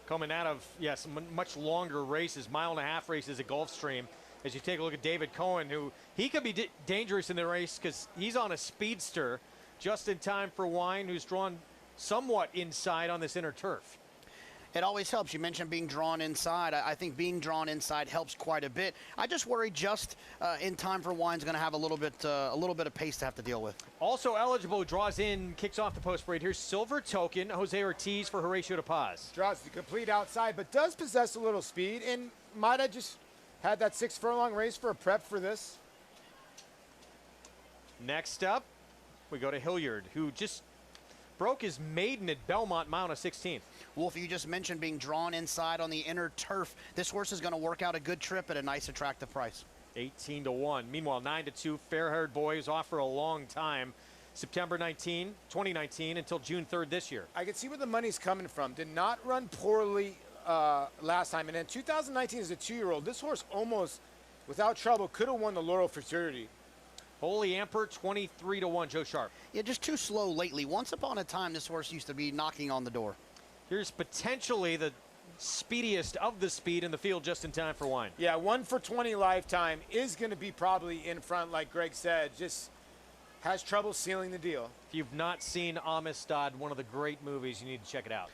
Coming out of, yes, much longer races, 1.5 mile races at Gulfstream. As you take a look at David Cohen, who he could be dangerous in the race because he's on a speedster. Just in Time for Wine, who's drawn somewhat inside on this inner turf. It always helps. You mentioned being drawn inside. I think being drawn inside helps quite a bit. I just worry Just in Time for Wine's going to have a little bit of pace to have to deal with. Also eligible, draws in, kicks off the post parade. Here's Silver Token, Jose Ortiz for Horatio de Paz. Draws the complete outside, but does possess a little speed, and might have just had that 6 furlong race for a prep for this. Next up, we go to Hilliard, who just broke his maiden at Belmont Mount of 16th. Wolf, you just mentioned being drawn inside on the inner turf. This horse is going to work out a good trip at a nice, attractive price. 18-1. Meanwhile, 9-2. Fair-haired boys off for a long time. September 2019 until June 3rd this year. I can see where the money's coming from. Did not run poorly last time. And then 2019 as a 2-year-old, this horse almost, without trouble, could have won the Laurel Futurity. Holy Emperor, 23-1, Joe Sharp. Yeah, just too slow lately. Once upon a time, this horse used to be knocking on the door. Here's potentially the speediest of the speed in the field, Just in Time for Wine. Yeah, 1 for 20 lifetime is going to be probably in front, like Greg said. Just has trouble sealing the deal. If you've not seen Amistad, one of the great movies, you need to check it out.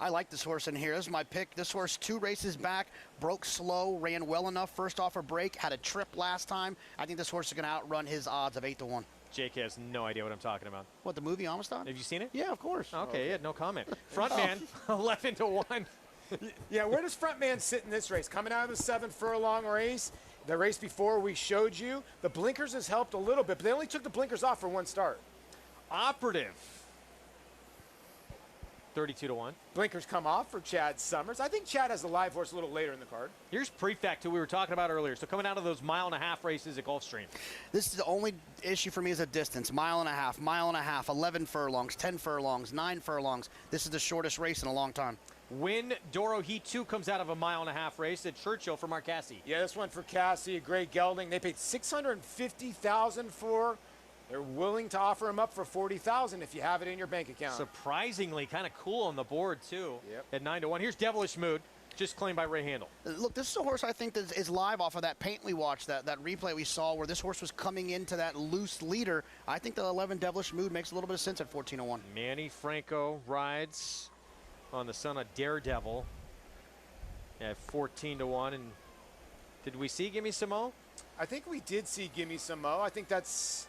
I like this horse in here. This is my pick. This horse 2 races back, broke slow, ran well enough first off a break, had a trip last time. I think this horse is going to outrun his odds of 8-1. Jake has no idea what I'm talking about. What, the movie Amistad? Have you seen it? Yeah, of course. Okay, yeah, no comment. Frontman, 11-1. Yeah, where does Frontman sit in this race? Coming out of the 7 furlong race, the race before we showed you, the blinkers has helped a little bit, but they only took the blinkers off for one start. Operative. 32-1. Blinkers come off for Chad Summers. I think Chad has the live horse a little later in the card. Here's Prefect, who we were talking about earlier. So coming out of those 1.5 mile races at Gulfstream. This is the only issue for me is a distance. 1.5 mile, 11 furlongs, 10 furlongs, 9 furlongs. This is the shortest race in a long time. Win Doro Heat 2 comes out of a 1.5 mile race at Churchill for Mark Cassie. Yeah, this one for Cassie, Greg Gelding. They paid $650,000 for. They're willing to offer him up for $40,000 if you have it in your bank account. Surprisingly kind of cool on the board, too, yep. At 9-1. Here's Devilish Mood, just claimed by Ray Handel. Look, this is a horse I think that is live off of that paint we watched, that replay we saw where this horse was coming into that loose leader. I think the 11 Devilish Mood makes a little bit of sense at 14-1. Manny Franco rides on the son of Daredevil at 14-1. And did we see Gimme Some Mo? I think we did see Gimme Some Mo. I think that's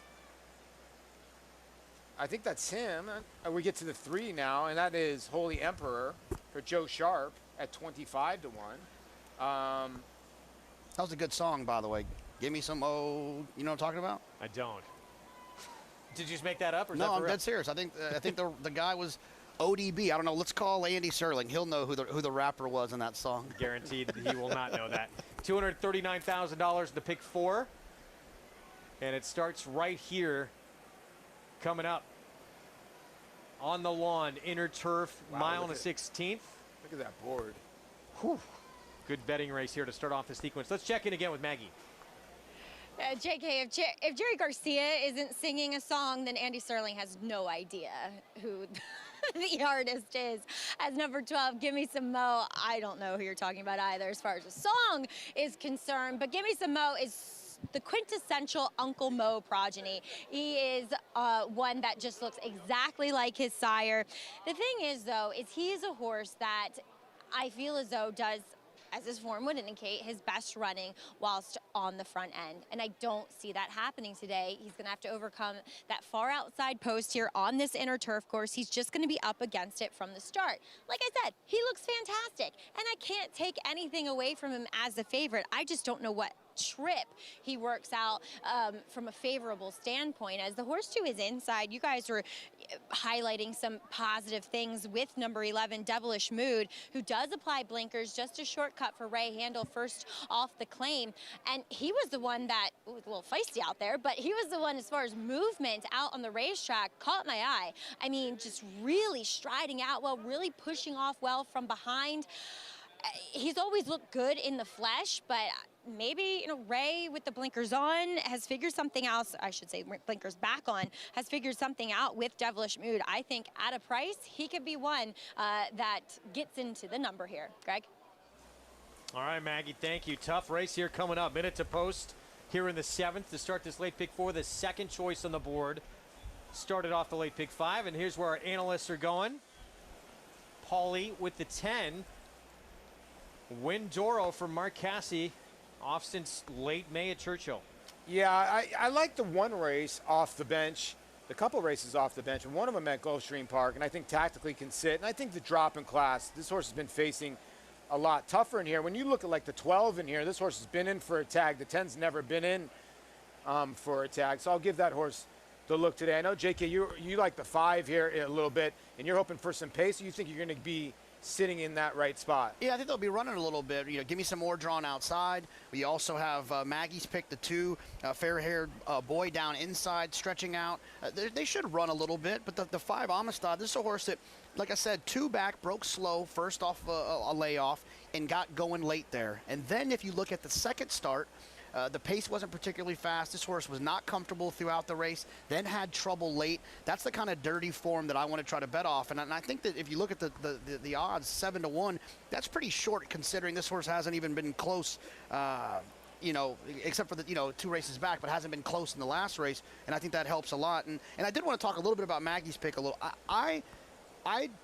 him. We get to the 3 now, and that is Holy Emperor for Joe Sharp at 25-1. That was a good song, by the way. Give me some you know what I'm talking about? I don't. Did you just make that up? Or is no, that for I'm real? dead serious. I think the guy was ODB. I don't know. Let's call Andy Serling. He'll know who the rapper was in that song. Guaranteed he will not know that. $239,000 to pick 4. And it starts right here coming up on the lawn. Inner turf, Wow, mile and a 16th. Look at that board. Whew. Good betting race here to start off the sequence. Let's check in again with Maggie. JK, if Jerry Garcia isn't singing a song, then Andy Serling has no idea who the artist is. As number 12, Give Me Some Mo, I don't know who you're talking about either as far as the song is concerned, but Give Me Some Mo is the quintessential Uncle Mo progeny. He is one that just looks exactly like his sire. The thing is, though, is he is a horse that I feel as though does, as his form would indicate, his best running whilst on the front end. And I don't see that happening today. He's gonna have to overcome that far outside post here on this inner turf course. He's just gonna be up against it from the start. Like I said, he looks fantastic. And I can't take anything away from him as a favorite. I just don't know what trip he works out from a favorable standpoint. As the horse to his inside, you guys were highlighting some positive things with number 11, Devilish Mood, who does apply blinkers, just a shortcut for Ray Handel first off the claim. And he was the one that, a little feisty out there, but he was the one as far as movement out on the racetrack caught my eye. I mean, just really striding out well, really pushing off well from behind. He's always looked good in the flesh, but maybe, Ray with the blinkers on has figured something else. I should say blinkers back on, has figured something out with Devilish Mood. I think at a price, he could be one that gets into the number here. Greg? All right, Maggie, thank you. Tough race here coming up. Minute to post here in the 7th to start this late pick 4, the second choice on the board. Started off the late pick 5, and here's where our analysts are going. Paulie with the 10. Windoro from Mark Cassie, off since late May at Churchill. Yeah, I like the one race off the bench, the couple races off the bench, and one of them at Gulfstream Park, and I think tactically can sit. And I think the drop in class, this horse has been facing a lot tougher in here. When you look at like the 12 in here, this horse has been in for a tag. The 10's never been in for a tag. So I'll give that horse the look today. I know, JK, you like the 5 here a little bit, and you're hoping for some pace. You think you're going to be sitting in that right spot? Yeah, I think they'll be running a little bit. Give me some more drawn outside. We also have Maggie's pick, the 2, fair-haired boy down inside, stretching out. They should run a little bit, but the 5 Amistad, this is a horse that, like I said, 2 back, broke slow, first off a layoff, and got going late there. And then if you look at the second start, the pace wasn't particularly fast. This horse was not comfortable throughout the race, then had trouble late. That's the kind of dirty form that I want to try to bet off. And I think that if you look at the odds, 7-1, that's pretty short considering this horse hasn't even been close, except for the 2 races back, but hasn't been close in the last race. And I think that helps a lot. And I did want to talk a little bit about Maggie's pick a little. I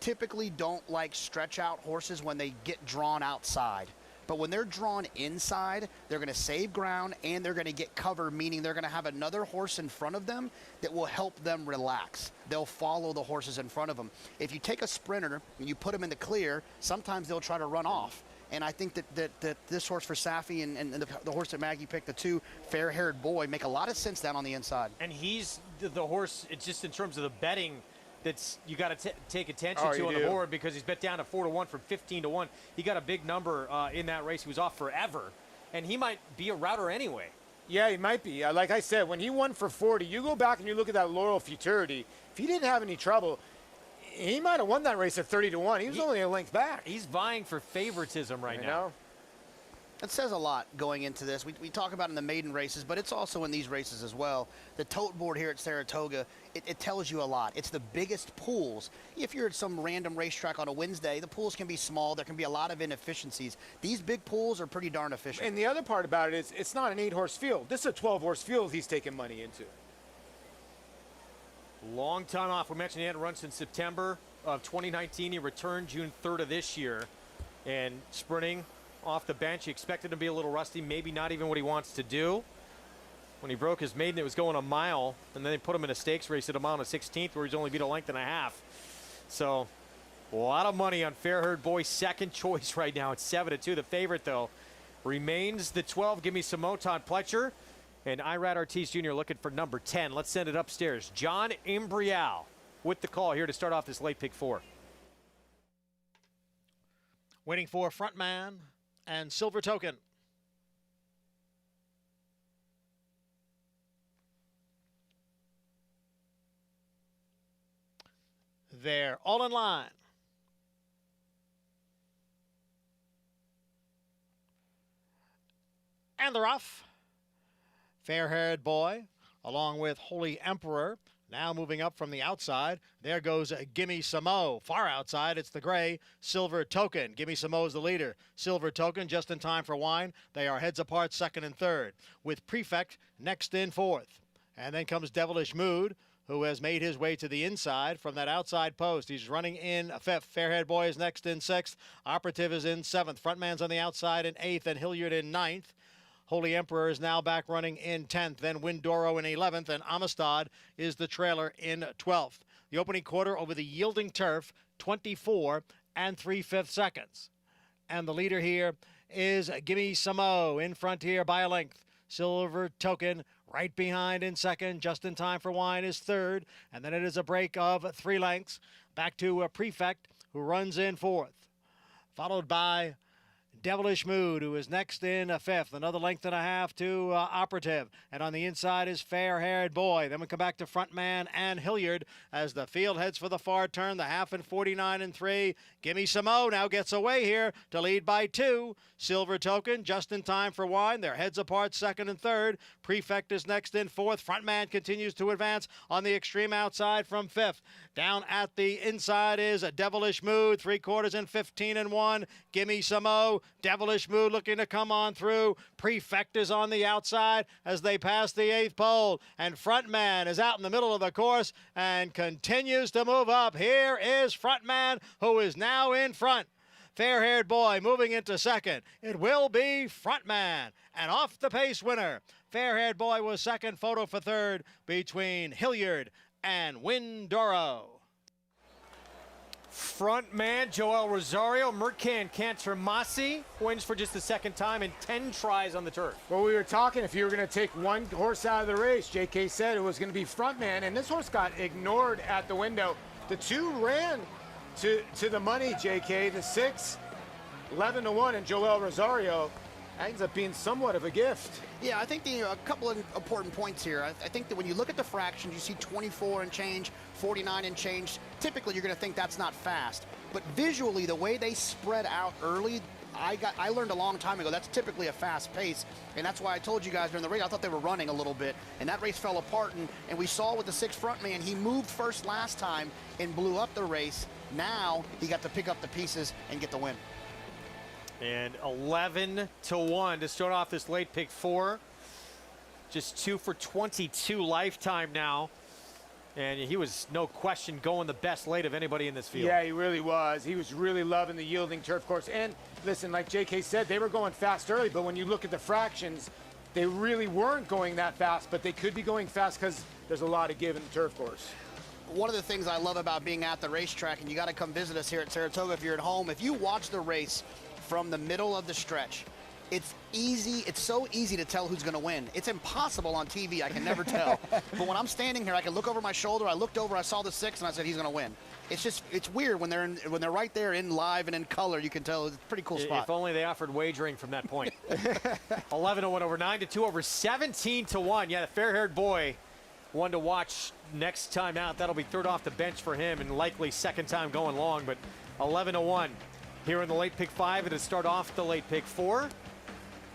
typically don't like stretch out horses when they get drawn outside. But when they're drawn inside, they're going to save ground and they're going to get cover, meaning they're going to have another horse in front of them that will help them relax. They'll follow the horses in front of them. If you take a sprinter and you put them in the clear, sometimes they'll try to run off. And I think that this horse for Safi and the horse that Maggie picked, the two fair-haired boy, make a lot of sense down on the inside. And he's the horse, it's just in terms of the betting that's you got to take attention to on the board, because he's bet down to 4-1 from 15-1. He got a big number in that race. He was off forever, and he might be a router anyway. Yeah, he might be. Like I said, when he won for 40, you go back and you look at that Laurel Futurity. If he didn't have any trouble, he might have won that race at 30-1. He was only a length back. He's vying for favoritism right now. That says a lot going into this. We talk about in the maiden races, but it's also in these races as well. The tote board here at Saratoga, it tells you a lot. It's the biggest pools. If you're at some random racetrack on a Wednesday, the pools can be small. There can be a lot of inefficiencies. These big pools are pretty darn efficient. And the other part about it is it's not an 8-horse field. This is a 12-horse field he's taking money into. Long time off. We mentioned he hadn't run since September of 2019. He returned June 3rd of this year. And sprinting off the bench, he expected to be a little rusty, maybe not even what he wants to do. When he broke his maiden, it was going a mile, and then they put him in a stakes race at a mile and a 16th, where he's only beat a length and a half. So a lot of money on Fairhaired Boy, second choice right now at 7-2. The favorite, though, remains the 12. Give me some Moton Pletcher. And Irad Ortiz Jr. looking for number 10. Let's send it upstairs. John Imbrial with the call here to start off this late pick 4. Waiting for Frontman and Silver Token. They're all in line. And they're off. Fair-haired boy, along with Holy Emperor, now moving up from the outside. There goes Gimme Samo. Far outside, it's the gray Silver Token. Gimme Samo is the leader. Silver Token just in time for Wine. They are heads apart, second and third, with Prefect next in fourth. And then comes Devilish Mood, who has made his way to the inside from that outside post. He's running in fifth. Fairhead Boy is next in sixth. Operative is in seventh. Frontman's on the outside in eighth, and Hilliard in ninth. Holy Emperor is now back running in 10th, then Windoro in 11th, and Amistad is the trailer in 12th. The opening quarter over the yielding turf, 24 3/5 seconds. And the leader here is Gimme Samo in front here by a length. Silver Token right behind in second, just in time for Wine is third, and then it is a break of 3 lengths. Back to a Prefect, who runs in fourth, followed by Devilish Mood, who is next in fifth. Another length and a half to Operative. And on the inside is Fair-Haired Boy. Then we come back to Frontman and Hilliard as the field heads for the far turn. The half in 49 3. Gimme Samo now gets away here to lead by 2. Silver Token just in time for Wine. They're heads apart, second and third. Prefect is next in fourth. Frontman continues to advance on the extreme outside from fifth. Down at the inside is a Devilish Mood, 3/4 in 15 1. Gimme Samo. Devilish Mood looking to come on through. Prefect is on the outside as they pass the 8th pole. And Frontman is out in the middle of the course and continues to move up. Here is Frontman, who is now in front. Fair-haired boy moving into second. It will be Frontman, an off-the-pace winner. Fair-haired boy was second, photo for third between Hilliard and Windoro. Frontman Joel Rosario, Mercan Cantermasi wins for just the second time in 10 tries on the turf. Well, we were talking if you were going to take one horse out of the race, JK said it was going to be Frontman, and this horse got ignored at the window. The 2 ran to the money, JK. The 6, 11-1, and Joel Rosario ends up being somewhat of a gift. Yeah, I think a couple of important points here. I think that when you look at the fractions, you see 24 and change, 49 and change. Typically, you're going to think that's not fast. But visually, the way they spread out early, I learned a long time ago that's typically a fast pace, and that's why I told you guys during the race I thought they were running a little bit, and that race fell apart. And we saw with the 6 Frontman, he moved first last time and blew up the race. Now he got to pick up the pieces and get the win. And 11-1 to start off this late pick 4. Just 2 for 22 lifetime now. And he was, no question, going the best late of anybody in this field. Yeah, he really was. He was really loving the yielding turf course. And listen, like JK said, they were going fast early, but when you look at the fractions, they really weren't going that fast, but they could be going fast because there's a lot of give in the turf course. One of the things I love about being at the racetrack, and you got to come visit us here at Saratoga if you're at home, if you watch the race from the middle of the stretch, it's easy. It's so easy to tell who's going to win. It's impossible on TV. I can never tell. But when I'm standing here, I can look over my shoulder. I looked over, I saw the 6, and I said, he's going to win. It's just, it's weird when they're right there in live and in color. You can tell it's a pretty cool spot. If only they offered wagering from that point. 11-1 over 9-2 over 17-1. Yeah, the fair-haired boy, one to watch next time out. That'll be third off the bench for him and likely second time going long. But 11-1 here in the late pick 5. It'll start off the late pick 4.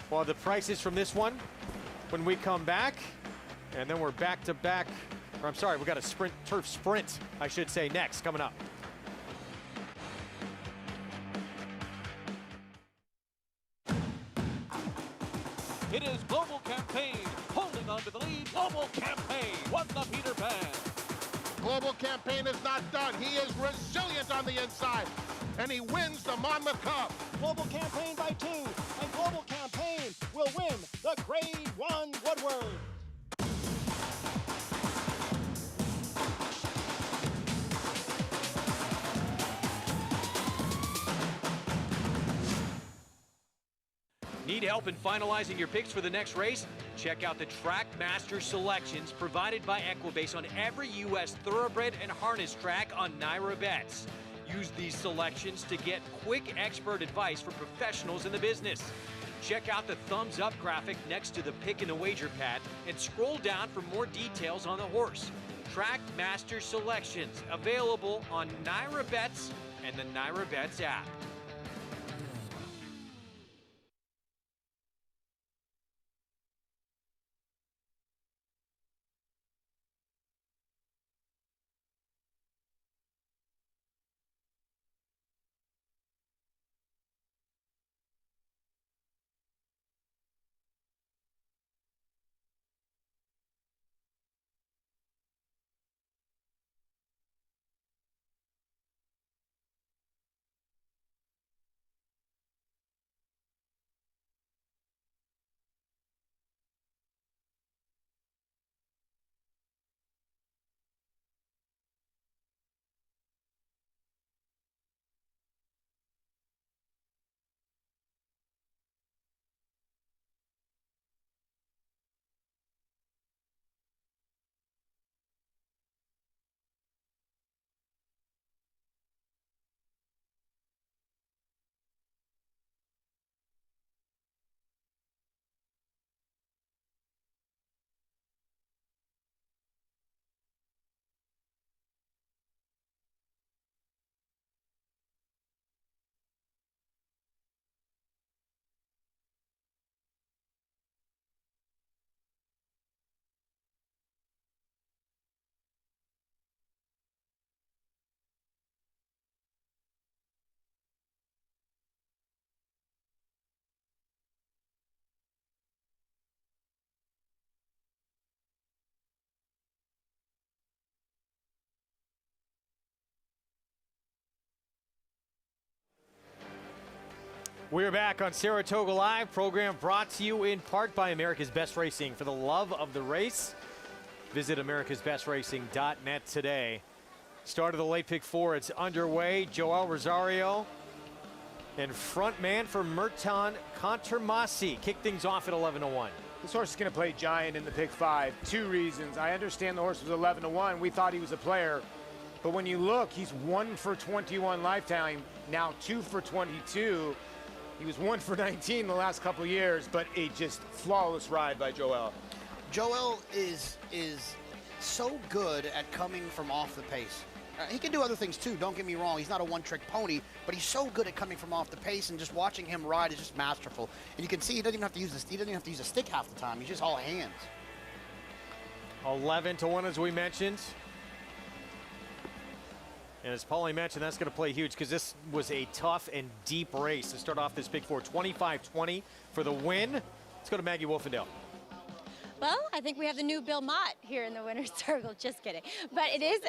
Well, the prices from this one when we come back, and then we're back to back. Or I'm sorry, we got a turf sprint, I should say, next coming up. It is Global Campaign holding on to the lead. Global Campaign won the Peter Pan. Global Campaign is not done. He is resilient on the inside, and he wins the Monmouth Cup. Global Campaign by 2, and Global Campaign will win the Grade 1 Woodward. Need help in finalizing your picks for the next race? Check out the Track Master selections provided by Equibase on every U.S. thoroughbred and harness track on Naira Bets. Use these selections to get quick expert advice from professionals in the business. Check out the thumbs up graphic next to the pick and a wager pad and scroll down for more details on the horse. Track Master selections available on Naira Bets and the Naira Bets app. We're back on Saratoga Live, program brought to you in part by America's Best Racing. For the love of the race, visit americasbestracing.net today. Start of the late pick 4, it's underway. Joel Rosario and front man for Merton Contermasi kick things off at 11-1. This horse is going to play giant in the pick 5. 2 reasons. I understand the horse was 11-1. We thought he was a player. But when you look, he's 1 for 21 lifetime, now 2 for 22. He was 1 for 19 the last couple of years, but a just flawless ride by Joel. Joel is so good at coming from off the pace. He can do other things too, don't get me wrong. He's not a one-trick pony, but he's so good at coming from off the pace, and just watching him ride is just masterful. And you can see he doesn't even have to use this. He doesn't even have to use a stick half the time. He's just all hands. 11-1 as we mentioned. And as Paulie mentioned, that's going to play huge because this was a tough and deep race to start off this big 4. 25-20 for the win. Let's go to Maggie Wolfendale. Well, I think we have the new Bill Mott here in the winner's circle. Just kidding. But it is,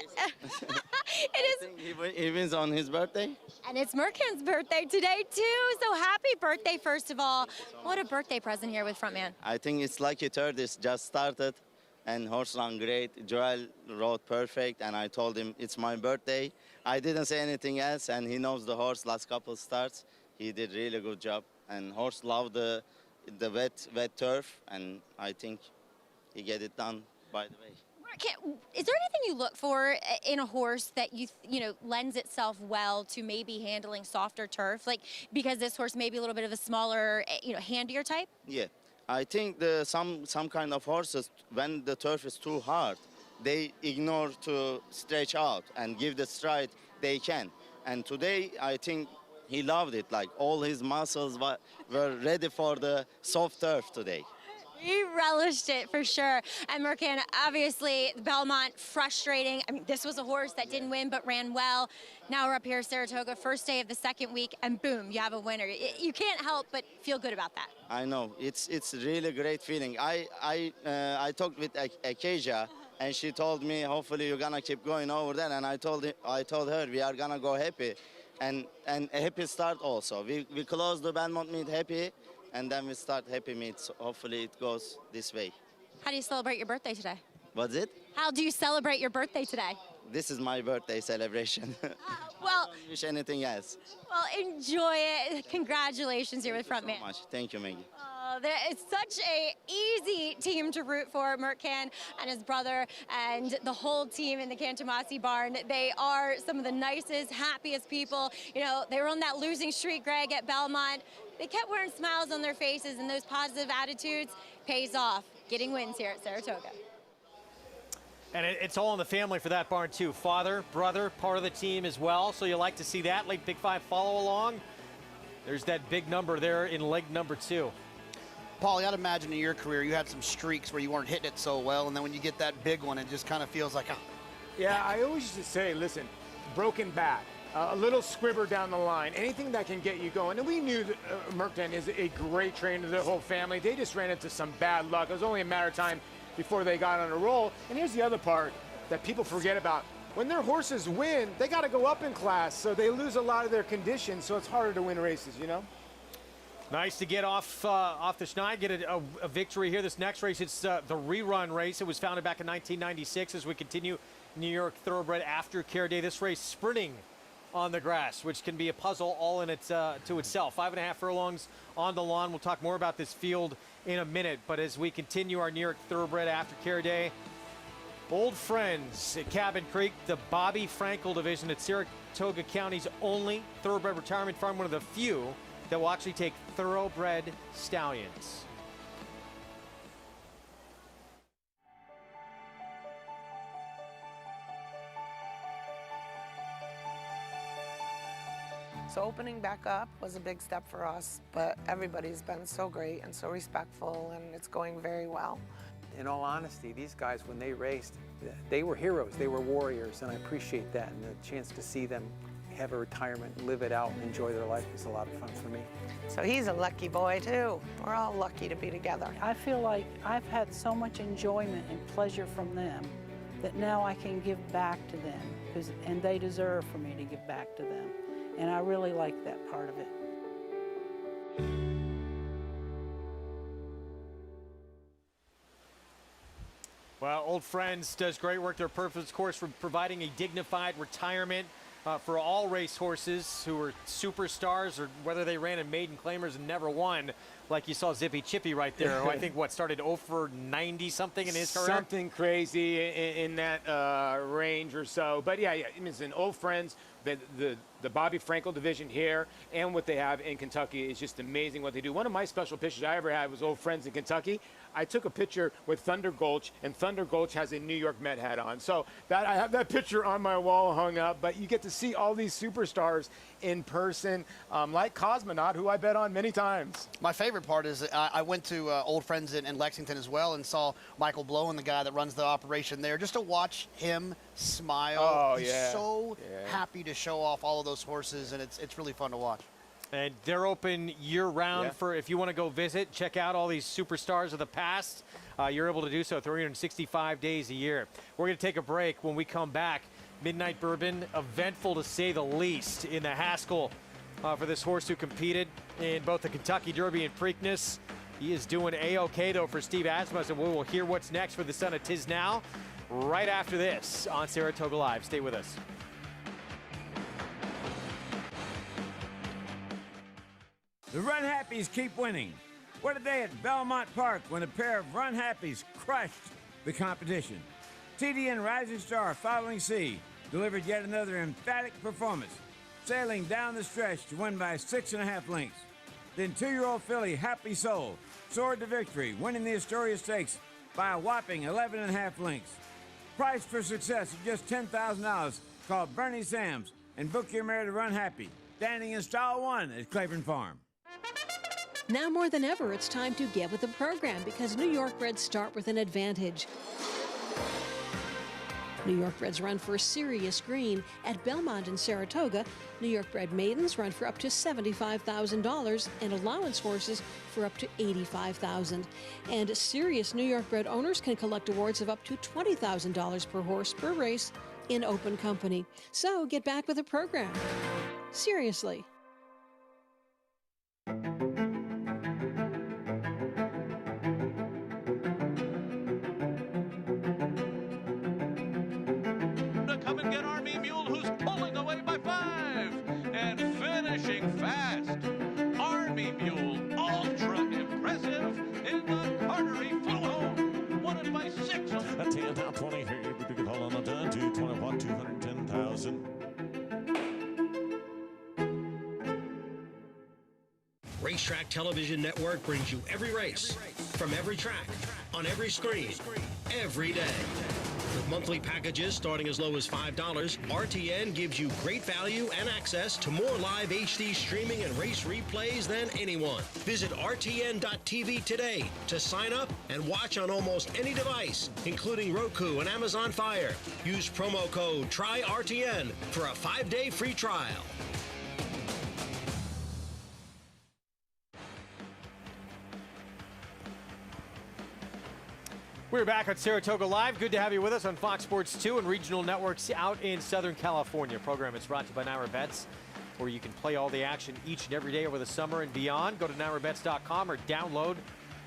He wins on his birthday. and it's Merkin's birthday today too. So happy birthday, first of all. What a birthday present here with Frontman. I think it's lucky third. It's just started, and horse ran great. Joel rode perfect, and I told him it's my birthday. I didn't say anything else, and he knows the horse. Last couple starts, he did really good job, and horse loved the wet turf, and I think he get it done by the way. Is there anything you look for in a horse that you know lends itself well to maybe handling softer turf, like because this horse may be a little bit of a smaller, handier type? Yeah, I think some kind of horses, when the turf is too hard, they ignore to stretch out and give the stride they can. And today, I think he loved it. Like all his muscles were ready for the soft turf today. He relished it for sure. And Merkin, obviously, Belmont, frustrating. I mean, this was a horse that didn't win but ran well. Now we're up here, Saratoga, first day of the second week, and boom, you have a winner. You can't help but feel good about that. I know, it's really great feeling. I talked with Acacia, and she told me, hopefully you're gonna keep going over there. And I told her we are gonna go happy, and a happy start also. We close the Belmont meet happy, and then we start happy meet. So hopefully it goes this way. How do you celebrate your birthday today? What's it? How do you celebrate your birthday today? This is my birthday celebration. Well, I don't wish anything else. Well, enjoy it. Congratulations here with Frontman. So much. Thank you, Maggie. It's such a easy team to root for, Merkin and his brother and the whole team in the Cantamasi barn. They are some of the nicest, happiest people. They were on that losing streak, Greg, at Belmont. They kept wearing smiles on their faces, and those positive attitudes pays off, getting wins here at Saratoga. And it's all in the family for that barn, too. Father, brother, part of the team as well. So you like to see that. Late Big Five follow along. There's that big number there in leg number 2. Paul, you got to imagine in your career you had some streaks where you weren't hitting it so well, and then when you get that big one, it just kind of feels like, Yeah, I always used to say, listen, broken back, a little squibber down the line, anything that can get you going. And we knew that Merkin is a great trainer, the whole family. They just ran into some bad luck. It was only a matter of time before they got on a roll. And here's the other part that people forget about. When their horses win, they got to go up in class, so they lose a lot of their conditions, so it's harder to win races, Nice to get off the schneid, get a victory here. This next race, it's the ReRun race. It was founded back in 1996 as we continue New York Thoroughbred Aftercare Day. This race sprinting on the grass, which can be a puzzle all in to itself. 5.5 furlongs on the lawn. We'll talk more about this field in a minute, but as we continue our New York Thoroughbred Aftercare Day, old friends at Cabin Creek, the Bobby Frankel division at Saratoga County's only thoroughbred retirement farm, one of the few that will actually take thoroughbred stallions. So opening back up was a big step for us, but everybody's been so great and so respectful, and it's going very well. In all honesty, these guys, when they raced, they were heroes, they were warriors, and I appreciate that. And the chance to see them have a retirement, live it out, and enjoy their life was a lot of fun for me. So he's a lucky boy too. We're all lucky to be together. I feel like I've had so much enjoyment and pleasure from them that now I can give back to them, and they deserve for me to give back to them. And I really like that part of it. Well, Old Friends does great work. Their purpose, of course, for providing a dignified retirement for all racehorses who were superstars, or whether they ran in maiden claimers and never won, like you saw Zippy Chippy right there, who I think, started 0 for 90-something in his career? Something crazy in that range or so. But yeah, it's an Old Friends. The Bobby Frankel division here and what they have in Kentucky is just amazing what they do. One of my special pictures I ever had was Old Friends in Kentucky. I took a picture with Thunder Gulch, and Thunder Gulch has a New York Met hat on. So I have that picture on my wall hung up, but you get to see all these superstars in person, like Cosmonaut, who I bet on many times. My favorite part is I went to Old Friends in Lexington as well and saw Michael Blowen, the guy that runs the operation there, just to watch him smile. Oh, He's yeah. so happy to show off all of those horses, and it's really fun to watch. And they're open year-round for if you want to go visit, check out all these superstars of the past. You're able to do so 365 days a year. We're going to take a break. When we come back, Midnight Bourbon, eventful to say the least in the Haskell for this horse who competed in both the Kentucky Derby and Preakness. He is doing A-OK, though, for Steve Asmussen. We will hear what's next for the son of Tiz Now right after this on Saratoga Live. Stay with us. The Run Happies keep winning. What a day at Belmont Park when a pair of Run Happies crushed the competition. TDN Rising Star Following Sea delivered yet another emphatic performance, sailing down the stretch to win by 6.5 lengths. Then 2-year-old filly Happy Soul soared to victory, winning the Astoria Stakes by a whopping 11.5 lengths. Price for success of just $10,000 called Bernie Sams and book your mare to Run Happy, standing in stall 1 at Claiborne Farm. Now more than ever, it's time to get with the program because New York Reds start with an advantage. New York Reds run for serious green at Belmont and Saratoga. New York bred maidens run for up to $75,000 and allowance horses for up to $85,000. And serious New York bred owners can collect awards of up to $20,000 per horse per race in open company. So get back with the program. Seriously. Come and get Army Mule, who's pulling away by 5 and finishing fast. Army Mule, ultra impressive in the Cartery flew home. Won it by 6. A 10 top 20 here. We could hold on to 220 210,000. Racetrack Television Network brings you every race, from every track, on every screen, every day. With monthly packages starting as low as $5, RTN gives you great value and access to more live HD streaming and race replays than anyone. Visit RTN.tv today to sign up and watch on almost any device, including Roku and Amazon Fire. Use promo code TRYRTN for a 5-day free trial. We're back on Saratoga Live. Good to have you with us on Fox Sports 2 and regional networks out in Southern California. Program is brought to you by Naira Bets, where you can play all the action each and every day over the summer and beyond. Go to NairaBets.com or download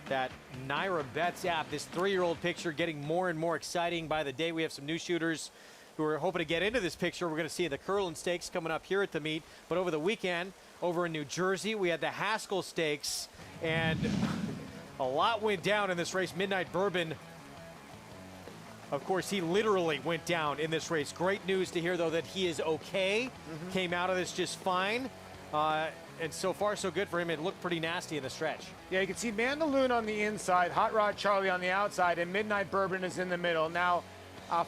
that Naira Bets app. This 3-year-old picture getting more and more exciting by the day. We have some new shooters who are hoping to get into this picture. We're going to see the Curlin Stakes coming up here at the meet. But over the weekend, over in New Jersey, we had the Haskell Stakes, and a lot went down in this race. Midnight Bourbon, of course, he literally went down in this race. Great news to hear, though, that he is okay. Came out of this just fine. And so far, so good for him. It looked pretty nasty in the stretch. Yeah, you can see Mandaloon on the inside, Hot Rod Charlie on the outside, and Midnight Bourbon is in the middle. Now,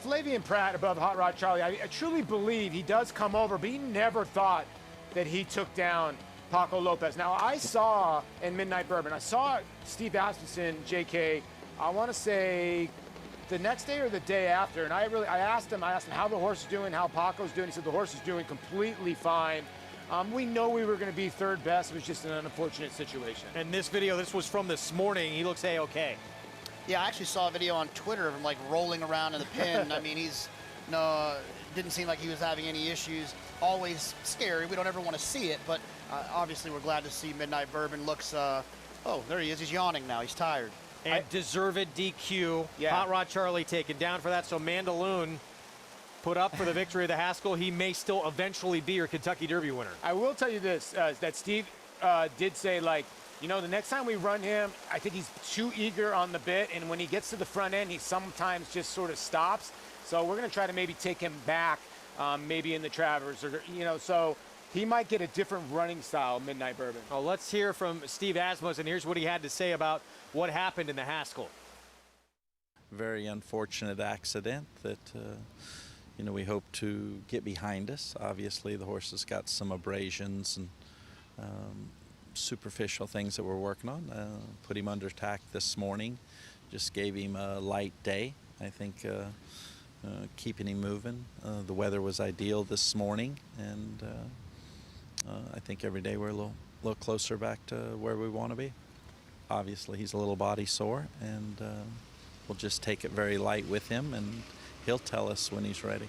Flavian Pratt above Hot Rod Charlie, I truly believe he does come over, but he never thought that he took down Paco Lopez. Now, I saw in Midnight Bourbon, I saw Steve Asmussen, JK, I want to say the next day or the day after, and I asked him how the horse is doing, how Paco's doing. He said the horse is doing completely fine. We know we were going to be third best. It was just an unfortunate situation. And this video, this was from this morning. He looks A-okay. Yeah, I actually saw a video on Twitter of him like rolling around in the pen. I mean, didn't seem like he was having any issues. Always scary. We don't ever want to see it, but obviously we're glad to see Midnight Bourbon looks, oh, there he is. He's yawning now. He's tired. And deserved DQ. Yeah. Hot Rod Charlie taken down for that. So Mandaloon put up for the victory of the Haskell. He may still eventually be your Kentucky Derby winner. I will tell you this, that Steve did say, like, you know, the next time we run him, I think he's too eager on the bit, and when he gets to the front end, he sometimes just sort of stops. So we're going to try to maybe take him back, maybe in the Travers, or, you know, so he might get a different running style, Midnight Bourbon. Well, let's hear from Steve Asmussen. Here's what he had to say about what happened in the Haskell. Very unfortunate accident that, you know, we hope to get behind us. Obviously, the horse has got some abrasions and superficial things that we're working on. Put him under attack this morning. Just gave him a light day. I think keeping him moving. The weather was ideal this morning, and I think think every day we're a little closer back to where we want to be. Obviously, he's a little body sore, and we'll just take it very light with him, and he'll tell us when he's ready.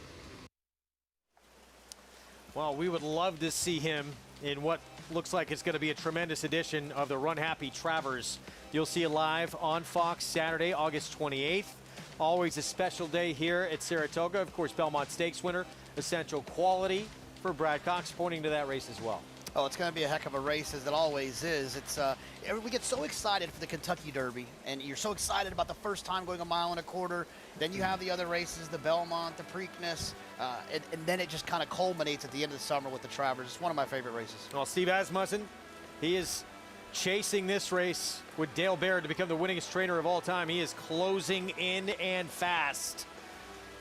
Well, we would love to see him in what looks like it's going to be a tremendous edition of the Run Happy Travers. You'll see it live on Fox Saturday, August 28th. Always a special day here at Saratoga. Of course, Belmont Stakes winner, essential quality for Brad Cox, pointing to that race as well. Oh, it's going to be a heck of a race, as it always is. It's we get so excited for the Kentucky Derby, and you're so excited about the first time going 1.25 miles. Then you have the other races, the Belmont, the Preakness, and then it just kind of culminates at the end of the summer with the Travers. It's one of my favorite races. Well, Steve Asmussen, he is chasing this race with Dale Baird to become the winningest trainer of all time. He is closing in and fast.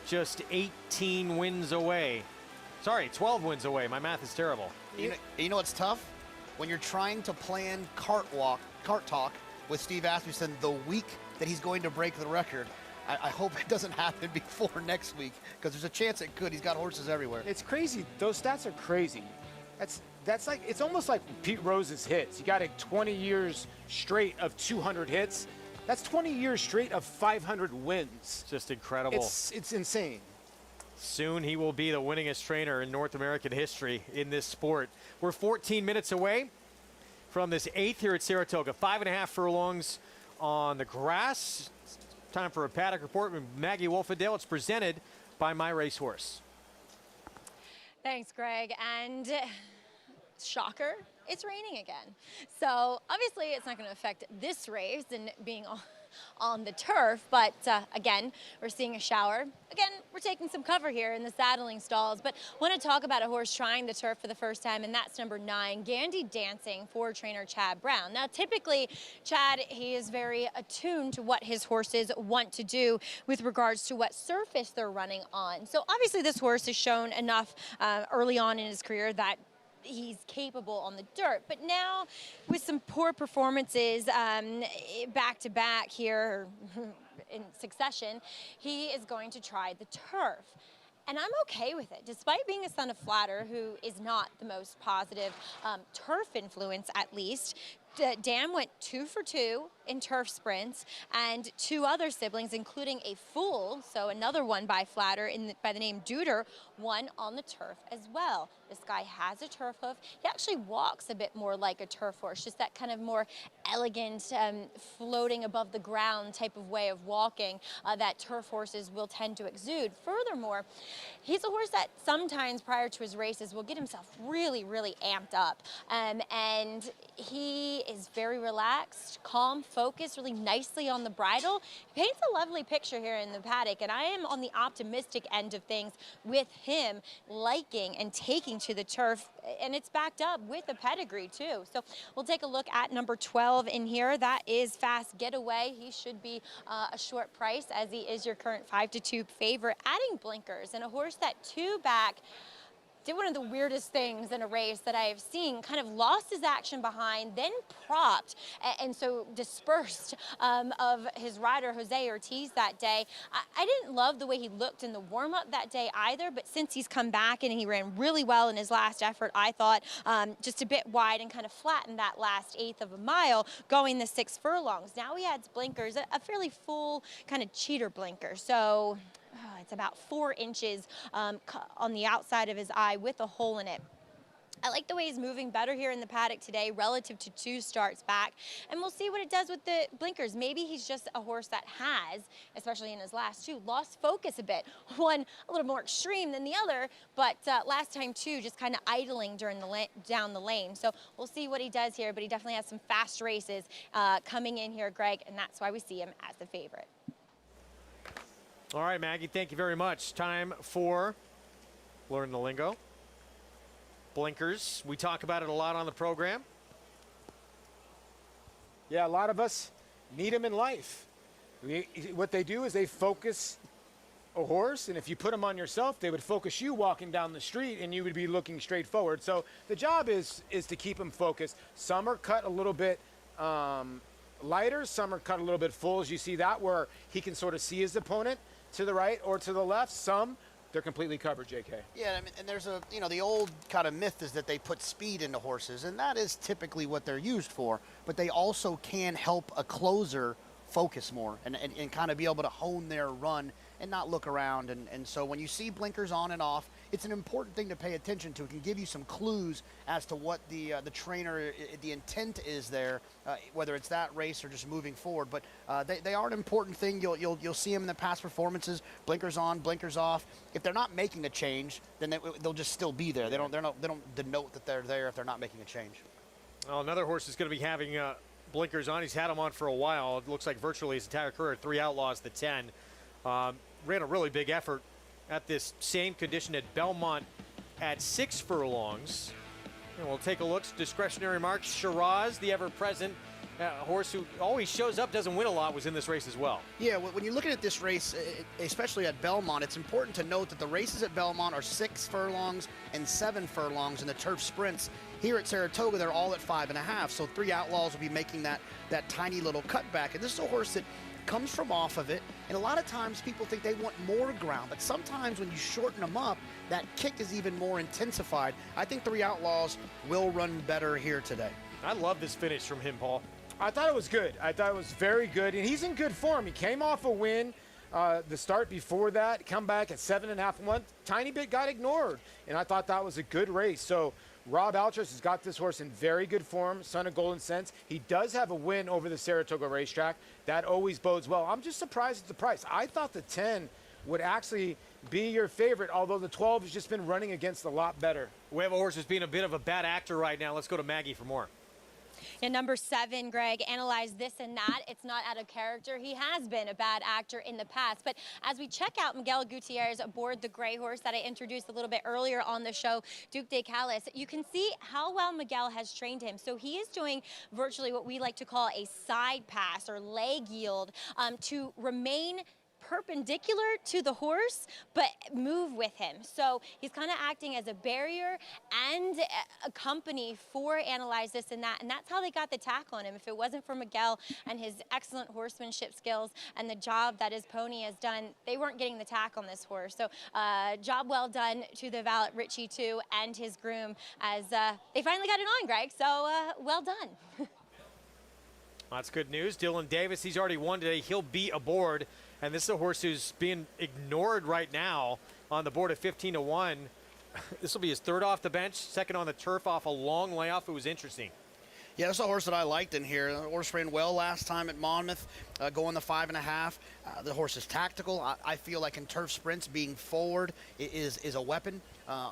Just 18 wins away. Sorry, 12 wins away. My math is terrible. You know what's tough? When you're trying to plan cart talk with Steve Asmussen the week that he's going to break the record. I hope it doesn't happen before next week, because there's a chance it could. He's got horses everywhere. It's crazy. Those stats are crazy. That's like, it's almost like Pete Rose's hits. He got 20 years straight of 200 hits. That's 20 years straight of 500 wins. Just incredible. It's insane. Soon he will be the winningest trainer in North American history in this sport. We're 14 minutes away from this 8th here at Saratoga. 5.5 furlongs on the grass. Time for a Paddock report with Maggie Wolfendale. It's presented by My Racehorse. Thanks, Greg. And shocker, it's raining again. So obviously it's not going to affect this race and being on the turf, but again, we're seeing a shower. Again, we're taking some cover here in the saddling stalls, but want to talk about a horse trying the turf for the first time, and that's number 9, Gandy Dancing, for trainer Chad Brown. Now, typically, Chad, he is very attuned to what his horses want to do with regards to what surface they're running on. So obviously this horse has shown enough early on in his career that he's capable on the dirt, but now with some poor performances back to back here in succession, he is going to try the turf. And I'm okay with it, despite being a son of Flatter, who is not the most positive turf influence, at least. Dan went 2 for 2 in turf sprints, and 2 other siblings, including a fool, so another one by Flatter by the name Duder, won on the turf as well. This guy has a turf hoof. He actually walks a bit more like a turf horse, just that kind of more elegant, floating above the ground type of way of walking that turf horses will tend to exude. Furthermore, he's a horse that sometimes prior to his races will get himself really, really amped up, and he is very relaxed, calm, focused, really nicely on the bridle. He paints a lovely picture here in the paddock, and I am on the optimistic end of things with him liking and taking to the turf, and it's backed up with a pedigree too. So we'll take a look at number 12 in here. That is Fast Getaway. He should be a short price, as he is your current 5-2 favorite. Adding blinkers, and a horse that 2 back did one of the weirdest things in a race that I have seen, kind of lost his action behind, then propped, and so dispersed of his rider, Jose Ortiz, that day. I didn't love the way he looked in the warm-up that day either, but since he's come back and he ran really well in his last effort, I thought just a bit wide and kind of flattened that last 1/8 of a mile, going the 6 furlongs. Now he adds blinkers, a fairly full kind of cheater blinker. So it's about 4 inches on the outside of his eye with a hole in it. I like the way he's moving better here in the paddock today relative to 2 starts back, and we'll see what it does with the blinkers. Maybe he's just a horse that has, especially in his last 2, lost focus a bit. One a little more extreme than the other, but last time too, just kind of idling during down the lane. So we'll see what he does here, but he definitely has some fast races coming in here, Greg, and that's why we see him as the favorite. All right, Maggie, thank you very much. Time for Learn the Lingo. Blinkers. We talk about it a lot on the program. Yeah, a lot of us need them in life. What they do is they focus a horse, and if you put them on yourself, they would focus you walking down the street, and you would be looking straight forward. So the job is to keep them focused. Some are cut a little bit lighter, some are cut a little bit full, as you see that, where he can sort of see his opponent to the right or to the left. Some they're completely covered, JK. Yeah, I mean, and there's a, the old kind of myth is that they put speed into horses, and that is typically what they're used for, but they also can help a closer focus more and kind of be able to hone their run and not look around. And so when you see blinkers on and off, it's an important thing to pay attention to. It can give you some clues as to what the trainer, the intent is there, whether it's that race or just moving forward. But they are an important thing. You'll see them in the past performances, blinkers on, blinkers off. If they're not making a change, then they'll just still be there. They don't denote that they're there if they're not making a change. Well, another horse is going to be having blinkers on. He's had them on for a while. It looks like virtually his entire career. 3 Outlaws, the 10. Ran a really big effort at this same condition at Belmont at 6 furlongs. And we'll take a look. Discretionary marks. Shiraz, the ever-present horse who always shows up, doesn't win a lot, was in this race as well. Yeah, when you're looking at this race, especially at Belmont, it's important to note that the races at Belmont are 6 furlongs and 7 furlongs in the turf sprints. Here at Saratoga, they're all at 5.5, so 3 Outlaws will be making that tiny little cutback. And this is a horse that comes from off of it, and a lot of times people think they want more ground, but sometimes when you shorten them up, that kick is even more intensified. I think 3 Outlaws will run better here today. I love this finish from him, Paul. I thought it was good. I thought it was very good, and he's in good form. He came off a win the start before that, come back at 7.5 months, tiny bit got ignored, and I thought that was a good race. So Rob Altris has got this horse in very good form, son of Golden Sense. He does have a win over the Saratoga racetrack. That always bodes well. I'm just surprised at the price. I thought the 10 would actually be your favorite, although the 12 has just been running against a lot better. We have a horse who's being a bit of a bad actor right now. Let's go to Maggie for more. And number 7, Greg, analyzed this and that. It's not out of character. He has been a bad actor in the past. But as we check out Miguel Gutierrez aboard the gray horse that I introduced a little bit earlier on the show, Duke de Calais, you can see how well Miguel has trained him. So he is doing virtually what we like to call a side pass or leg yield to remain perpendicular to the horse, but move with him. So he's kind of acting as a barrier and a company for Analyze This and That, and that's how they got the tack on him. If it wasn't for Miguel and his excellent horsemanship skills and the job that his pony has done, they weren't getting the tack on this horse. So job well done to the valet Richie too and his groom as they finally got it on, Greg. So well done. That's good news. Dylan Davis, he's already won today. He'll be aboard. And this is a horse who's being ignored right now on the board at 15-1. This will be his 3rd off the bench, 2nd on the turf off a long layoff. It was interesting. Yeah, that's a horse that I liked in here. The horse ran well last time at Monmouth, going the 5.5. The horse is tactical. I feel like in turf sprints, being forward is a weapon.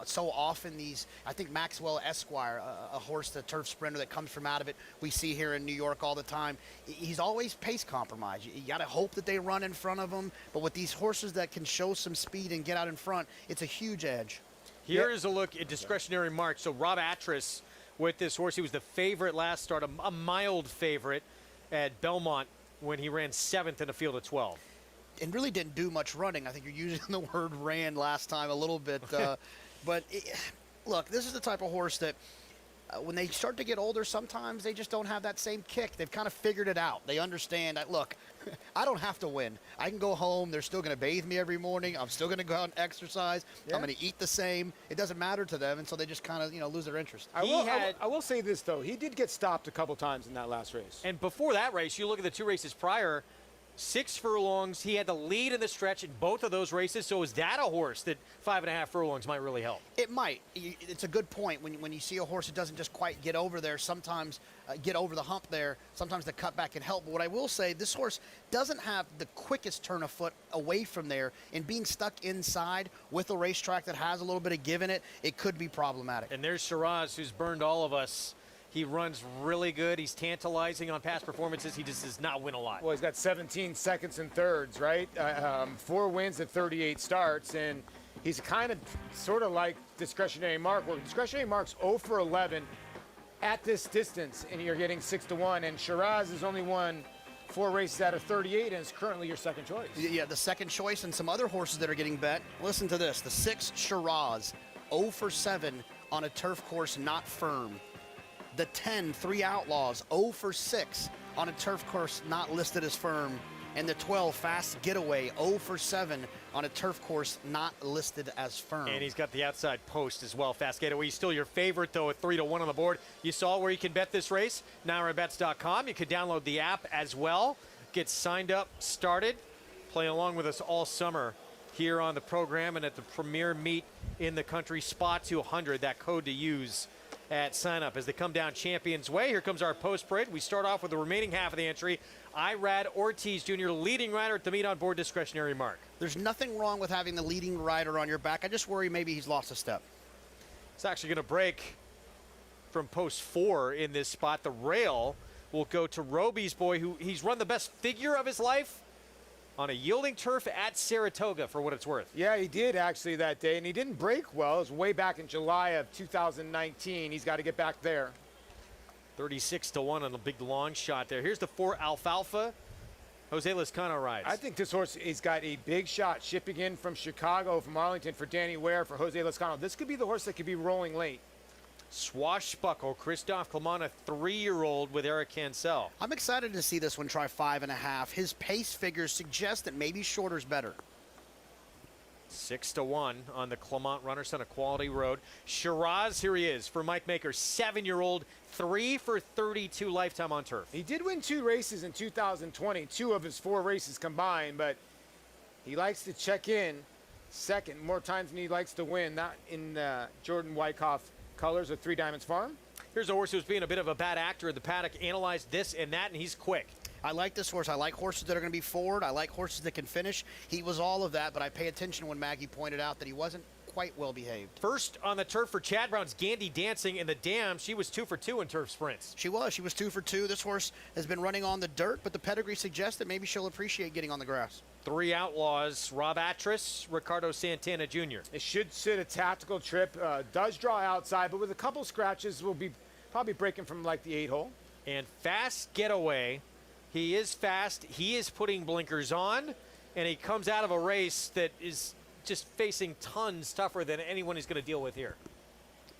So often I think Maxwell Esquire, a horse, the turf sprinter that comes from out of it, we see here in New York all the time. He's always pace compromised. You got to hope that they run in front of him. But with these horses that can show some speed and get out in front, it's a huge edge. Here is a look at discretionary marks. So Rob Altris with this horse, he was the favorite last start, a mild favorite at Belmont when he ran 7th in a field of 12. And really didn't do much running. I think you're using the word ran last time a little bit. But look, this is the type of horse that when they start to get older, sometimes they just don't have that same kick. They've kind of figured it out. They understand that, look, I don't have to win. I can go home. They're still going to bathe me every morning. I'm still going to go out and exercise. Yeah. I'm going to eat the same. It doesn't matter to them, and so they just kind of, lose their interest. I will say this, though. He did get stopped a couple times in that last race. And before that race, you look at the 2 races prior, 6 furlongs. He had the lead in the stretch in both of those races. So is that a horse that 5.5 furlongs might really help? It might. It's a good point. When you see a horse that doesn't just quite get over there, sometimes get over the hump there, sometimes the cutback can help. But what I will say, this horse doesn't have the quickest turn of foot away from there, and being stuck inside with a racetrack that has a little bit of give in it, it could be problematic. And there's Shiraz, who's burned all of us. He runs really good. He's tantalizing on past performances. He just does not win a lot. Well, he's got 17 seconds and thirds, right? 4 wins at 38 starts, and he's kind of sort of like discretionary mark, where discretionary mark's 0 for 11 at this distance, and you're getting 6-1. And Shiraz has only won 4 races out of 38, and is currently your second choice. Yeah, the second choice, and some other horses that are getting bet. Listen to this: the 6 Shiraz, 0 for 7 on a turf course not firm. The 10, 3 Outlaws, 0 for 6 on a turf course not listed as firm. And the 12, Fast Getaway, 0 for 7 on a turf course not listed as firm. And he's got the outside post as well. Fast Getaway, he's still your favorite, though, at 3-1 on the board. You saw where you can bet this race, NyraBets.com. You can download the app as well. Get signed up, started, play along with us all summer here on the program and at the premier meet in the country, Spot 200, that code to use at sign up. As they come down Champions Way, here comes our post parade. We start off with the remaining half of the entry. Irad Ortiz Jr., leading rider at the meet on board, discretionary mark. There's nothing wrong with having the leading rider on your back. I just worry maybe he's lost a step. It's actually going to break from post 4 in this spot. The rail will go to Roby's boy, who he's run the best figure of his life on a yielding turf at Saratoga, for what it's worth. Yeah, he did actually that day, and he didn't break well. It was way back in July of 2019. He's got to get back there. 36-1 on the big long shot there. Here's the 4 Alfalfa. Jose Lezcano rides. I think this horse has got a big shot shipping in from Chicago, from Arlington for Danny Ware, for Jose Lezcano. This could be the horse that could be rolling late. Swashbuckle, Christophe Clement, a 3-year-old with Eric Cancel. I'm excited to see this one try 5.5. His pace figures suggest that maybe shorter's better. 6-1 on the Clement runner, son of Quality Road. Shiraz, here he is for Mike Maker, 7-year-old, 3 for 32 lifetime on turf. He did win 2 races in 2020, 2 of his 4 races combined, but he likes to check in second more times than he likes to win. Not in Jordan Wyckoff colors of 3 Diamonds Farm. Here's a horse who's being a bit of a bad actor at the paddock. Analyzed this and that, and he's quick. I like this horse. I like horses that are going to be forward. I like horses that can finish. He was all of that, but I pay attention when Maggie pointed out that he wasn't quite well behaved. First on the turf for Chad Brown's Gandy Dancing in the Dam. She was 2 for 2 in turf sprints. She was 2 for 2. This horse has been running on the dirt, but the pedigree suggests that maybe she'll appreciate getting on the grass. 3 outlaws, Rob Atras, Ricardo Santana Jr. It should sit a tactical trip. Does draw outside, but with a couple scratches, will be probably breaking from like the 8-hole. And Fast Getaway. He is fast. He is putting blinkers on, and he comes out of a race that is just facing tons tougher than anyone he's going to deal with here.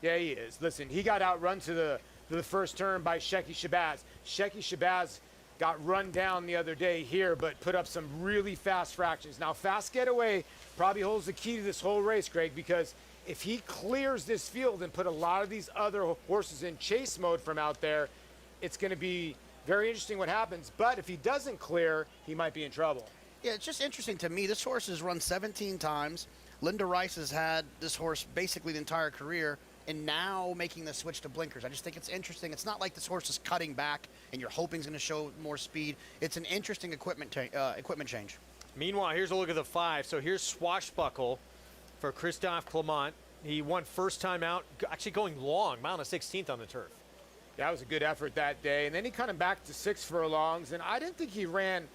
Yeah, he is. Listen, he got outrun to the first turn by Shecky Shabazz. Shecky Shabazz got run down the other day here, but put up some really fast fractions. Now, Fast Getaway probably holds the key to this whole race, Greg, because if he clears this field and put a lot of these other horses in chase mode from out there, it's going to be very interesting what happens. But if he doesn't clear, he might be in trouble. Yeah, it's just interesting to me. This horse has run 17 times. Linda Rice has had this horse basically the entire career, and now making the switch to blinkers. I just think it's interesting. It's not like this horse is cutting back and you're hoping he's going to show more speed. It's an interesting equipment change. Meanwhile, here's a look at the 5. So here's Swashbuckle for Christophe Clement. He won first time out, actually going long, mile and a 16th on the turf. That was a good effort that day. And then he kind of back to 6 furlongs, and I didn't think he ran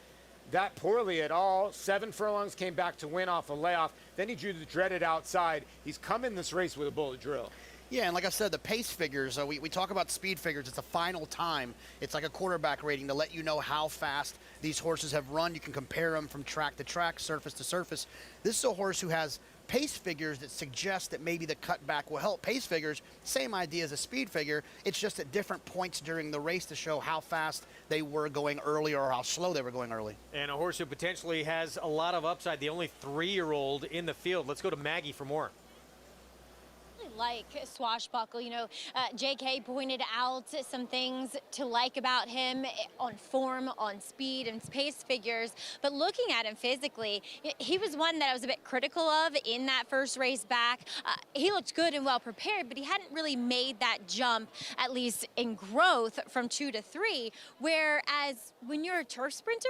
that poorly at all. 7 furlongs, came back to win off a layoff. Then he drew the dreaded outside. He's come in this race with a bullet drill. Yeah, and like I said, the pace figures, we talk about speed figures. It's a final time. It's like a quarterback rating to let you know how fast these horses have run. You can compare them from track to track, surface to surface. This is a horse who has pace figures that suggest that maybe the cutback will help. Pace figures, same idea as a speed figure. It's just at different points during the race to show how fast they were going early or how slow they were going early. And a horse who potentially has a lot of upside, the only 3-year-old in the field. Let's go to Maggie for more. Like Swashbuckle, you know, JK pointed out some things to like about him on form, on speed, and pace figures. But looking at him physically, he was one that I was a bit critical of in that first race back. He looked good and well prepared, but he hadn't really made that jump, at least in growth, from 2 to 3. Whereas when you're a turf sprinter,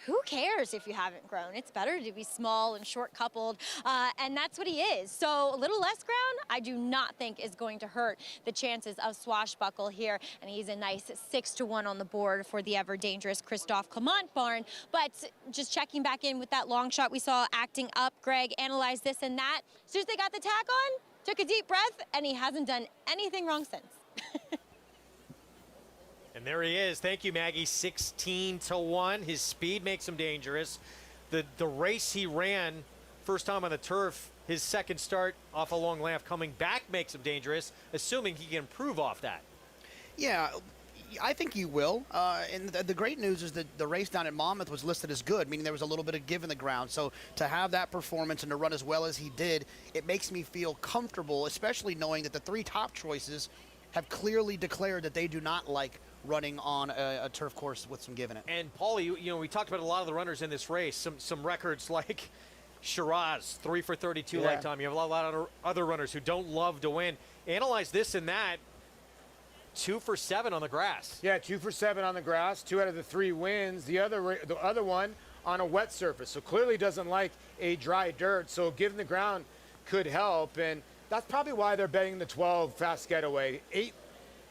who cares if you haven't grown? It's better to be small and short coupled, and that's what he is. So a little less ground, I do not think is going to hurt the chances of Swashbuckle here, and he's a nice 6-1 on the board for the ever dangerous Christophe Clement barn. But just checking back in with that long shot we saw acting up, Greg analyzed this and that. As soon as they got the tack on, took a deep breath, and he hasn't done anything wrong since. And there he is. Thank you, Maggie. 16-1. His speed makes him dangerous. The race he ran, first time on the turf, his second start off a long laugh coming back makes him dangerous, assuming he can improve off that. Yeah, I think you will. And the great news is that the race down at Monmouth was listed as good, meaning there was a little bit of give in the ground. So to have that performance and to run as well as he did, it makes me feel comfortable, especially knowing that the 3 top choices have clearly declared that they do not like running on a turf course with some give in it. And Paulie, you know, we talked about a lot of the runners in this race. Some records like Shiraz, 3 for 32 lifetime. You have a lot of other runners who don't love to win. Analyze this and that. 2 for 7 on the grass. Yeah, 2 for 7 on the grass. 2 out of the 3 wins. The other one on a wet surface. So clearly doesn't like a dry dirt. So giving the ground could help. And that's probably why they're betting the 12 Fast Getaway. 8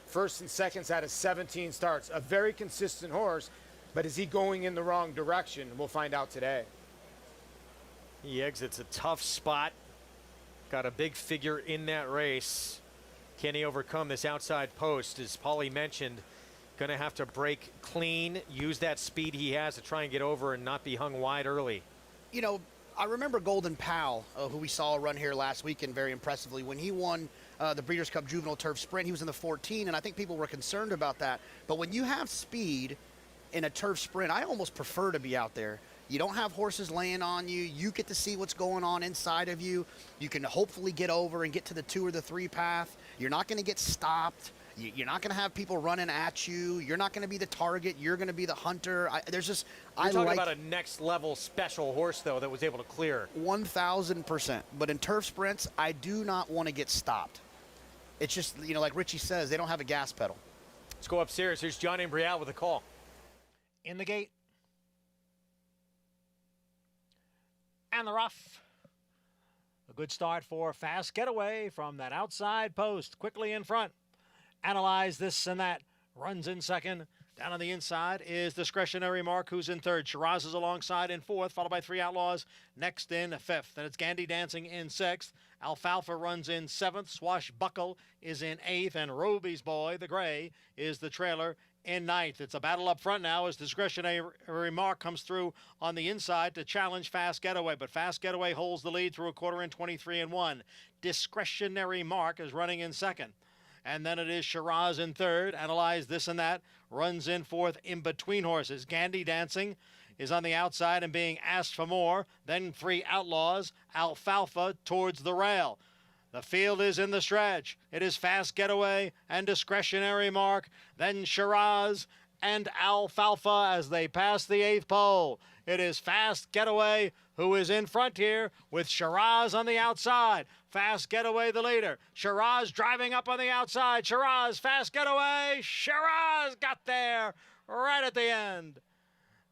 first and seconds out of 17 starts. A very consistent horse. But is he going in the wrong direction? We'll find out today. He exits a tough spot. Got a big figure in that race. Can he overcome this outside post? As Paulie mentioned, going to have to break clean, use that speed he has to try and get over and not be hung wide early. You know, I remember Golden Powell, who we saw run here last weekend very impressively. When he won the Breeders' Cup Juvenile Turf Sprint, he was in the 14, and I think people were concerned about that. But when you have speed in a turf sprint, I almost prefer to be out there. You don't have horses laying on you. You get to see what's going on inside of you. You can hopefully get over and get to the 2 or the 3 path. You're not going to get stopped. You're not going to have people running at you. You're not going to be the target. You're going to be the hunter. You're talking about a next level special horse, though, that was able to clear. 1,000%. But in turf sprints, I do not want to get stopped. It's just, you know, like Richie says, they don't have a gas pedal. Let's go upstairs. Here's John Imbrial with a call. In the gate. And the rough. A good start for Fast Getaway from that outside post. Quickly in front. Analyze this and that. Runs in second. Down on the inside is Discretionary Mark, who's in third. Shiraz is alongside in fourth, followed by 3 Outlaws. Next in fifth. Then it's Gandy Dancing in sixth. Alfalfa runs in seventh. Swashbuckle is in eighth. And Roby's Boy, the gray, is the trailer in ninth. It's a battle up front now as Discretionary Mark comes through on the inside to challenge Fast Getaway. But Fast Getaway holds the lead through a quarter in 23-1. Discretionary Mark is running in second. And then it is Shiraz in third. Analyze this and that. Runs in fourth in between horses. Gandy Dancing is on the outside and being asked for more. Then 3 Outlaws. Alfalfa towards the rail. The field is in the stretch. It is Fast Getaway and Discretionary Mark. Then Shiraz and Alfalfa as they pass the 8th pole. It is Fast Getaway who is in front here with Shiraz on the outside. Fast Getaway the leader. Shiraz driving up on the outside. Shiraz, Fast Getaway. Shiraz got there right at the end.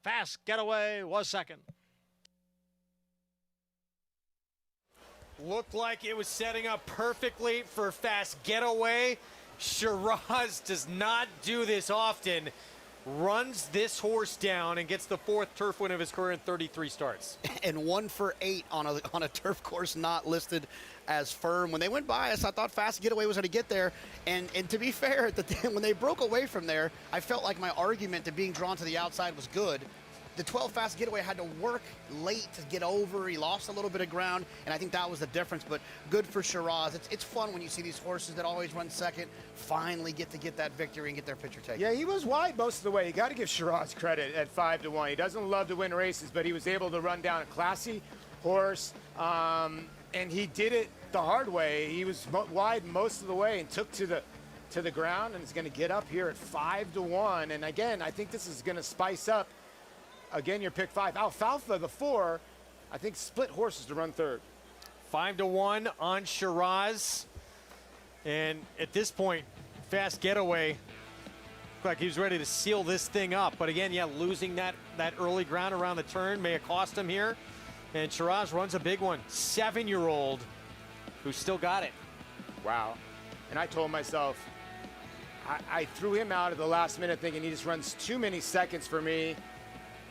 Fast Getaway was second. Looked like it was setting up perfectly for Fast Getaway. Shiraz does not do this often. Runs this horse down and gets the 4th turf win of his career in 33 starts. And 1 for 8 on a turf course not listed as firm. When they went by us, I thought Fast Getaway was going to get there. And to be fair, when they broke away from there, I felt like my argument to being drawn to the outside was good. The 12 Fast Getaway had to work late to get over. He lost a little bit of ground, and I think that was the difference. But good for Shiraz. It's fun when you see these horses that always run second finally get that victory and get their picture taken. Yeah, he was wide most of the way. You got to give Shiraz credit at 5-1. He doesn't love to win races, but he was able to run down a classy horse, and he did it the hard way. He was wide most of the way and took to the ground, and is going to get up here at 5-1. And again, I think this is going to spice up. Again, your pick 5. Alfalfa, the 4, I think split horses to run third. 5-1 on Shiraz. And at this point, Fast Getaway looked like he was ready to seal this thing up. But again, yeah, losing that early ground around the turn may have cost him here. And Shiraz runs a big one. 7-year-old who still got it. Wow. And I told myself, I threw him out at the last minute thinking he just runs too many seconds for me.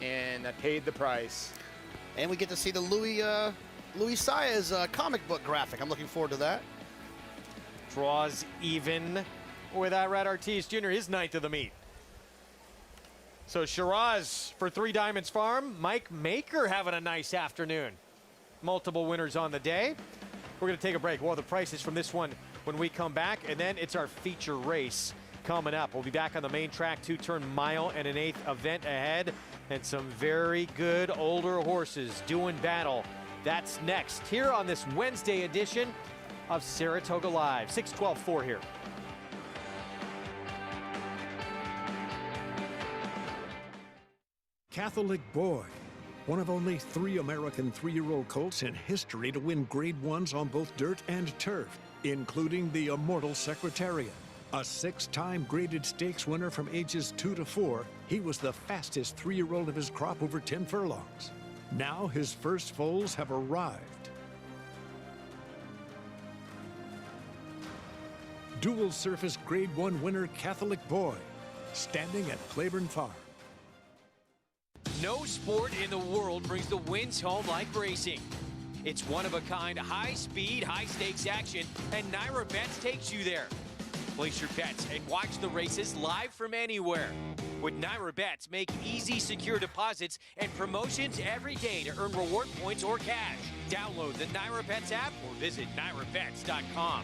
And I paid the price. And we get to see the Louis Saez comic book graphic. I'm looking forward to that. Draws even with Irad Ortiz Jr., his 9th of the meet. So Shiraz for 3 Diamonds Farm. Mike Maker having a nice afternoon. Multiple winners on the day. We're going to take a break. We'll have the prices from this one when we come back. And then it's our feature race coming up. We'll be back on the main track, 2-turn mile and an 1/8 event ahead, and some very good older horses doing battle. That's next here on this Wednesday edition of Saratoga Live. 6:12-4 here. Catholic Boy, one of only 3 American 3-year-old colts in history to win Grade 1s on both dirt and turf, including the immortal Secretariat. A 6-time graded stakes winner from ages 2 to 4, he was the fastest 3-year-old of his crop over 10 furlongs. Now his first foals have arrived. Dual surface Grade 1 winner Catholic Boy, standing at Claiborne Farm. No sport in the world brings the wins home like racing. It's one-of-a-kind, high-speed, high-stakes action, and Naira Bets takes you there. Place your bets and watch the races live from anywhere. With Naira Bets, make easy, secure deposits and promotions every day to earn reward points or cash. Download the Naira Bets app or visit nairabets.com.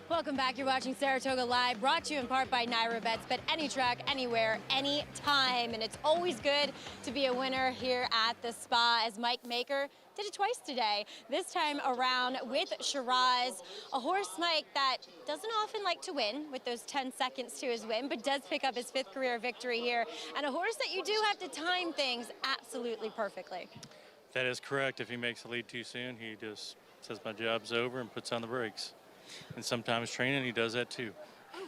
Welcome back. You're watching Saratoga Live, brought to you in part by Naira Bets. Bet any track, anywhere, anytime. And it's always good to be a winner here at the spa, as Mike Maker did it twice today. This time around with Shiraz, a horse, Mike, that doesn't often like to win with those 10 seconds to his win, but does pick up his 5th career victory here. And a horse that you do have to time things absolutely perfectly. That is correct. If he makes the lead too soon, he just says my job's over and puts on the brakes. And sometimes training, he does that too.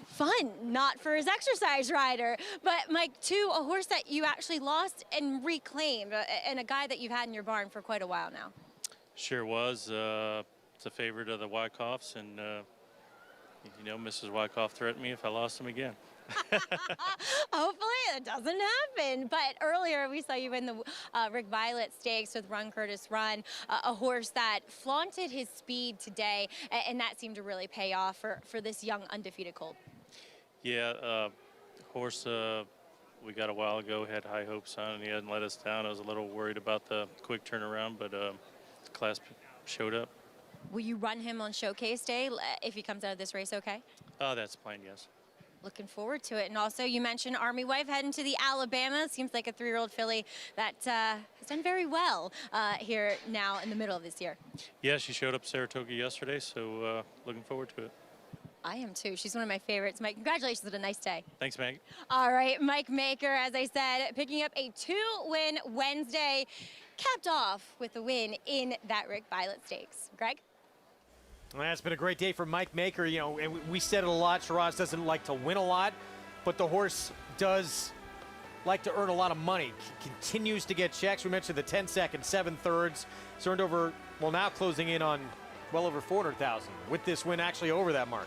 Fun, not for his exercise rider. But Mike, too, a horse that you actually lost and reclaimed, and a guy that you've had in your barn for quite a while now. Sure was. It's a favorite of the Wyckoffs, and you know, Mrs. Wyckoff threatened me if I lost him again. Hopefully that doesn't happen. But earlier we saw you win the Rick Violette Stakes with Run Curtis Run, a horse that flaunted his speed today, and that seemed to really pay off for this young undefeated colt. Yeah, horse we got a while ago, had high hopes on, and he hadn't let us down. I was a little worried about the quick turnaround, but the class showed up. Will you run him on Showcase Day if he comes out of this race okay? That's the plan, yes. Looking forward to it. And also, you mentioned Army Wife heading to the Alabama. Seems like a 3-year-old filly that has done very well here now in the middle of this year. Yeah, she showed up Saratoga yesterday, so looking forward to it. I am too. She's one of my favorites. Mike, congratulations on a nice day. Thanks, Meg. All right, Mike Maker, as I said, picking up a 2-win Wednesday, capped off with a win in that Rick Violette Stakes. Greg? Well, it's been a great day for Mike Maker. You know, and we said it a lot. Shiraz doesn't like to win a lot, but the horse does like to earn a lot of money. Continues to get checks. We mentioned the 10 second, 7/3. He's earned over Well, now closing in on well over 400,000 with this win actually over that mark.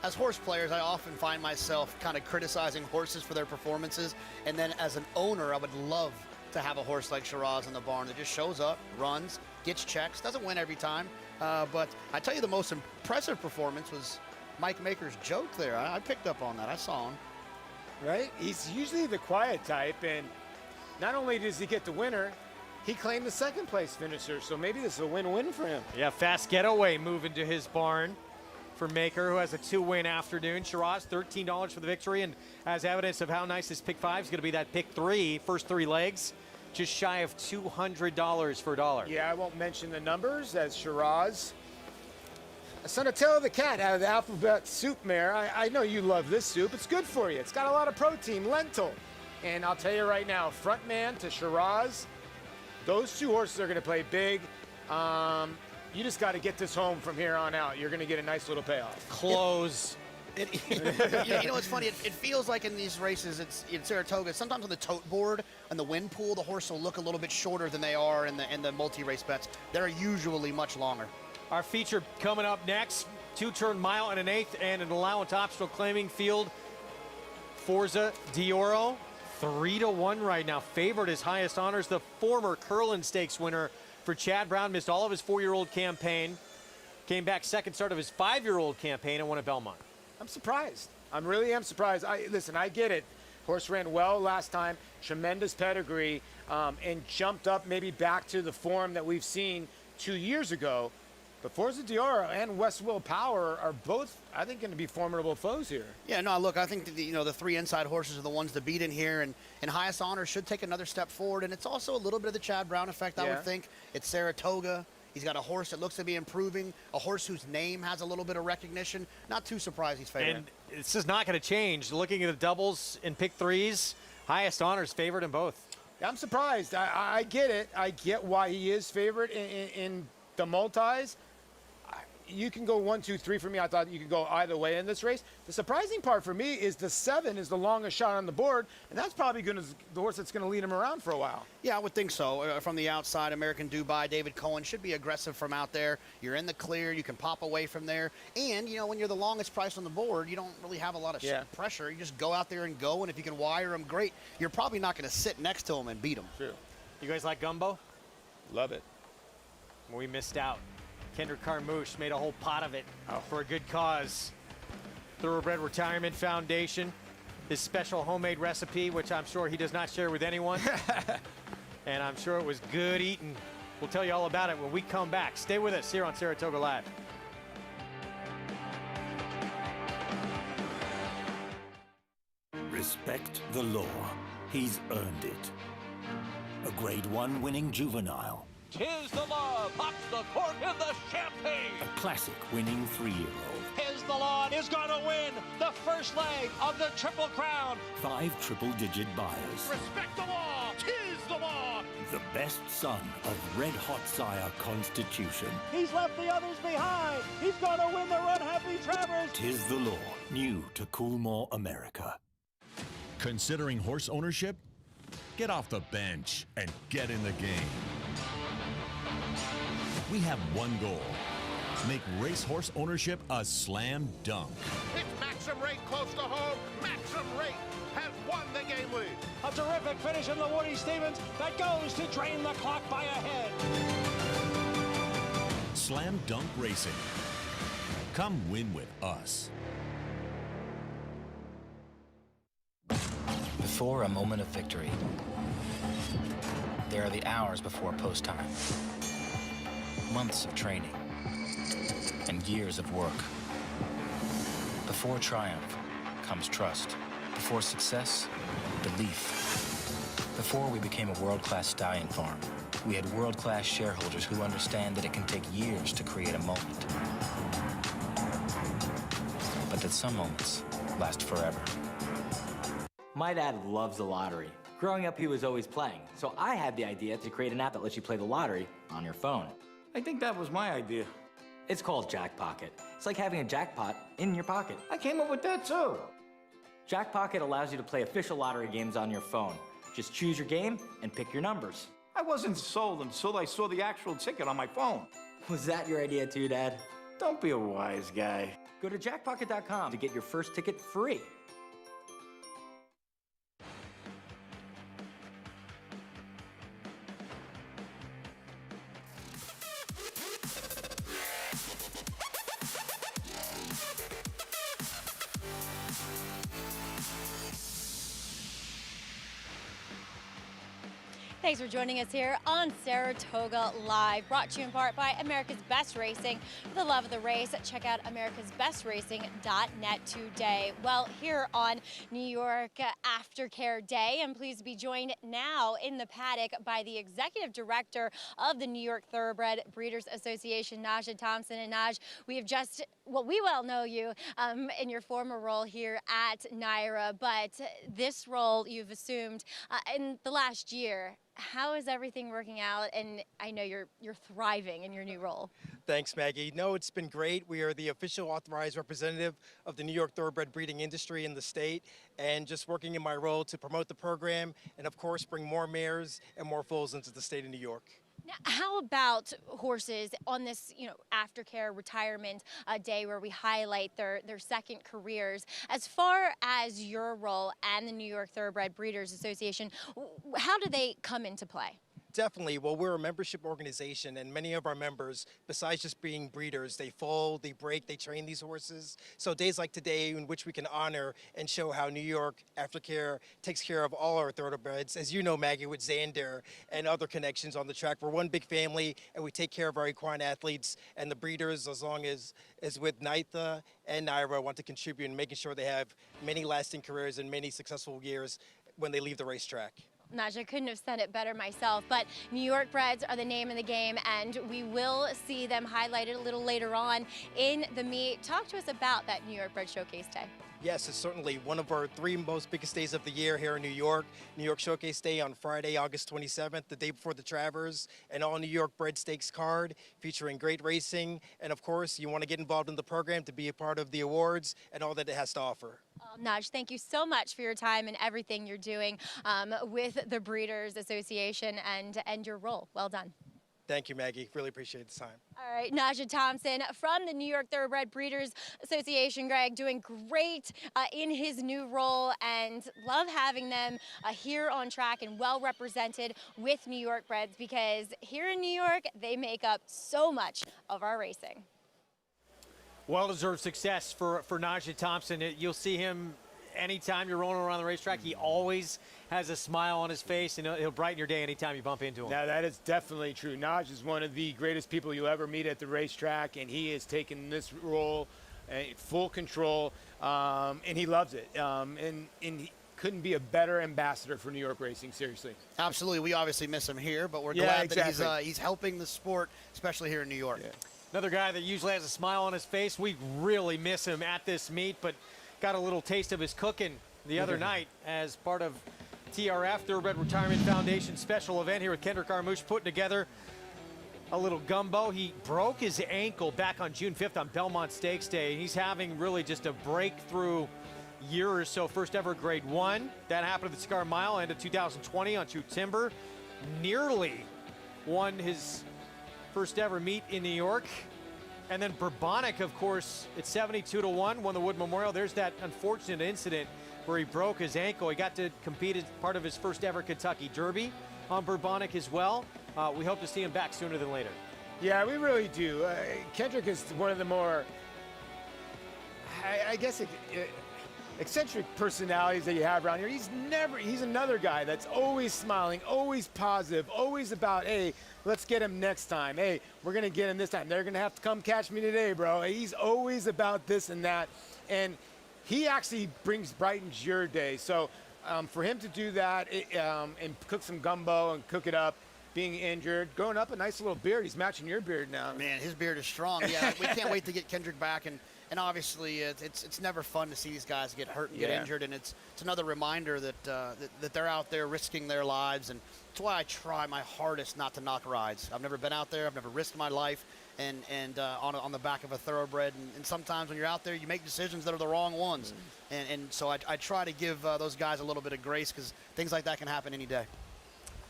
As horse players, I often find myself kind of criticizing horses for their performances, and then as an owner, I would love to have a horse like Shiraz in the barn that just shows up, runs, gets checks, doesn't win every time, but I tell you the most impressive performance was Mike Maker's joke there. I picked up on that. I saw him. Right? He's usually the quiet type, and not only does he get the winner, he claimed the second place finisher, so maybe this is a win-win for him. Yeah, fast getaway move into his barn for Maker, who has a 2-win afternoon. Shiraz, $13 for the victory, and as evidence of how nice this pick 5 is going to be, that pick 3, first 3 legs, just shy of $200 for a dollar. Yeah, I won't mention the numbers as Shiraz. Sonatello the cat out of the alphabet soup mare. I know you love this soup. It's good for you. It's got a lot of protein, lentil. And I'll tell you right now, front man to Shiraz, those 2 horses are going to play big. You just got to get this home from here on out. You're going to get a nice little payoff. Close. You know what's funny? It feels like in these races, it's in Saratoga, sometimes on the tote board and the win pool, the horse will look a little bit shorter than they are in the multi-race bets. They're usually much longer. Our feature coming up next, 2-turn mile and an 1/8 and an allowance optional claiming field. Forza Dioro, 3-1 right now. Favored his highest honors. The former Curlin Stakes winner for Chad Brown missed all of his 4-year-old campaign. Came back second start of his 5-year-old campaign and won at Belmont. I'm surprised. I really am surprised. Listen, I get it. Horse ran well last time, tremendous pedigree, and jumped up maybe back to the form that we've seen 2 years ago. But Forza Dioro and West Will Power are both, I think, going to be formidable foes here. Yeah, no, look, I think that the 3 inside horses are the ones to beat in here, and highest honor should take another step forward. And it's also a little bit of the Chad Brown effect, I would think. It's Saratoga. He's got a horse that looks to be improving, a horse whose name has a little bit of recognition. Not too surprised he's favored. And this is not going to change. Looking at the doubles and pick 3s, highest honors favored in both. Yeah, I'm surprised. I get it. I get why he is favored in the multis. You can go 1, 2, 3 for me. I thought you could go either way in this race. The surprising part for me is the 7 is the longest shot on the board, and that's probably the horse that's going to lead him around for a while. Yeah, I would think so. From the outside, American Dubai, David Cohen should be aggressive from out there. You're in the clear. You can pop away from there. And, when you're the longest price on the board, you don't really have a lot of pressure. You just go out there and go, and if you can wire him, great. You're probably not going to sit next to him and beat him. True. You guys like Gumbo? Love it. We missed out. Kendrick Carmouche made a whole pot of it for a good cause. Thoroughbred Retirement Foundation, his special homemade recipe, which I'm sure he does not share with anyone. And I'm sure it was good eating. We'll tell you all about it when we come back. Stay with us here on Saratoga Live. Respect the law. He's earned it. A Grade 1 winning juvenile. 'Tis the law, pops the cork in the champagne. A classic winning 3-year-old. Tis the law is going to win the first leg of the Triple Crown. 5 triple-digit buyers. Respect the law, 'tis the law. The best son of Red Hot Sire Constitution. He's left the others behind. He's going to win the Run Happy Travers. 'Tis the law, new to Coolmore America. Considering horse ownership? Get off the bench and get in the game. We have one goal. Make racehorse ownership a slam dunk. It's Maxim Rate close to home. Maxim Rate has won the game lead. A terrific finish in the Woody Stevens that goes to drain the clock by a head. Slam dunk racing. Come win with us. Before a moment of victory, there are the hours before post time. Months of training and years of work. Before triumph comes trust. Before success, belief. Before we became a world-class stallion farm, we had world-class shareholders who understand that it can take years to create a moment, but that some moments last forever. My dad loves the lottery. Growing up, he was always playing, so I had the idea to create an app that lets you play the lottery on your phone. I think that was my idea. It's called Jackpocket. It's like having a jackpot in your pocket. I came up with that too. Jackpocket allows you to play official lottery games on your phone. Just choose your game and pick your numbers. I wasn't sold until I saw the actual ticket on my phone. Was that your idea too, Dad? Don't be a wise guy. Go to jackpocket.com to get your first ticket free. Thanks for joining us here on Saratoga Live, brought to you in part by America's Best Racing. For the love of the race, check out americasbestracing.net today. Well, here on New York Aftercare Day, I'm pleased to be joined now in the paddock by the Executive Director of the New York Thoroughbred Breeders Association, Naja Thompson. And Naj, we have just, well, we well know you in your former role here at NYRA, but this role you've assumed in the last year. How is everything working out? And I know you're thriving in your new role. Thanks, Maggie. No, it's been great. We are the official authorized representative of the New York thoroughbred breeding industry in the state, and just working in my role to promote the program and, of course, bring more mares and more foals into the state of New York. Now, how about horses on this, aftercare retirement day where we highlight their second careers? As far as your role and the New York Thoroughbred Breeders Association, how do they come into play? Definitely. Well, we're a membership organization, and many of our members, besides just being breeders, they foal, they break, they train these horses. So days like today in which we can honor and show how New York Aftercare takes care of all our thoroughbreds. As you know, Maggie, with Xander and other connections on the track, we're one big family, and we take care of our equine athletes, and the breeders, as long as with NYTHA and NYRA, want to contribute in making sure they have many lasting careers and many successful years when they leave the racetrack. Naj, I couldn't have said it better myself, but New York Breds are the name of the game, and we will see them highlighted a little later on in the meet. Talk to us about that New York Bred Showcase Day. Yes, it's certainly one of our three most biggest days of the year here in New York. New York Showcase Day on Friday, August 27th, the day before the Travers, an all New York Bred Stakes card featuring great racing. And of course, you want to get involved in the program to be a part of the awards and all that it has to offer. Naj, thank you so much for your time and everything you're doing with the Breeders Association and your role. Well done. Thank you, Maggie. Really appreciate the time. All right, Naja Thompson from the New York Thoroughbred Breeders Association, Greg, doing great in his new role, and love having them here on track and well represented with New York Breds, because here in New York, they make up so much of our racing. Well-deserved success for Naja Thompson. You'll see him anytime you're rolling around the racetrack. He always has a smile on his face, and he'll brighten your day anytime you bump into him. Now, that is definitely true. Naj is one of the greatest people you'll ever meet at the racetrack, and he has taken this role full control, and he loves it. And he couldn't be a better ambassador for New York racing, seriously. Absolutely. We obviously miss him here, but we're glad that he's helping the sport, especially here in New York. Yeah. Another guy that usually has a smile on his face. We really miss him at this meet, but got a little taste of his cooking the other night as part of TRF, Thoroughbred Retirement Foundation special event here with Kendrick Armouche, putting together a little gumbo. He broke his ankle back on June 5th on Belmont Stakes Day. He's having really just a breakthrough year or so. First ever Grade 1. That happened at the Cigar Mile, end of 2020 on True Timber. Nearly won his first ever meet in New York. And then Bourbonic, of course, at 72-1, won the Wood Memorial. There's that unfortunate incident where he broke his ankle. He got to compete as part of his first ever Kentucky Derby on Bourbonic as well. We hope to see him back sooner than later. Yeah, we really do. Kendrick is one of the more, I guess, eccentric personalities that you have around here. He's another guy that's always smiling, always positive, always about, hey, let's get him next time. Hey, we're going to get him this time. They're going to have to come catch me today, bro. He's always about this and that. And he actually brightens your day. So for him to do that and cook some gumbo and cook it up, being injured, growing up a nice little beard. He's matching your beard now. Man, his beard is strong. Yeah, we can't wait to get Kendrick back. And obviously, it's never fun to see these guys get hurt and get injured, and it's another reminder that that they're out there risking their lives, and that's why I try my hardest not to knock rides. I've never been out there. I've never risked my life and on the back of a thoroughbred, and sometimes when you're out there, you make decisions that are the wrong ones, and so I try to give those guys a little bit of grace, because things like that can happen any day.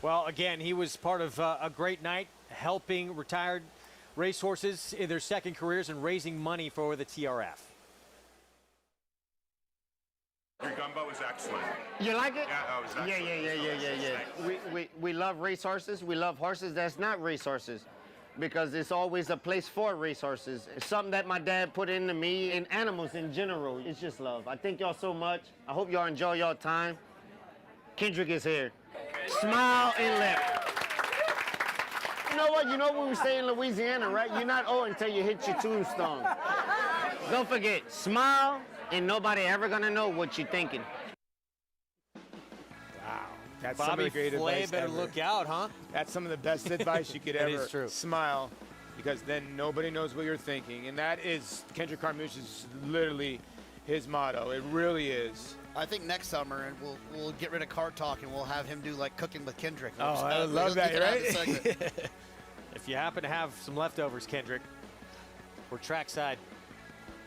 Well, again, he was part of a great night, helping retired racehorses in their second careers and raising money for the TRF. Your gumbo is excellent. You like it? Yeah, oh, it was excellent. We love racehorses. We love horses that's not racehorses because it's always a place for racehorses. It's something that my dad put into me and animals in general. It's just love. I thank y'all so much. I hope y'all enjoy your time. Kendrick is here. Smile and laugh. You know what? You know what we say in Louisiana, right? You're not old until you hit your tombstone. Don't forget, smile, and nobody ever gonna know what you're thinking. Wow, that's Bobby some of the great Flay advice better ever. look out, huh? That's some of the best advice you could That ever. is true. Smile, because then nobody knows what you're thinking, and that is Kendrick Carmouche's literally his motto. It really is. I think next summer, and we'll get rid of Cart Talk, and we'll have him do like cooking with Kendrick. Oh, I would love that, right? If you happen to have some leftovers, Kendrick, we're trackside,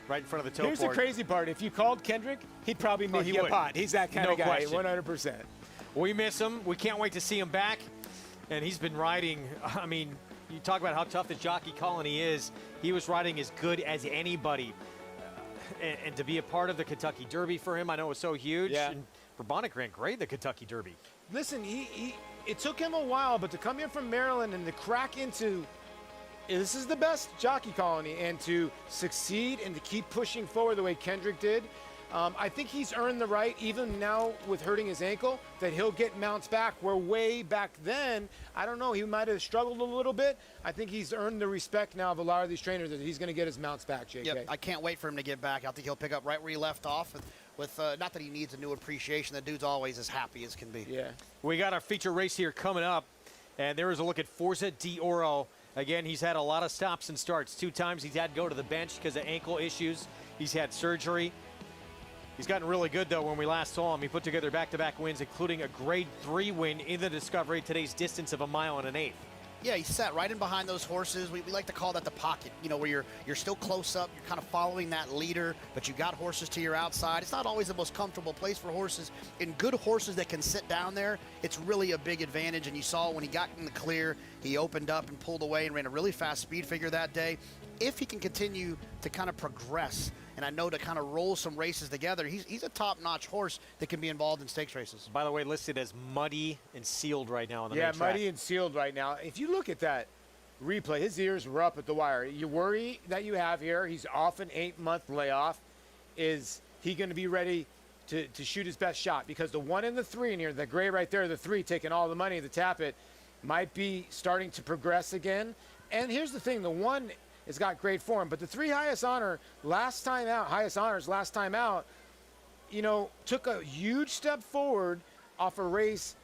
right in front of the toe Here's board. the crazy part. If you called Kendrick, he'd probably make he you a would. pot. He's that kind No of guy, question. 100%. We miss him. We can't wait to see him back. And he's been riding, I mean, you talk about how tough this jockey colony is. He was riding as good as anybody. And to be a part of the Kentucky Derby for him, I know it was so huge. Yeah. And Bonnick ran great in the Kentucky Derby. Listen, it took him a while, but to come here from Maryland and to crack into, this is the best jockey colony, and to succeed and to keep pushing forward the way Kendrick did, I think he's earned the right, even now with hurting his ankle, that he'll get mounts back, where way back then, I don't know, he might have struggled a little bit. I think he's earned the respect now of a lot of these trainers that he's going to get his mounts back, JK. Yep, I can't wait for him to get back. I think he'll pick up right where he left off with not that he needs a new appreciation. The dude's always as happy as can be. Yeah. We got our feature race here coming up, and there is a look at Forza d'Oro. Again, he's had a lot of stops and starts. 2 times he's had to go to the bench because of ankle issues. He's had surgery. He's gotten really good, though, when we last saw him. He put together back-to-back wins, including a Grade 3 win in the Discovery, today's distance of 1 1/8 miles. Yeah, he sat right in behind those horses. We like to call that the pocket, you know, where you're still close up, you're kind of following that leader, but you got horses to your outside. It's not always the most comfortable place for horses. In good horses that can sit down there, it's really a big advantage, and you saw when he got in the clear, he opened up and pulled away and ran a really fast speed figure that day. If he can continue to kind of progress, and I know to kind of roll some races together, he's a top-notch horse that can be involved in stakes races. By the way, listed as muddy and sealed right now on the main track. Yeah, muddy and sealed right now. If you look at that replay, his ears were up at the wire. You worry that you have here, he's off an 8-month layoff. Is he going to be ready to shoot his best shot? Because the 1 and the 3 in here, the gray right there, the 3 taking all the money to tap it, might be starting to progress again. And here's the thing, the 1 has got great form, but the 3 highest honors last time out, you know, took a huge step forward off a race,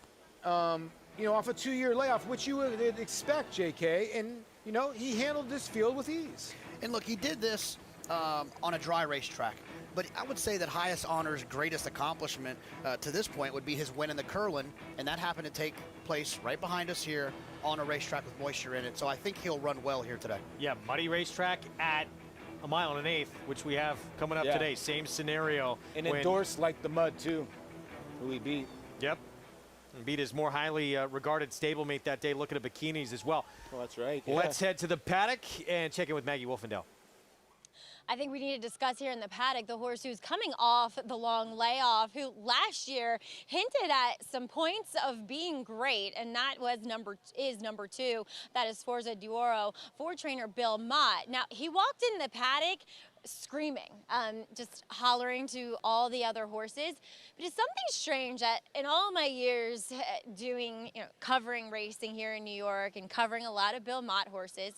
you know, off a 2-year layoff, which you would expect, JK, and, you know, he handled this field with ease. And look, he did this on a dry racetrack. But I would say that highest honor's greatest accomplishment to this point would be his win in the Curlin, and that happened to take place right behind us here on a racetrack with moisture in it. So I think he'll run well here today. Yeah, muddy racetrack at 1 1/8 miles, which we have coming up today. Same scenario. And endorsed like the mud, too, who he beat. Yep. And beat his more highly regarded stablemate that day, looking at bikinis as well. Well, that's right. Yeah. Let's head to the paddock and check in with Maggie Wolfendale. I think we need to discuss here in the paddock the horse who's coming off the long layoff, who last year hinted at some points of being great, and that was number 2. That is Forza d'Oro for trainer Bill Mott. Now, he walked in the paddock screaming, just hollering to all the other horses. But it's something strange that in all my years doing, covering racing here in New York and covering a lot of Bill Mott horses,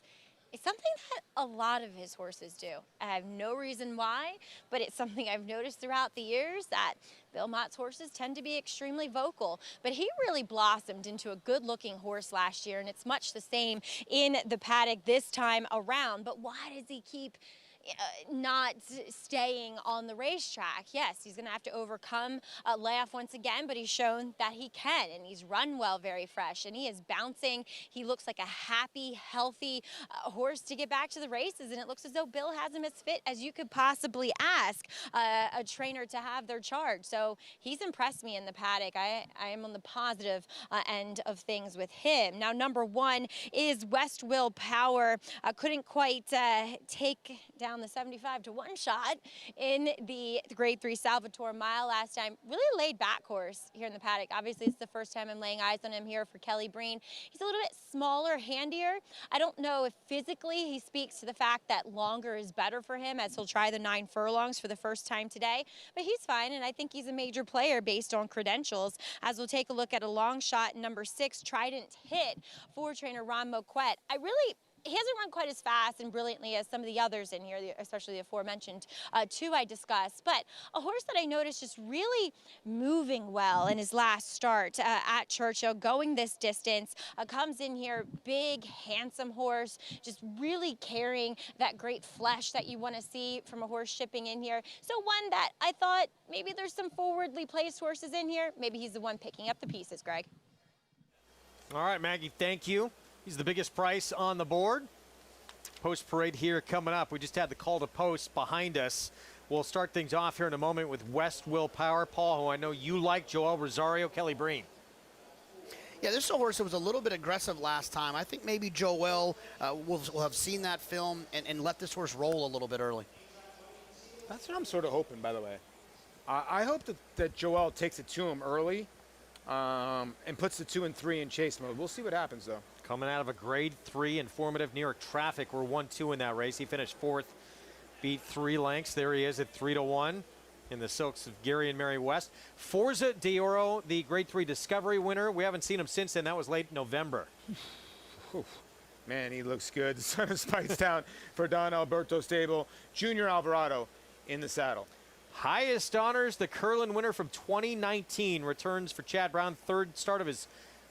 it's something that a lot of his horses do. I have no reason why, but it's something I've noticed throughout the years that Bill Mott's horses tend to be extremely vocal. But he really blossomed into a good-looking horse last year, and it's much the same in the paddock this time around. But why does he keep not staying on the racetrack. Yes, he's going to have to overcome layoff once again, but he's shown that he can, and he's run well, very fresh, and he is bouncing. He looks like a happy, healthy horse to get back to the races, and it looks as though Bill has him as fit as you could possibly ask a trainer to have their charge. So he's impressed me in the paddock. I am on the positive end of things with him. Now, number 1 is West Will Power. Couldn't quite take down the 75 to 1 shot in the Grade 3 Salvatore Mile last time. Really laid back horse here in the paddock. Obviously, it's the first time I'm laying eyes on him here for Kelly Breen. He's a little bit smaller, handier. I don't know if physically he speaks to the fact that longer is better for him, as he'll try the 9 furlongs for the first time today, but he's fine, and I think he's a major player based on credentials. As we'll take a look at a long shot, number 6, Trident Hit for trainer Ron Moquette. He hasn't run quite as fast and brilliantly as some of the others in here, especially the aforementioned 2 I discussed, but a horse that I noticed just really moving well in his last start at Churchill, going this distance, comes in here, big, handsome horse, just really carrying that great flesh that you want to see from a horse shipping in here. So one that I thought maybe there's some forwardly placed horses in here. Maybe he's the one picking up the pieces, Greg. All right, Maggie, thank you. He's the biggest price on the board. Post parade here coming up. We just had the call to post behind us. We'll start things off here in a moment with West Will Power. Paul, who I know you like, Joel Rosario, Kelly Breen. Yeah, this is a horse that was a little bit aggressive last time. I think maybe Joel will have seen that film and let this horse roll a little bit early. That's what I'm sort of hoping, by the way. I hope that Joel takes it to him early and puts the 2 and 3 in chase mode. We'll see what happens, though. Coming out of a Grade 3 informative New York Traffic, we're 1-2 in that race. He finished 4th, beat 3 lengths. There he is at 3-1 in the silks of Gary and Mary West. Forza D'Oro, the Grade 3 Discovery winner. We haven't seen him since then. That was late November. Man, he looks good. The sun is spikes down for Don Alberto Stable. Junior Alvarado in the saddle. Highest honors, the Curlin winner from 2019 returns for Chad Brown, 3rd start of his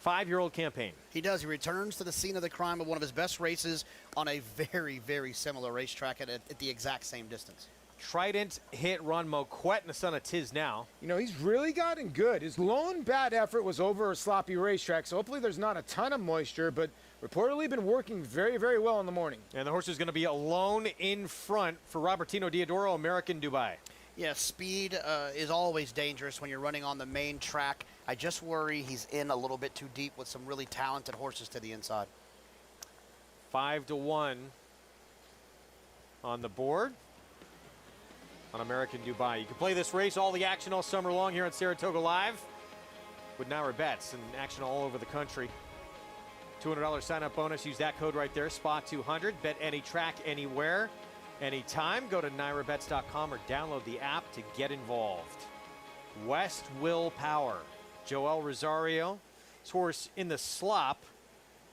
5-year-old campaign. He does. He returns to the scene of the crime of one of his best races on a very, very similar racetrack at the exact same distance. Trident Hit Ron Moquette in the son of Tiz Now. You know, he's really gotten good. His lone bad effort was over a sloppy racetrack, so hopefully there's not a ton of moisture, but reportedly been working very, very well in the morning. And the horse is going to be alone in front for Robertino Diodoro, American Dubai. Yeah, speed is always dangerous when you're running on the main track. I just worry he's in a little bit too deep with some really talented horses to the inside. 5-1 on the board on American Dubai. You can play this race, all the action all summer long here on Saratoga Live with Naira Bets, and action all over the country. $200 sign-up bonus. Use that code right there, SPA200. Bet any track, anywhere, anytime. Go to nairabets.com or download the app to get involved. West Will Power. Joel Rosario. This horse in the slop.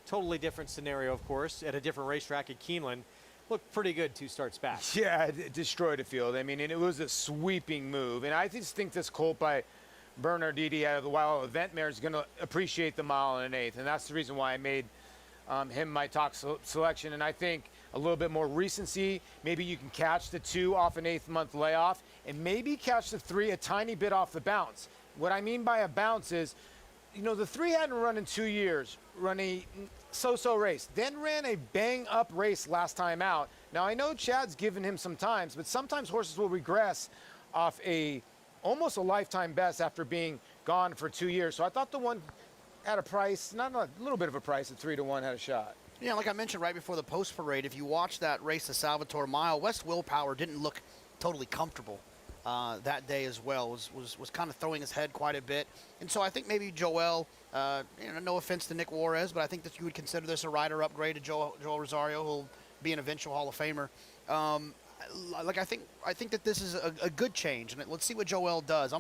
Totally different scenario, of course, at a different racetrack at Keeneland. Looked pretty good 2 starts back. Yeah, it destroyed a field. I mean, and it was a sweeping move. And I just think this colt by Bernardini out of the Wild Event Mare is going to appreciate the 1 1/8. And that's the reason why I made him my top selection. And I think a little bit more recency. Maybe you can catch the 2 off an 8th month layoff and maybe catch the 3 a tiny bit off the bounce. What I mean by a bounce is, you know, the 3 hadn't run in 2 years, run a so-so race, then ran a bang-up race last time out. Now, I know Chad's given him some times, but sometimes horses will regress off almost a lifetime best after being gone for 2 years. So I thought the one at a price, not a little bit of a price at 3-1 had a shot. Yeah, like I mentioned right before the post parade, if you watch that race, the Salvatore Mile, West Will Power didn't look totally comfortable that day as well. Was kind of throwing his head quite a bit. And so I think maybe Joel, no offense to Nick Juarez, but I think that you would consider this a rider upgrade to Joel Rosario, who'll be an eventual Hall of Famer. I think that this is a good change, and let's see what Joel does.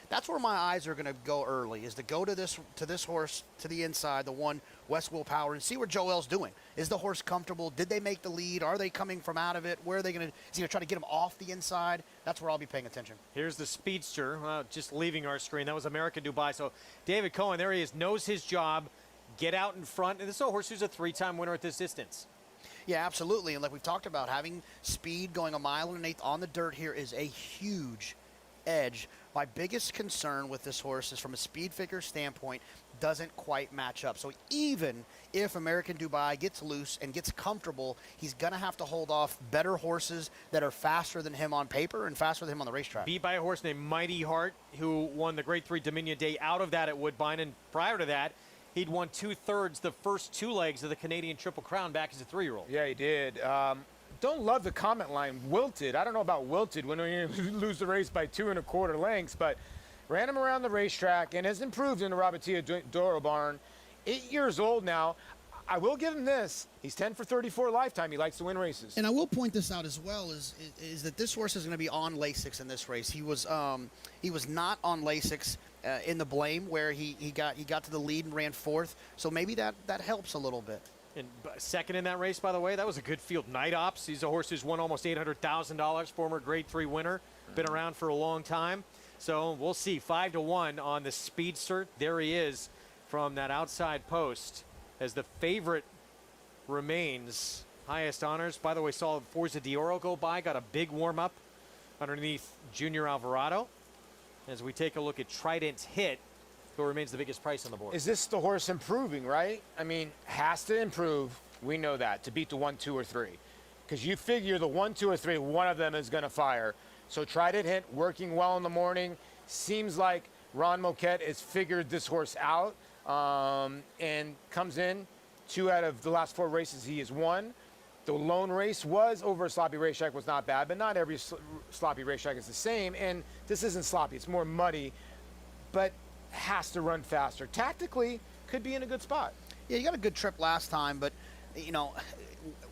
That's where my eyes are gonna go early, is to go to this horse to the inside, the one West Will Power, and see what Joel's doing. Is the horse comfortable? Did they make the lead? Are they coming from out of it? Where are they gonna? Is he gonna try to get him off the inside? That's where I'll be paying attention. Here's the speedster, just leaving our screen. That was American Dubai. So David Cohen, there he is, knows his job. Get out in front, and this is a horse who's a 3-time winner at this distance. Yeah, absolutely. And like we've talked about, having speed going 1.1 miles on the dirt here is a huge edge. My biggest concern with this horse is from a speed figure standpoint, doesn't quite match up. So even if American Dubai gets loose and gets comfortable, he's going to have to hold off better horses that are faster than him on paper and faster than him on the racetrack. Beat by a horse named Mighty Heart, who won the Grade 3 Dominion Day out of that at Woodbine. And prior to that, he'd won 2/3 the first 2 legs of the Canadian Triple Crown back as a 3-year-old. Yeah, he did. Don't love the comment line, wilted. I don't know about wilted when you lose the race by 2 1/4 lengths, but ran him around the racetrack and has improved in the Robertia Doro barn. 8 years old now. I will give him this. He's 10 for 34 lifetime. He likes to win races. And I will point this out as well, is that this horse is going to be on Lasix in this race. He was not on Lasix in the Blame, where he got to the lead and ran 4th. So maybe that helps a little bit. And second in that race, by the way, that was a good field. Night Ops, he's a horse who's won almost $800,000, former Grade 3 winner, been around for a long time. So we'll see, 5-1 on the Speedster. There he is from that outside post as the favorite remains. Highest honors. By the way, saw Forza Dioro go by, got a big warm-up underneath Junior Alvarado. As we take a look at Trident's Hit, who remains the biggest price on the board. Is this the horse improving, right? I mean, has to improve. We know that, to beat the 1, 2, or 3. Because you figure the 1, 2, or 3, one of them is going to fire. So Trident Hit, working well in the morning. Seems like Ron Moquette has figured this horse out and comes in 2 out of the last 4 races he has won. The lone race was over a sloppy racetrack, was not bad, but not every sloppy racetrack is the same. And this isn't sloppy, it's more muddy, but has to run faster. Tactically, could be in a good spot. Yeah, you got a good trip last time, but, you know,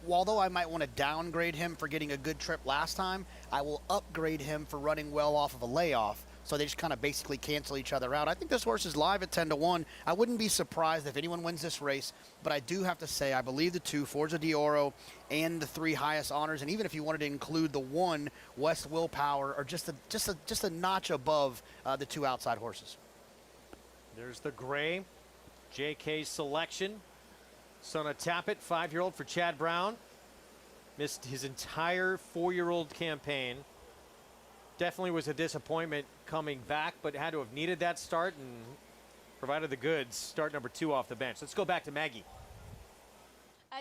although I might want to downgrade him for getting a good trip last time, I will upgrade him for running well off of a layoff. So they just kind of basically cancel each other out. I think this horse is live at 10-1. I wouldn't be surprised if anyone wins this race, but I do have to say I believe the 2, Forza Dioro, and the 3 highest honors, and even if you wanted to include the 1, West Willpower, are just a notch above the 2 outside horses. There's the gray JK selection. Son of Tappet, 5-year-old for Chad Brown. Missed his entire 4-year-old campaign. Definitely was a disappointment coming back, but had to have needed that start and provided the goods. Start number 2 off the bench. Let's go back to Maggie.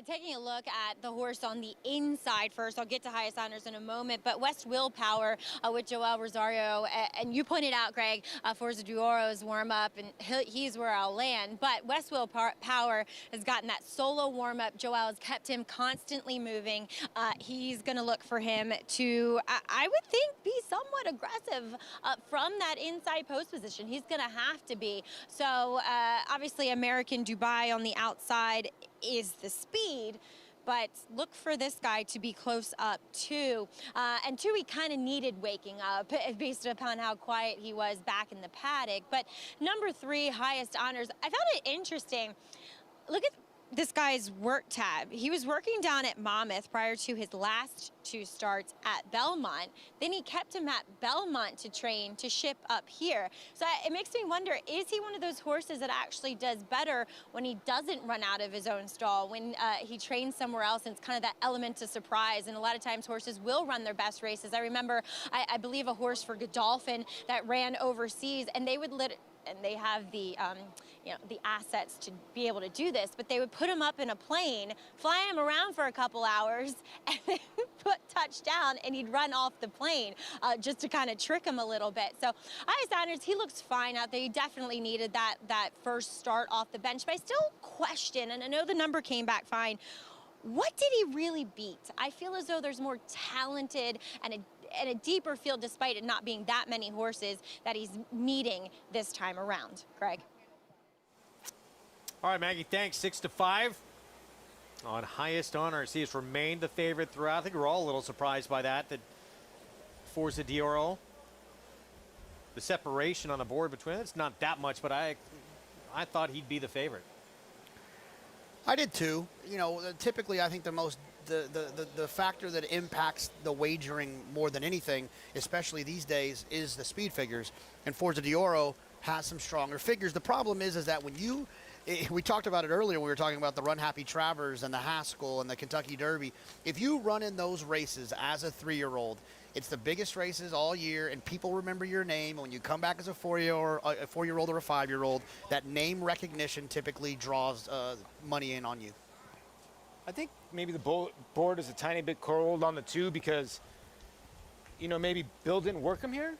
Taking a look at the horse on the inside first. I'll get to highest honors in a moment, but West Willpower with Joel Rosario, and you pointed out, Greg, Forza Dioro's warm-up, and he's where I'll land, but West Willpower has gotten that solo warm-up. Joel has kept him constantly moving. He's going to look for him to, I would think, be somewhat aggressive from that inside post position. He's going to have to be. So, obviously, American Dubai on the outside is the speed, but look for this guy to be close up too. And two, he kind of needed waking up based upon how quiet he was back in the paddock. But number 3, highest honors, I found it interesting. Look at this guy's work tab. He was working down at Monmouth prior to his last 2 starts at Belmont. Then he kept him at Belmont to train to ship up here. So it makes me wonder, is he one of those horses that actually does better when he doesn't run out of his own stall, when he trains somewhere else, and it's kind of that element of surprise? And a lot of times horses will run their best races. I remember, I believe, a horse for Godolphin that ran overseas, and they would and they have the the assets to be able to do this, but they would put him up in a plane, fly him around for a couple hours, and then put touchdown, and he'd run off the plane just to kind of trick him a little bit. So highest honors, he looks fine out there. He definitely needed that first start off the bench, but I still question, and I know the number came back fine, what did he really beat? I feel as though there's more talented and a deeper field, despite it not being that many horses, that he's meeting this time around. Greg. All right, Maggie, thanks. 6-5 on highest honors. He has remained the favorite throughout. I think we're all a little surprised by that Forza Dioro, the separation on the board between it's not that much, but I thought he'd be the favorite. I did too. You know, typically I think the factor that impacts the wagering more than anything, especially these days, is the speed figures. And Forza Dioro has some stronger figures. The problem is that when you We talked about it earlier when we were talking about the Run Happy Travers and the Haskell and the Kentucky Derby. If you run in those races as a 3-year-old, it's the biggest races all year, and people remember your name. And when you come back as a 4-year-old or a 5-year-old, that name recognition typically draws money in on you. I think maybe the board is a tiny bit cold on the 2 because, maybe Bill didn't work him here.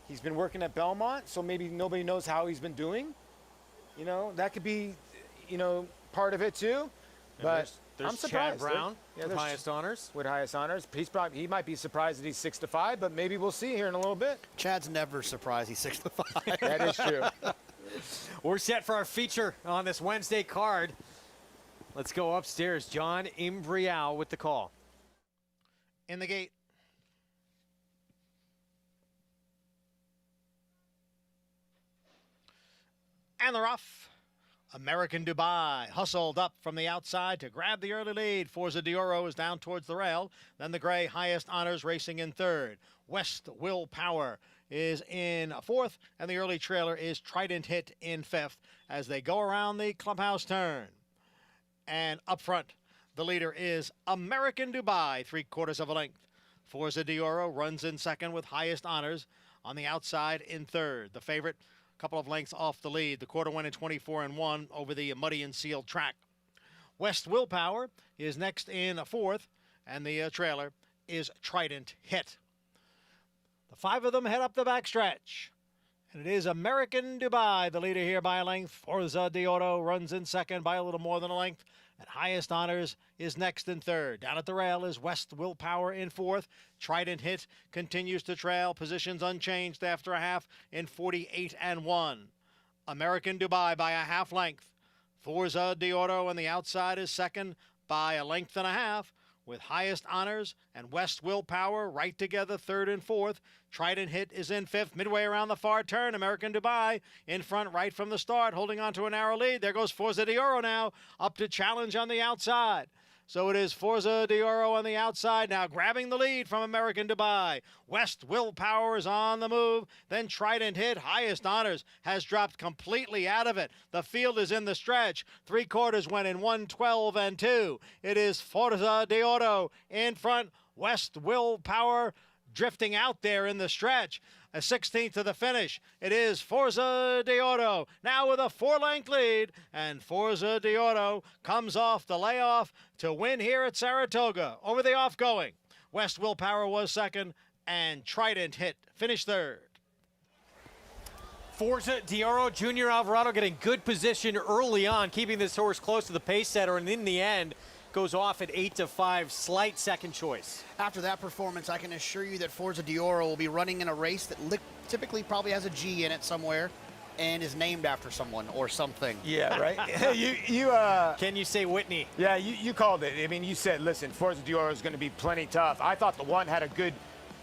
He's been working at Belmont, so maybe nobody knows how he's been doing. That could be, part of it too. But there's I'm surprised. Chad Brown with highest honors. With highest honors. He might be surprised that he's 6-5, but maybe we'll see here in a little bit. Chad's never surprised he's 6-5. That is true. We're set for our feature on this Wednesday card. Let's go upstairs. John Imbrial with the call. In the gate. And they're off. American Dubai hustled up from the outside to grab the early lead. Forza Dioro is down towards the rail. Then the gray highest honors racing in third. West Willpower is in fourth, and the early trailer is Trident Hit in fifth as they go around the clubhouse turn. And up front, the leader is American Dubai, 3/4 of a length. Forza Dioro runs in second with highest honors. On the outside in third. The favorite, couple of lengths off the lead. The quarter went in 24-1 over the muddy and sealed track. West Willpower is next in fourth, and the trailer is Trident Hit. The 5 of them head up the backstretch. And it is American Dubai, the leader here by a length. Forza Dioro runs in second by a little more than a length. And highest honors is next in third. Down at the rail is West Willpower in fourth. Trident Hit continues to trail. Positions unchanged after a half in 48-1. American Dubai by a half length. Forza Dioro on the outside is second by a length and a half, with highest honors and West Willpower right together third and fourth. Trident Hit is in fifth, midway around the far turn. American Dubai in front right from the start, holding on to a narrow lead. There goes Forza Dioro now, up to challenge on the outside. So it is Forza Dioro on the outside now, grabbing the lead from American Dubai. West Willpower is on the move. Then Trident Hit, highest honors, has dropped completely out of it. The field is in the stretch. 3/4 went in 1:12-2. It is Forza Dioro in front. West Willpower drifting out there in the stretch. A 16th to the finish. It is Forza Dioro now with a 4-length lead, and Forza Dioro comes off the layoff to win here at Saratoga over the off-going. West Willpower was second, and Trident Hit finished third. Forza Dioro, Junior Alvarado getting good position early on, keeping this horse close to the pace setter, and in the end, goes off at 8-5, slight second choice. After that performance, I can assure you that Forza Dioro will be running in a race that typically probably has a G in it somewhere and is named after someone or something. Yeah, right? Can you say Whitney? Yeah, you called it. I mean, you said, listen, Forza Dioro is going to be plenty tough. I thought the 1 had a good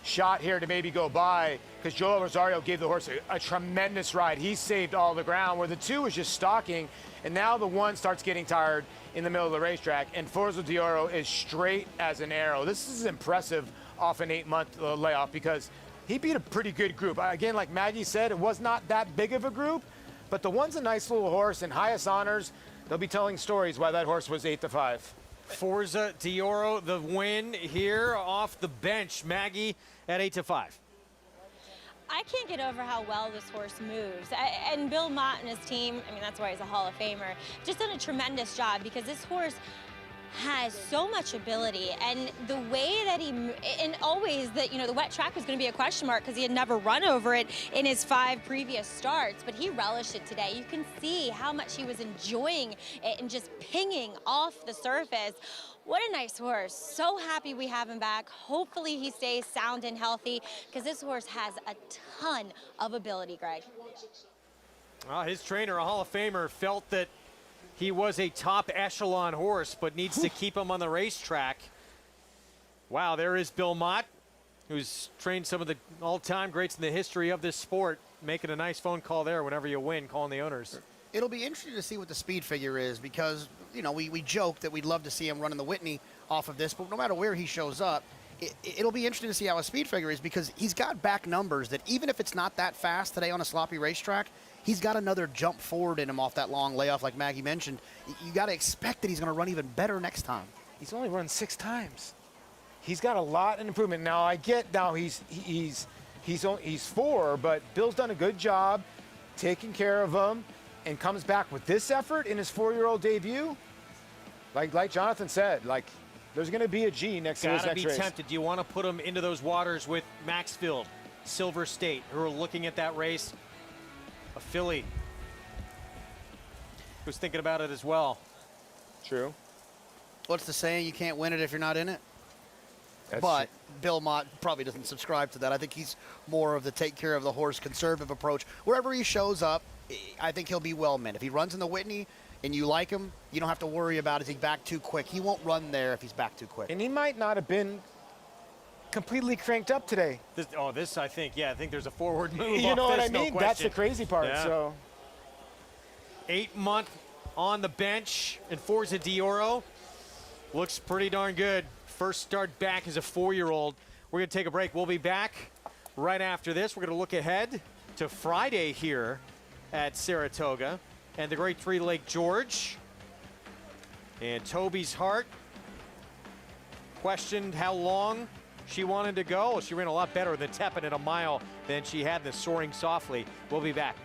shot here to maybe go by because Joel Rosario gave the horse a tremendous ride. He saved all the ground, where the 2 was just stalking, and now the 1 starts getting tired in the middle of the racetrack, and Forza Dioro is straight as an arrow. This is impressive off an 8-month layoff because he beat a pretty good group. Again, like Maggie said, it was not that big of a group, but the 1's a nice little horse, and highest honors, they'll be telling stories why that horse was 8-5. Forza Dioro, the win here off the bench. Maggie at 8-5. I can't get over how well this horse moves. And Bill Mott and his team, I mean, that's why he's a Hall of Famer, just done a tremendous job because this horse has so much ability, and the way that and always that, the wet track was going to be a question mark because he had never run over it in his 5 previous starts, but he relished it today. You can see how much he was enjoying it and just pinging off the surface. What a nice horse. So happy we have him back. Hopefully he stays sound and healthy because this horse has a ton of ability, Greg. His trainer, a Hall of Famer, felt that he was a top echelon horse, but needs to keep him on the racetrack. Wow, there is Bill Mott, who's trained some of the all-time greats in the history of this sport, making a nice phone call there whenever you win, calling the owners. It'll be interesting to see what the speed figure is because, we joke that we'd love to see him running the Whitney off of this, but no matter where he shows up, it'll be interesting to see how his speed figure is, because he's got back numbers that even if it's not that fast today on a sloppy racetrack, he's got another jump forward in him off that long layoff like Maggie mentioned. You got to expect that he's going to run even better next time. He's only run 6 times. He's got a lot of improvement. Now I get now he's 4, but Bill's done a good job taking care of him and comes back with this effort in his 4-year-old debut. Like Jonathan said, like there's going to be a G next to his next race. Gotta be tempted. Do you want to put him into those waters with Maxfield, Silver State, who are looking at that race? A filly who's thinking about it as well. True. What's the saying? You can't win it if you're not in it. That's but true. Bill Mott probably doesn't subscribe to that. I think he's more of the take care of the horse conservative approach. Wherever he shows up, I think he'll be well met. If he runs in the Whitney and you like him, you don't have to worry about is he back too quick. He won't run there if he's back too quick. And he might not have been completely cranked up today. This I think there's a forward move. You know what I no mean? question. That's the crazy part. Yeah. So 8 month on the bench, and Forza Dioro looks pretty darn good. First start back as a 4-year-old. We're going to take a break. We'll be back right after this. We're going to look ahead to Friday here at Saratoga and the Great 3 Lake George. And Toby's Heart questioned how long she wanted to go. She ran a lot better than Tepin at a mile than she had in the Soaring Softly. We'll be back.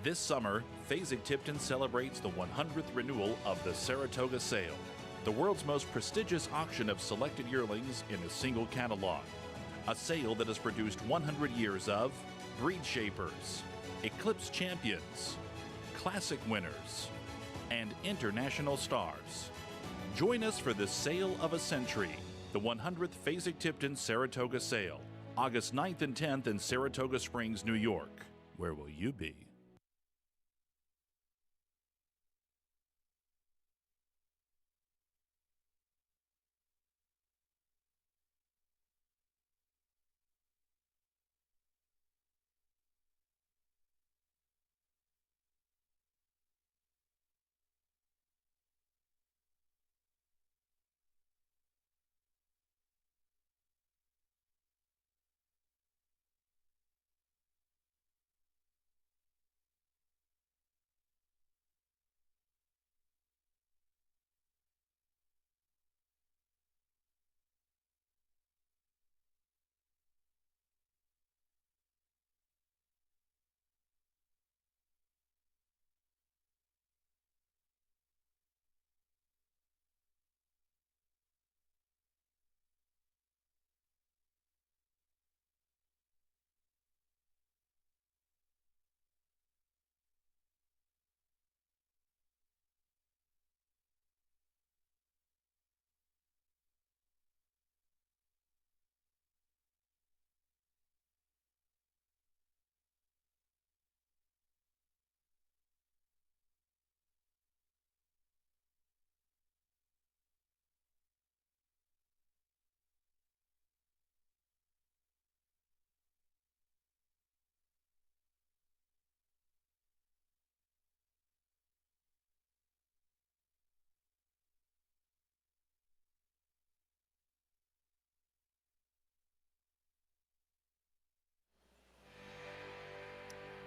This summer, Fasig-Tipton celebrates the 100th renewal of the Saratoga Sale, the world's most prestigious auction of selected yearlings in a single catalog. A sale that has produced 100 years of breed shapers, eclipse champions, classic winners, and international stars. Join us for the sale of a century, the 100th Fasig-Tipton Saratoga Sale, August 9th and 10th in Saratoga Springs, New York. Where will you be?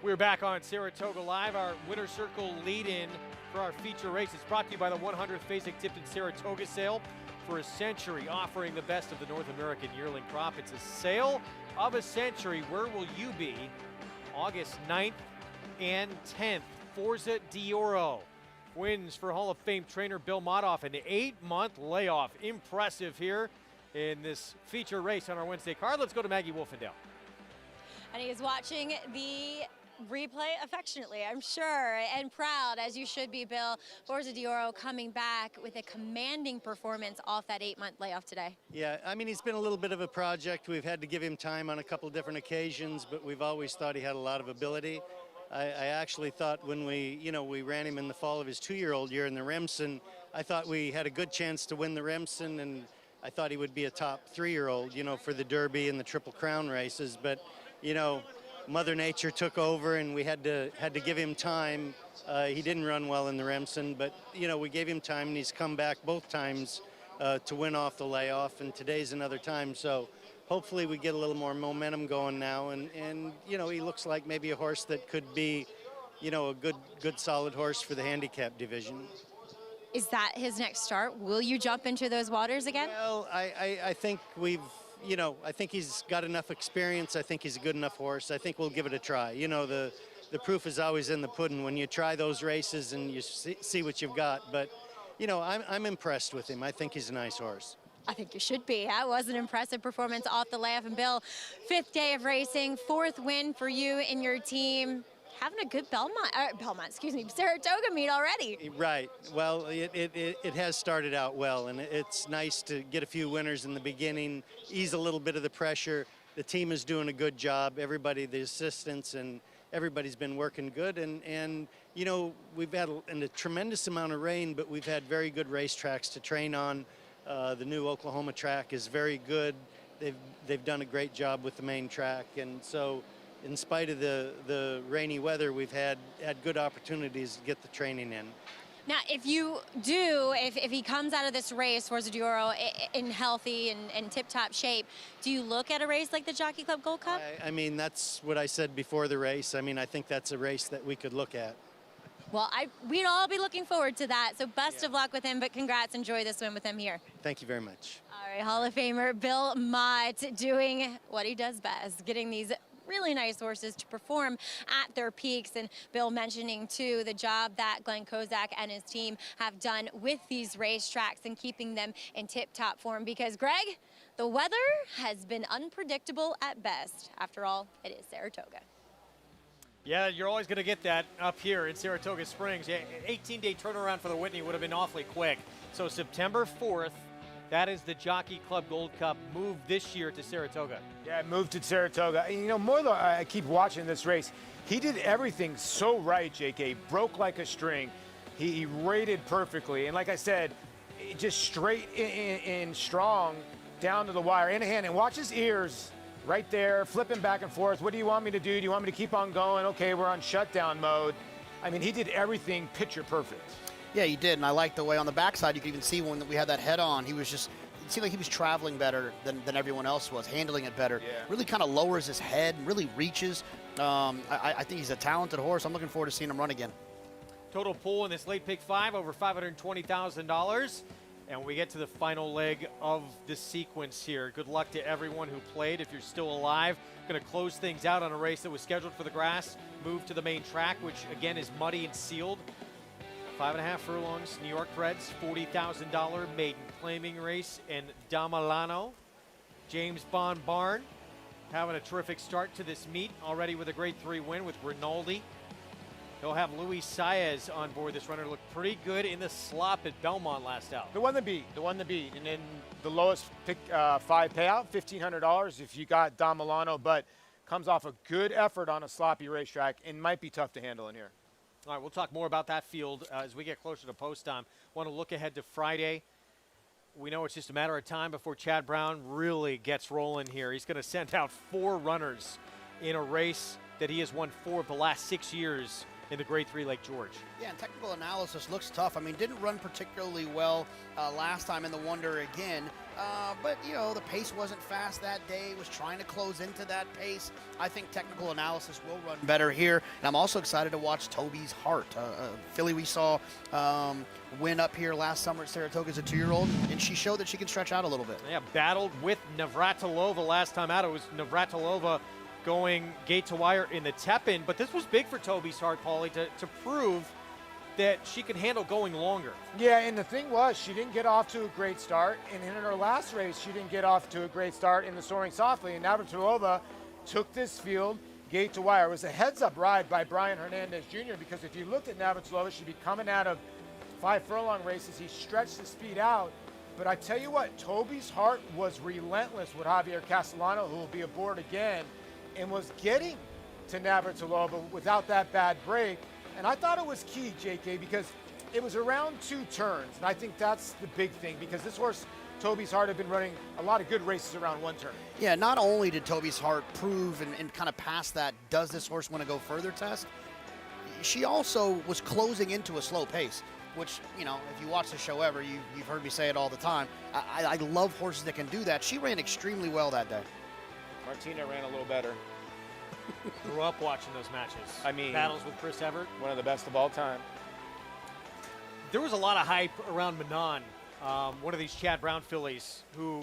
We're back on Saratoga Live, our Winter Circle lead-in for our feature race. It's brought to you by the 100th Fasig-Tipton Saratoga Sale. For a century, offering the best of the North American yearling crop. It's a sale of a century. Where will you be? August 9th and 10th. Forza Dioro wins for Hall of Fame trainer Bill Madoff. An 8-month layoff. Impressive here in this feature race on our Wednesday card. Let's go to Maggie Wolfendale. And he is watching the replay affectionately, I'm sure, and proud, as you should be, Bill. Borza d'Oro coming back with a commanding performance off that 8-month layoff today. Yeah, I mean, he's been a little bit of a project. We've had to give him time on a couple different occasions, but we've always thought he had a lot of ability. I actually thought when we ran him in the fall of his 2-year-old year in the Remsen, I thought we had a good chance to win the Remsen, and I thought he would be a top 3-year-old, for the Derby and the Triple Crown races. But, Mother Nature took over, and we had to give him time. He didn't run well in the Remsen, but we gave him time, and he's come back both times to win off the layoff, and today's another time. So hopefully we get a little more momentum going now, and he looks like maybe a horse that could be, a good solid horse for the handicap division. Is that his next start? Will you jump into those waters again? Well, I think I think he's got enough experience. I think he's a good enough horse. I think we'll give it a try. The proof is always in the pudding when you try those races and you see what you've got. But, I'm impressed with him. I think he's a nice horse. I think you should be. That was an impressive performance off the layoff. And Bill, 5th day of racing, 4th win for you and your team. Having a good Saratoga meet already. Right. Well, it has started out well, and it's nice to get a few winners in the beginning, ease a little bit of the pressure. The team is doing a good job. Everybody, the assistants, and everybody's been working good. And we've had a tremendous amount of rain, but we've had very good racetracks to train on. The new Oklahoma track is very good. They've done a great job with the main track, and so in spite of the rainy weather, we've had good opportunities to get the training in. Now, if he comes out of this race, Borza d'Oro, in healthy and tip-top shape, do you look at a race like the Jockey Club Gold Cup? I mean, that's what I said before the race. I mean, I think that's a race that we could look at. Well, we'd all be looking forward to that. So best of luck with him, but congrats. Enjoy this win with him here. Thank you very much. All right, Hall of Famer Bill Mott doing what he does best, getting these really nice horses to perform at their peaks. And Bill mentioning too the job that Glenn Kozak and his team have done with these racetracks and keeping them in tip-top form, because Greg, the weather has been unpredictable at best. After all, it is Saratoga. Yeah, you're always going to get that up here in Saratoga Springs. Yeah, 18-day turnaround for the Whitney would have been awfully quick. So September 4th, that is the Jockey Club Gold Cup moved this year to Saratoga. Yeah, moved to Saratoga. And Morlo, I keep watching this race. He did everything so right, JK. Broke like a string. He rated perfectly. And like I said, just straight in strong down to the wire, in hand. And watch his ears right there, flipping back and forth. What do you want me to do? Do you want me to keep on going? Okay, we're on shutdown mode. I mean, he did everything picture perfect. Yeah, he did, and I like the way on the backside you could even see when we had that head on, he was just, it seemed like he was traveling better than everyone else was, handling it better. Yeah. Really kind of lowers his head, really reaches. I think he's a talented horse. I'm looking forward to seeing him run again. Total pool in this late pick 5, over $520,000. And we get to the final leg of the sequence here. Good luck to everyone who played. If you're still alive, going to close things out on a race that was scheduled for the grass, move to the main track, which again is muddy and sealed. 5.5 furlongs, New York Threads, $40,000 maiden claiming race in Damalano. James Bond Barn having a terrific start to this meet, already with a grade 3 win with Rinaldi. He'll have Luis Saez on board. This runner looked pretty good in the slop at Belmont last out. The one to beat. And then the lowest pick 5 payout, $1,500 if you got Don Milano, but comes off a good effort on a sloppy racetrack and might be tough to handle in here. All right, we'll talk more about that field as we get closer to post time. Want to look ahead to Friday. We know it's just a matter of time before Chad Brown really gets rolling here. He's going to send out 4 runners in a race that he has won 4 of the last 6 years in the Grade 3 Lake George. Yeah, and technical analysis looks tough. I mean, didn't run particularly well last time in the Wonder again. But, the pace wasn't fast that day. Was trying to close into that pace. I think technical analysis will run better here. And I'm also excited to watch Toby's Heart. Filly we saw win up here last summer at Saratoga as a 2-year-old, and she showed that she can stretch out a little bit. Yeah, battled with Navratilova last time out. It was Navratilova going gate to wire in the tap-in, but this was big for Toby's Heart, Paulie, to prove that she could handle going longer. Yeah, and the thing was, she didn't get off to a great start, and in her last race, she didn't get off to a great start in the Soaring Softly, and Navratilova took this field, gate to wire. It was a heads-up ride by Brian Hernandez Jr. because if you looked at Navratilova, she'd be coming out of 5 furlong races. He stretched the speed out. But I tell you what, Toby's heart was relentless with Javier Castellano, who will be aboard again, and was getting to Navratilova without that bad break. And I thought it was key, JK, because it was around 2 turns. And I think that's the big thing, because this horse, Toby's Heart, had been running a lot of good races around 1 turn. Yeah, not only did Toby's Heart prove and kind of pass that, does this horse want to go further test, she also was closing into a slow pace, which, you know, if you watch the show ever, you've heard me say it all the time. I love horses that can do that. She ran extremely well that day. Martina ran a little better. Grew up watching those matches. I mean, battles with Chris Everett. One of the best of all time. There was a lot of hype around Manon, one of these Chad Brown fillies who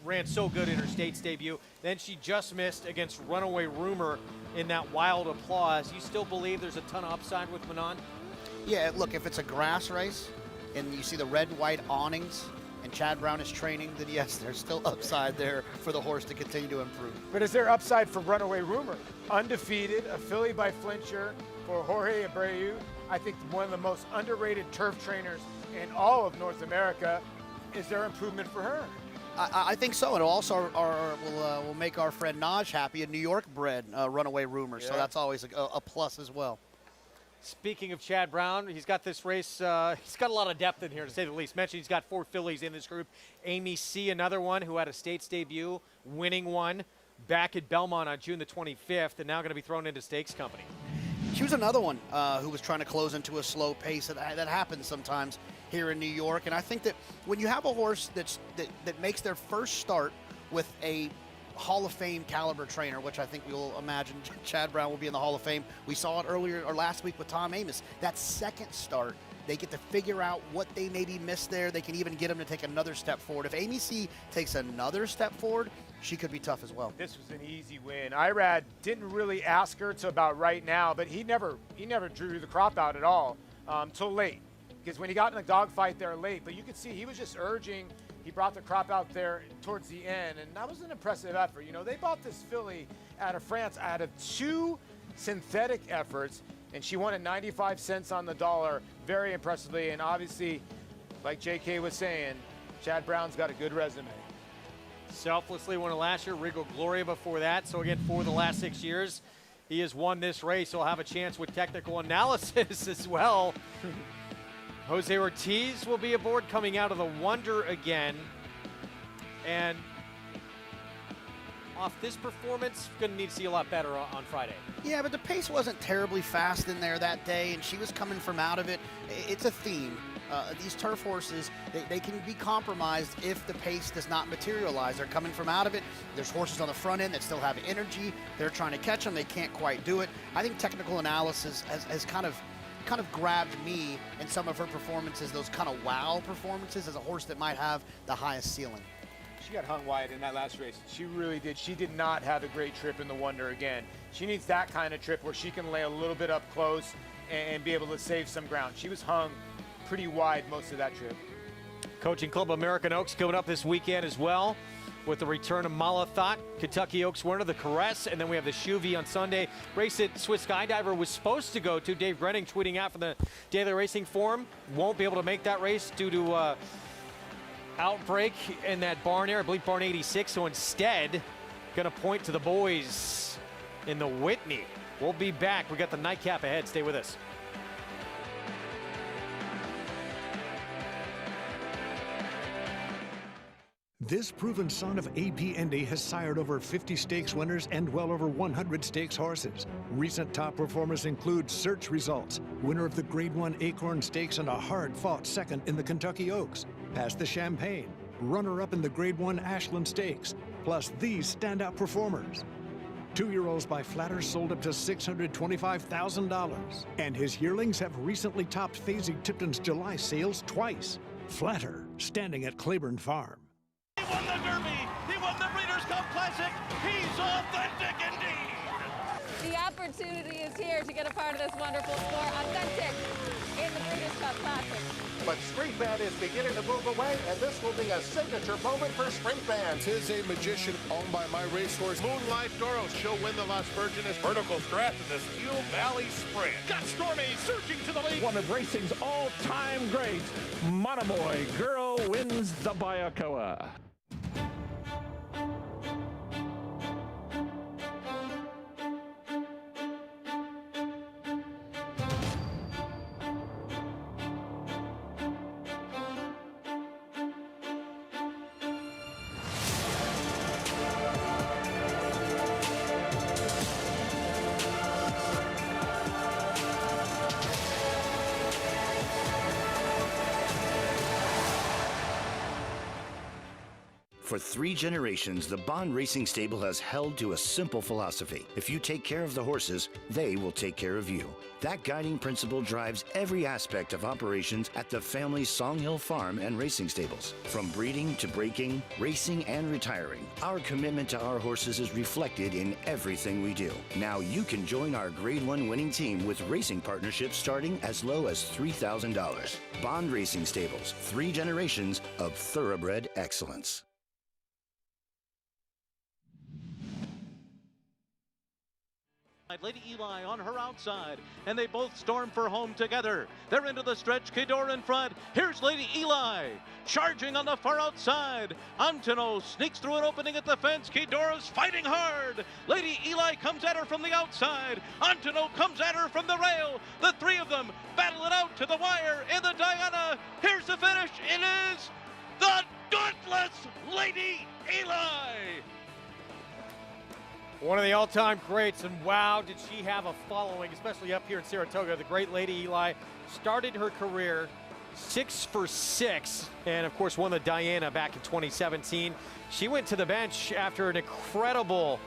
ran so good in her States debut. Then she just missed against Runaway Rumor in that Wild Applause. You still believe there's a ton of upside with Manon? Yeah, look, if it's a grass race and you see the red, white awnings and Chad Brown is training, then yes, there's still upside there for the horse to continue to improve. But is there upside for Runaway Rumor? Undefeated, a filly by Flincher for Jorge Abreu. I think one of the most underrated turf trainers in all of North America. Is there improvement for her? I think so. It also will make our friend Naj happy, a New York bred Runaway Rumor. Yeah. So that's always a plus as well. Speaking of Chad Brown, he's got this race, he's got a lot of depth in here, to say the least. Mentioned he's got 4 fillies in this group. Amy C., another one who had a States debut, winning one back at Belmont on June the 25th, and now going to be thrown into stakes company. She was another one who was trying to close into a slow pace. That happens sometimes here in New York. And I think that when you have a horse that makes their first start with a Hall of Fame caliber trainer, which I think we will imagine Chad Brown will be in the Hall of Fame. We saw it earlier or last week with Tom Amoss. That second start, they get to figure out what they maybe missed there. They can even get him to take another step forward. If Amy C. takes another step forward, she could be tough as well. This was an easy win. Irad didn't really ask her to about right now, but he never drew the crop out at all till late. Because when he got in the dogfight there late, but you could see he was just urging. He brought the crop out there towards the end, and that was an impressive effort. You know, they bought this filly out of France out of 2 synthetic efforts, and she won at 95 cents on the dollar very impressively. And obviously, like JK was saying, Chad Brown's got a good resume. Selflessly won it last year, Regal Gloria before that. So again, for the last 6 years, he has won this race. He'll have a chance with technical analysis as well. Jose Ortiz will be aboard, coming out of the Wonder again. And off this performance, going to need to see a lot better on Friday. Yeah, but the pace wasn't terribly fast in there that day, and she was coming from out of it. It's a theme. These turf horses, they can be compromised if the pace does not materialize. They're coming from out of it. There's horses on the front end that still have energy. They're trying to catch them. They can't quite do it. I think technical analysis has kind of grabbed me in some of her performances, those kind of wow performances as a horse that might have the highest ceiling. She got hung wide in that last race. She really did. She did not have a great trip in the Wonder again. She needs that kind of trip where she can lay a little bit up close and be able to save some ground. She was hung pretty wide most of that trip. Coaching Club American Oaks coming up this weekend as well, with the return of Malathot, Kentucky Oaks winner, the Caress, and then we have the Chuvie on Sunday. Race that Swiss Skydiver was supposed to go to. Dave Brenning tweeting out from the Daily Racing Forum. Won't be able to make that race due to outbreak in that barn area, I believe barn 86. So instead, going to point to the boys in the Whitney. We'll be back. We got the nightcap ahead. Stay with us. This proven son of A.P. Indy has sired over 50 stakes winners and well over 100 stakes horses. Recent top performers include Search Results, winner of the Grade 1 Acorn Stakes and a hard-fought second in the Kentucky Oaks, Pass the Champagne, runner-up in the Grade 1 Ashland Stakes, plus these standout performers. 2-year-olds by Flatter sold up to $625,000. And his yearlings have recently topped Fasig-Tipton's July sales twice. Flatter, standing at Claiborne Farm. He won the Derby. He won the Breeders' Cup Classic. He's authentic indeed. The opportunity is here to get a part of this wonderful sport. Authentic. in the Breeders' Cup Classic. But Street Band is beginning to move away, and this will be a signature moment for Street Band. Tis a magician owned by my racehorse. Moonlight Doros. She'll win the Las Virgenes. Vertical stretch in the Steel Valley Sprint. Got Stormy surging to the lead. One of racing's all-time greats, Monomoy Girl wins the Bayakoa. For 3 generations, the Bond Racing Stable has held to a simple philosophy. If you take care of the horses, they will take care of you. That guiding principle drives every aspect of operations at the family's Songhill Farm and Racing Stables. From breeding to breaking, racing and retiring, our commitment to our horses is reflected in everything we do. Now you can join our Grade 1 winning team with racing partnerships starting as low as $3,000. Bond Racing Stables, 3 generations of thoroughbred excellence. Lady Eli on her outside, and they both storm for home together. They're into the stretch, Kedor in front. Here's Lady Eli, charging on the far outside. Antono sneaks through an opening at the fence. Kedora's fighting hard. Lady Eli comes at her from the outside. Antono comes at her from the rail. The 3 of them battle it out to the wire in the Diana. Here's the finish. It is the dauntless Lady Eli. One of the all-time greats, and wow, did she have a following, especially up here in Saratoga. The great Lady Eli started her career 6 for 6, and of course won the Diana back in 2017. She went to the bench after an incredible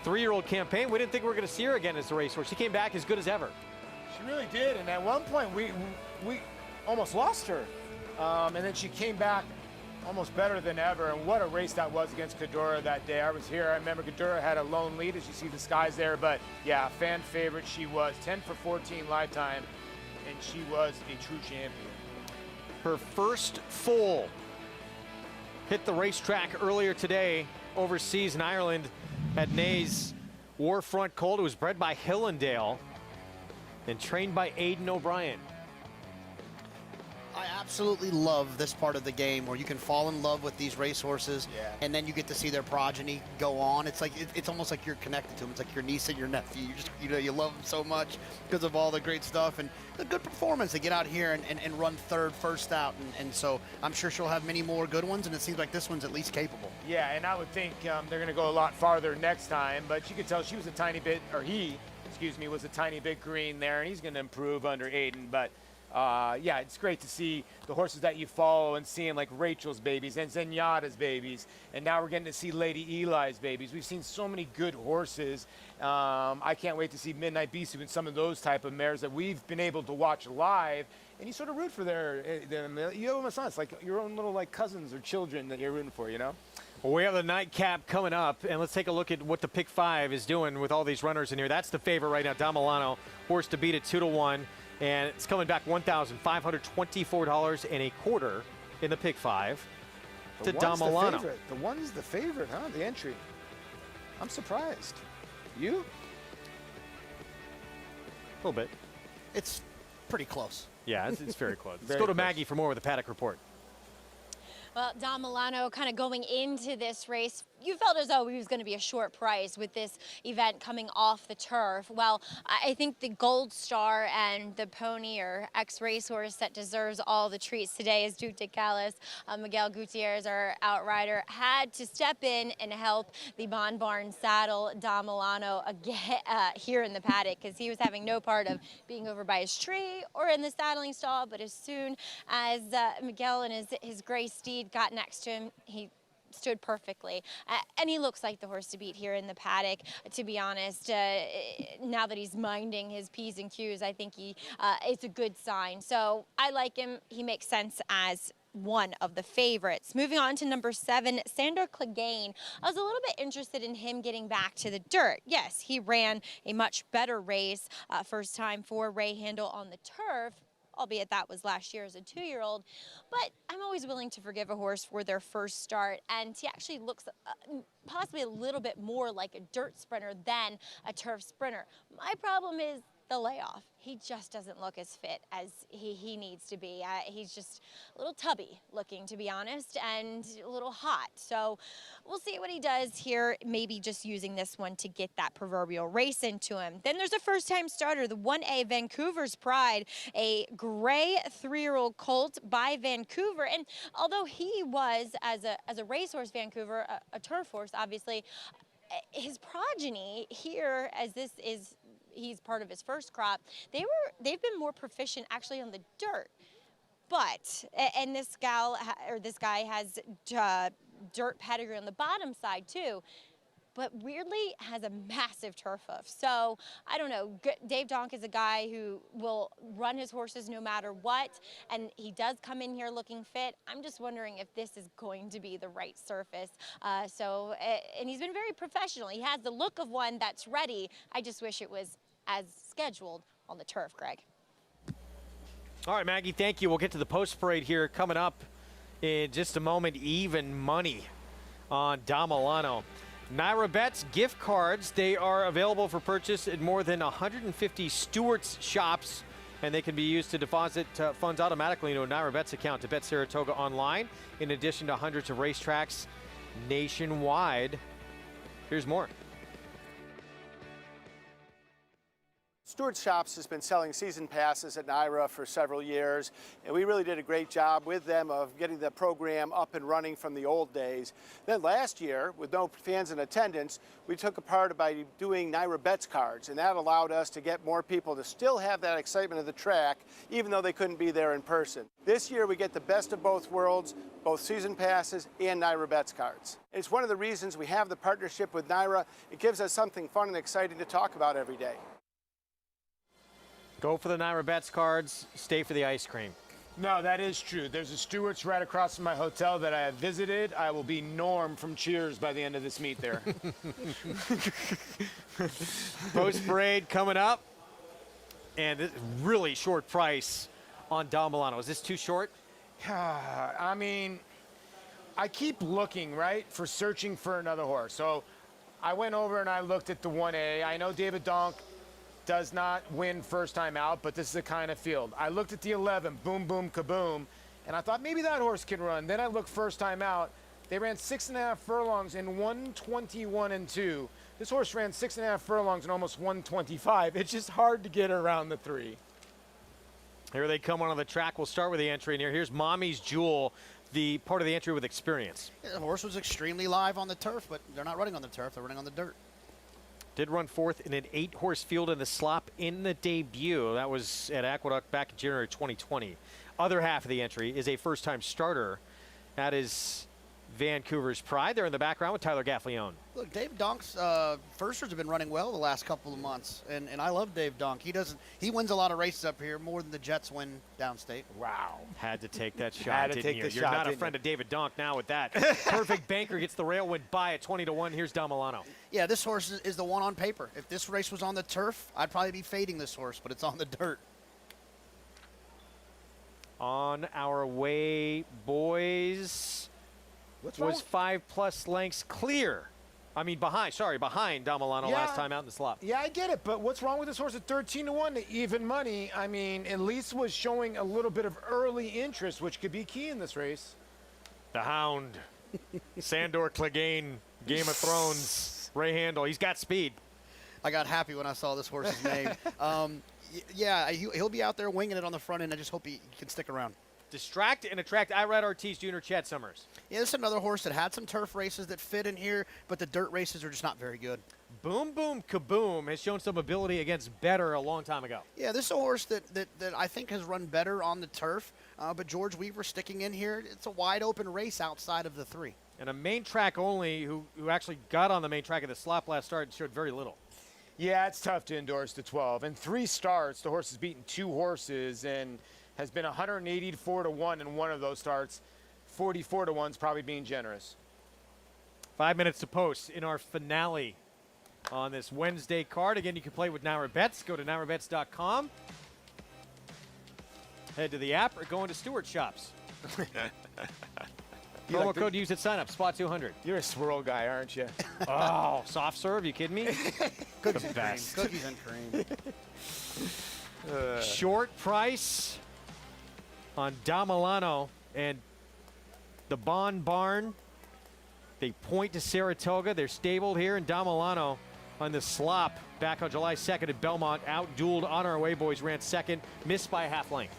3-year-old campaign. We didn't think we were going to see her again as a racehorse. She came back as good as ever. She really did, and at one point we almost lost her, and then she came back almost better than ever, and what a race that was against Kedora that day. I was here. I remember Kedora had a lone lead, as you see the skies there, but yeah, fan favorite she was. 10 for 14 lifetime, and she was a true champion. Her first foal hit the racetrack earlier today overseas in Ireland at Naas Warfront Colt. It was bred by Hillendale and trained by Aidan O'Brien. I absolutely love this part of the game where you can fall in love with these racehorses, and then you get to see their progeny go on. It's like it's almost like you're connected to them. It's like your niece and your nephew. You just you love them so much because of all the great stuff and the good performance. They get out here and run third, first out, and so I'm sure she'll have many more good ones. And it seems like this one's at least capable. Yeah, and I would think they're going to go a lot farther next time. But you could tell she was a tiny bit, or he, excuse me, was a tiny bit green there, and he's going to improve under Aidan. But yeah, it's great to see the horses that you follow and seeing like Rachel's babies and Zenyatta's babies, and now we're getting to see Lady Eli's babies. We've seen so many good horses. I can't wait to see Midnight Beast and some of those type of mares that we've been able to watch live, and you sort of root for them. You have them as sons, like your own little like cousins or children that you're rooting for, you know? Well, we have the nightcap coming up, and let's take a look at what the pick 5 is doing with all these runners in here. That's the favorite right now, Don Milano, horse to beat at 2-1. And it's coming back $1,524.25 in the pick 5 to Don Milano. The one's the favorite, huh? The entry. I'm surprised. You? A little bit. It's pretty close. Yeah, it's very close. Let's go to Maggie for more with the Paddock Report. Well, Don Milano kind of going into this race, you felt as though he was going to be a short price with this event coming off the turf. Well, I think the Gold Star and the pony or ex-racehorse that deserves all the treats today is Duke de Calais. Miguel Gutierrez, our outrider, had to step in and help the Bon Barn saddle Don Milano again, here in the paddock, because he was having no part of being over by his tree or in the saddling stall. But as soon as Miguel and his gray steed got next to him, he stood perfectly, and he looks like the horse to beat here in the paddock, to be honest. Now that he's minding his P's and Q's, I think it's a good sign. So I like him. He makes sense as one of the favorites. Moving on to number 7, Sandor Clegane. I was a little bit interested in him getting back to the dirt. Yes, he ran a much better race first time for Ray Handel on the turf. albeit that was last year as a 2-year-old. But I'm always willing to forgive a horse for their first start, and he actually looks possibly a little bit more like a dirt sprinter than a turf sprinter. My problem is the layoff. He just doesn't look as fit as he needs to be. He's just a little tubby looking, to be honest, and a little hot. So we'll see what he does here, maybe just using this one to get that proverbial race into him. Then there's a first-time starter, the 1A Vancouver's Pride, a gray 3-year-old colt by Vancouver. And although he was, as a racehorse, Vancouver, a turf horse, obviously, his progeny here, as this is he's part of his first crop, they've been more proficient actually on the dirt. But, and this guy has dirt pedigree on the bottom side too, but weirdly has a massive turf hoof. So I don't know, Dave Donk is a guy who will run his horses no matter what, and he does come in here looking fit. I'm just wondering if this is going to be the right surface. And he's been very professional. He has the look of one that's ready. I just wish it was as scheduled on the turf, Greg. All right, Maggie, thank you. We'll get to the post parade here coming up in just a moment. Even money on Dom Milano. Naira Bets gift cards, they are available for purchase at more than 150 Stewart's shops, and they can be used to deposit funds automatically into a Naira Bets account to Bet Saratoga online, in addition to hundreds of racetracks nationwide. Here's more. Stewart's Shops has been selling season passes at Naira for several years, and we really did a great job with them of getting the program up and running from the old days. Then last year, with no fans in attendance, we took a part by doing Naira Bets cards, and that allowed us to get more people to still have that excitement of the track, even though they couldn't be there in person. This year, we get the best of both worlds, both season passes and Naira Bets cards. It's one of the reasons we have the partnership with Naira. It gives us something fun and exciting to talk about every day. Go for the Naira Bets cards, stay for the ice cream. No, that is true. There's a Stewart's right across from my hotel that I have visited. I will be Norm from Cheers by the end of this meet there. Post parade coming up. And this really short price on Dom Milano. Is this too short? I mean, I keep looking, right, for searching for another horse. So I went over and I looked at the 1A. I know David Donk does not win first time out, but this is the kind of field. I looked at the 11, Boom Boom Kaboom, and I thought maybe that horse can run. Then I looked first time out. They ran 6.5 furlongs in 1:21.2. This horse ran 6.5 furlongs in almost 1:25. It's just hard to get around the 3. Here they come onto the track. We'll start with the entry in here. Here's Mommy's Jewel, the part of the entry with experience. Yeah, the horse was extremely live on the turf, but they're not running on the turf. They're running on the dirt. Did run fourth in an 8-horse field in the slop in the debut. That was at Aqueduct back in January 2020. Other half of the entry is a first-time starter. That is Vancouver's Pride. They're in the background with Tyler Gaffleone. Look, Dave Donk's firsters have been running well the last couple of months, and I love Dave Donk. He wins a lot of races up here, more than the Jets win downstate. Wow. Had to take that shot, Had to didn't take you? the You're shot, not a didn't friend you? of David Donk now with that. Perfect Banker gets the rail win by at 20-1. Here's Dom Milano. Yeah, this horse is the one on paper. If this race was on the turf, I'd probably be fading this horse, but it's on the dirt. On our way, boys. Was 5+ lengths clear. I mean, behind Dom Milano last time out in the slot. Yeah, I get it, but what's wrong with this horse at 13-1 to even money? I mean, at least was showing a little bit of early interest, which could be key in this race. The Hound. Sandor Clegane, Game of Thrones, Ray Handel. He's got speed. I got happy when I saw this horse's name. Yeah, he'll be out there winging it on the front end. I just hope he can stick around. Distract and attract Irad Ortiz Jr., Chad Summers. Yeah, this is another horse that had some turf races that fit in here, but the dirt races are just not very good. Boom Boom Kaboom has shown some ability against better a long time ago. Yeah, this is a horse that I think has run better on the turf, but George Weaver sticking in here. It's a wide open race outside of the 3. And a main track only who actually got on the main track of the slop last start and showed very little. Yeah, it's tough to endorse the 12. In 3 starts, the horse has beaten 2 horses and has been 184-1 in one of those starts. 44-1's probably being generous. 5 minutes to post in our finale on this Wednesday card. Again, you can play with Naira Bets. Go to nairabets.com. Head to the app or go into Stewart Shops. Promo code used at sign-up, spot 200. You're a swirl guy, aren't you? Oh, soft serve, you kidding me? Cookies and cream. Cookies and cream. Short price on Damilano and the Bond Barn. They point to Saratoga. They're stabled here in Damilano on the slop back on July 2nd at Belmont. Outdueled On Our Way Boys, ran second, missed by a half length.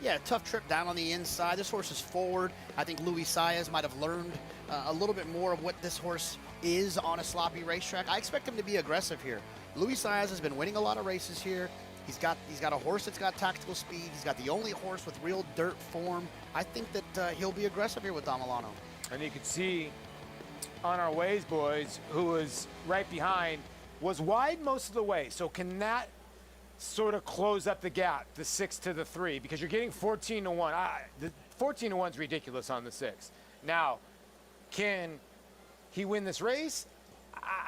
Yeah, tough trip down on the inside. This horse is forward. I think Luis Saez might have learned a little bit more of what this horse is on a sloppy racetrack. I expect him to be aggressive here. Luis Saez has been winning a lot of races here. He's got a horse that's got tactical speed. He's got the only horse with real dirt form. I think that he'll be aggressive here with Damilano. And you could see On Our Ways Boys, who was right behind, was wide most of the way. So can that sort of close up the gap, the 6 to the 3? Because you're getting 14 to 1. The 14 to 1 is ridiculous on the 6. Now, can he win this race?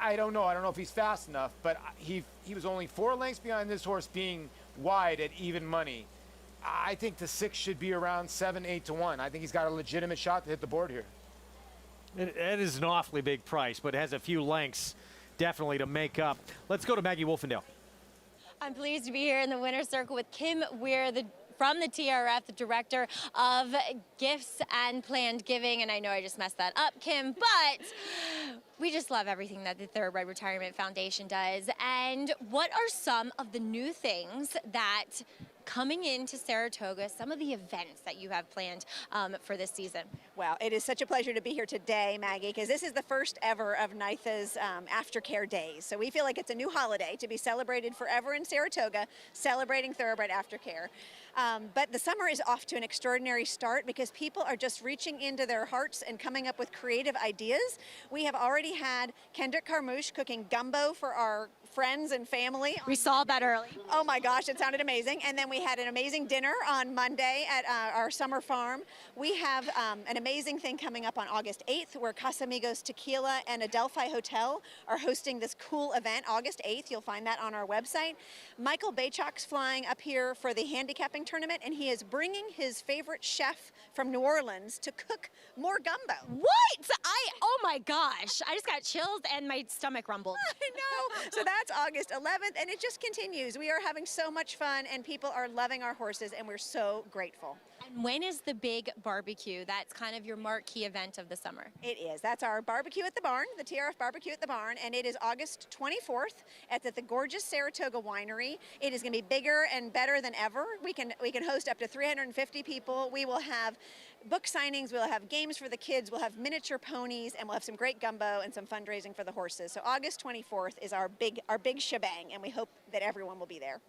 I don't know. I don't know if he's fast enough, but he was only 4 lengths behind this horse being wide at even money. I think the 6 should be around 7, 8 to 1. I think he's got a legitimate shot to hit the board here. It is an awfully big price, but it has a few lengths definitely to make up. Let's go to Maggie Wolfendale. I'm pleased to be here in the winner's circle with Kim Weir, from the TRF, the director of gifts and planned giving. And I know I just messed that up, Kim, but we just love everything that the Thoroughbred Retirement Foundation does. And what are some of the new things that coming into Saratoga, some of the events that you have planned for this season? Well, it is such a pleasure to be here today, Maggie, because this is the first ever of NYTHA's Aftercare Days. So we feel like it's a new holiday to be celebrated forever in Saratoga, celebrating Thoroughbred Aftercare. But the summer is off to an extraordinary start because people are just reaching into their hearts and coming up with creative ideas. We have already had Kendrick Carmouche cooking gumbo for our friends and family. We saw that early. Oh my gosh, it sounded amazing. And then we had an amazing dinner on Monday at our summer farm. We have an amazing thing coming up on August 8th where Casamigos Tequila and Adelphi Hotel are hosting this cool event August 8th. You'll find that on our website. Michael Baychok's flying up here for the handicapping tournament, and he is bringing his favorite chef from New Orleans to cook more gumbo. What? Oh my gosh, I just got chills and my stomach rumbled. I know. So that's August 11th, and it just continues. We are having so much fun, and people are loving our horses, and we're so grateful. And when is the big barbecue? That's kind of your marquee event of the summer. It is. That's our barbecue at the barn, the TRF barbecue at the barn, and it is August 24th at the gorgeous Saratoga Winery. It is going to be bigger and better than ever. We can host up to 350 people. We will have book signings, we'll have games for the kids, we'll have miniature ponies, and we'll have some great gumbo and some fundraising for the horses. So August 24th is our big shebang, and we hope that everyone will be there.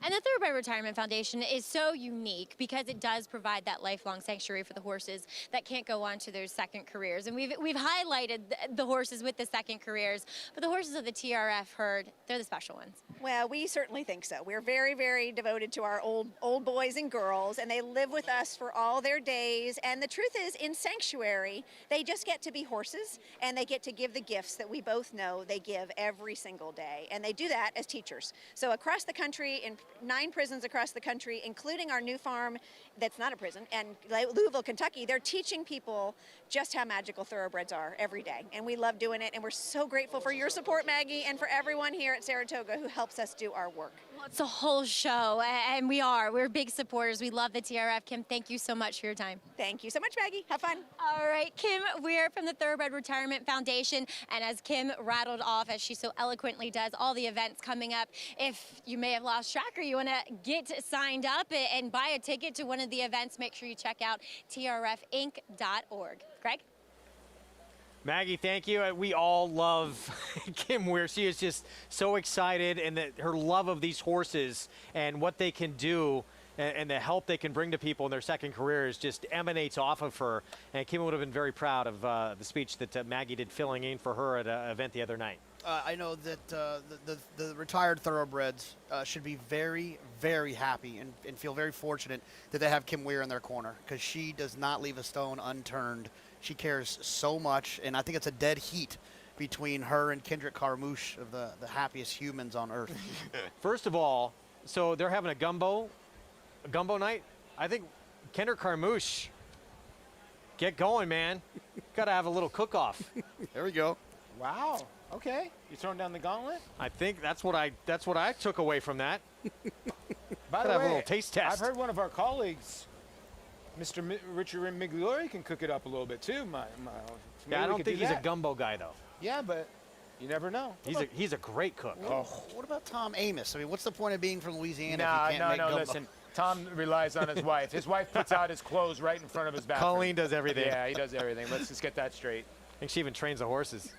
And the Thoroughbred Retirement Foundation is so unique because it does provide that lifelong sanctuary for the horses that can't go on to their second careers. And we've highlighted the horses with the second careers, but the horses of the TRF herd, they're the special ones. Well, we certainly think so. We're very, very devoted to our old boys and girls, and they live with us for all their days. And the truth is, in sanctuary, they just get to be horses, and they get to give the gifts that we both know they give every single day. And they do that as teachers. So across the country, in 9 prisons across the country, including our new farm that's not a prison, and Louisville, Kentucky, they're teaching people just how magical thoroughbreds are every day. And we love doing it, and we're so grateful for your support, Maggie, and for everyone here at Saratoga who helps us do our work. Well, it's a whole show, and we're big supporters. We love the TRF. Kim, thank you so much for your time. Thank you so much, Maggie. Have fun. All right, Kim Weir from the Thoroughbred Retirement Foundation, and as Kim rattled off, as she so eloquently does, all the events coming up, if you may have lost track or you want to get signed up and buy a ticket to one of the events, make sure you check out trfinc.org. Greg? Maggie, thank you. We all love Kim Weir. She is just so excited, and that her love of these horses and what they can do and the help they can bring to people in their second careers just emanates off of her. And Kim would have been very proud of the speech that Maggie did filling in for her at an event the other night. I know that the retired thoroughbreds should be very, very happy and feel very fortunate that they have Kim Weir in their corner, because she does not leave a stone unturned. She cares so much, and I think it's a dead heat between her and Kendrick Carmouche of the happiest humans on earth. First of all, so they're having a gumbo night? I think Kender Carmouche, get going, man. Got to have a little cook-off. There we go. Wow. Okay. You throwing down the gauntlet? I think that's what I took away from that. By Gotta the have way, a little taste test. I've heard one of our colleagues, Mr. Richard Migliori, can cook it up a little bit too. Yeah, I don't think he's a gumbo guy though. Yeah, but you never know. He's a great cook. Oh. What about Tom Amos? I mean, what's the point of being from Louisiana Nah, if you can't make gumbo? listen. Tom relies on his wife. His wife puts out his clothes right in front of his bathroom. Colleen does everything. Yeah, he does everything. Let's just get that straight. I think she even trains the horses.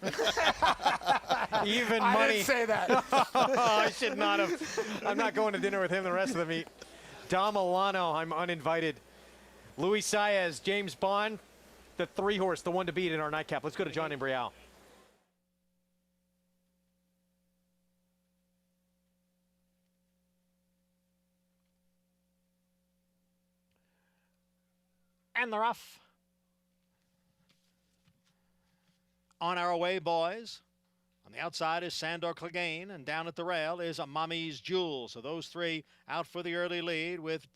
Even I money. didn't say that. I should not have. I'm not going to dinner with him the rest of the meet. Dom Milano, I'm uninvited. Luis Saez, James Bond, the 3-horse, the one to beat in our nightcap. Let's go to John Embrial. And the rough. On our way, boys. On the outside is Sandor Clegane, and down at the rail is a Mommy's Jewel. So those three out for the early lead with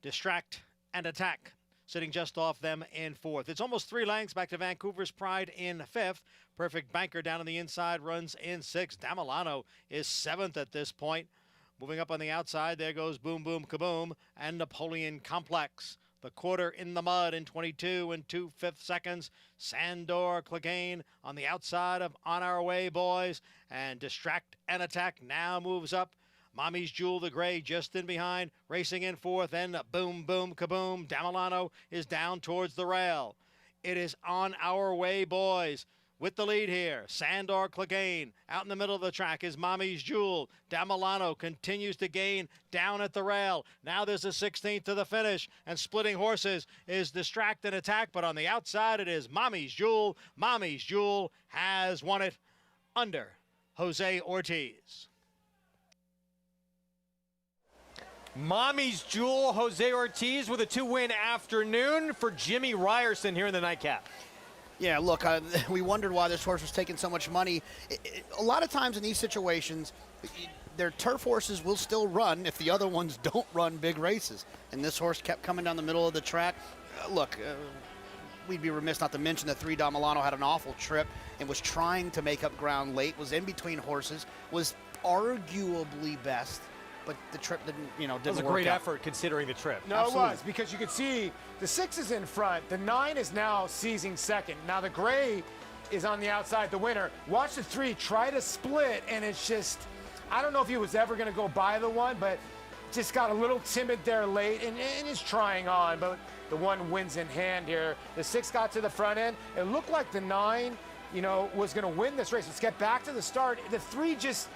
Distract and Attack sitting just off them in 4th. It's almost 3 lengths back to Vancouver's Pride in 5th. Perfect Banker down on the inside runs in 6th. Damilano is 7th at this point. Moving up on the outside, there goes Boom Boom Kaboom and Napoleon Complex. The quarter in the mud in 22 and 2/5 seconds. Sandor Clegane on the outside of On Our Way, boys. And Distract and Attack now moves up. Mommy's Jewel, the gray, just in behind, racing in 4th. And Boom Boom Kaboom. Damilano is down towards the rail. It is On Our Way, boys. With the lead here, Sandor Clegane. Out in the middle of the track is Mommy's Jewel. Damilano continues to gain down at the rail. Now there's a 16th to the finish, and splitting horses is Distract and Attack, but on the outside it is Mommy's Jewel. Mommy's Jewel has won it under Jose Ortiz. Mommy's Jewel, Jose Ortiz with a 2-win afternoon for Jimmy Ryerson here in the nightcap. Yeah, look, we wondered why this horse was taking so much money. A lot of times in these situations, their turf horses will still run if the other ones don't run big races. And this horse kept coming down the middle of the track. We'd be remiss not to mention that 3 Damilano had an awful trip and was trying to make up ground late, was in between horses, was arguably best. But the trip didn't work out. That was a great effort considering the trip. No, Absolutely. It was, because you could see the 6 is in front. The 9 is now seizing second. Now the gray is on the outside, the winner. Watch the 3 try to split, and it's just, I don't know if he was ever going to go by the 1, but just got a little timid there late and is trying on. But the 1 wins in hand here. The 6 got to the front end. It looked like the 9, was going to win this race. Let's get back to the start. The 3 just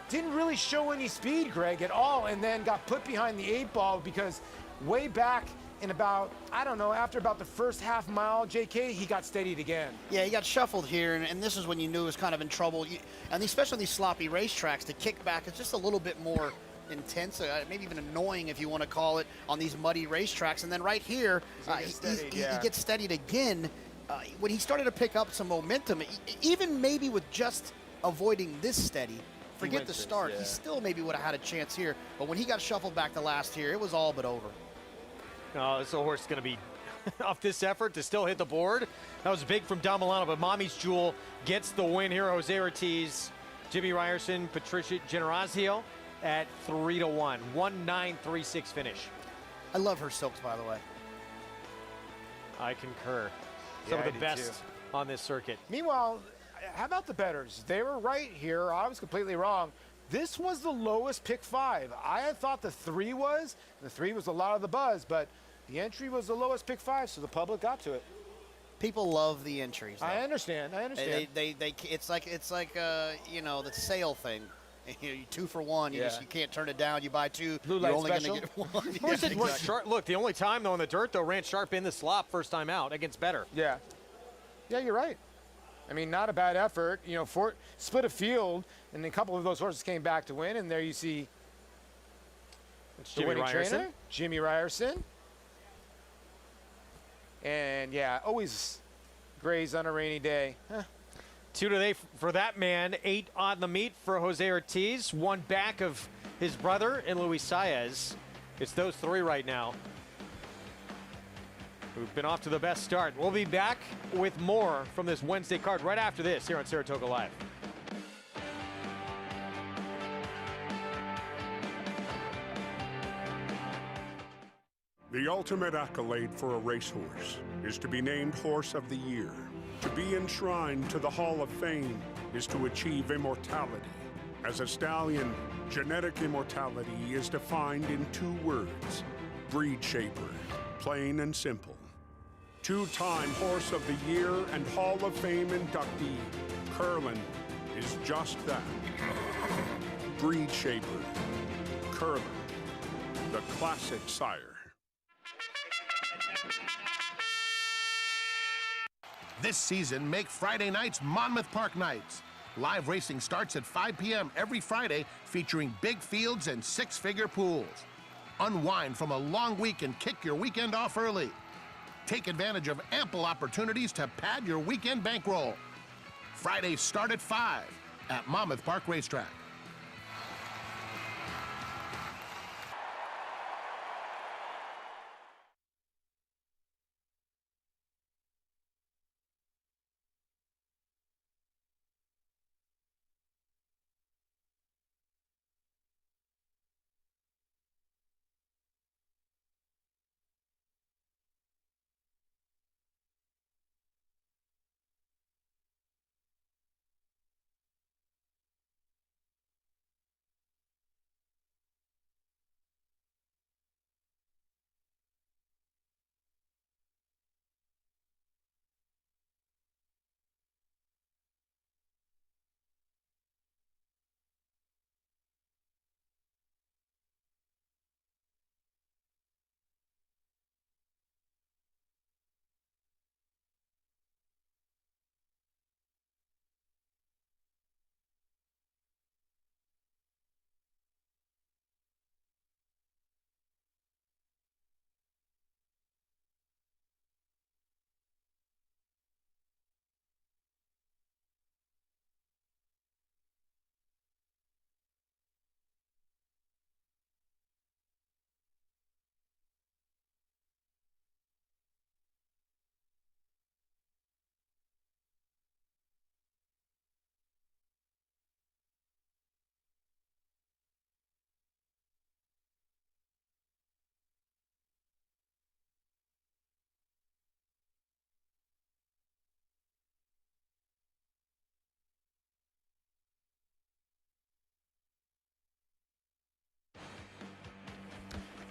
didn't really show any speed, Greg, at all, and then got put behind the 8 ball because way back in about, I don't know, after about the first half mile, JK, he got steadied again. Yeah, he got shuffled here, and this is when you knew he was kind of in trouble. And especially on these sloppy racetracks, the kickback is just a little bit more intense, maybe even annoying if you want to call it, on these muddy racetracks. And then right here, he gets steadied again. When he started to pick up some momentum, even maybe with just avoiding this steady, forget the start, he still maybe would have had a chance here. But when he got shuffled back to last year, it was all but over. Oh, this horse is going to be off this effort to still hit the board. That was big from Damilano, but Mommy's Jewel gets the win here. Jose Ortiz, Jimmy Ryerson, Patricia Generazio at 3-1. 1-9-3-6 finish. I love her silks, by the way. I concur. Some of the best on this circuit. Meanwhile, how about the bettors? They were right here. I was completely wrong. This was the lowest pick 5. I had thought the 3 was. The 3 was a lot of the buzz, but the entry was the lowest pick 5, so the public got to it. People love the entries, though. I understand. It's like the sale thing. You 2 for 1. You can't turn it down. You buy 2. Blue you're light only going to special. get 1. Horse went sharp. Look, the only time though in the dirt though ran sharp in the slop first time out against Better. Yeah, you're right. I mean, not a bad effort. Split a field, and a couple of those horses came back to win, and there you see the winning trainer, Jimmy Ryerson. And always graze on a rainy day. 2 today for that man, 8 on the meet for Jose Ortiz, 1 back of his brother and Luis Saez. It's those 3 right now. who've been off to the best start. We'll be back with more from this Wednesday card right after this here on Saratoga Live. The ultimate accolade for a racehorse is to be named Horse of the Year. To be enshrined to the Hall of Fame is to achieve immortality. As a stallion, genetic immortality is defined in 2 words: breed shaper, plain and simple. 2-time Horse of the Year and Hall of Fame inductee, Curlin, is just that. Breed shaper, Curlin, the classic sire. This season, make Friday nights Monmouth Park nights. Live racing starts at 5 p.m. every Friday, featuring big fields and 6-figure pools. Unwind from a long week and kick your weekend off early. Take advantage of ample opportunities to pad your weekend bankroll. Fridays start at 5 at Monmouth Park Racetrack.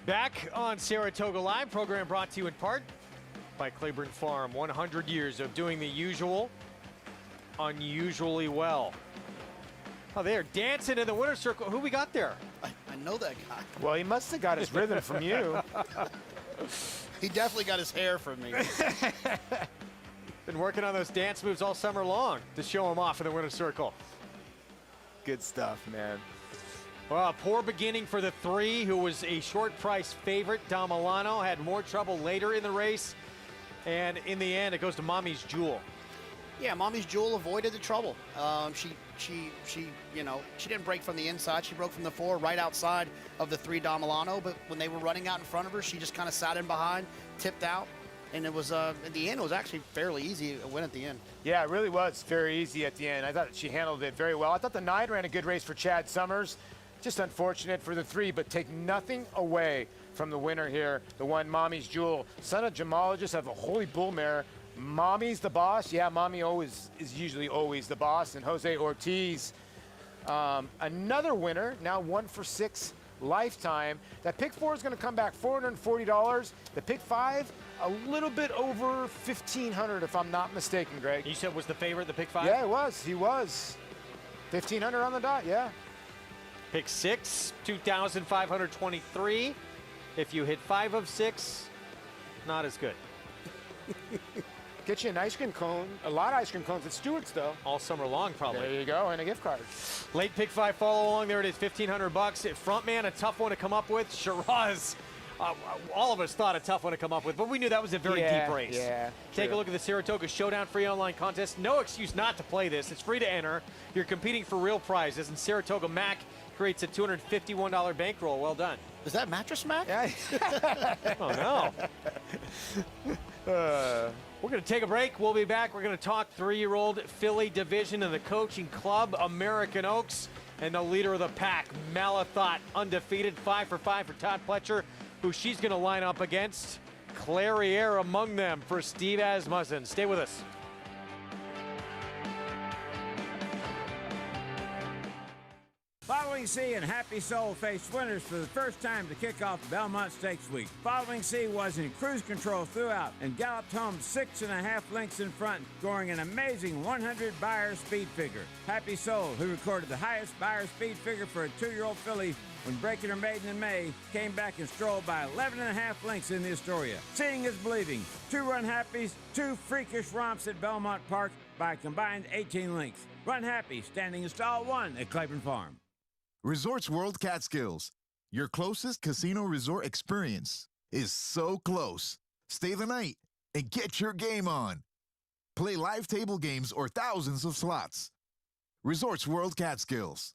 Back on Saratoga Live, program brought to you in part by Claiborne Farm. 100 years of doing the usual, unusually well. Oh, they're dancing in the winner's circle. Who we got there? I know that guy. Well, he must have got his rhythm from you. He definitely got his hair from me. Been working on those dance moves all summer long to show him off in the winner's circle. Good stuff, man. Well, a poor beginning for the 3, who was a short price favorite. Dom Milano had more trouble later in the race. And in the end, it goes to Mommy's Jewel. Yeah, Mommy's Jewel avoided the trouble. She didn't break from the inside. She broke from the 4 right outside of the 3 Dom Milano. But when they were running out in front of her, she just kind of sat in behind, tipped out. And it was, at the end, it was actually fairly easy to win at the end. Yeah, it really was very easy at the end. I thought she handled it very well. I thought the 9 ran a good race for Chad Summers. Just unfortunate for the 3, but take nothing away from the winner here, the one Mommy's Jewel. Son of gemologist of a holy bull mare. Mommy's the boss. Yeah, Mommy is usually always the boss. And Jose Ortiz, another winner, now 1 for 6 lifetime. That pick 4 is going to come back $440. The pick 5, a little bit over $1,500, if I'm not mistaken, Greg. You said was the favorite, the pick 5? Yeah, it was. He was. $1,500 on the dot, yeah. Pick 6, $2,523. If you hit 5 of 6, not as good. Get you an ice cream cone, a lot of ice cream cones at Stewart's, though. All summer long, probably. There you go, and a gift card. Late pick 5 follow along. There it is, $1,500. Frontman, a tough one to come up with. Shiraz, all of us thought a tough one to come up with, but we knew that was a very deep race. Yeah, Take true. a look at the Saratoga Showdown free online contest. No excuse not to play this. It's free to enter. You're competing for real prizes, and Saratoga Mac creates a $251 bankroll. Well done. Is that Mattress Mac? Yeah. Oh, no. We're going to take a break. We'll be back. We're going to talk 3-year-old filly division of the coaching club, American Oaks, and the leader of the pack, Malathot, undefeated, 5 for 5 for Todd Pletcher, who she's going to line up against. Clairiere among them for Steve Asmussen. Stay with us. Following Sea and Happy Soul faced winners for the first time to kick off Belmont Stakes Week. Following Sea was in cruise control throughout and galloped home 6.5 lengths in front, scoring an amazing 100 Beyer speed figure. Happy Soul, who recorded the highest Beyer speed figure for a 2-year-old filly when breaking her maiden in May, came back and strolled by 11.5 lengths in the Astoria. Seeing is believing. 2 Run Happies, 2 freakish romps at Belmont Park by a combined 18 lengths. Run Happy, standing in stall 1 at Claiborne Farm. Resorts World Catskills. Your closest casino resort experience is so close. Stay the night and get your game on. Play live table games or thousands of slots. Resorts World Catskills.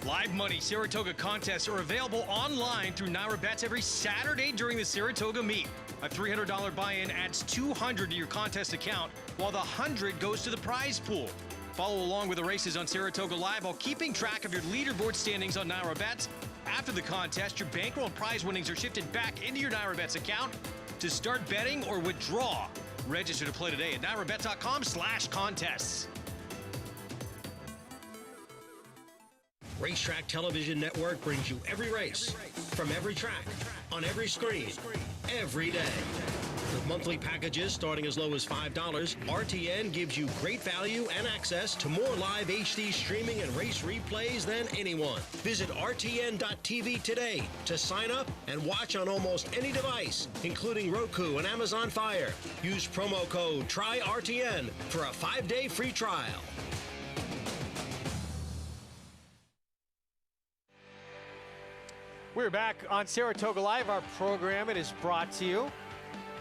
Live money Saratoga contests are available online through Naira Bets every Saturday during the Saratoga meet. A $300 buy-in adds $200 to your contest account, while the $100 goes to the prize pool. Follow along with the races on Saratoga Live while keeping track of your leaderboard standings on Naira Bets. After the contest, your bankroll and prize winnings are shifted back into your Naira Bets account to start betting or withdraw. Register to play today at nairabet.com/contests. Racetrack Television Network brings you every race, from every track, on every screen, every day. With monthly packages starting as low as $5, RTN gives you great value and access to more live HD streaming and race replays than anyone. Visit RTN.tv today to sign up and watch on almost any device, including Roku and Amazon Fire. Use promo code TRYRTN for a 5-day free trial. We're back on Saratoga Live. Our program, it is brought to you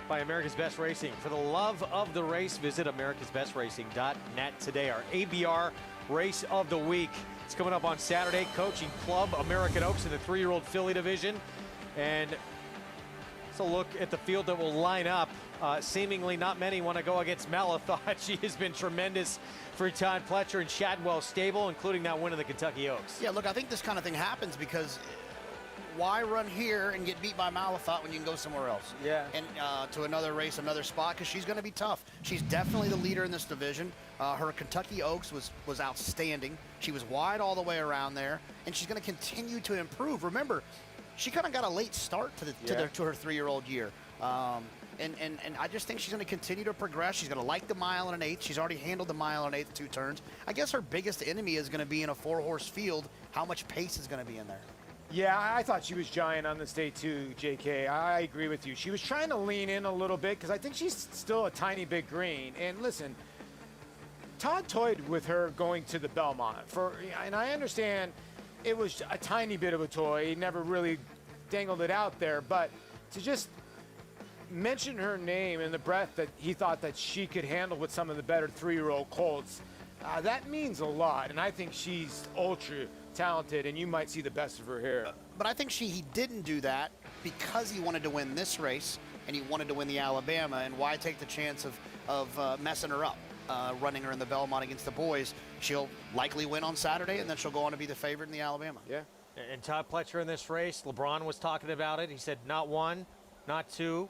by America's Best Racing. For the love of the race, visit americasbestracing.net today. Our ABR race of the week. It's coming up on Saturday. Coaching Club American Oaks in the 3-year-old filly division. And let's look at the field that will line up. Seemingly not many want to go against Malathot. She has been tremendous for Todd Pletcher and Shadwell Stable, including that win of the Kentucky Oaks. Yeah, look, I think this kind of thing happens because why run here and get beat by Malathot when you can go somewhere else? Yeah. And to another race, another spot, because she's going to be tough. She's definitely the leader in this division. Her Kentucky Oaks was outstanding. She was wide all the way around there, and she's going to continue to improve. Remember, she kind of got a late start to her 3-year-old year. And I just think she's going to continue to progress. She's going to like the 1 1/8. She's already handled the 1 1/8 2 turns. I guess her biggest enemy is going to be in a 4-horse field. How much pace is going to be in there? Yeah, I thought she was giant on this day too, JK. I agree with you. She was trying to lean in a little bit because I think she's still a tiny bit green. And listen, Todd toyed with her going to the Belmont. And I understand it was a tiny bit of a toy. He never really dangled it out there. But to just mention her name in the breath that he thought that she could handle with some of the better 3-year-old colts, that means a lot. And I think she's ultra talented, and you might see the best of her here. But I think he didn't do that because he wanted to win this race and he wanted to win the Alabama. And why take the chance of messing her up, running her in the Belmont against the boys? She'll likely win on Saturday, and then she'll go on to be the favorite in the Alabama. Yeah. And Todd Pletcher in this race, LeBron was talking about it. He said not 1, not 2,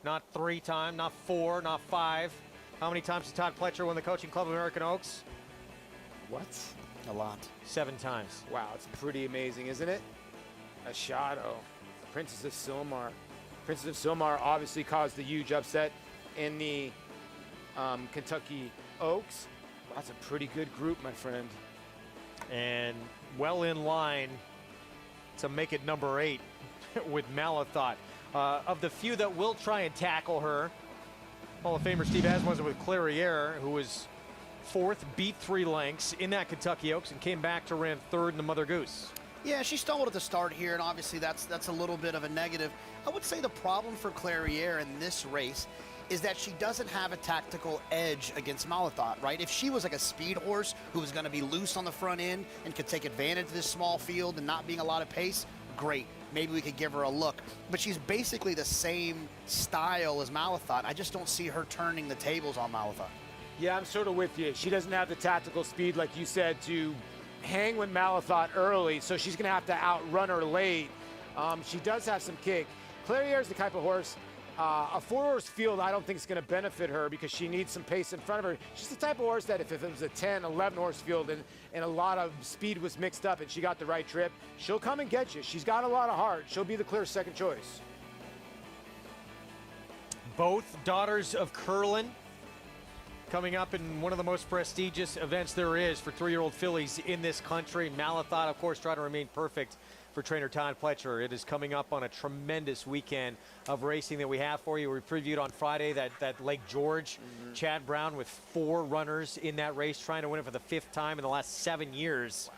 not 3 times, not 4, not 5. How many times did Todd Pletcher win the Coaching Club of American Oaks? What? A lot. 7 times. Wow, it's pretty amazing, isn't it? Ashado, Princess of Sylmar. Princess of Sylmar obviously caused the huge upset in the Kentucky Oaks. That's a pretty good group, my friend. And well in line to make it number 8 with Malathot. Of the few that will try and tackle her, Hall of Famer Steve Asmussen with Clairiere, who was 4th, beat 3 lengths in that Kentucky Oaks, and came back to run 3rd in the Mother Goose. Yeah, she stumbled at the start here, and obviously that's a little bit of a negative. I would say the problem for Clairiere in this race is that she doesn't have a tactical edge against Malathot, right? If she was like a speed horse who was going to be loose on the front end and could take advantage of this small field and not being a lot of pace, great. Maybe we could give her a look. But she's basically the same style as Malathot. I just don't see her turning the tables on Malathot. Yeah, I'm sort of with you. She doesn't have the tactical speed, like you said, to hang with Malathot early, so she's going to have to outrun her late. She does have some kick. Clairiere is the type of horse, a 4-horse field I don't think is going to benefit her because she needs some pace in front of her. She's the type of horse that if it was a 10, 11-horse field and a lot of speed was mixed up and she got the right trip, she'll come and get you. She's got a lot of heart. She'll be the clear second choice. Both daughters of Curlin coming up in one of the most prestigious events there is for 3-year-old fillies in this country. Malathot, of course, trying to remain perfect for trainer Todd Pletcher. It is coming up on a tremendous weekend of racing that we have for you. We previewed on Friday that Lake George, Chad Brown with 4 runners in that race, trying to win it for the 5th time in the last 7 years.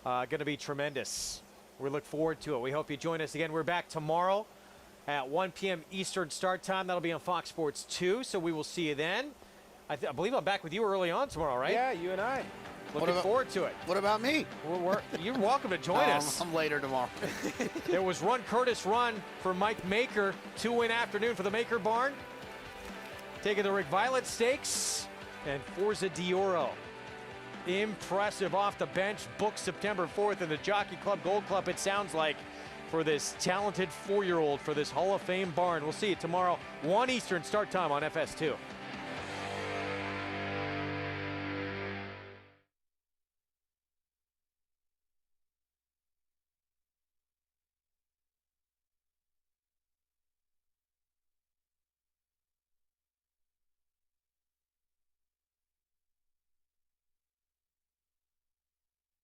Going to be tremendous. We look forward to it. We hope you join us again. We're back tomorrow at 1 p.m. Eastern start time. That'll be on Fox Sports 2, so we will see you then. I believe I'm back with you early on tomorrow, right? Yeah, you and I. Looking forward to it. What about me? You're welcome to join us. I'm later tomorrow. It was Run Curtis Run for Mike Maker. 2-win afternoon for the Maker Barn. Taking the Rick Violette Stakes and Forza Dioro. Impressive off the bench. Booked September 4th in the Jockey Club Gold Club, it sounds like, for this talented 4-year-old for this Hall of Fame barn. We'll see you tomorrow, 1 Eastern start time on FS2.